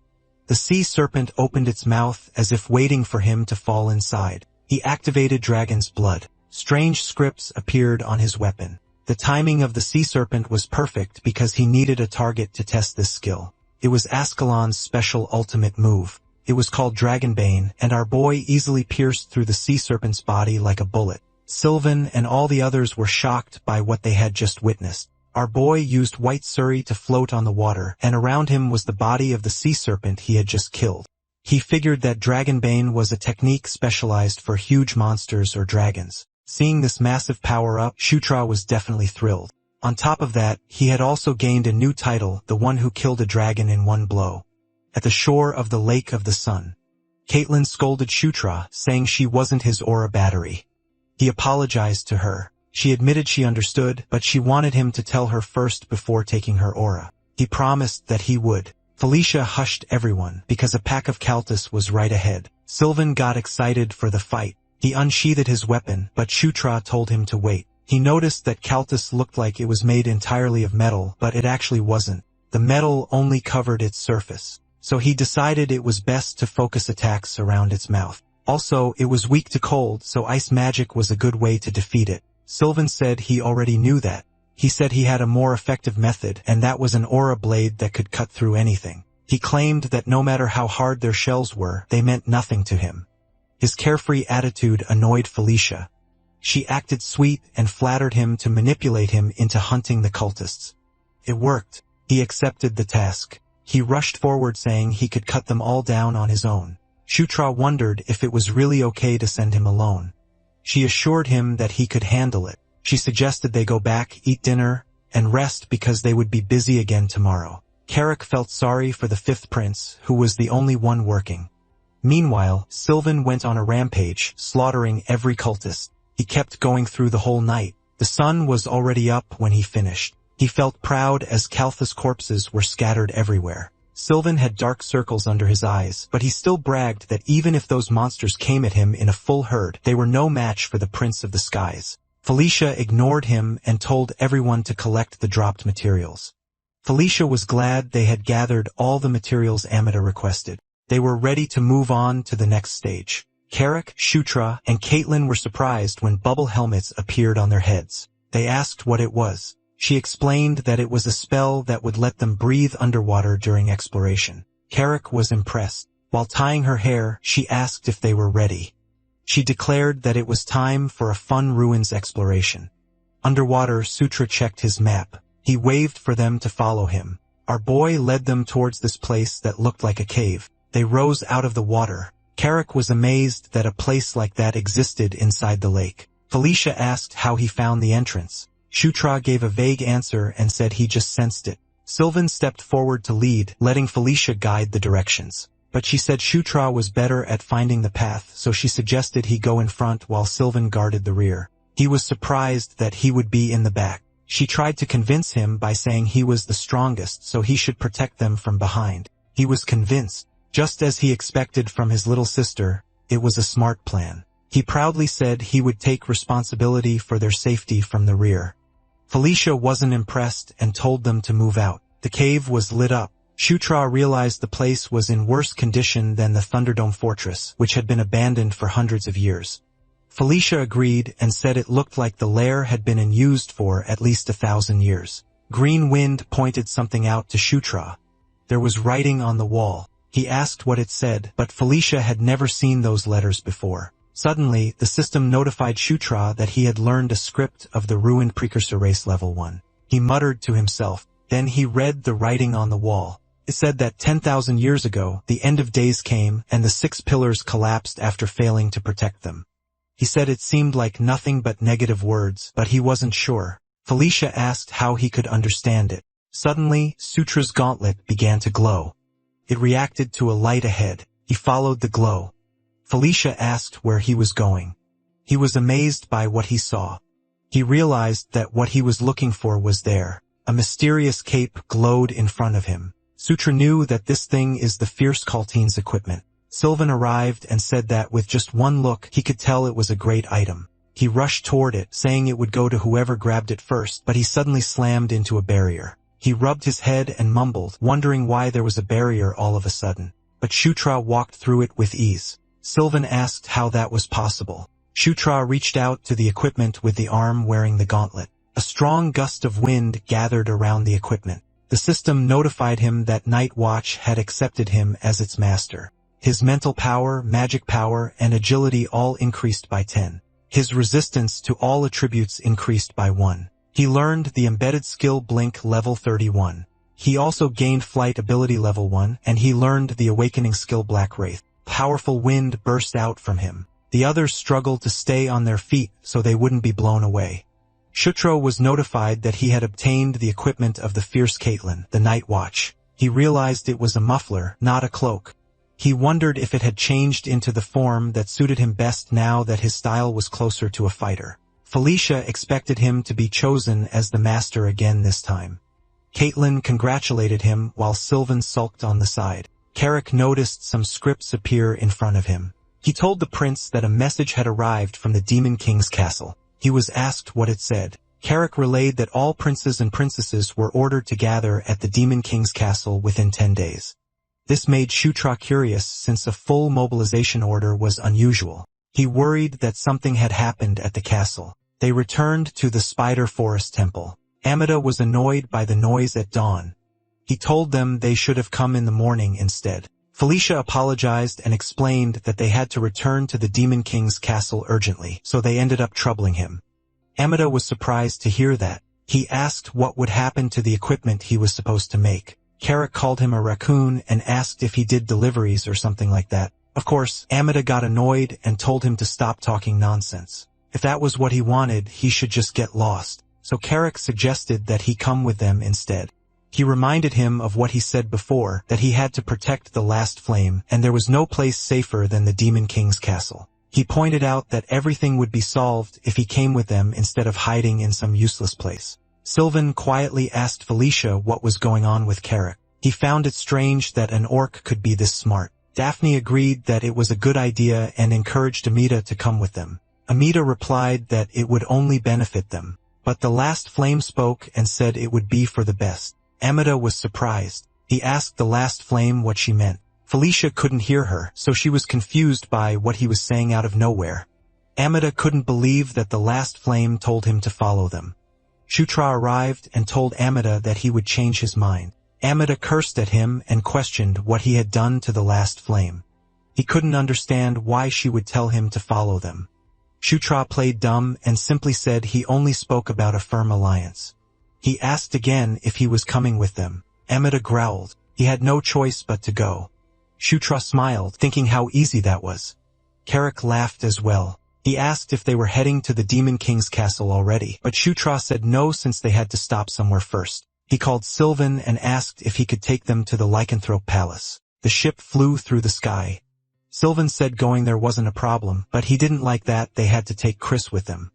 The sea serpent opened its mouth as if waiting for him to fall inside. He activated Dragon's Blood. Strange scripts appeared on his weapon. The timing of the sea serpent was perfect because he needed a target to test this skill. It was Ascalon's special ultimate move. It was called Dragonbane, and our boy easily pierced through the sea serpent's body like a bullet. Sylvan and all the others were shocked by what they had just witnessed. Our boy used white suri to float on the water, and around him was the body of the sea serpent he had just killed. He figured that Dragonbane was a technique specialized for huge monsters or dragons. Seeing this massive power-up, Shutra was definitely thrilled. On top of that, he had also gained a new title, the one who killed a dragon in one blow. At the shore of the Lake of the Sun, Caitlin scolded Shutra, saying she wasn't his aura battery. He apologized to her. She admitted she understood, but she wanted him to tell her first before taking her aura. He promised that he would. Felicia hushed everyone, because a pack of Caltus was right ahead. Sylvan got excited for the fight. He unsheathed his weapon, but Shutra told him to wait. He noticed that Caltus looked like it was made entirely of metal, but it actually wasn't. The metal only covered its surface. So he decided it was best to focus attacks around its mouth. Also, it was weak to cold, so ice magic was a good way to defeat it. Sylvan said he already knew that. He said he had a more effective method, and that was an aura blade that could cut through anything. He claimed that no matter how hard their shells were, they meant nothing to him. His carefree attitude annoyed Felicia. She acted sweet and flattered him to manipulate him into hunting the cultists. It worked. He accepted the task. He rushed forward saying he could cut them all down on his own. Shutra wondered if it was really okay to send him alone. She assured him that he could handle it. She suggested they go back, eat dinner, and rest because they would be busy again tomorrow. Carrick felt sorry for the fifth prince, who was the only one working. Meanwhile, Sylvan went on a rampage, slaughtering every cultist. He kept going through the whole night. The sun was already up when he finished. He felt proud as Calthus corpses were scattered everywhere. Sylvan had dark circles under his eyes, but he still bragged that even if those monsters came at him in a full herd, they were no match for the Prince of the Skies. Felicia ignored him and told everyone to collect the dropped materials. Felicia was glad they had gathered all the materials Amida requested. They were ready to move on to the next stage. Carrick, Shutra, and Caitlin were surprised when bubble helmets appeared on their heads. They asked what it was. She explained that it was a spell that would let them breathe underwater during exploration. Carrick was impressed. While tying her hair, she asked if they were ready. She declared that it was time for a fun ruins exploration. Underwater, Sutra checked his map. He waved for them to follow him. Our boy led them towards this place that looked like a cave. They rose out of the water. Carrick was amazed that a place like that existed inside the lake. Felicia asked how he found the entrance. Shutra gave a vague answer and said he just sensed it. Sylvan stepped forward to lead, letting Felicia guide the directions. But she said Shutra was better at finding the path, so she suggested he go in front while Sylvan guarded the rear. He was surprised that he would be in the back. She tried to convince him by saying he was the strongest, so he should protect them from behind. He was convinced. Just as he expected from his little sister, it was a smart plan. He proudly said he would take responsibility for their safety from the rear. Felicia wasn't impressed and told them to move out. The cave was lit up. Shutra realized the place was in worse condition than the Thunderdome fortress, which had been abandoned for hundreds of years. Felicia agreed and said it looked like the lair had been unused for at least 1,000 years. Green Wind pointed something out to Shutra. There was writing on the wall. He asked what it said, but Felicia had never seen those letters before. Suddenly, the system notified Shutra that he had learned a script of the ruined precursor race level 1. He muttered to himself. Then he read the writing on the wall. It said that 10,000 years ago, the end of days came and the 6 pillars collapsed after failing to protect them. He said it seemed like nothing but negative words, but he wasn't sure. Felicia asked how he could understand it. Suddenly, Sutra's gauntlet began to glow. It reacted to a light ahead. He followed the glow. Felicia asked where he was going. He was amazed by what he saw. He realized that what he was looking for was there. A mysterious cape glowed in front of him. Sutra knew that this thing is the Fierce Kalteen's equipment. Sylvan arrived and said that with just one look, he could tell it was a great item. He rushed toward it, saying it would go to whoever grabbed it first, but he suddenly slammed into a barrier. He rubbed his head and mumbled, wondering why there was a barrier all of a sudden. But Shutra walked through it with ease. Sylvan asked how that was possible. Shutra reached out to the equipment with the arm wearing the gauntlet. A strong gust of wind gathered around the equipment. The system notified him that Night Watch had accepted him as its master. His mental power, magic power, and agility all increased by 10. His resistance to all attributes increased by 1. He learned the embedded skill Blink level 31. He also gained flight ability level 1, and he learned the awakening skill Black Wraith. Powerful wind burst out from him. The others struggled to stay on their feet so they wouldn't be blown away. Shutro was notified that he had obtained the equipment of the fierce Caitlyn, the Night Watch. He realized it was a muffler, not a cloak. He wondered if it had changed into the form that suited him best now that his style was closer to a fighter. Felicia expected him to be chosen as the master again this time. Caitlyn congratulated him while Sylvan sulked on the side. Carrick noticed some scripts appear in front of him. He told the prince that a message had arrived from the Demon King's castle. He was asked what it said. Carrick relayed that all princes and princesses were ordered to gather at the Demon King's castle within 10 days. This made Shutra curious since a full mobilization order was unusual. He worried that something had happened at the castle. They returned to the Spider Forest Temple. Amida was annoyed by the noise at dawn. He told them they should have come in the morning instead. Felicia apologized and explained that they had to return to the Demon King's castle urgently, so they ended up troubling him. Amida was surprised to hear that. He asked what would happen to the equipment he was supposed to make. Carrick called him a raccoon and asked if he did deliveries or something like that. Of course, Amida got annoyed and told him to stop talking nonsense. If that was what he wanted, he should just get lost. So Carrick suggested that he come with them instead. He reminded him of what he said before, that he had to protect the last flame, and there was no place safer than the Demon King's castle. He pointed out that everything would be solved if he came with them instead of hiding in some useless place. Sylvan quietly asked Felicia what was going on with Carrick. He found it strange that an orc could be this smart. Daphne agreed that it was a good idea and encouraged Amida to come with them. Amida replied that it would only benefit them. But the last flame spoke and said it would be for the best. Amida was surprised. He asked the last flame what she meant. Felicia couldn't hear her, so she was confused by what he was saying out of nowhere. Amida couldn't believe that the last flame told him to follow them. Shutra arrived and told Amida that he would change his mind. Amida cursed at him and questioned what he had done to the last flame. He couldn't understand why she would tell him to follow them. Shutra played dumb and simply said he only spoke about a firm alliance. He asked again if he was coming with them. Amida growled. He had no choice but to go. Shutra smiled, thinking how easy that was. Carrick laughed as well. He asked if they were heading to the Demon King's castle already, but Shutra said no since they had to stop somewhere first. He called Sylvan and asked if he could take them to the Lycanthrope Palace. The ship flew through the sky. Sylvan said going there wasn't a problem, but he didn't like that they had to take Chris with them.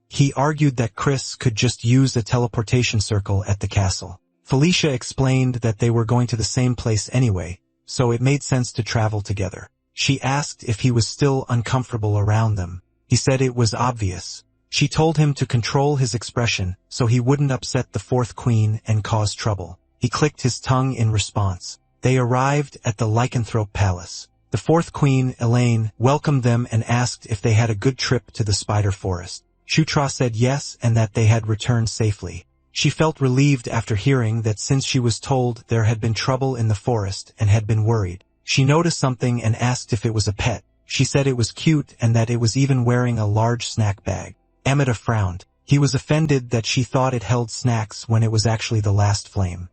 He argued that Chris could just use a teleportation circle at the castle. Felicia explained that they were going to the same place anyway, so it made sense to travel together. She asked if he was still uncomfortable around them. He said it was obvious. She told him to control his expression so he wouldn't upset the fourth queen and cause trouble. He clicked his tongue in response. They arrived at the Lycanthrope Palace. The fourth queen, Elaine, welcomed them and asked if they had a good trip to the Spider Forest. Shutra said yes and that they had returned safely. She felt relieved after hearing that since she was told there had been trouble in the forest and had been worried. She noticed something and asked if it was a pet. She said it was cute and that it was even wearing a large snack bag. Amida frowned. He was offended that she thought it held snacks when it was actually the last flame.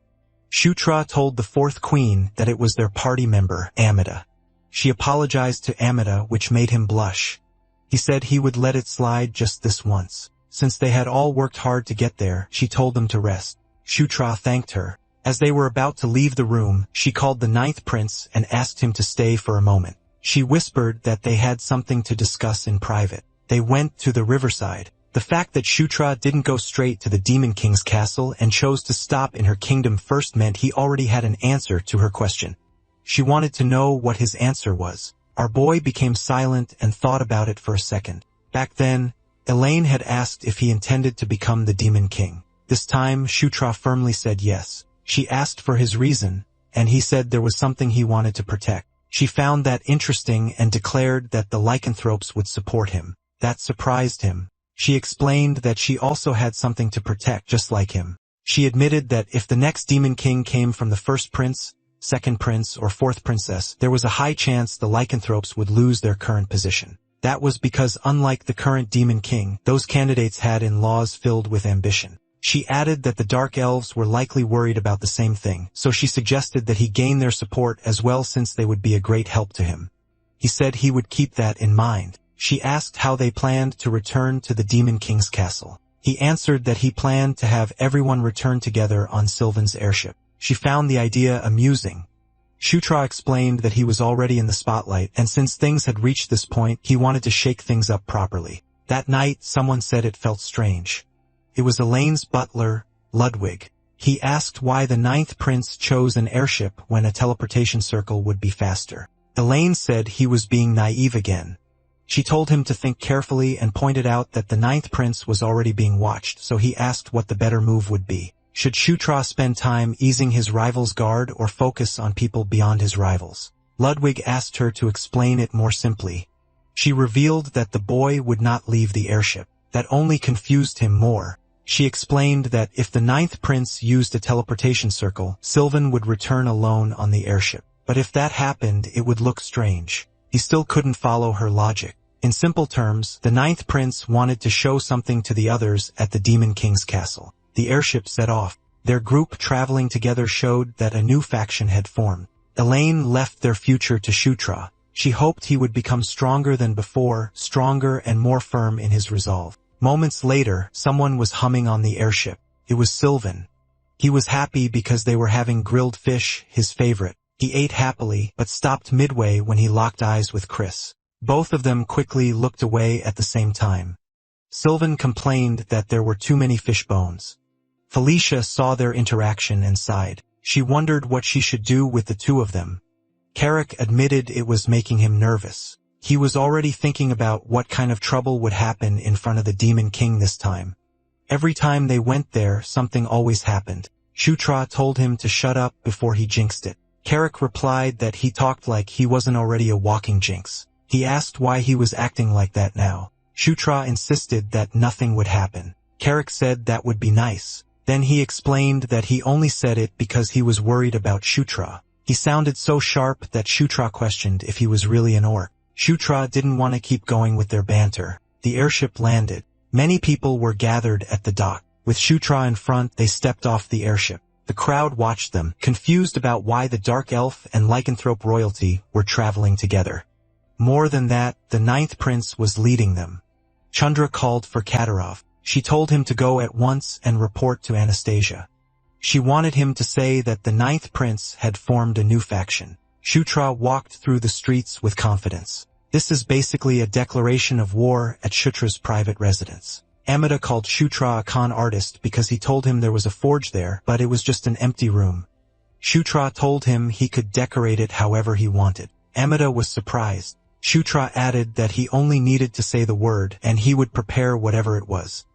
Shutra told the fourth queen that it was their party member, Amida. She apologized to Amida, which made him blush. He said he would let it slide just this once. Since they had all worked hard to get there, she told them to rest. Shutra thanked her. As they were about to leave the room, she called the ninth prince and asked him to stay for a moment. She whispered that they had something to discuss in private. They went to the riverside. The fact that Shutra didn't go straight to the Demon King's castle and chose to stop in her kingdom first meant he already had an answer to her question. She wanted to know what his answer was. Our boy became silent and thought about it for a second. Back then, Elaine had asked if he intended to become the Demon King. This time, Shutra firmly said yes. She asked for his reason, and he said there was something he wanted to protect. She found that interesting and declared that the lycanthropes would support him. That surprised him. She explained that she also had something to protect just like him. She admitted that if the next Demon King came from the first prince, second prince, or fourth princess, there was a high chance the lycanthropes would lose their current position. That was because unlike the current Demon King, those candidates had in-laws filled with ambition. She added that the Dark Elves were likely worried about the same thing, so she suggested that he gain their support as well since they would be a great help to him. He said he would keep that in mind. She asked how they planned to return to the Demon King's castle. He answered that he planned to have everyone return together on Sylvan's airship. She found the idea amusing. Shutra explained that he was already in the spotlight, and since things had reached this point, he wanted to shake things up properly. That night, someone said it felt strange. It was Elaine's butler, Ludwig. He asked why the 9th prince chose an airship when a teleportation circle would be faster. Elaine said he was being naive again. She told him to think carefully and pointed out that the 9th prince was already being watched, so he asked what the better move would be. Should Shutra spend time easing his rival's guard or focus on people beyond his rivals? Ludwig asked her to explain it more simply. She revealed that the boy would not leave the airship. That only confused him more. She explained that if the 9th prince used a teleportation circle, Sylvan would return alone on the airship. But if that happened, it would look strange. He still couldn't follow her logic. In simple terms, the 9th prince wanted to show something to the others at the Demon King's castle. The airship set off. Their group traveling together showed that a new faction had formed. Elaine left their future to Shutra. She hoped he would become stronger than before, stronger and more firm in his resolve. Moments later, someone was humming on the airship. It was Sylvan. He was happy because they were having grilled fish, his favorite. He ate happily, but stopped midway when he locked eyes with Chris. Both of them quickly looked away at the same time. Sylvan complained that there were too many fish bones. Felicia saw their interaction and sighed. She wondered what she should do with the two of them. Carrick admitted it was making him nervous. He was already thinking about what kind of trouble would happen in front of the Demon King this time. Every time they went there, something always happened. Shutra told him to shut up before he jinxed it. Carrick replied that he talked like he wasn't already a walking jinx. He asked why he was acting like that now. Shutra insisted that nothing would happen. Carrick said that would be nice. Then he explained that he only said it because he was worried about Shutra. He sounded so sharp that Shutra questioned if he was really an orc. Shutra didn't want to keep going with their banter. The airship landed. Many people were gathered at the dock. With Shutra in front, they stepped off the airship. The crowd watched them, confused about why the Dark Elf and Lycanthrope royalty were traveling together. More than that, the 9th prince was leading them. Chandra called for Katarov. She told him to go at once and report to Anastasia. She wanted him to say that the 9th prince had formed a new faction. Shutra walked through the streets with confidence. This is basically a declaration of war at Shutra's private residence. Amida called Shutra a con artist because he told him there was a forge there, but it was just an empty room. Shutra told him he could decorate it however he wanted. Amida was surprised. Shutra added that he only needed to say the word, and he would prepare whatever it was.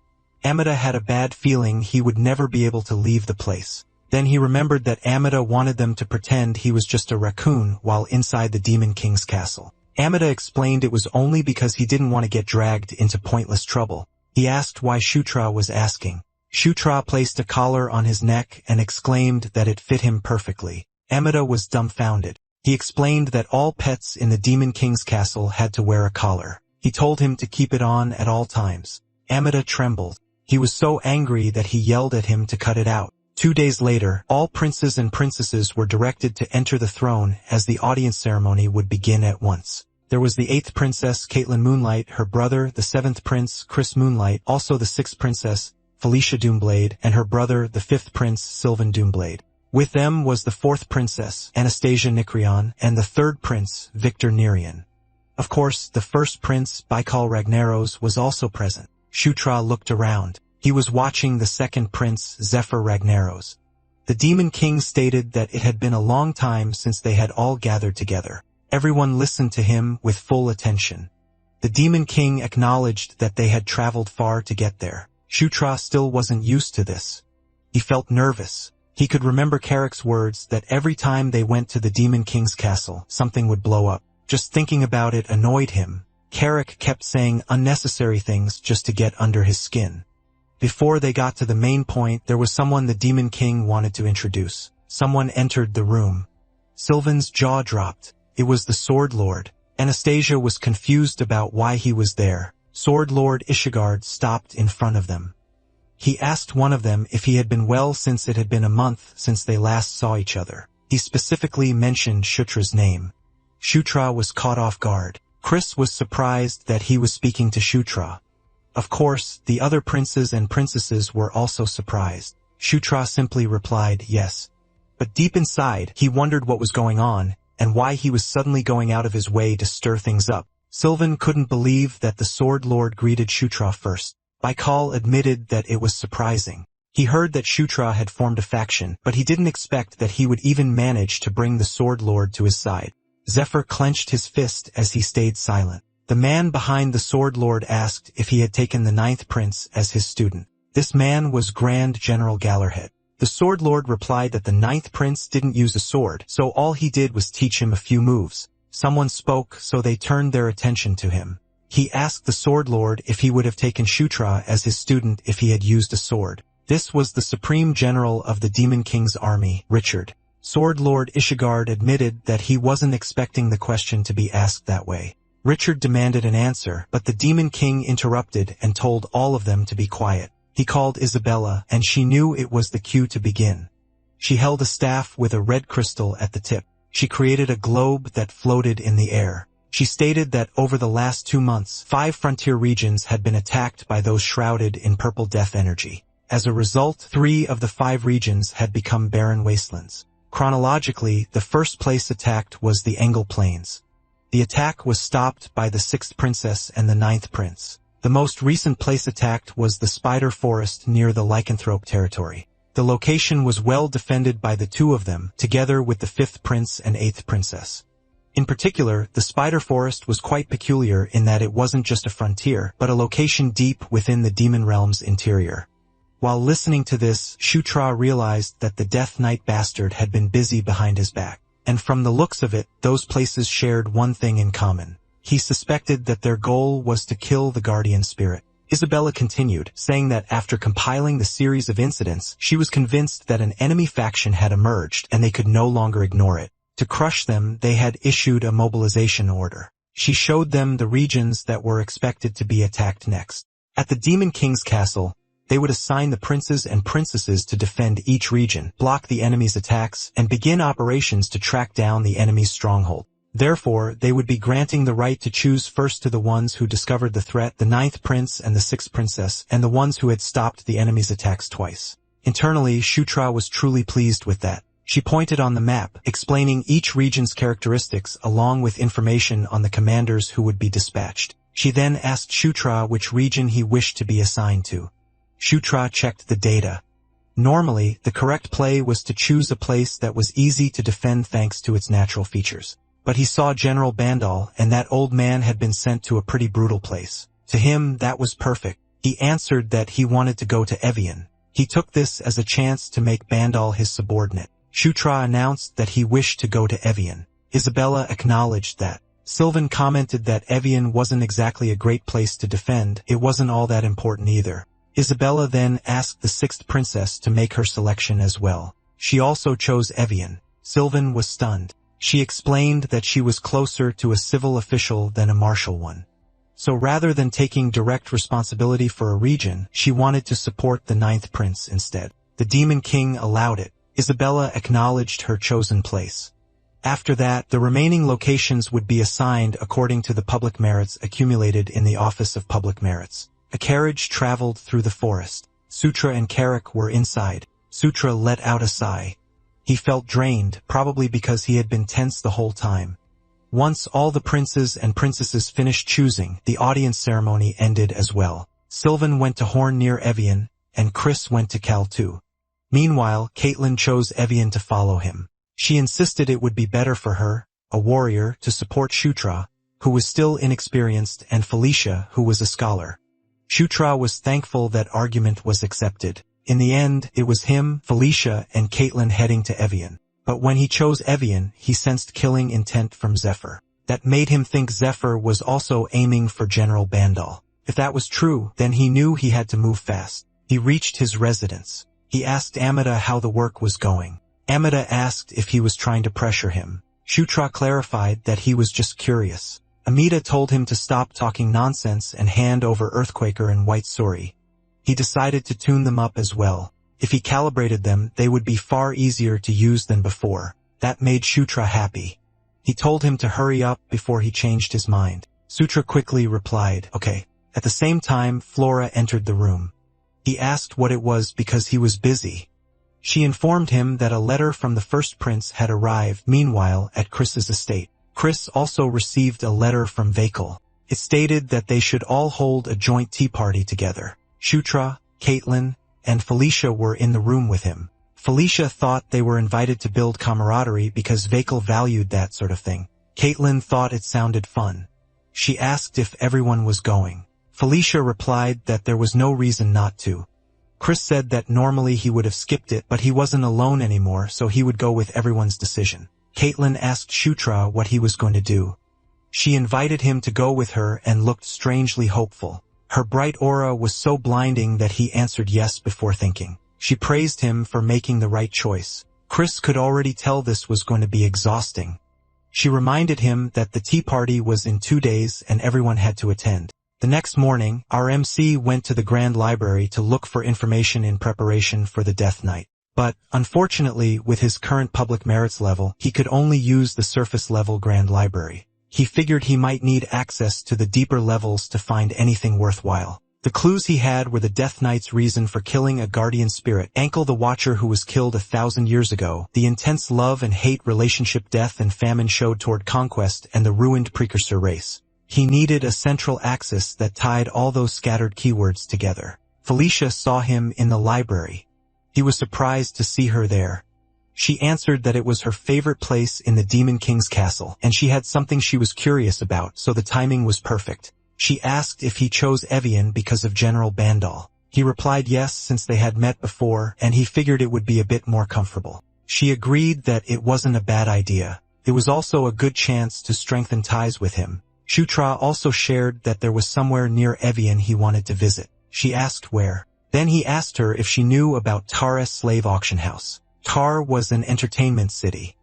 Amida had a bad feeling he would never be able to leave the place. Then he remembered that Amida wanted them to pretend he was just a raccoon while inside the Demon King's castle. Amida explained it was only because he didn't want to get dragged into pointless trouble. He asked why Shutra was asking. Shutra placed a collar on his neck and exclaimed that it fit him perfectly. Amida was dumbfounded. He explained that all pets in the Demon King's castle had to wear a collar. He told him to keep it on at all times. Amida trembled. He was so angry that he yelled at him to cut it out. 2 days later, all princes and princesses were directed to enter the throne as the audience ceremony would begin at once. There was the 8th princess, Caitlin Moonlight, her brother, the 7th prince, Chris Moonlight, also the 6th princess, Felicia Doomblade, and her brother, the 5th prince, Sylvan Doomblade. With them was the 4th princess, Anastasia Nikrion, and the 3rd prince, Victor Nerian. Of course, the 1st prince, Baikal Ragnaros, was also present. Shutra looked around. He was watching the 2nd prince, Zephr Ragnaros. The Demon King stated that it had been a long time since they had all gathered together. Everyone listened to him with full attention. The Demon King acknowledged that they had traveled far to get there. Shutra still wasn't used to this. He felt nervous. He could remember Carrick's words that every time they went to the Demon King's castle, something would blow up. Just thinking about it annoyed him. Carrick kept saying unnecessary things just to get under his skin. Before they got to the main point, there was someone the Demon King wanted to introduce. Someone entered the room. Sylvan's jaw dropped. It was the Sword Lord. Anastasia was confused about why he was there. Sword Lord Ishigard stopped in front of them. He asked one of them if he had been well since it had been a month since they last saw each other. He specifically mentioned Shutra's name. Shutra was caught off guard. Chris was surprised that he was speaking to Shutra. Of course, the other princes and princesses were also surprised. Shutra simply replied yes. But deep inside, he wondered what was going on, and why he was suddenly going out of his way to stir things up. Sylvan couldn't believe that the Sword Lord greeted Shutra first. Baikal admitted that it was surprising. He heard that Shutra had formed a faction, but he didn't expect that he would even manage to bring the Sword Lord to his side. Zephr clenched his fist as he stayed silent. The man behind the Sword Lord asked if he had taken the 9th prince as his student. This man was Grand General Gallerhead. The Sword Lord replied that the 9th prince didn't use a sword, so all he did was teach him a few moves. Someone spoke, so they turned their attention to him. He asked the Sword Lord if he would have taken Shutra as his student if he had used a sword. This was the Supreme General of the Demon King's army, Richard. Sword Lord Ishigard admitted that he wasn't expecting the question to be asked that way. Richard demanded an answer, but the Demon King interrupted and told all of them to be quiet. He called Isabella, and she knew it was the cue to begin. She held a staff with a red crystal at the tip. She created a globe that floated in the air. She stated that over the last 2 months, 5 frontier regions had been attacked by those shrouded in purple death energy. As a result, 3 of the 5 regions had become barren wastelands. Chronologically, the first place attacked was the Engel Plains. The attack was stopped by the 6th princess and the 9th prince. The most recent place attacked was the Spider Forest near the Lycanthrope territory. The location was well defended by the 2 of them, together with the 5th prince and 8th princess. In particular, the Spider Forest was quite peculiar in that it wasn't just a frontier, but a location deep within the demon realm's interior. While listening to this, Shutra realized that the Death Knight bastard had been busy behind his back. And from the looks of it, those places shared one thing in common. He suspected that their goal was to kill the guardian spirit. Isabella continued, saying that after compiling the series of incidents, she was convinced that an enemy faction had emerged and they could no longer ignore it. To crush them, they had issued a mobilization order. She showed them the regions that were expected to be attacked next. At the Demon King's castle, they would assign the princes and princesses to defend each region, block the enemy's attacks, and begin operations to track down the enemy's stronghold. Therefore, they would be granting the right to choose first to the ones who discovered the threat, the 9th prince and the 6th princess, and the ones who had stopped the enemy's attacks twice. Internally, Shutra was truly pleased with that. She pointed on the map, explaining each region's characteristics along with information on the commanders who would be dispatched. She then asked Shutra which region he wished to be assigned to. Shutra checked the data. Normally, the correct play was to choose a place that was easy to defend thanks to its natural features. But he saw General Bandal, and that old man had been sent to a pretty brutal place. To him, that was perfect. He answered that he wanted to go to Evian. He took this as a chance to make Bandal his subordinate. Shutra announced that he wished to go to Evian. Isabella acknowledged that. Sylvan commented that Evian wasn't exactly a great place to defend. It wasn't all that important either. Isabella then asked the 6th princess to make her selection as well. She also chose Evian. Sylvan was stunned. She explained that she was closer to a civil official than a martial one. So rather than taking direct responsibility for a region, she wanted to support the 9th prince instead. The Demon King allowed it. Isabella acknowledged her chosen place. After that, the remaining locations would be assigned according to the public merits accumulated in the Office of Public Merits. A carriage traveled through the forest. Sutra and Carrick were inside. Sutra let out a sigh. He felt drained, probably because he had been tense the whole time. Once all the princes and princesses finished choosing, the audience ceremony ended as well. Sylvan went to Horn near Evian, and Chris went to Cal too. Meanwhile, Caitlin chose Evian to follow him. She insisted it would be better for her, a warrior, to support Shutra, who was still inexperienced, and Felicia, who was a scholar. Shutra was thankful that argument was accepted. In the end, it was him, Felicia, and Caitlin heading to Evian. But when he chose Evian, he sensed killing intent from Zephr. That made him think Zephr was also aiming for General Bandal. If that was true, then he knew he had to move fast. He reached his residence. He asked Amida how the work was going. Amida asked if he was trying to pressure him. Shutra clarified that he was just curious. Amida told him to stop talking nonsense and hand over Earthquaker and White Suri. He decided to tune them up as well. If he calibrated them, they would be far easier to use than before. That made Shutra happy. He told him to hurry up before he changed his mind. Sutra quickly replied, "Okay." At the same time, Flora entered the room. He asked what it was because he was busy. She informed him that a letter from the first prince had arrived, meanwhile, at Chris's estate. Chris also received a letter from Vakel. It stated that they should all hold a joint tea party together. Shutra, Caitlin, and Felicia were in the room with him. Felicia thought they were invited to build camaraderie because Vakel valued that sort of thing. Caitlin thought it sounded fun. She asked if everyone was going. Felicia replied that there was no reason not to. Chris said that normally he would have skipped it, but he wasn't alone anymore, so he would go with everyone's decision. Caitlin asked Shutra what he was going to do. She invited him to go with her and looked strangely hopeful. Her bright aura was so blinding that he answered yes before thinking. She praised him for making the right choice. Chris could already tell this was going to be exhausting. She reminded him that the tea party was in 2 days and everyone had to attend. The next morning, our MC went to the Grand Library to look for information in preparation for the Death Knight. But, unfortunately, with his current public merits level, he could only use the surface-level Grand Library. He figured he might need access to the deeper levels to find anything worthwhile. The clues he had were the Death Knight's reason for killing a guardian spirit, Ankle the Watcher who was killed 1,000 years ago, the intense love and hate relationship death and famine showed toward conquest, and the ruined precursor race. He needed a central axis that tied all those scattered keywords together. Felicia saw him in the library. He was surprised to see her there. She answered that it was her favorite place in the Demon King's castle, and she had something she was curious about, so the timing was perfect. She asked if he chose Evian because of General Bandal. He replied yes, since they had met before, and he figured it would be a bit more comfortable. She agreed that it wasn't a bad idea. It was also a good chance to strengthen ties with him. Shutra also shared that there was somewhere near Evian he wanted to visit. She asked where. Then he asked her if she knew about Tar's slave auction house. Tar was an entertainment city.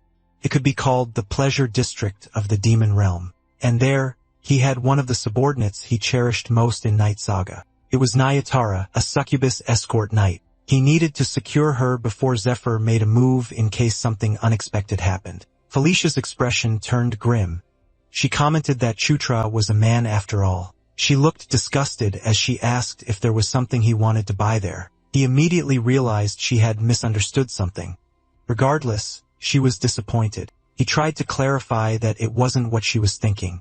It could be called the pleasure district of the demon realm. And there, he had one of the subordinates he cherished most in Night Saga. It was Niatra, a succubus escort knight. He needed to secure her before Zephr made a move in case something unexpected happened. Felicia's expression turned grim. She commented that Shutra was a man after all. She looked disgusted as she asked if there was something he wanted to buy there. He immediately realized she had misunderstood something. Regardless, she was disappointed. He tried to clarify that it wasn't what she was thinking.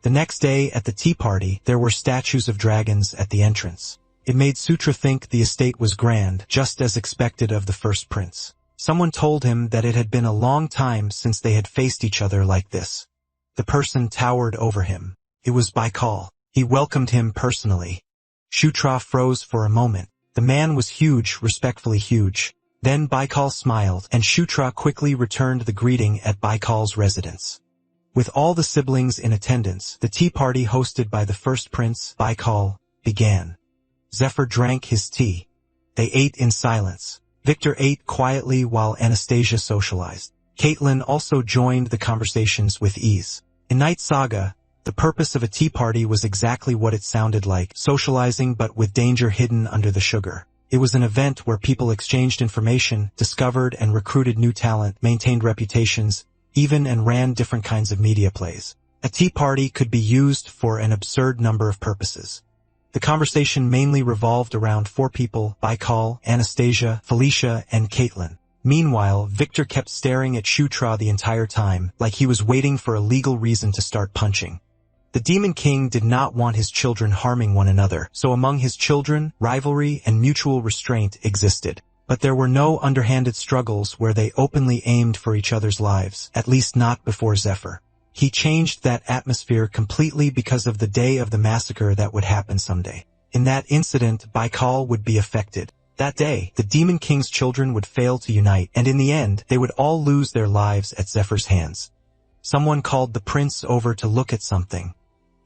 The next day at the tea party, there were statues of dragons at the entrance. It made Sutra think the estate was grand, just as expected of the first prince. Someone told him that it had been a long time since they had faced each other like this. The person towered over him. It was Baikal. He welcomed him personally. Shutra froze for a moment. The man was huge, respectfully huge. Then Baikal smiled, and Shutra quickly returned the greeting at Baikal's residence. With all the siblings in attendance, the tea party hosted by the first prince, Baikal, began. Zephr drank his tea. They ate in silence. Victor ate quietly while Anastasia socialized. Caitlin also joined the conversations with ease. In Night Saga, the purpose of a tea party was exactly what it sounded like, socializing but with danger hidden under the sugar. It was an event where people exchanged information, discovered and recruited new talent, maintained reputations, even and ran different kinds of media plays. A tea party could be used for an absurd number of purposes. The conversation mainly revolved around 4 people: Baikal, Anastasia, Felicia, and Caitlin. Meanwhile, Victor kept staring at Shutra the entire time, like he was waiting for a legal reason to start punching. The Demon King did not want his children harming one another, so among his children, rivalry and mutual restraint existed. But there were no underhanded struggles where they openly aimed for each other's lives, at least not before Zephr. He changed that atmosphere completely because of the day of the massacre that would happen someday. In that incident, Baikal would be affected. That day, the Demon King's children would fail to unite, and in the end, they would all lose their lives at Zephyr's hands. Someone called the prince over to look at something.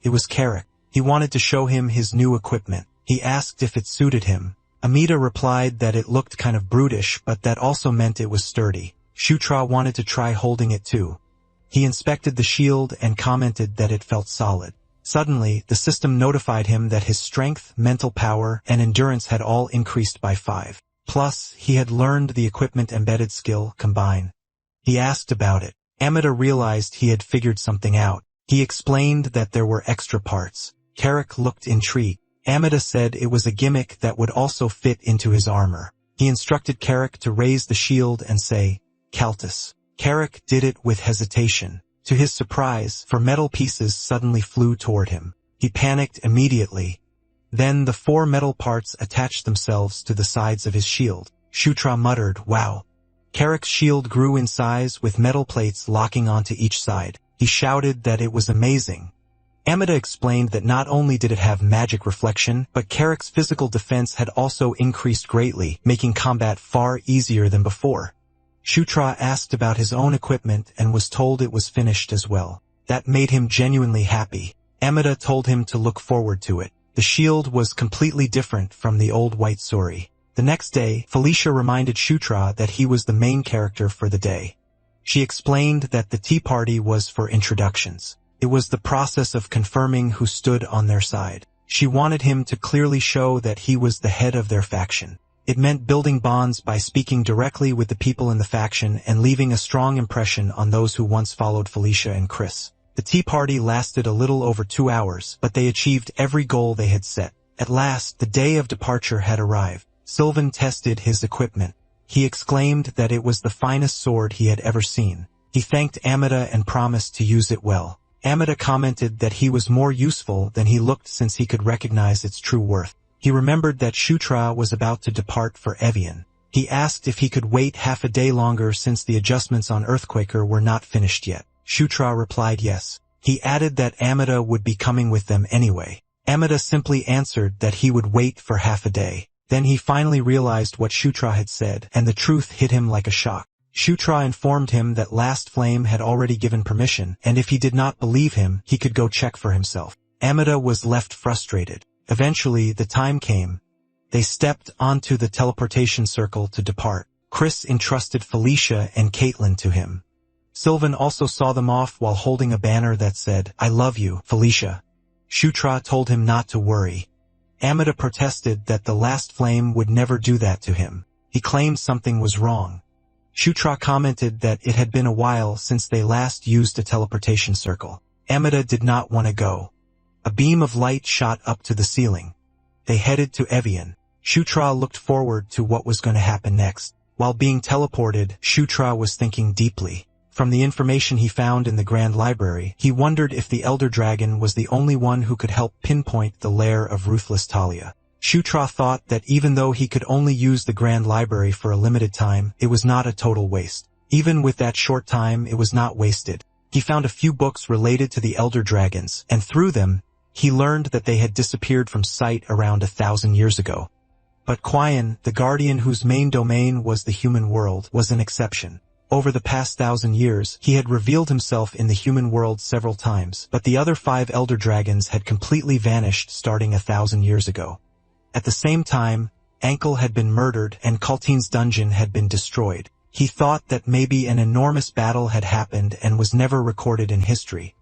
It was Carrick. He wanted to show him his new equipment. He asked if it suited him. Amida replied that it looked kind of brutish, but that also meant it was sturdy. Shutra wanted to try holding it too. He inspected the shield and commented that it felt solid. Suddenly, the system notified him that his strength, mental power, and endurance had all increased by 5. Plus, he had learned the equipment embedded skill, combine. He asked about it. Amida realized he had figured something out. He explained that there were extra parts. Carrick looked intrigued. Amida said it was a gimmick that would also fit into his armor. He instructed Carrick to raise the shield and say, "Caltus." Carrick did it with hesitation. To his surprise, 4 metal pieces suddenly flew toward him. He panicked immediately. Then the 4 metal parts attached themselves to the sides of his shield. Shutra muttered, "Wow." Carrick's shield grew in size with metal plates locking onto each side. He shouted that it was amazing. Amida explained that not only did it have magic reflection, but Carrick's physical defense had also increased greatly, making combat far easier than before. Shutra asked about his own equipment and was told it was finished as well. That made him genuinely happy. Amida told him to look forward to it. The shield was completely different from the old white suri. The next day, Felicia reminded Shutra that he was the main character for the day. She explained that the tea party was for introductions. It was the process of confirming who stood on their side. She wanted him to clearly show that he was the head of their faction. It meant building bonds by speaking directly with the people in the faction and leaving a strong impression on those who once followed Felicia and Chris. The tea party lasted a little over 2 hours, but they achieved every goal they had set. At last, the day of departure had arrived. Sylvan tested his equipment. He exclaimed that it was the finest sword he had ever seen. He thanked Amida and promised to use it well. Amida commented that he was more useful than he looked since he could recognize its true worth. He remembered that Shutra was about to depart for Evian. He asked if he could wait half a day longer since the adjustments on Earthquaker were not finished yet. Shutra replied yes. He added that Amida would be coming with them anyway. Amida simply answered that he would wait for half a day. Then he finally realized what Shutra had said, and the truth hit him like a shock. Shutra informed him that Last Flame had already given permission, and if he did not believe him, he could go check for himself. Amida was left frustrated. Eventually, the time came. They stepped onto the teleportation circle to depart. Chris entrusted Felicia and Caitlin to him. Sylvan also saw them off while holding a banner that said, "I love you, Felicia." Shutra told him not to worry. Amida protested that the Last Flame would never do that to him. He claimed something was wrong. Shutra commented that it had been a while since they last used a teleportation circle. Amida did not want to go. A beam of light shot up to the ceiling. They headed to Evian. Shutra looked forward to what was going to happen next. While being teleported, Shutra was thinking deeply. From the information he found in the Grand Library, he wondered if the Elder Dragon was the only one who could help pinpoint the lair of Ruthless Talia. Shutra thought that even though he could only use the Grand Library for a limited time, it was not a total waste. Even with that short time, it was not wasted. He found a few books related to the Elder Dragons, and through them, he learned that they had disappeared from sight around 1,000 years ago. But Quian, the guardian whose main domain was the human world, was an exception. Over the past 1,000 years, he had revealed himself in the human world several times, but the other 5 Elder Dragons had completely vanished starting 1,000 years ago. At the same time, Ankle had been murdered and Kaltin's dungeon had been destroyed. He thought that maybe an enormous battle had happened and was never recorded in history.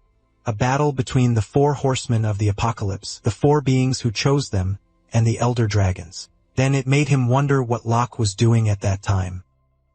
A battle between the 4 horsemen of the apocalypse, the 4 beings who chose them, and the Elder Dragons. Then it made him wonder what Locke was doing at that time.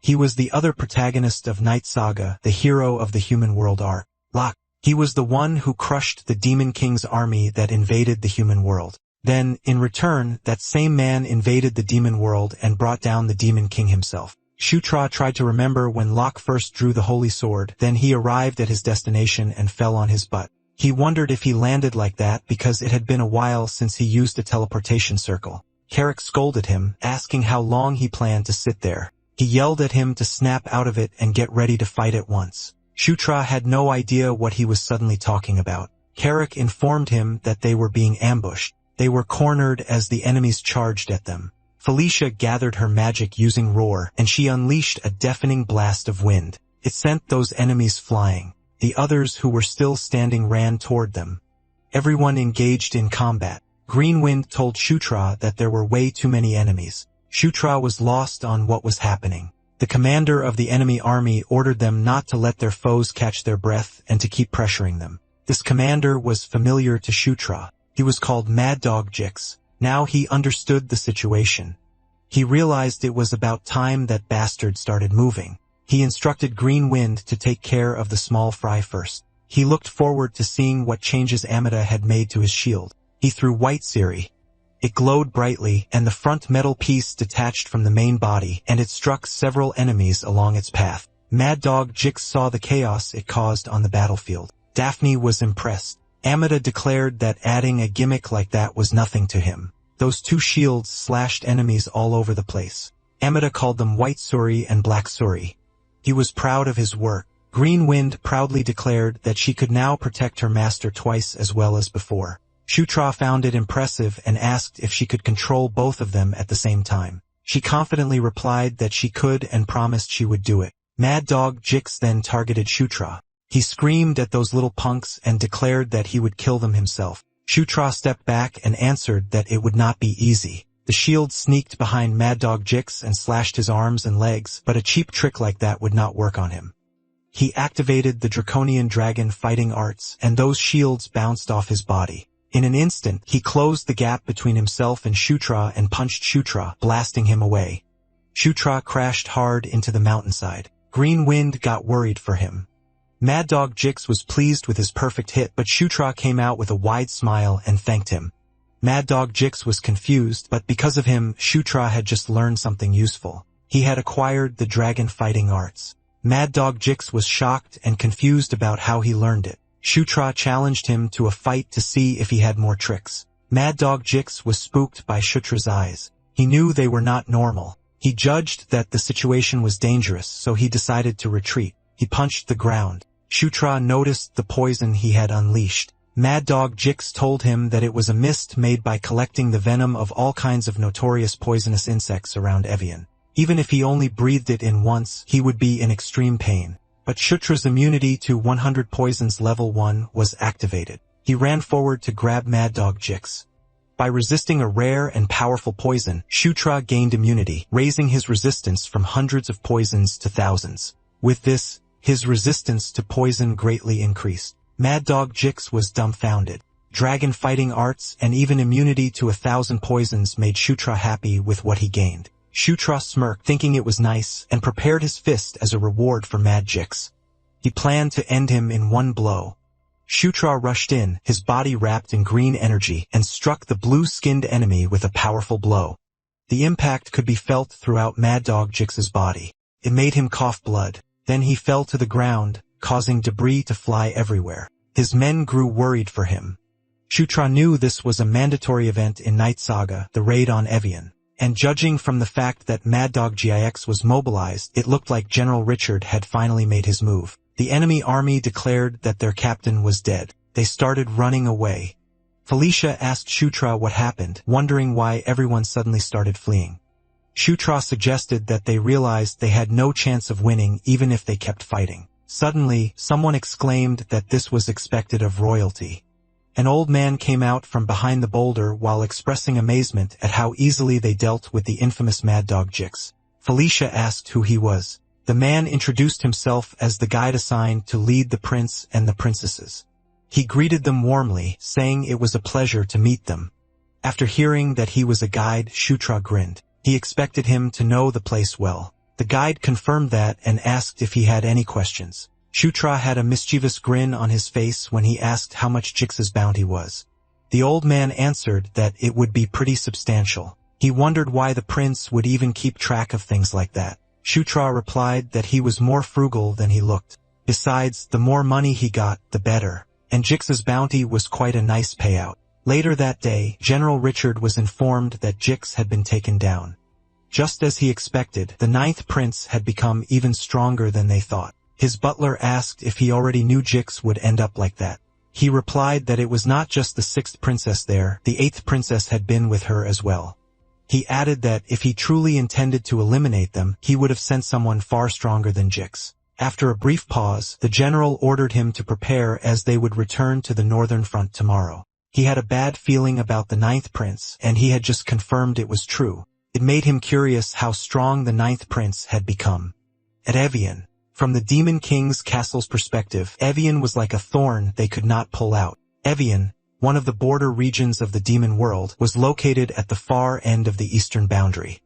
He was the other protagonist of Night Saga, the hero of the human world arc. Locke. He was the one who crushed the Demon King's army that invaded the human world. Then, in return, that same man invaded the demon world and brought down the Demon King himself. Shutra tried to remember when Locke first drew the holy sword, then he arrived at his destination and fell on his butt. He wondered if he landed like that because it had been a while since he used a teleportation circle. Carrick scolded him, asking how long he planned to sit there. He yelled at him to snap out of it and get ready to fight at once. Shutra had no idea what he was suddenly talking about. Carrick informed him that they were being ambushed. They were cornered as the enemies charged at them. Felicia gathered her magic using Roar, and she unleashed a deafening blast of wind. It sent those enemies flying. The others who were still standing ran toward them. Everyone engaged in combat. Greenwind told Shutra that there were way too many enemies. Shutra was lost on what was happening. The commander of the enemy army ordered them not to let their foes catch their breath and to keep pressuring them. This commander was familiar to Shutra. He was called Mad Dog Jix. Now he understood the situation. He realized it was about time that bastard started moving. He instructed Green Wind to take care of the small fry first. He looked forward to seeing what changes Amida had made to his shield. He threw White Siri. It glowed brightly, and the front metal piece detached from the main body, and it struck several enemies along its path. Mad Dog Jix saw the chaos it caused on the battlefield. Daphne was impressed. Amida declared that adding a gimmick like that was nothing to him. Those two shields slashed enemies all over the place. Amida called them White Suri and Black Suri. He was proud of his work. Green Wind proudly declared that she could now protect her master twice as well as before. Shutra found it impressive and asked if she could control both of them at the same time. She confidently replied that she could and promised she would do it. Mad Dog Jix then targeted Shutra. He screamed at those little punks and declared that he would kill them himself. Shutra stepped back and answered that it would not be easy. The shield sneaked behind Mad Dog Jix and slashed his arms and legs, but a cheap trick like that would not work on him. He activated the Draconian Dragon fighting arts, and those shields bounced off his body. In an instant, he closed the gap between himself and Shutra and punched Shutra, blasting him away. Shutra crashed hard into the mountainside. Green Wind got worried for him. Mad Dog Jix was pleased with his perfect hit, but Shutra came out with a wide smile and thanked him. Mad Dog Jix was confused, but because of him, Shutra had just learned something useful. He had acquired the dragon fighting arts. Mad Dog Jix was shocked and confused about how he learned it. Shutra challenged him to a fight to see if he had more tricks. Mad Dog Jix was spooked by Shutra's eyes. He knew they were not normal. He judged that the situation was dangerous, so he decided to retreat. He punched the ground. Shutra noticed the poison he had unleashed. Mad Dog Jix told him that it was a mist made by collecting the venom of all kinds of notorious poisonous insects around Evian. Even if he only breathed it in once, he would be in extreme pain. But Shutra's immunity to 100 poisons level 1 was activated. He ran forward to grab Mad Dog Jix. By resisting a rare and powerful poison, Shutra gained immunity, raising his resistance from hundreds of poisons to thousands. With this, his resistance to poison greatly increased. Mad Dog Jix was dumbfounded. Dragon fighting arts and even immunity to 1,000 poisons made Shutra happy with what he gained. Shutra smirked, thinking it was nice, and prepared his fist as a reward for Mad Jix. He planned to end him in one blow. Shutra rushed in, his body wrapped in green energy, and struck the blue-skinned enemy with a powerful blow. The impact could be felt throughout Mad Dog Jix's body. It made him cough blood. Then he fell to the ground, causing debris to fly everywhere. His men grew worried for him. Shutra knew this was a mandatory event in Night Saga, the raid on Evian. And judging from the fact that Mad Dog Gix was mobilized, it looked like General Richard had finally made his move. The enemy army declared that their captain was dead. They started running away. Felicia asked Shutra what happened, wondering why everyone suddenly started fleeing. Shutra suggested that they realized they had no chance of winning even if they kept fighting. Suddenly, someone exclaimed that this was expected of royalty. An old man came out from behind the boulder while expressing amazement at how easily they dealt with the infamous Mad Dog Jix. Felicia asked who he was. The man introduced himself as the guide assigned to lead the prince and the princesses. He greeted them warmly, saying it was a pleasure to meet them. After hearing that he was a guide, Shutra grinned. He expected him to know the place well. The guide confirmed that and asked if he had any questions. Shutra had a mischievous grin on his face when he asked how much Jix's bounty was. The old man answered that it would be pretty substantial. He wondered why the prince would even keep track of things like that. Shutra replied that he was more frugal than he looked. Besides, the more money he got, the better. And Jix's bounty was quite a nice payout. Later that day, General Richard was informed that Jix had been taken down. Just as he expected, the 9th prince had become even stronger than they thought. His butler asked if he already knew Jix would end up like that. He replied that it was not just the 6th princess there, the 8th princess had been with her as well. He added that if he truly intended to eliminate them, he would have sent someone far stronger than Jix. After a brief pause, the general ordered him to prepare as they would return to the northern front tomorrow. He had a bad feeling about the 9th prince, and he had just confirmed it was true. It made him curious how strong the ninth prince had become. At Evian, from the Demon King's castle's perspective, Evian was like a thorn they could not pull out. Evian, one of the border regions of the demon world, was located at the far end of the eastern boundary.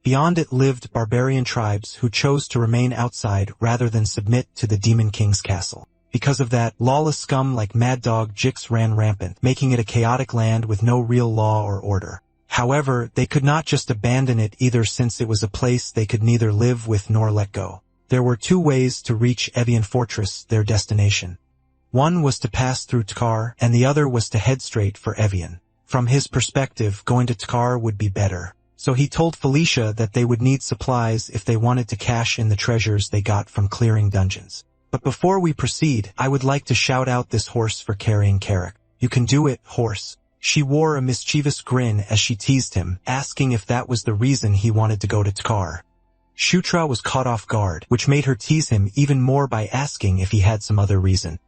Beyond it lived barbarian tribes who chose to remain outside rather than submit to the Demon King's castle. Because of that, lawless scum like Mad Dog Jix ran rampant, making it a chaotic land with no real law or order. However, they could not just abandon it either, since it was a place they could neither live with nor let go. There were two ways to reach Evian Fortress, their destination. One was to pass through Tkar, and the other was to head straight for Evian. From his perspective, going to Tkar would be better. So he told Felicia that they would need supplies if they wanted to cash in the treasures they got from clearing dungeons. But before we proceed, I would like to shout out this horse for carrying Carrick. You can do it, horse. She wore a mischievous grin as she teased him, asking if that was the reason he wanted to go to Tkar. Shutra was caught off guard, which made her tease him even more by asking if he had some other reason.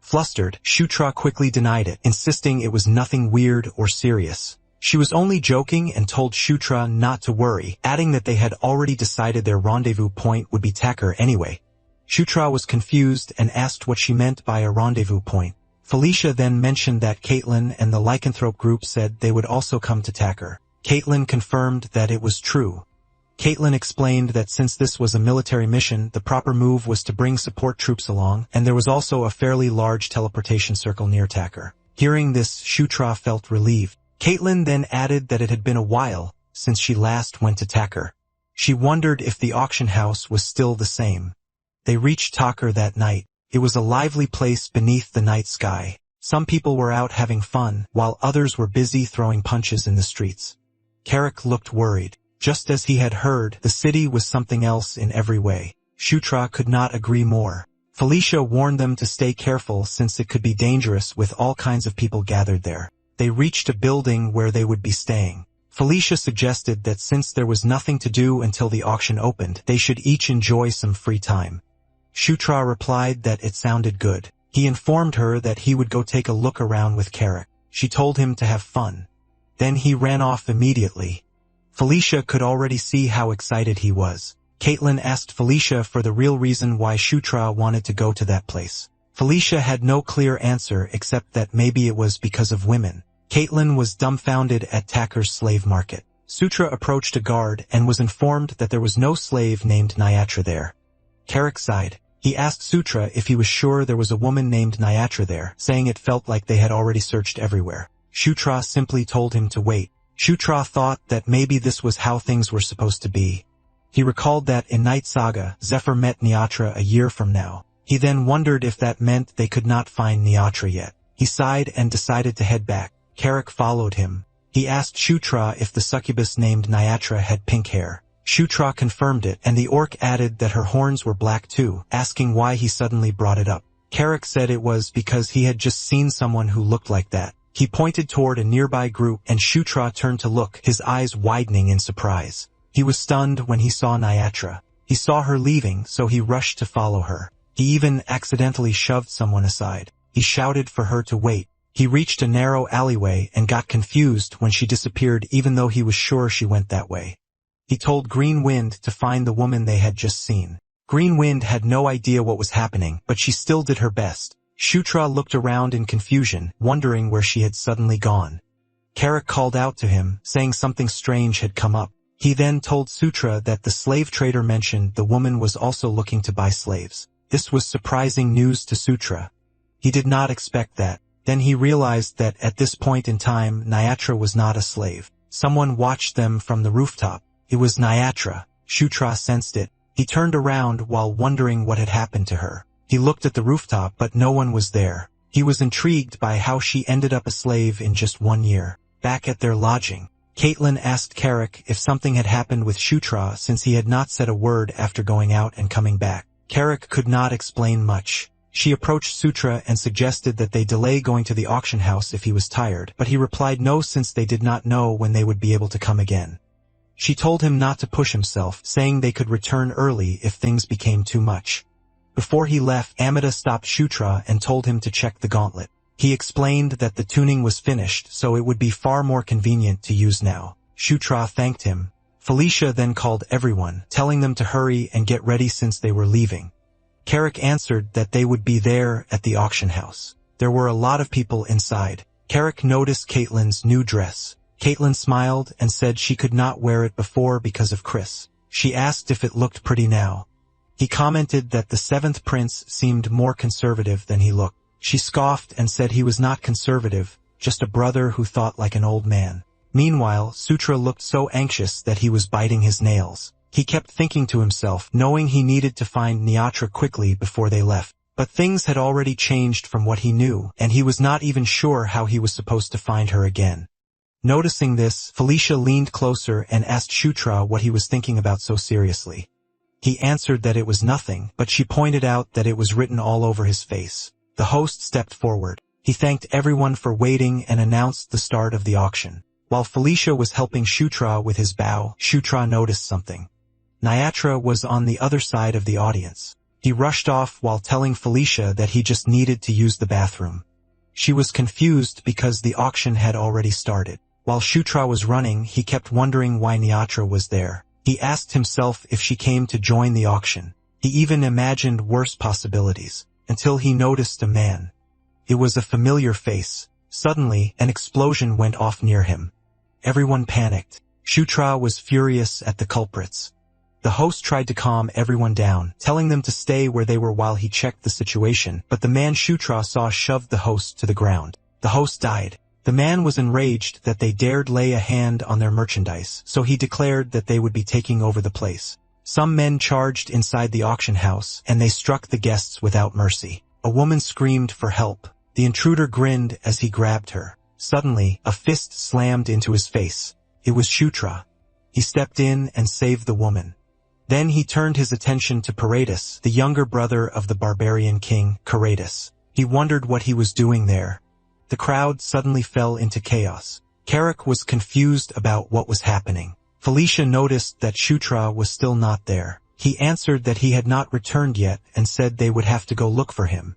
Flustered, Shutra quickly denied it, insisting it was nothing weird or serious. She was only joking and told Shutra not to worry, adding that they had already decided their rendezvous point would be Tacker anyway. Shutra was confused and asked what she meant by a rendezvous point. Felicia then mentioned that Caitlin and the lycanthrope group said they would also come to Tacker. Caitlin confirmed that it was true. Caitlin explained that since this was a military mission, the proper move was to bring support troops along, and there was also a fairly large teleportation circle near Tacker. Hearing this, Shutra felt relieved. Caitlin then added that it had been a while since she last went to Tacker. She wondered if the auction house was still the same. They reached Tacker that night. It was a lively place beneath the night sky. Some people were out having fun, while others were busy throwing punches in the streets. Carrick looked worried. Just as he had heard, the city was something else in every way. Shutra could not agree more. Felicia warned them to stay careful since it could be dangerous with all kinds of people gathered there. They reached a building where they would be staying. Felicia suggested that since there was nothing to do until the auction opened, they should each enjoy some free time. Shutra replied that it sounded good. He informed her that he would go take a look around with Carrick. She told him to have fun. Then he ran off immediately. Felicia could already see how excited he was. Caitlin asked Felicia for the real reason why Shutra wanted to go to that place. Felicia had no clear answer except that maybe it was because of women. Caitlin was dumbfounded at Tacker's slave market. Sutra approached a guard and was informed that there was no slave named Niatra there. Carrick sighed. He asked Sutra if he was sure there was a woman named Niatra there, saying it felt like they had already searched everywhere. Shutra simply told him to wait. Shutra thought that maybe this was how things were supposed to be. He recalled that in Night Saga, Zephr met Niatra a year from now. He then wondered if that meant they could not find Niatra yet. He sighed and decided to head back. Carrick followed him. He asked Shutra if the succubus named Niatra had pink hair. Shutra confirmed it, and the orc added that her horns were black too, asking why he suddenly brought it up. Carrick said it was because he had just seen someone who looked like that. He pointed toward a nearby group, and Shutra turned to look, his eyes widening in surprise. He was stunned when he saw Niatra. He saw her leaving, so he rushed to follow her. He even accidentally shoved someone aside. He shouted for her to wait. He reached a narrow alleyway and got confused when she disappeared, even though he was sure she went that way. He told Green Wind to find the woman they had just seen. Green Wind had no idea what was happening, but she still did her best. Shutra looked around in confusion, wondering where she had suddenly gone. Carrick called out to him, saying something strange had come up. He then told Sutra that the slave trader mentioned the woman was also looking to buy slaves. This was surprising news to Sutra. He did not expect that. Then he realized that at this point in time, Niatra was not a slave. Someone watched them from the rooftop. It was Niatra. Shutra sensed it. He turned around while wondering what had happened to her. He looked at the rooftop, but no one was there. He was intrigued by how she ended up a slave in just 1 year. Back at their lodging, Caitlin asked Carrick if something had happened with Shutra since he had not said a word after going out and coming back. Carrick could not explain much. She approached Sutra and suggested that they delay going to the auction house if he was tired, but he replied no since they did not know when they would be able to come again. She told him not to push himself, saying they could return early if things became too much. Before he left, Amida stopped Shutra and told him to check the gauntlet. He explained that the tuning was finished, so it would be far more convenient to use now. Shutra thanked him. Felicia then called everyone, telling them to hurry and get ready since they were leaving. Carrick answered that they would be there at the auction house. There were a lot of people inside. Carrick noticed Caitlyn's new dress. Caitlyn smiled and said she could not wear it before because of Chris. She asked if it looked pretty now. He commented that the 7th prince seemed more conservative than he looked. She scoffed and said he was not conservative, just a brother who thought like an old man. Meanwhile, Sutra looked so anxious that he was biting his nails. He kept thinking to himself, knowing he needed to find Niatra quickly before they left. But things had already changed from what he knew, and he was not even sure how he was supposed to find her again. Noticing this, Felicia leaned closer and asked Shutra what he was thinking about so seriously. He answered that it was nothing, but she pointed out that it was written all over his face. The host stepped forward. He thanked everyone for waiting and announced the start of the auction. While Felicia was helping Shutra with his bow, Shutra noticed something. Niatra was on the other side of the audience. He rushed off while telling Felicia that he just needed to use the bathroom. She was confused because the auction had already started. While Shutra was running, he kept wondering why Niatra was there. He asked himself if she came to join the auction. He even imagined worse possibilities, until he noticed a man. It was a familiar face. Suddenly, an explosion went off near him. Everyone panicked. Shutra was furious at the culprits. The host tried to calm everyone down, telling them to stay where they were while he checked the situation, but the man Shutra saw shoved the host to the ground. The host died. The man was enraged that they dared lay a hand on their merchandise, so he declared that they would be taking over the place. Some men charged inside the auction house, and they struck the guests without mercy. A woman screamed for help. The intruder grinned as he grabbed her. Suddenly, a fist slammed into his face. It was Shutra. He stepped in and saved the woman. Then he turned his attention to Paratus, the younger brother of the barbarian king, Caratus. He wondered what he was doing there. The crowd suddenly fell into chaos. Carrick was confused about what was happening. Felicia noticed that Shutra was still not there. He answered that he had not returned yet and said they would have to go look for him.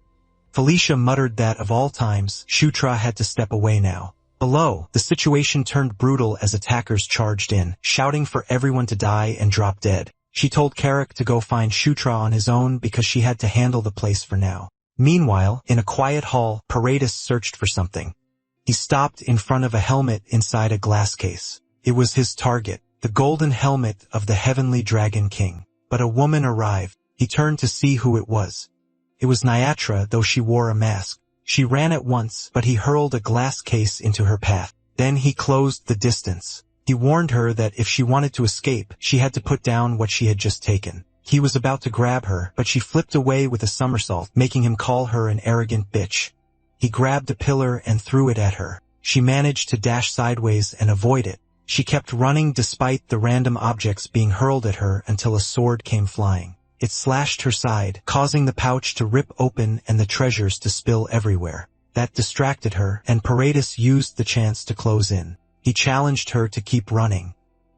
Felicia muttered that of all times, Shutra had to step away now. Below, the situation turned brutal as attackers charged in, shouting for everyone to die and drop dead. She told Carrick to go find Shutra on his own because she had to handle the place for now. Meanwhile, in a quiet hall, Paratus searched for something. He stopped in front of a helmet inside a glass case. It was his target, the golden helmet of the heavenly dragon king. But a woman arrived. He turned to see who it was. It was Niatra, though she wore a mask. She ran at once, but he hurled a glass case into her path. Then he closed the distance. He warned her that if she wanted to escape, she had to put down what she had just taken. He was about to grab her, but she flipped away with a somersault, making him call her an arrogant bitch. He grabbed a pillar and threw it at her. She managed to dash sideways and avoid it. She kept running despite the random objects being hurled at her until a sword came flying. It slashed her side, causing the pouch to rip open and the treasures to spill everywhere. That distracted her, and Paratus used the chance to close in. He challenged her to keep running.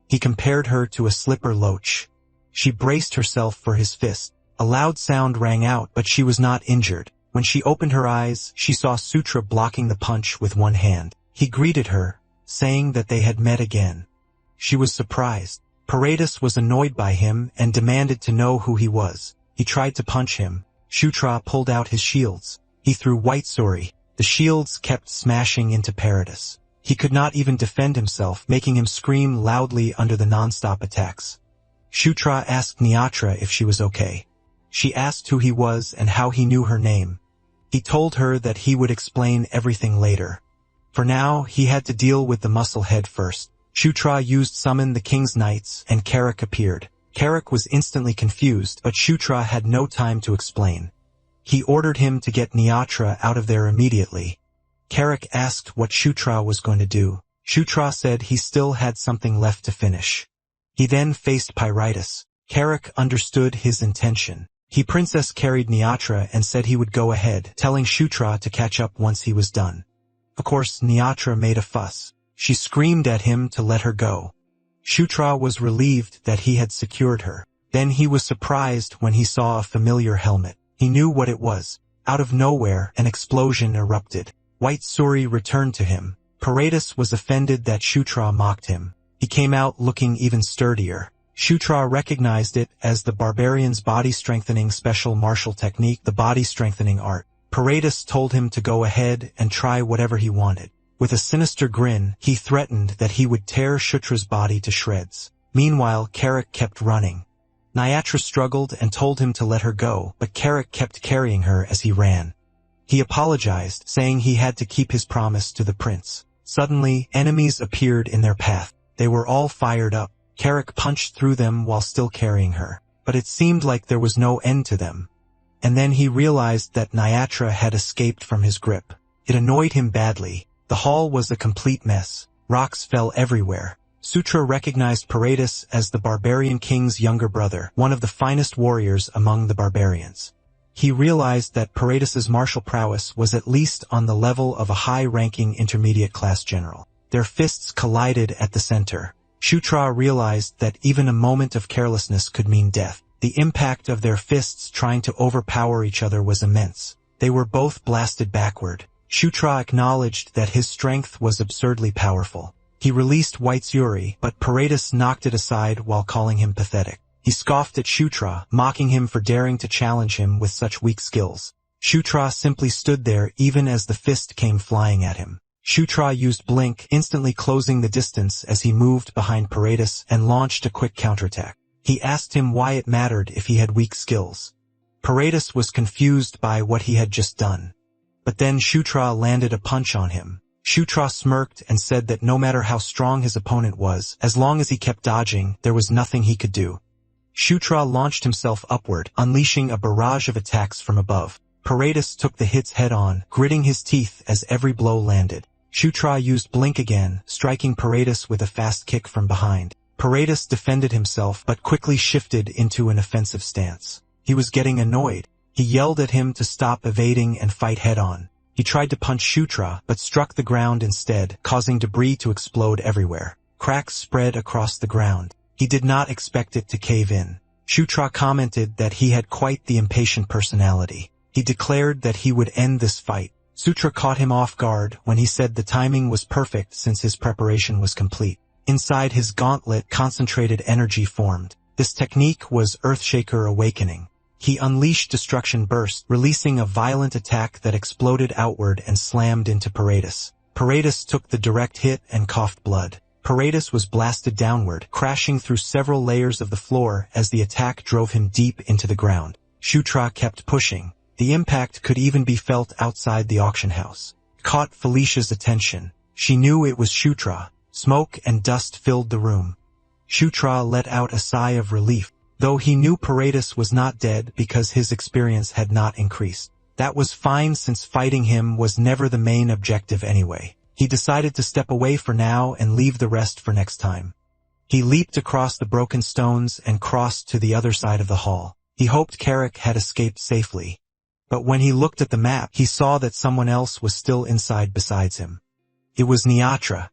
He compared her to a slipper loach. She braced herself for his fist. A loud sound rang out, but she was not injured. When she opened her eyes, she saw Sutra blocking the punch with one hand. He greeted her, saying that they had met again. She was surprised. Paratus was annoyed by him and demanded to know who he was. He tried to punch him. Shutra pulled out his shields. He threw white suri. The shields kept smashing into Paratus. He could not even defend himself, making him scream loudly under the non-stop attacks. Shutra asked Niatra if she was okay. She asked who he was and how he knew her name. He told her that he would explain everything later. For now, he had to deal with the muscle head first. Shutra used Summon the King's Knights, and Carrick appeared. Carrick was instantly confused, but Shutra had no time to explain. He ordered him to get Niatra out of there immediately. Carrick asked what Shutra was going to do. Shutra said he still had something left to finish. He then faced Pyritus. Carrick understood his intention. He princess carried Niatra and said he would go ahead, telling Shutra to catch up once he was done. Of course, Niatra made a fuss. She screamed at him to let her go. Shutra was relieved that he had secured her. Then he was surprised when he saw a familiar helmet. He knew what it was. Out of nowhere, an explosion erupted. White Suri returned to him. Paratus was offended that Shutra mocked him. He came out looking even sturdier. Shutra recognized it as the barbarian's body-strengthening special martial technique, the body-strengthening art. Paradis told him to go ahead and try whatever he wanted. With a sinister grin, he threatened that he would tear Shutra's body to shreds. Meanwhile, Carrick kept running. Niatra struggled and told him to let her go, but Carrick kept carrying her as he ran. He apologized, saying he had to keep his promise to the prince. Suddenly, enemies appeared in their path. They were all fired up. Carrick punched through them while still carrying her, but it seemed like there was no end to them. And then he realized that Niatra had escaped from his grip. It annoyed him badly. The hall was a complete mess. Rocks fell everywhere. Sutra recognized Paradis as the barbarian king's younger brother, one of the finest warriors among the barbarians. He realized that Paradis's martial prowess was at least on the level of a high-ranking intermediate-class general. Their fists collided at the center. Shutra realized that even a moment of carelessness could mean death. The impact of their fists trying to overpower each other was immense. They were both blasted backward. Shutra acknowledged that his strength was absurdly powerful. He released White's Yuri, but Paradis knocked it aside while calling him pathetic. He scoffed at Shutra, mocking him for daring to challenge him with such weak skills. Shutra simply stood there even as the fist came flying at him. Shutra used Blink, instantly closing the distance as he moved behind Paradis and launched a quick counterattack. He asked him why it mattered if he had weak skills. Paradis was confused by what he had just done. But then Shutra landed a punch on him. Shutra smirked and said that no matter how strong his opponent was, as long as he kept dodging, there was nothing he could do. Shutra launched himself upward, unleashing a barrage of attacks from above. Paradis took the hits head-on, gritting his teeth as every blow landed. Shutra used Blink again, striking Paradis with a fast kick from behind. Paradis defended himself but quickly shifted into an offensive stance. He was getting annoyed. He yelled at him to stop evading and fight head-on. He tried to punch Shutra but struck the ground instead, causing debris to explode everywhere. Cracks spread across the ground. He did not expect it to cave in. Shutra commented that he had quite the impatient personality. He declared that he would end this fight. Sutra caught him off guard when he said the timing was perfect since his preparation was complete. Inside his gauntlet, concentrated energy formed. This technique was Earthshaker Awakening. He unleashed Destruction Burst, releasing a violent attack that exploded outward and slammed into Paradis. Paradis took the direct hit and coughed blood. Paradis was blasted downward, crashing through several layers of the floor as the attack drove him deep into the ground. Shutra kept pushing. The impact could even be felt outside the auction house. It caught Felicia's attention. She knew it was Shutra. Smoke and dust filled the room. Shutra let out a sigh of relief, though he knew Paradis was not dead because his experience had not increased. That was fine since fighting him was never the main objective anyway. He decided to step away for now and leave the rest for next time. He leaped across the broken stones and crossed to the other side of the hall. He hoped Carrick had escaped safely. But when he looked at the map, he saw that someone else was still inside besides him. It was Niatra.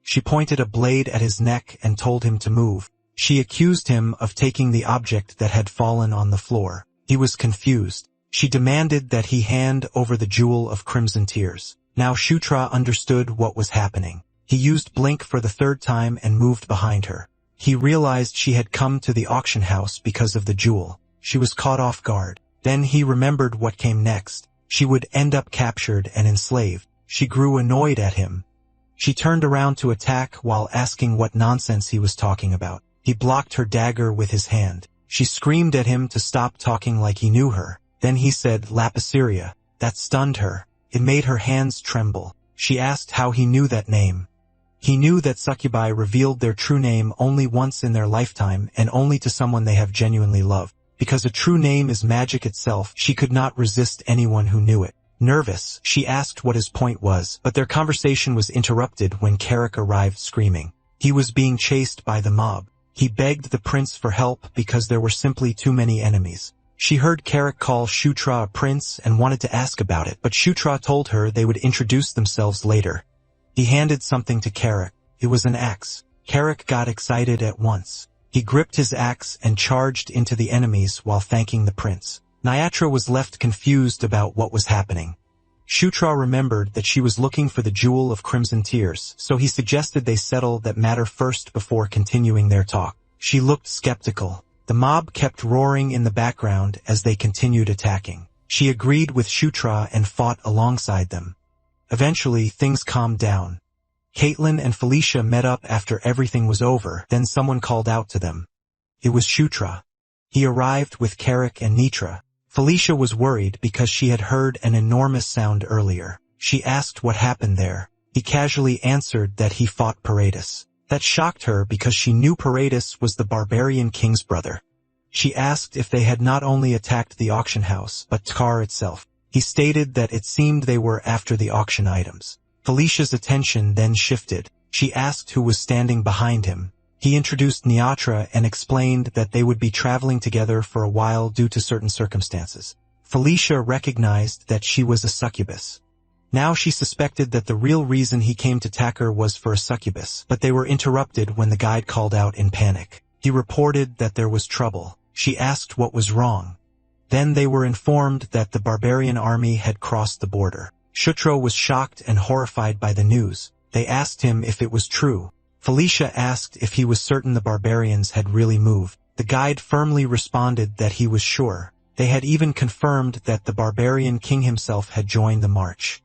She pointed a blade at his neck and told him to move. She accused him of taking the object that had fallen on the floor. He was confused. She demanded that he hand over the jewel of crimson tears. Now Shutra understood what was happening. He used Blink for the third time and moved behind her. He realized she had come to the auction house because of the jewel. She was caught off guard. Then he remembered what came next. She would end up captured and enslaved. She grew annoyed at him. She turned around to attack while asking what nonsense he was talking about. He blocked her dagger with his hand. She screamed at him to stop talking like he knew her. Then he said Lapisaria. That stunned her. It made her hands tremble. She asked how he knew that name. He knew that succubi revealed their true name only once in their lifetime and only to someone they have genuinely loved. Because a true name is magic itself, she could not resist anyone who knew it. Nervous, she asked what his point was, but their conversation was interrupted when Carrick arrived screaming. He was being chased by the mob. He begged the prince for help because there were simply too many enemies. She heard Carrick call Shutra a prince and wanted to ask about it, but Shutra told her they would introduce themselves later. He handed something to Carrick. It was an axe. Carrick got excited at once. He gripped his axe and charged into the enemies while thanking the prince. Niatra was left confused about what was happening. Shutra remembered that she was looking for the jewel of crimson tears, so he suggested they settle that matter first before continuing their talk. She looked skeptical. The mob kept roaring in the background as they continued attacking. She agreed with Shutra and fought alongside them. Eventually, things calmed down. Caitlin and Felicia met up after everything was over, then someone called out to them. It was Shutra. He arrived with Carrick and Niatra. Felicia was worried because she had heard an enormous sound earlier. She asked what happened there. He casually answered that he fought Paradis. That shocked her because she knew Paradis was the barbarian king's brother. She asked if they had not only attacked the auction house, but Tkar itself. He stated that it seemed they were after the auction items. Felicia's attention then shifted. She asked who was standing behind him. He introduced Niatra and explained that they would be traveling together for a while due to certain circumstances. Felicia recognized that she was a succubus. Now she suspected that the real reason he came to Tacker was for a succubus, but they were interrupted when the guide called out in panic. He reported that there was trouble. She asked what was wrong. Then they were informed that the barbarian army had crossed the border. Shutra was shocked and horrified by the news. They asked him if it was true. Felicia asked if he was certain the barbarians had really moved. The guide firmly responded that he was sure. They had even confirmed that the barbarian king himself had joined the march.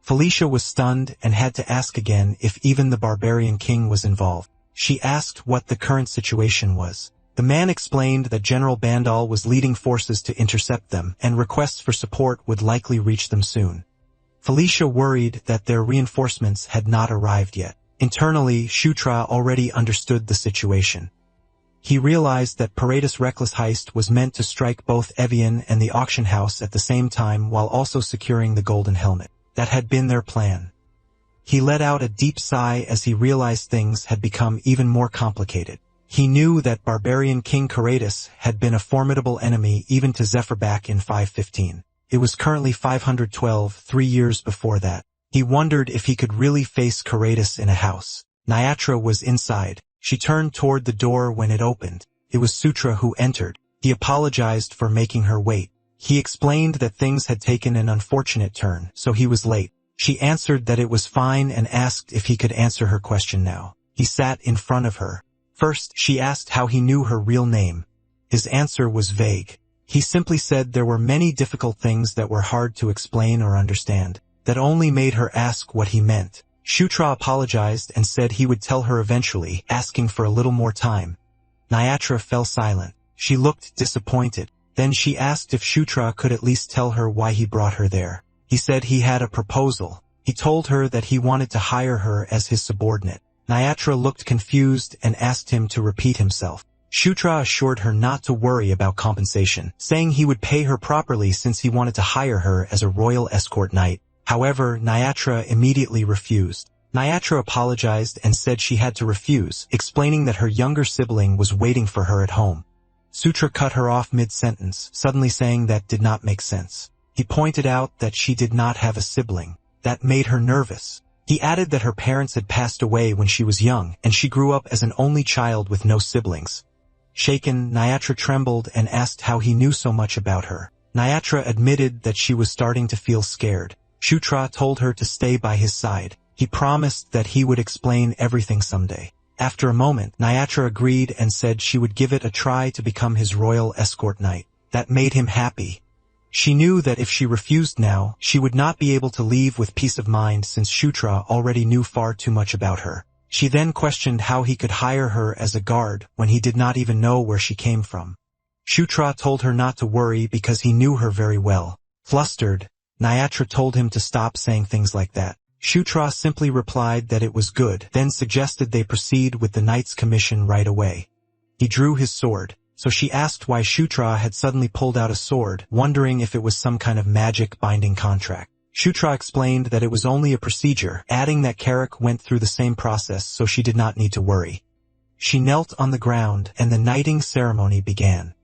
Felicia was stunned and had to ask again if even the barbarian king was involved. She asked what the current situation was. The man explained that General Bandal was leading forces to intercept them, and requests for support would likely reach them soon. Felicia worried that their reinforcements had not arrived yet. Internally, Shutra already understood the situation. He realized that Paradis' reckless heist was meant to strike both Evian and the auction house at the same time while also securing the golden helmet. That had been their plan. He let out a deep sigh as he realized things had become even more complicated. He knew that barbarian King Paradis had been a formidable enemy even to Zephr back in 515. It was currently 512, 3 years before that. He wondered if he could really face Paradis in a house. Niatra was inside. She turned toward the door when it opened. It was Sutra who entered. He apologized for making her wait. He explained that things had taken an unfortunate turn, so he was late. She answered that it was fine and asked if he could answer her question now. He sat in front of her. First, she asked how he knew her real name. His answer was vague. He simply said there were many difficult things that were hard to explain or understand. That only made her ask what he meant. Shutra apologized and said he would tell her eventually, asking for a little more time. Niatra fell silent. She looked disappointed. Then she asked if Shutra could at least tell her why he brought her there. He said he had a proposal. He told her that he wanted to hire her as his subordinate. Niatra looked confused and asked him to repeat himself. Shutra assured her not to worry about compensation, saying he would pay her properly since he wanted to hire her as a royal escort knight. However, Niatra immediately refused. Niatra apologized and said she had to refuse, explaining that her younger sibling was waiting for her at home. Sutra cut her off mid-sentence, suddenly saying that did not make sense. He pointed out that she did not have a sibling. That made her nervous. He added that her parents had passed away when she was young, and she grew up as an only child with no siblings. Shaken, Niatra trembled and asked how he knew so much about her. Niatra admitted that she was starting to feel scared. Shutra told her to stay by his side. He promised that he would explain everything someday. After a moment, Niatra agreed and said she would give it a try to become his royal escort knight. That made him happy. She knew that if she refused now, she would not be able to leave with peace of mind since Shutra already knew far too much about her. She then questioned how he could hire her as a guard when he did not even know where she came from. Shutra told her not to worry because he knew her very well. Flustered, Niatra told him to stop saying things like that. Shutra simply replied that it was good, then suggested they proceed with the knight's commission right away. He drew his sword, so she asked why Shutra had suddenly pulled out a sword, wondering if it was some kind of magic binding contract. Shutra explained that it was only a procedure, adding that Carrick went through the same process so she did not need to worry. She knelt on the ground and the knighting ceremony began.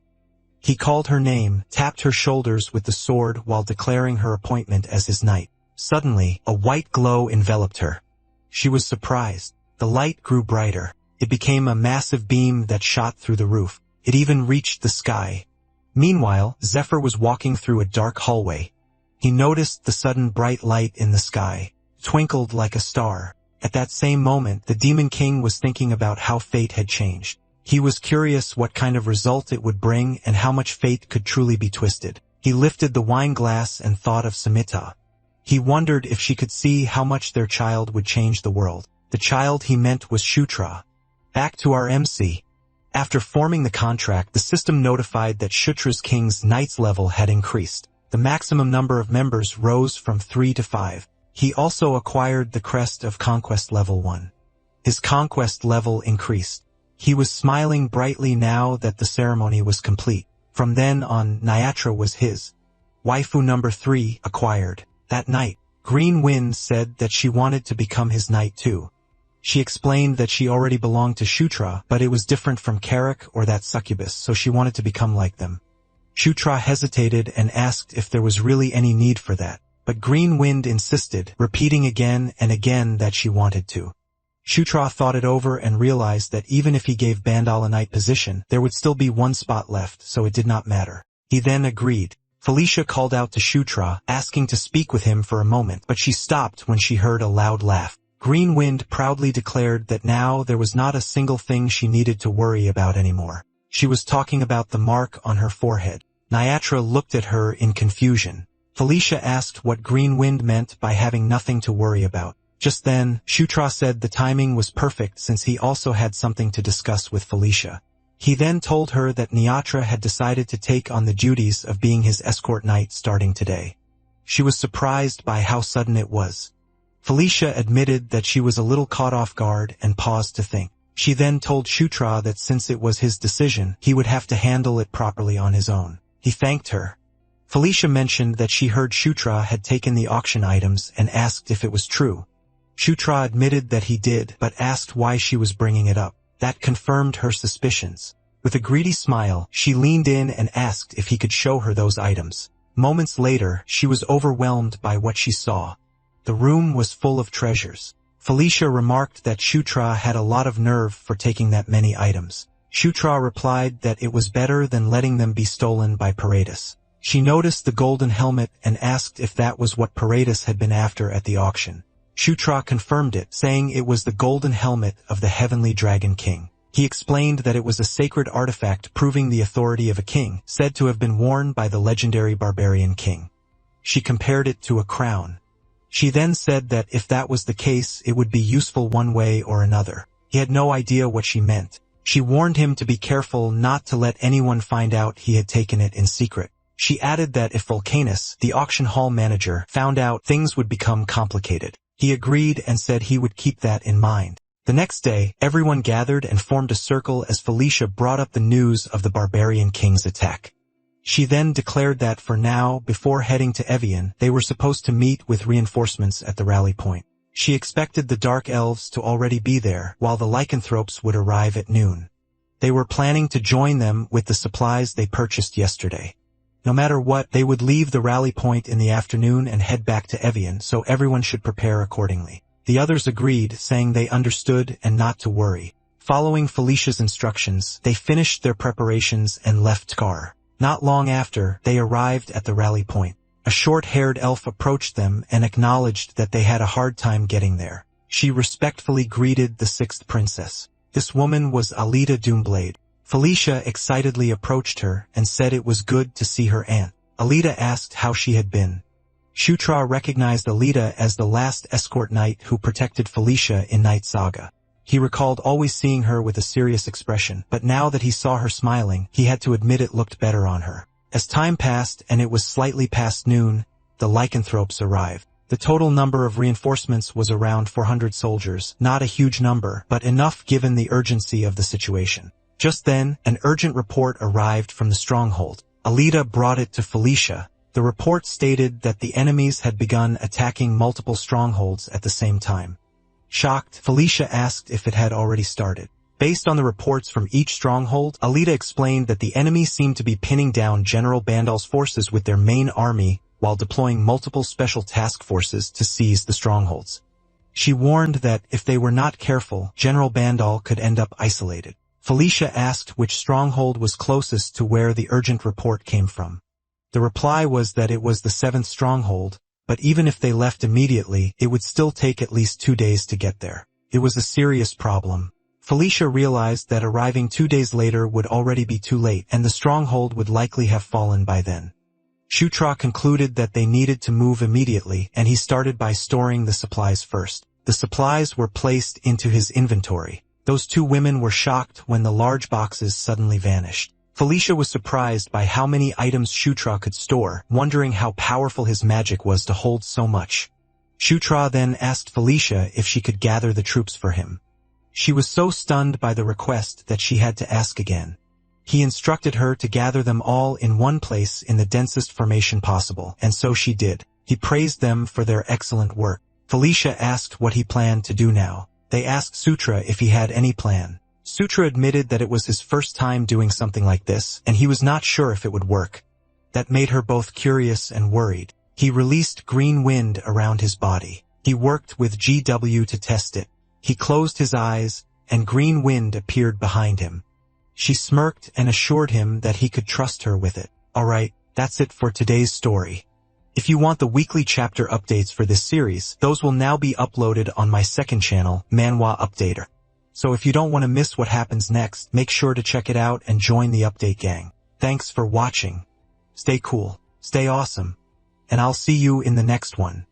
He called her name, tapped her shoulders with the sword while declaring her appointment as his knight. Suddenly, a white glow enveloped her. She was surprised. The light grew brighter. It became a massive beam that shot through the roof. It even reached the sky. Meanwhile, Zephr was walking through a dark hallway. He noticed the sudden bright light in the sky, twinkled like a star. At that same moment, the Demon King was thinking about how fate had changed. He was curious what kind of result it would bring and how much fate could truly be twisted. He lifted the wine glass and thought of Samita. He wondered if she could see how much their child would change the world. The child he meant was Shutra. Back to our MC. After forming the contract, the system notified that Shutra's King's Knights level had increased. The maximum number of members rose from 3 to 5. He also acquired the crest of Conquest level 1. His Conquest level increased. He was smiling brightly now that the ceremony was complete. From then on, Niatra was his. Waifu number 3 acquired. That night, Green Wind said that she wanted to become his knight too. She explained that she already belonged to Shutra, but it was different from Carrick or that succubus, so she wanted to become like them. Shutra hesitated and asked if there was really any need for that, but Green Wind insisted, repeating again and again that she wanted to. Shutra thought it over and realized that even if he gave Bandal a knight position, there would still be one spot left, so it did not matter. He then agreed. Felicia called out to Shutra, asking to speak with him for a moment, but she stopped when she heard a loud laugh. Green Wind proudly declared that now there was not a single thing she needed to worry about anymore. She was talking about the mark on her forehead. Niatra looked at her in confusion. Felicia asked what Green Wind meant by having nothing to worry about. Just then, Shutra said the timing was perfect since he also had something to discuss with Felicia. He then told her that Niatra had decided to take on the duties of being his escort knight starting today. She was surprised by how sudden it was. Felicia admitted that she was a little caught off guard and paused to think. She then told Shutra that since it was his decision, he would have to handle it properly on his own. He thanked her. Felicia mentioned that she heard Shutra had taken the auction items and asked if it was true. Shutra admitted that he did, but asked why she was bringing it up. That confirmed her suspicions. With a greedy smile, she leaned in and asked if he could show her those items. Moments later, she was overwhelmed by what she saw. The room was full of treasures. Felicia remarked that Shutra had a lot of nerve for taking that many items. Shutra replied that it was better than letting them be stolen by Paradis. She noticed the golden helmet and asked if that was what Paradis had been after at the auction. Shutra confirmed it, saying it was the golden helmet of the Heavenly Dragon King. He explained that it was a sacred artifact proving the authority of a king, said to have been worn by the legendary barbarian king. She compared it to a crown. She then said that if that was the case, it would be useful one way or another. He had no idea what she meant. She warned him to be careful not to let anyone find out he had taken it in secret. She added that if Vulcanus, the auction hall manager, found out, things would become complicated. He agreed and said he would keep that in mind. The next day, everyone gathered and formed a circle as Felicia brought up the news of the barbarian king's attack. She then declared that for now, before heading to Evian, they were supposed to meet with reinforcements at the rally point. She expected the Dark Elves to already be there, while the lycanthropes would arrive at noon. They were planning to join them with the supplies they purchased yesterday. No matter what, they would leave the rally point in the afternoon and head back to Evian, so everyone should prepare accordingly. The others agreed, saying they understood and not to worry. Following Felicia's instructions, they finished their preparations and left Scar. Not long after, they arrived at the rally point. A short-haired elf approached them and acknowledged that they had a hard time getting there. She respectfully greeted the sixth princess. This woman was Alida Doomblade. Felicia excitedly approached her and said it was good to see her aunt. Alida asked how she had been. Shutra recognized Alida as the last escort knight who protected Felicia in Night Saga. He recalled always seeing her with a serious expression, but now that he saw her smiling, he had to admit it looked better on her. As time passed and it was slightly past noon, the lycanthropes arrived. The total number of reinforcements was around 400 soldiers, not a huge number, but enough given the urgency of the situation. Just then, an urgent report arrived from the stronghold. Alida brought it to Felicia. The report stated that the enemies had begun attacking multiple strongholds at the same time. Shocked, Felicia asked if it had already started. Based on the reports from each stronghold, Alida explained that the enemy seemed to be pinning down General Bandal's forces with their main army while deploying multiple special task forces to seize the strongholds. She warned that if they were not careful, General Bandal could end up isolated. Felicia asked which stronghold was closest to where the urgent report came from. The reply was that it was the 7th stronghold, but even if they left immediately, it would still take at least 2 days to get there. It was a serious problem. Felicia realized that arriving 2 days later would already be too late, and the stronghold would likely have fallen by then. Shutra concluded that they needed to move immediately, and he started by storing the supplies first. The supplies were placed into his inventory. Those 2 women were shocked when the large boxes suddenly vanished. Felicia was surprised by how many items Shutra could store, wondering how powerful his magic was to hold so much. Shutra then asked Felicia if she could gather the troops for him. She was so stunned by the request that she had to ask again. He instructed her to gather them all in one place in the densest formation possible, and so she did. He praised them for their excellent work. Felicia asked what he planned to do now. They asked Sutra if he had any plan. Sutra admitted that it was his first time doing something like this, and he was not sure if it would work. That made her both curious and worried. He released green wind around his body. He worked with GW to test it. He closed his eyes, and green wind appeared behind him. She smirked and assured him that he could trust her with it. Alright, that's it for today's story. If you want the weekly chapter updates for this series, those will now be uploaded on my second channel, Manhwa Updater. So if you don't want to miss what happens next, make sure to check it out and join the update gang. Thanks for watching. Stay cool, stay awesome, and I'll see you in the next one.